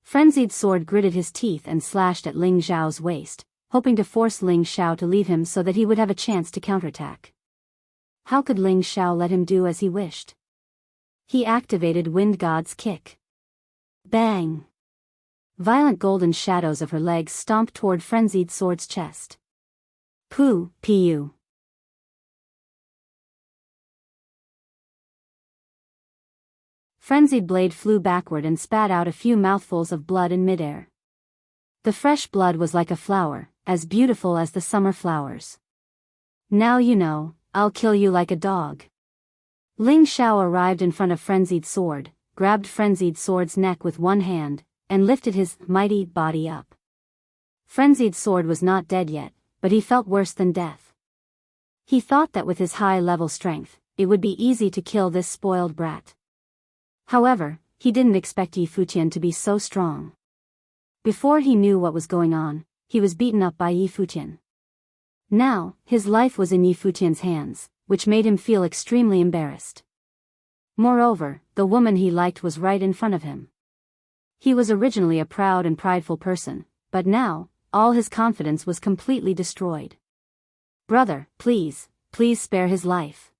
Speaker 1: Frenzied Sword gritted his teeth and slashed at Ling Xiao's waist, hoping to force Ling Xiao to leave him so that he would have a chance to counterattack. How could Ling Xiao let him do as he wished? He activated Wind God's kick. Bang! Violent golden shadows of her legs stomped toward Frenzied Sword's chest. Pu. Frenzied Blade flew backward and spat out a few mouthfuls of blood in midair. The fresh blood was like a flower, as beautiful as the summer flowers. "Now you know, I'll kill you like a dog." Ling Xiao arrived in front of Frenzied Sword, grabbed Frenzied Sword's neck with one hand, and lifted his mighty body up. Frenzied Sword was not dead yet, but he felt worse than death. He thought that with his high-level strength, it would be easy to kill this spoiled brat. However, he didn't expect Yi Futian to be so strong. Before he knew what was going on, he was beaten up by Yi Futian. Now, his life was in Yi Futian's hands, which made him feel extremely embarrassed. Moreover, the woman he liked was right in front of him. He was originally a proud and prideful person, but now, all his confidence was completely destroyed. "Brother, please spare his life."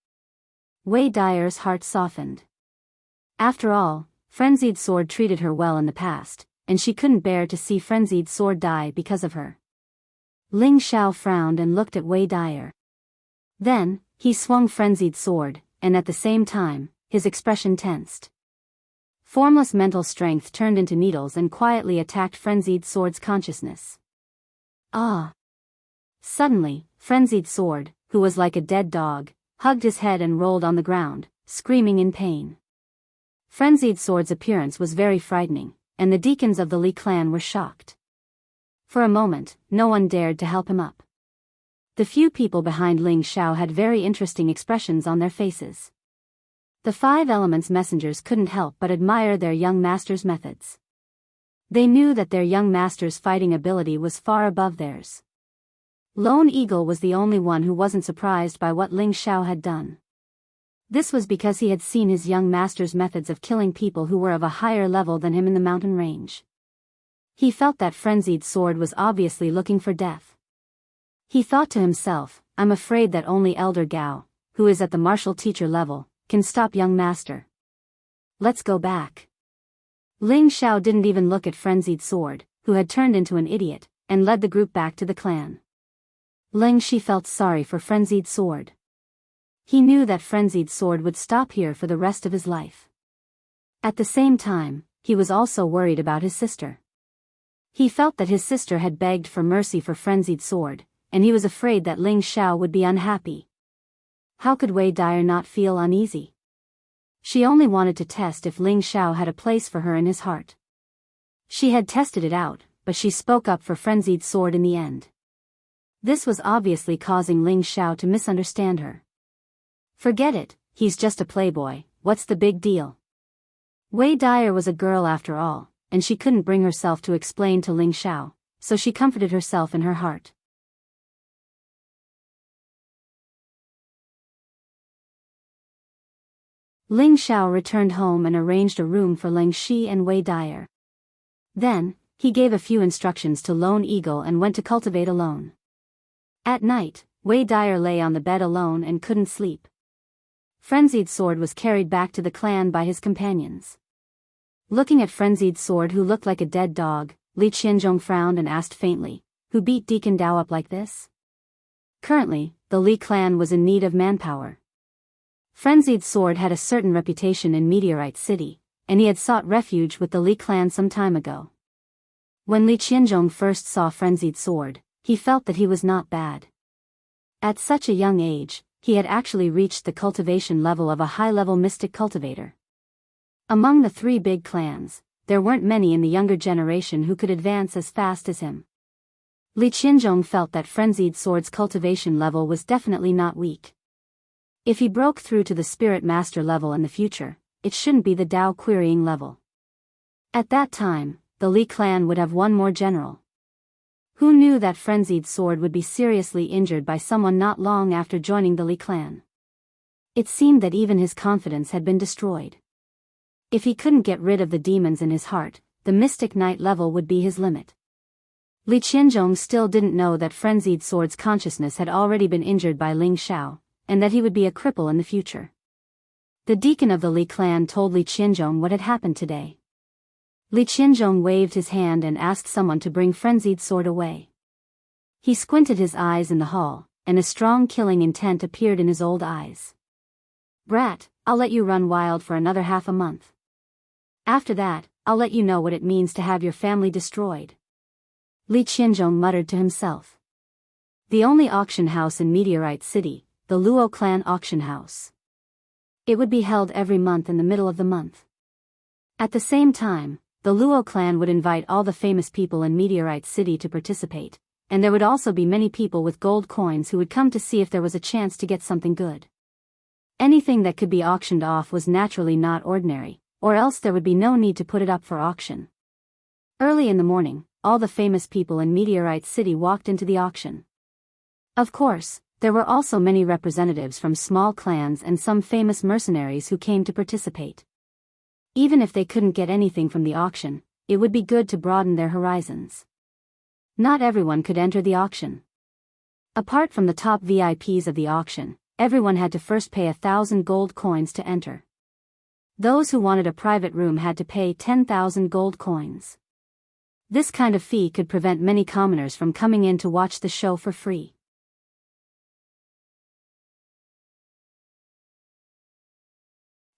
Speaker 1: Wei Dyer's heart softened. After all, Frenzied Sword treated her well in the past, and she couldn't bear to see Frenzied Sword die because of her. Ling Xiao frowned and looked at Wei Dyer. Then, he swung Frenzied Sword, and at the same time, his expression tensed. Formless mental strength turned into needles and quietly attacked Frenzied Sword's consciousness. Suddenly, Frenzied Sword, who was like a dead dog, hugged his head and rolled on the ground, screaming in pain. Frenzied Sword's appearance was very frightening, and the deacons of the Li clan were shocked. For a moment, no one dared to help him up. The few people behind Ling Xiao had very interesting expressions on their faces. The Five Elements messengers couldn't help but admire their young master's methods. They knew that their young master's fighting ability was far above theirs. Lone Eagle was the only one who wasn't surprised by what Ling Xiao had done. This was because he had seen his young master's methods of killing people who were of a higher level than him in the mountain range. He felt that Frenzied Sword was obviously looking for death. He thought to himself, "I'm afraid that only Elder Gao, who is at the martial teacher level, can stop young master. Let's go back." Ling Xiao didn't even look at Frenzied Sword, who had turned into an idiot, and led the group back to the clan. Ling Shi felt sorry for Frenzied Sword. He knew that Frenzied Sword would stop here for the rest of his life. At the same time, he was also worried about his sister. He felt that his sister had begged for mercy for Frenzied Sword, and he was afraid that Ling Xiao would be unhappy. How could Wei Dyer not feel uneasy? She only wanted to test if Ling Xiao had a place for her in his heart. She had tested it out, but she spoke up for Frenzied Sword in the end. This was obviously causing Ling Xiao to misunderstand her. Forget it, he's just a playboy, what's the big deal? Wei Dyer was a girl after all, and she couldn't bring herself to explain to Ling Xiao, so she comforted herself in her heart. Ling Xiao returned home and arranged a room for Ling Shi and Wei Dyer. Then, he gave a few instructions to Lone Eagle and went to cultivate alone. At night, Wei Dyer lay on the bed alone and couldn't sleep. Frenzied Sword was carried back to the clan by his companions. Looking at Frenzied Sword, who looked like a dead dog, Li Qianzhong frowned and asked faintly, "Who beat Deacon Dao up like this?" Currently, the Li clan was in need of manpower. Frenzied Sword had a certain reputation in Meteorite City, and he had sought refuge with the Li clan some time ago. When Li Qianzhong first saw Frenzied Sword, he felt that he was not bad. At such a young age, he had actually reached the cultivation level of a high-level mystic cultivator. Among the three big clans, there weren't many in the younger generation who could advance as fast as him. Li Qianzhong felt that Frenzied Sword's cultivation level was definitely not weak. If he broke through to the Spirit Master level in the future, it shouldn't be the Dao querying level. At that time, the Li clan would have one more general. Who knew that Frenzied Sword would be seriously injured by someone not long after joining the Li clan? It seemed that even his confidence had been destroyed. If he couldn't get rid of the demons in his heart, the Mystic Knight level would be his limit. Li Qianzhong still didn't know that Frenzied Sword's consciousness had already been injured by Ling Xiao, and that he would be a cripple in the future. The deacon of the Li clan told Li Qianzhong what had happened today. Li Qianzhong waved his hand and asked someone to bring Frenzied Sword away. He squinted his eyes in the hall, and a strong killing intent appeared in his old eyes. "Brat, I'll let you run wild for another half a month. After that, I'll let you know what it means to have your family destroyed." Li Qianzhong muttered to himself. The only auction house in Meteorite City, the Luo clan auction house. It would be held every month in the middle of the month. At the same time, the Luo clan would invite all the famous people in Meteorite City to participate, and there would also be many people with gold coins who would come to see if there was a chance to get something good. Anything that could be auctioned off was naturally not ordinary, or else there would be no need to put it up for auction. Early in the morning, all the famous people in Meteorite City walked into the auction. Of course, there were also many representatives from small clans and some famous mercenaries who came to participate. Even if they couldn't get anything from the auction, it would be good to broaden their horizons. Not everyone could enter the auction. Apart from the top VIPs of the auction, everyone had to first pay 1,000 gold coins to enter. Those who wanted a private room had to pay 10,000 gold coins. This kind of fee could prevent many commoners from coming in to watch the show for free.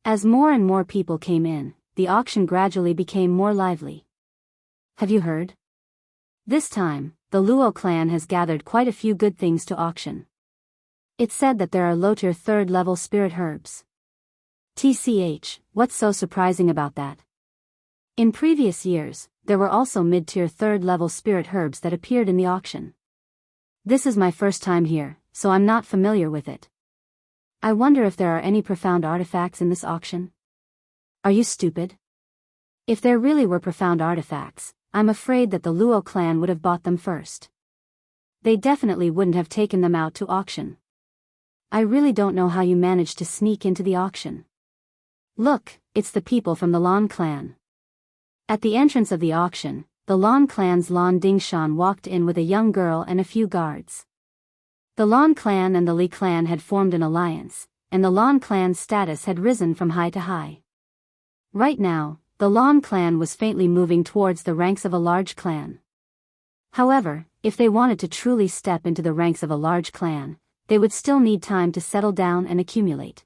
Speaker 1: As more and more people came in, the auction gradually became more lively. Have you heard? This time, the Luo clan has gathered quite a few good things to auction. It's said that there are low-tier third-level spirit herbs. TCH, what's so surprising about that? In previous years, there were also mid-tier third-level spirit herbs that appeared in the auction. This is my first time here, so I'm not familiar with it. I wonder if there are any profound artifacts in this auction? Are you stupid? If there really were profound artifacts, I'm afraid that the Luo clan would have bought them first. They definitely wouldn't have taken them out to auction. I really don't know how you managed to sneak into the auction. Look, it's the people from the Lan clan. At the entrance of the auction, the Lan clan's Lan Dingshan walked in with a young girl and a few guards. The Lan clan and the Li clan had formed an alliance, and the Lan clan's status had risen from high to high. Right now, the Lan clan was faintly moving towards the ranks of a large clan. However, if they wanted to truly step into the ranks of a large clan, they would still need time to settle down and accumulate.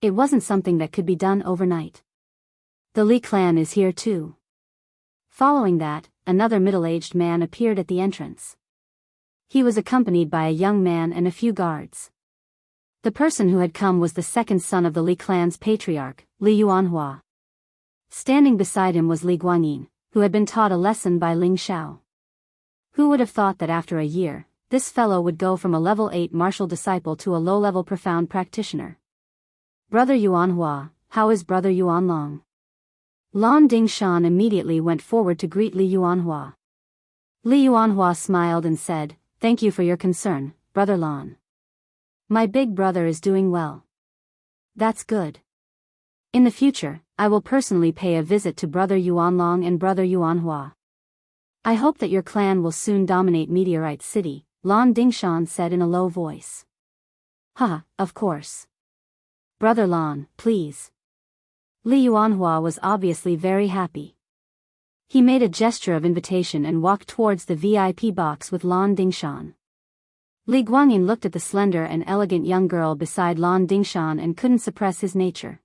Speaker 1: It wasn't something that could be done overnight. The Li clan is here too. Following that, another middle-aged man appeared at the entrance. He was accompanied by a young man and a few guards. The person who had come was the second son of the Li clan's patriarch, Li Yuanhua. Standing beside him was Li Guanyin, who had been taught a lesson by Ling Xiao. Who would have thought that after a year, this fellow would go from a level 8 martial disciple to a low-level profound practitioner? Brother Yuanhua, how is Brother Yuanlong? Lan Dingshan immediately went forward to greet Li Yuanhua. Li Yuanhua smiled and said, "Thank you for your concern, Brother Lan. My big brother is doing well. That's good. In the future, I will personally pay a visit to Brother Yuanlong and Brother Yuanhua. I hope that your clan will soon dominate Meteorite City," Lan Dingshan said in a low voice. "Haha, of course. Brother Lan, please." Li Yuanhua was obviously very happy. He made a gesture of invitation and walked towards the VIP box with Lan Dingshan. Li Guanyin looked at the slender and elegant young girl beside Lan Dingshan and couldn't suppress his nature.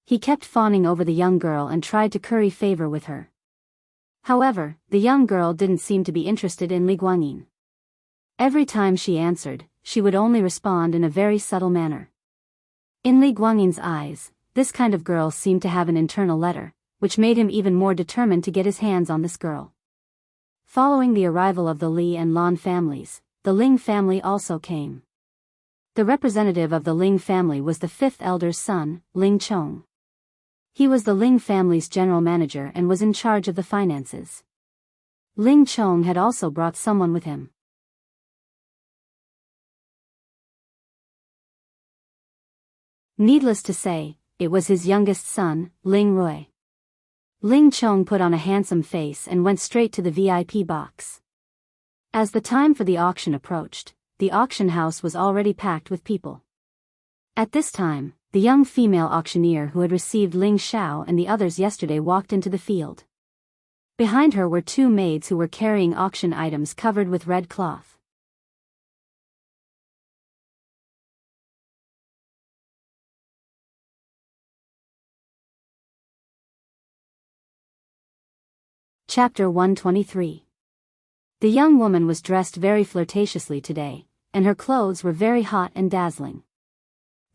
Speaker 1: He kept fawning over the young girl and tried to curry favor with her. However, the young girl didn't seem to be interested in Li Guanyin. Every time she answered, she would only respond in a very subtle manner. In Li Guanyin's eyes, this kind of girl seemed to have an internal letter, which made him even more determined to get his hands on this girl. Following the arrival of the Li and Lan families, the Ling family also came. The representative of the Ling family was the fifth elder's son, Ling Chong. He was the Ling family's general manager and was in charge of the finances. Ling Chong had also brought someone with him. Needless to say, it was his youngest son, Ling Rui. Ling Chong put on a handsome face and went straight to the VIP box. As the time for the auction approached, the auction house was already packed with people. At this time, the young female auctioneer who had received Ling Xiao and the others yesterday walked into the field. Behind her were two maids who were carrying auction items covered with red cloth. Chapter 123. The young woman was dressed very flirtatiously today, and her clothes were very hot and dazzling.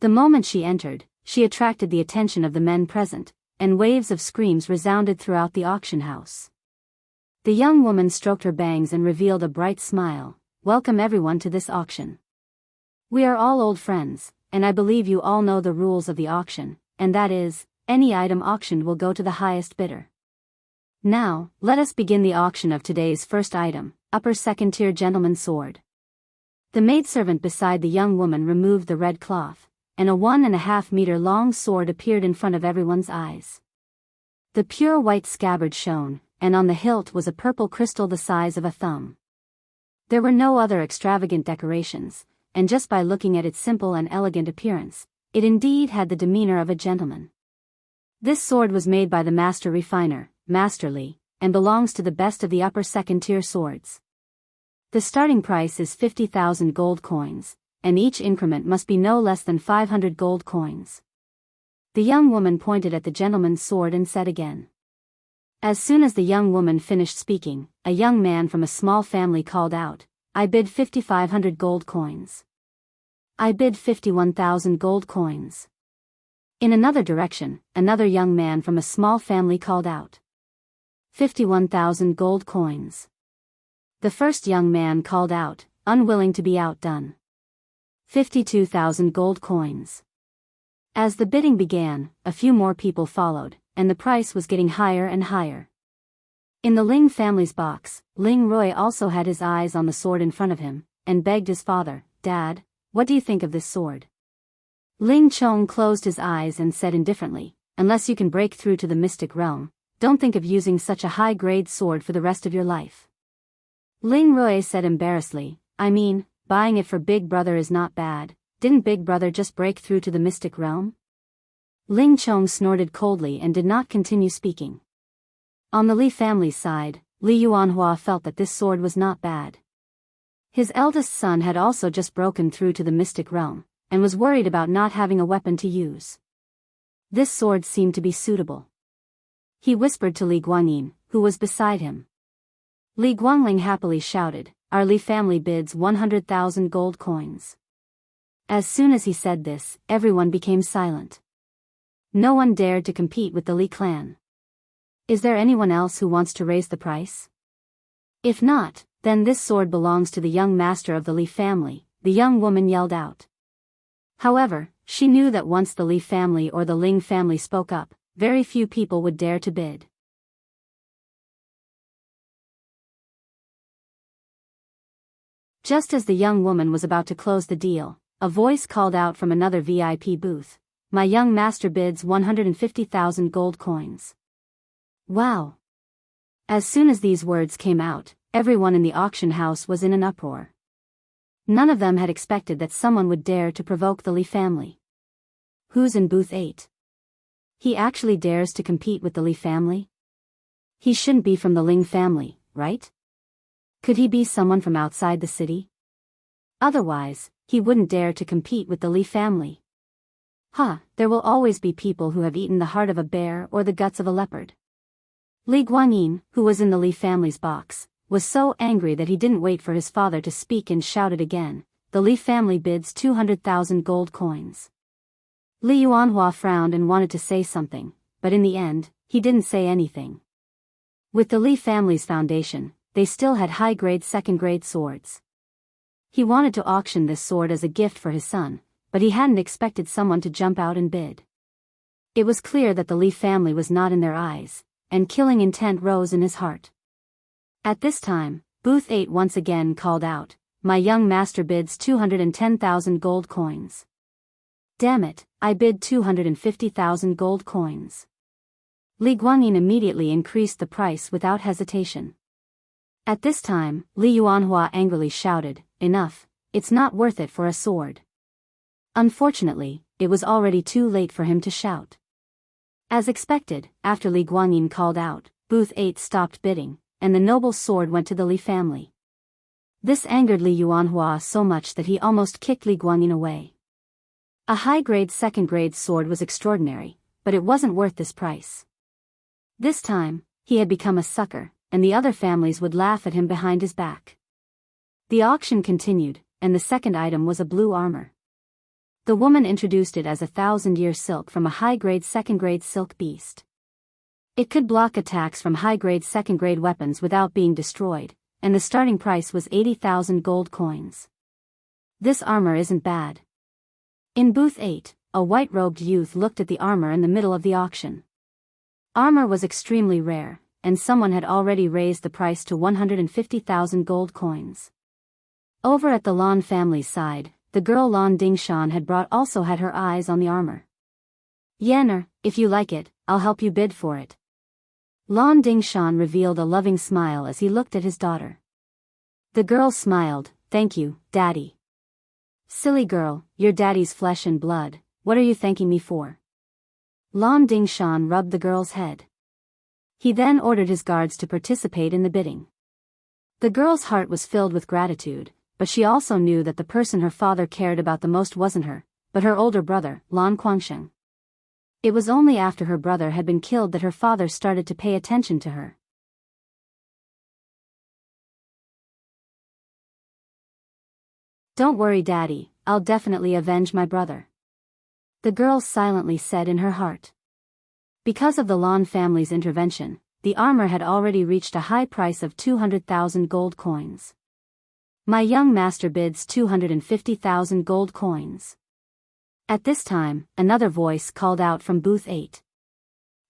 Speaker 1: The moment she entered, she attracted the attention of the men present, and waves of screams resounded throughout the auction house. The young woman stroked her bangs and revealed a bright smile. "Welcome everyone to this auction. We are all old friends, and I believe you all know the rules of the auction, and that is, any item auctioned will go to the highest bidder. Now, let us begin the auction of today's first item, upper second-tier gentleman's sword." The maidservant beside the young woman removed the red cloth, and a 1.5-meter long sword appeared in front of everyone's eyes. The pure white scabbard shone, and on the hilt was a purple crystal the size of a thumb. There were no other extravagant decorations, and just by looking at its simple and elegant appearance, it indeed had the demeanor of a gentleman. This sword was made by the master refiner, Master Li, and belongs to the best of the upper second-tier swords. The starting price is 50,000 gold coins, and each increment must be no less than 500 gold coins. The young woman pointed at the gentleman's sword and said again. As soon as the young woman finished speaking, a young man from a small family called out, "I bid 5,500 gold coins. I bid 51,000 gold coins." In another direction, another young man from a small family called out, 51,000 gold coins. The first young man called out, unwilling to be outdone, 52,000 gold coins. As the bidding began, a few more people followed, and the price was getting higher and higher. In the Ling family's box, Ling Rui also had his eyes on the sword in front of him, and begged his father, "Dad, what do you think of this sword?" Ling Chong closed his eyes and said indifferently, "Unless you can break through to the mystic realm, don't think of using such a high-grade sword for the rest of your life." Ling Rui said embarrassedly, "I mean, buying it for Big Brother is not bad. Didn't Big Brother just break through to the mystic realm?" Ling Chong snorted coldly and did not continue speaking. On the Li family's side, Li Yuanhua felt that this sword was not bad. His eldest son had also just broken through to the mystic realm, and was worried about not having a weapon to use. This sword seemed to be suitable. He whispered to Li Guanyin, who was beside him. Li Guangling happily shouted, "Our Li family bids 100,000 gold coins." As soon as he said this, everyone became silent. No one dared to compete with the Li clan. Is there anyone else who wants to raise the price? If not, then this sword belongs to the young master of the Li family, the young woman yelled out. However, she knew that once the Li family or the Ling family spoke up, very few people would dare to bid. Just as the young woman was about to close the deal, a voice called out from another VIP booth, "My young master bids 150,000 gold coins." Wow! As soon as these words came out, everyone in the auction house was in an uproar. None of them had expected that someone would dare to provoke the Li family. Who's in booth 8? He actually dares to compete with the Li family? He shouldn't be from the Ling family, right? Could he be someone from outside the city? Otherwise, he wouldn't dare to compete with the Li family. There will always be people who have eaten the heart of a bear or the guts of a leopard. Li Guanyin, who was in the Li family's box, was so angry that he didn't wait for his father to speak and shouted again, "The Li family bids 200,000 gold coins." Li Yuanhua frowned and wanted to say something, but in the end, he didn't say anything. With the Li family's foundation, they still had high-grade second-grade swords. He wanted to auction this sword as a gift for his son, but he hadn't expected someone to jump out and bid. It was clear that the Li family was not in their eyes, and killing intent rose in his heart. At this time, booth 8 once again called out, "My young master bids 210,000 gold coins." Damn it, I bid 250,000 gold coins. Li Guanyin immediately increased the price without hesitation. At this time, Li Yuanhua angrily shouted, "Enough, it's not worth it for a sword." Unfortunately, it was already too late for him to shout. As expected, after Li Guanyin called out, booth 8 stopped bidding, and the noble sword went to the Li family. This angered Li Yuanhua so much that he almost kicked Li Guanyin away. A high-grade second-grade sword was extraordinary, but it wasn't worth this price. This time, he had become a sucker, and the other families would laugh at him behind his back. The auction continued, and the second item was a blue armor. The woman introduced it as a 1,000-year silk from a high-grade second-grade silk beast. It could block attacks from high-grade second-grade weapons without being destroyed, and the starting price was 80,000 gold coins. This armor isn't bad. In booth 8, a white-robed youth looked at the armor in the middle of the auction. Armor was extremely rare, and someone had already raised the price to 150,000 gold coins. Over at the Lan family's side, the girl Lan Dingshan had brought also had her eyes on the armor. "Yener, if you like it, I'll help you bid for it." Lan Dingshan revealed a loving smile as he looked at his daughter. The girl smiled, "Thank you, Daddy." "Silly girl, you're Daddy's flesh and blood, what are you thanking me for?" Lan Dingshan rubbed the girl's head. He then ordered his guards to participate in the bidding. The girl's heart was filled with gratitude, but she also knew that the person her father cared about the most wasn't her, but her older brother, Lan Guangsheng. It was only after her brother had been killed that her father started to pay attention to her. "Don't worry, Daddy, I'll definitely avenge my brother," the girl silently said in her heart. Because of the Lan family's intervention, the armor had already reached a high price of 200,000 gold coins. "My young master bids 250,000 gold coins." At this time, another voice called out from booth 8.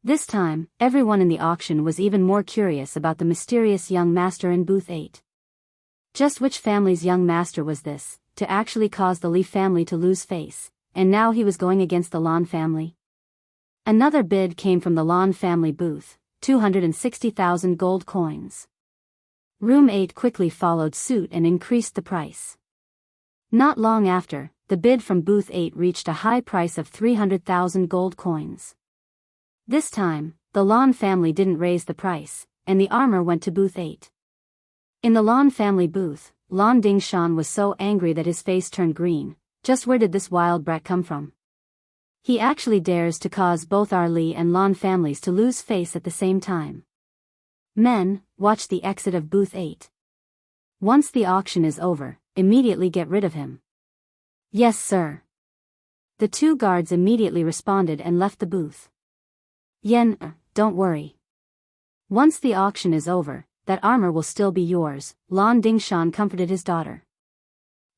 Speaker 1: This time, everyone in the auction was even more curious about the mysterious young master in booth 8. Just which family's young master was this, to actually cause the Li family to lose face, and now he was going against the Lan family? Another bid came from the Lan family booth, 260,000 gold coins. Room 8 quickly followed suit and increased the price. Not long after, the bid from booth 8 reached a high price of 300,000 gold coins. This time, the Lan family didn't raise the price, and the armor went to booth 8. In the Lan family booth, Lan Dingshan was so angry that his face turned green. Just where did this wild brat come from? He actually dares to cause both our Li and Lan families to lose face at the same time. Men, watch the exit of booth 8. Once the auction is over, immediately get rid of him. Yes, sir. The 2 guards immediately responded and left the booth. Yen, don't worry. Once the auction is over, that armor will still be yours, Lan Dingshan comforted his daughter.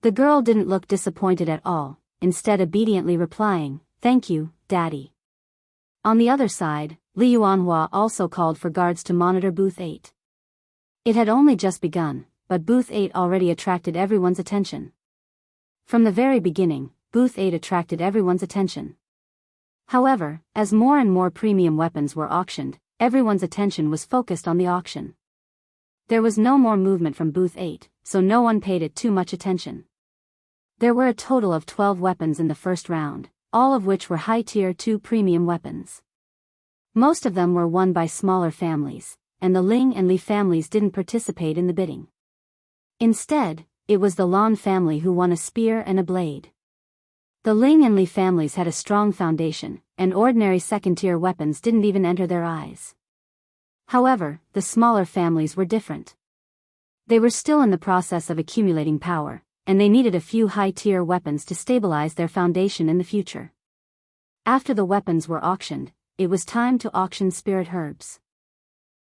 Speaker 1: The girl didn't look disappointed at all, instead obediently replying, "Thank you, Daddy." On the other side, Li Yuanhua also called for guards to monitor booth 8. It had only just begun, but booth 8 already attracted everyone's attention. From the very beginning, booth 8 attracted everyone's attention. However, as more and more premium weapons were auctioned, everyone's attention was focused on the auction. There was no more movement from booth 8, so no one paid it too much attention. There were a total of 12 weapons in the first round, all of which were high-tier 2 premium weapons. Most of them were won by smaller families, and the Ling and Li families didn't participate in the bidding. Instead, it was the Lan family who won a spear and a blade. The Ling and Li families had a strong foundation, and ordinary second-tier weapons didn't even enter their eyes. However, the smaller families were different. They were still in the process of accumulating power, and they needed a few high-tier weapons to stabilize their foundation in the future. After the weapons were auctioned, it was time to auction spirit herbs.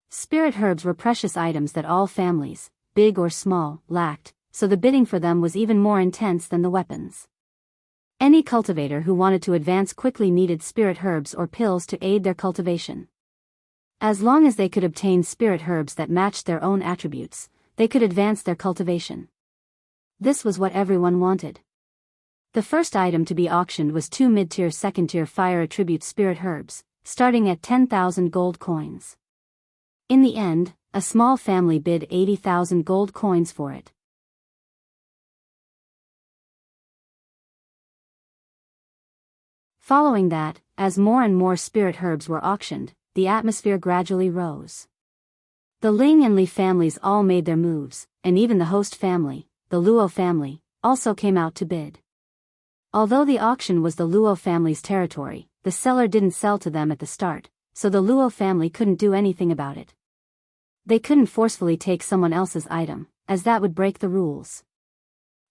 Speaker 1: Spirit herbs were precious items that all families, big or small, lacked, so the bidding for them was even more intense than the weapons. Any cultivator who wanted to advance quickly needed spirit herbs or pills to aid their cultivation. As long as they could obtain spirit herbs that matched their own attributes, they could advance their cultivation. This was what everyone wanted. The first item to be auctioned was 2 mid-tier second-tier fire attribute spirit herbs, starting at 10,000 gold coins. In the end, a small family bid 80,000 gold coins for it. Following that, as more and more spirit herbs were auctioned, the atmosphere gradually rose. The Ling and Li families all made their moves, and even the host family, the Luo family, also came out to bid. Although the auction was the Luo family's territory, the seller didn't sell to them at the start, so the Luo family couldn't do anything about it. They couldn't forcefully take someone else's item, as that would break the rules.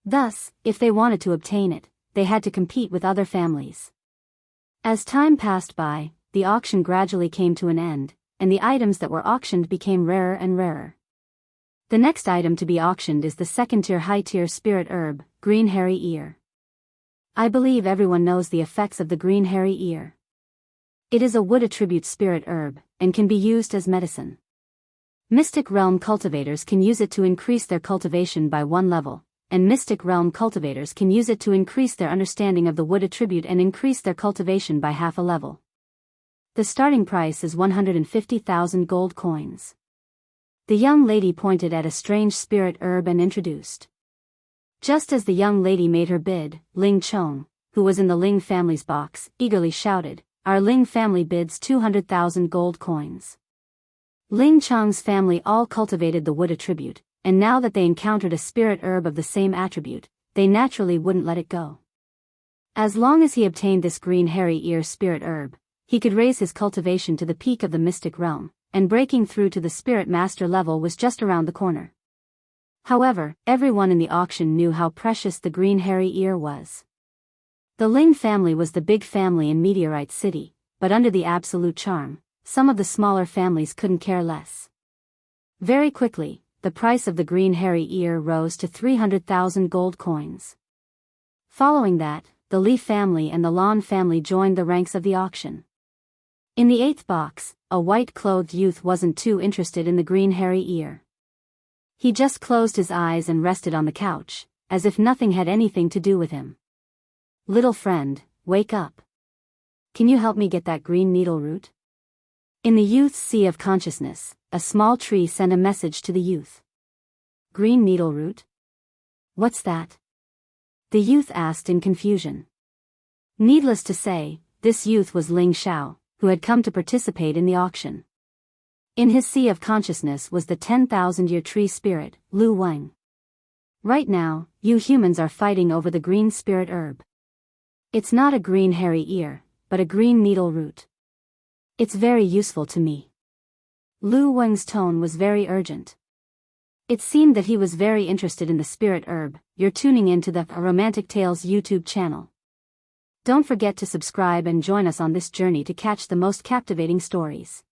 Speaker 1: Thus, if they wanted to obtain it, they had to compete with other families. As time passed by, the auction gradually came to an end, and the items that were auctioned became rarer and rarer. The next item to be auctioned is the second-tier high-tier spirit herb, green hairy ear. I believe everyone knows the effects of the green hairy ear. It is a wood attribute spirit herb, and can be used as medicine. Mystic Realm cultivators can use it to increase their cultivation by 1 level, and Mystic Realm cultivators can use it to increase their understanding of the wood attribute and increase their cultivation by half a level. The starting price is 150,000 gold coins. The young lady pointed at a strange spirit herb and introduced. Just as the young lady made her bid, Ling Chong, who was in the Ling family's box, eagerly shouted, "Our Ling family bids 200,000 gold coins." Ling Chong's family all cultivated the wood attribute, and now that they encountered a spirit herb of the same attribute, they naturally wouldn't let it go. As long as he obtained this green hairy ear spirit herb, he could raise his cultivation to the peak of the mystic realm, and breaking through to the spirit master level was just around the corner. However, everyone in the auction knew how precious the green hairy ear was. The Ling family was the big family in Meteorite City, but under the absolute charm, some of the smaller families couldn't care less. Very quickly, the price of the green hairy ear rose to 300,000 gold coins. Following that, the Li family and the Lan family joined the ranks of the auction. In the 8th box, a white-clothed youth wasn't too interested in the green hairy ear. He just closed his eyes and rested on the couch, as if nothing had anything to do with him. "Little friend, wake up. Can you help me get that green needle root?" In the youth's sea of consciousness, a small tree sent a message to the youth. "Green needle root? What's that?" the youth asked in confusion. Needless to say, this youth was Ling Xiao, who had come to participate in the auction. In his sea of consciousness was the 10,000-year tree spirit, Lu Wang. Right now, you humans are fighting over the green spirit herb. It's not a green hairy ear, but a green needle root. It's very useful to me. Lu Weng's tone was very urgent. It seemed that he was very interested in the spirit herb. You're tuning into the Romantic Tales YouTube channel. Don't forget to subscribe and join us on this journey to catch the most captivating stories.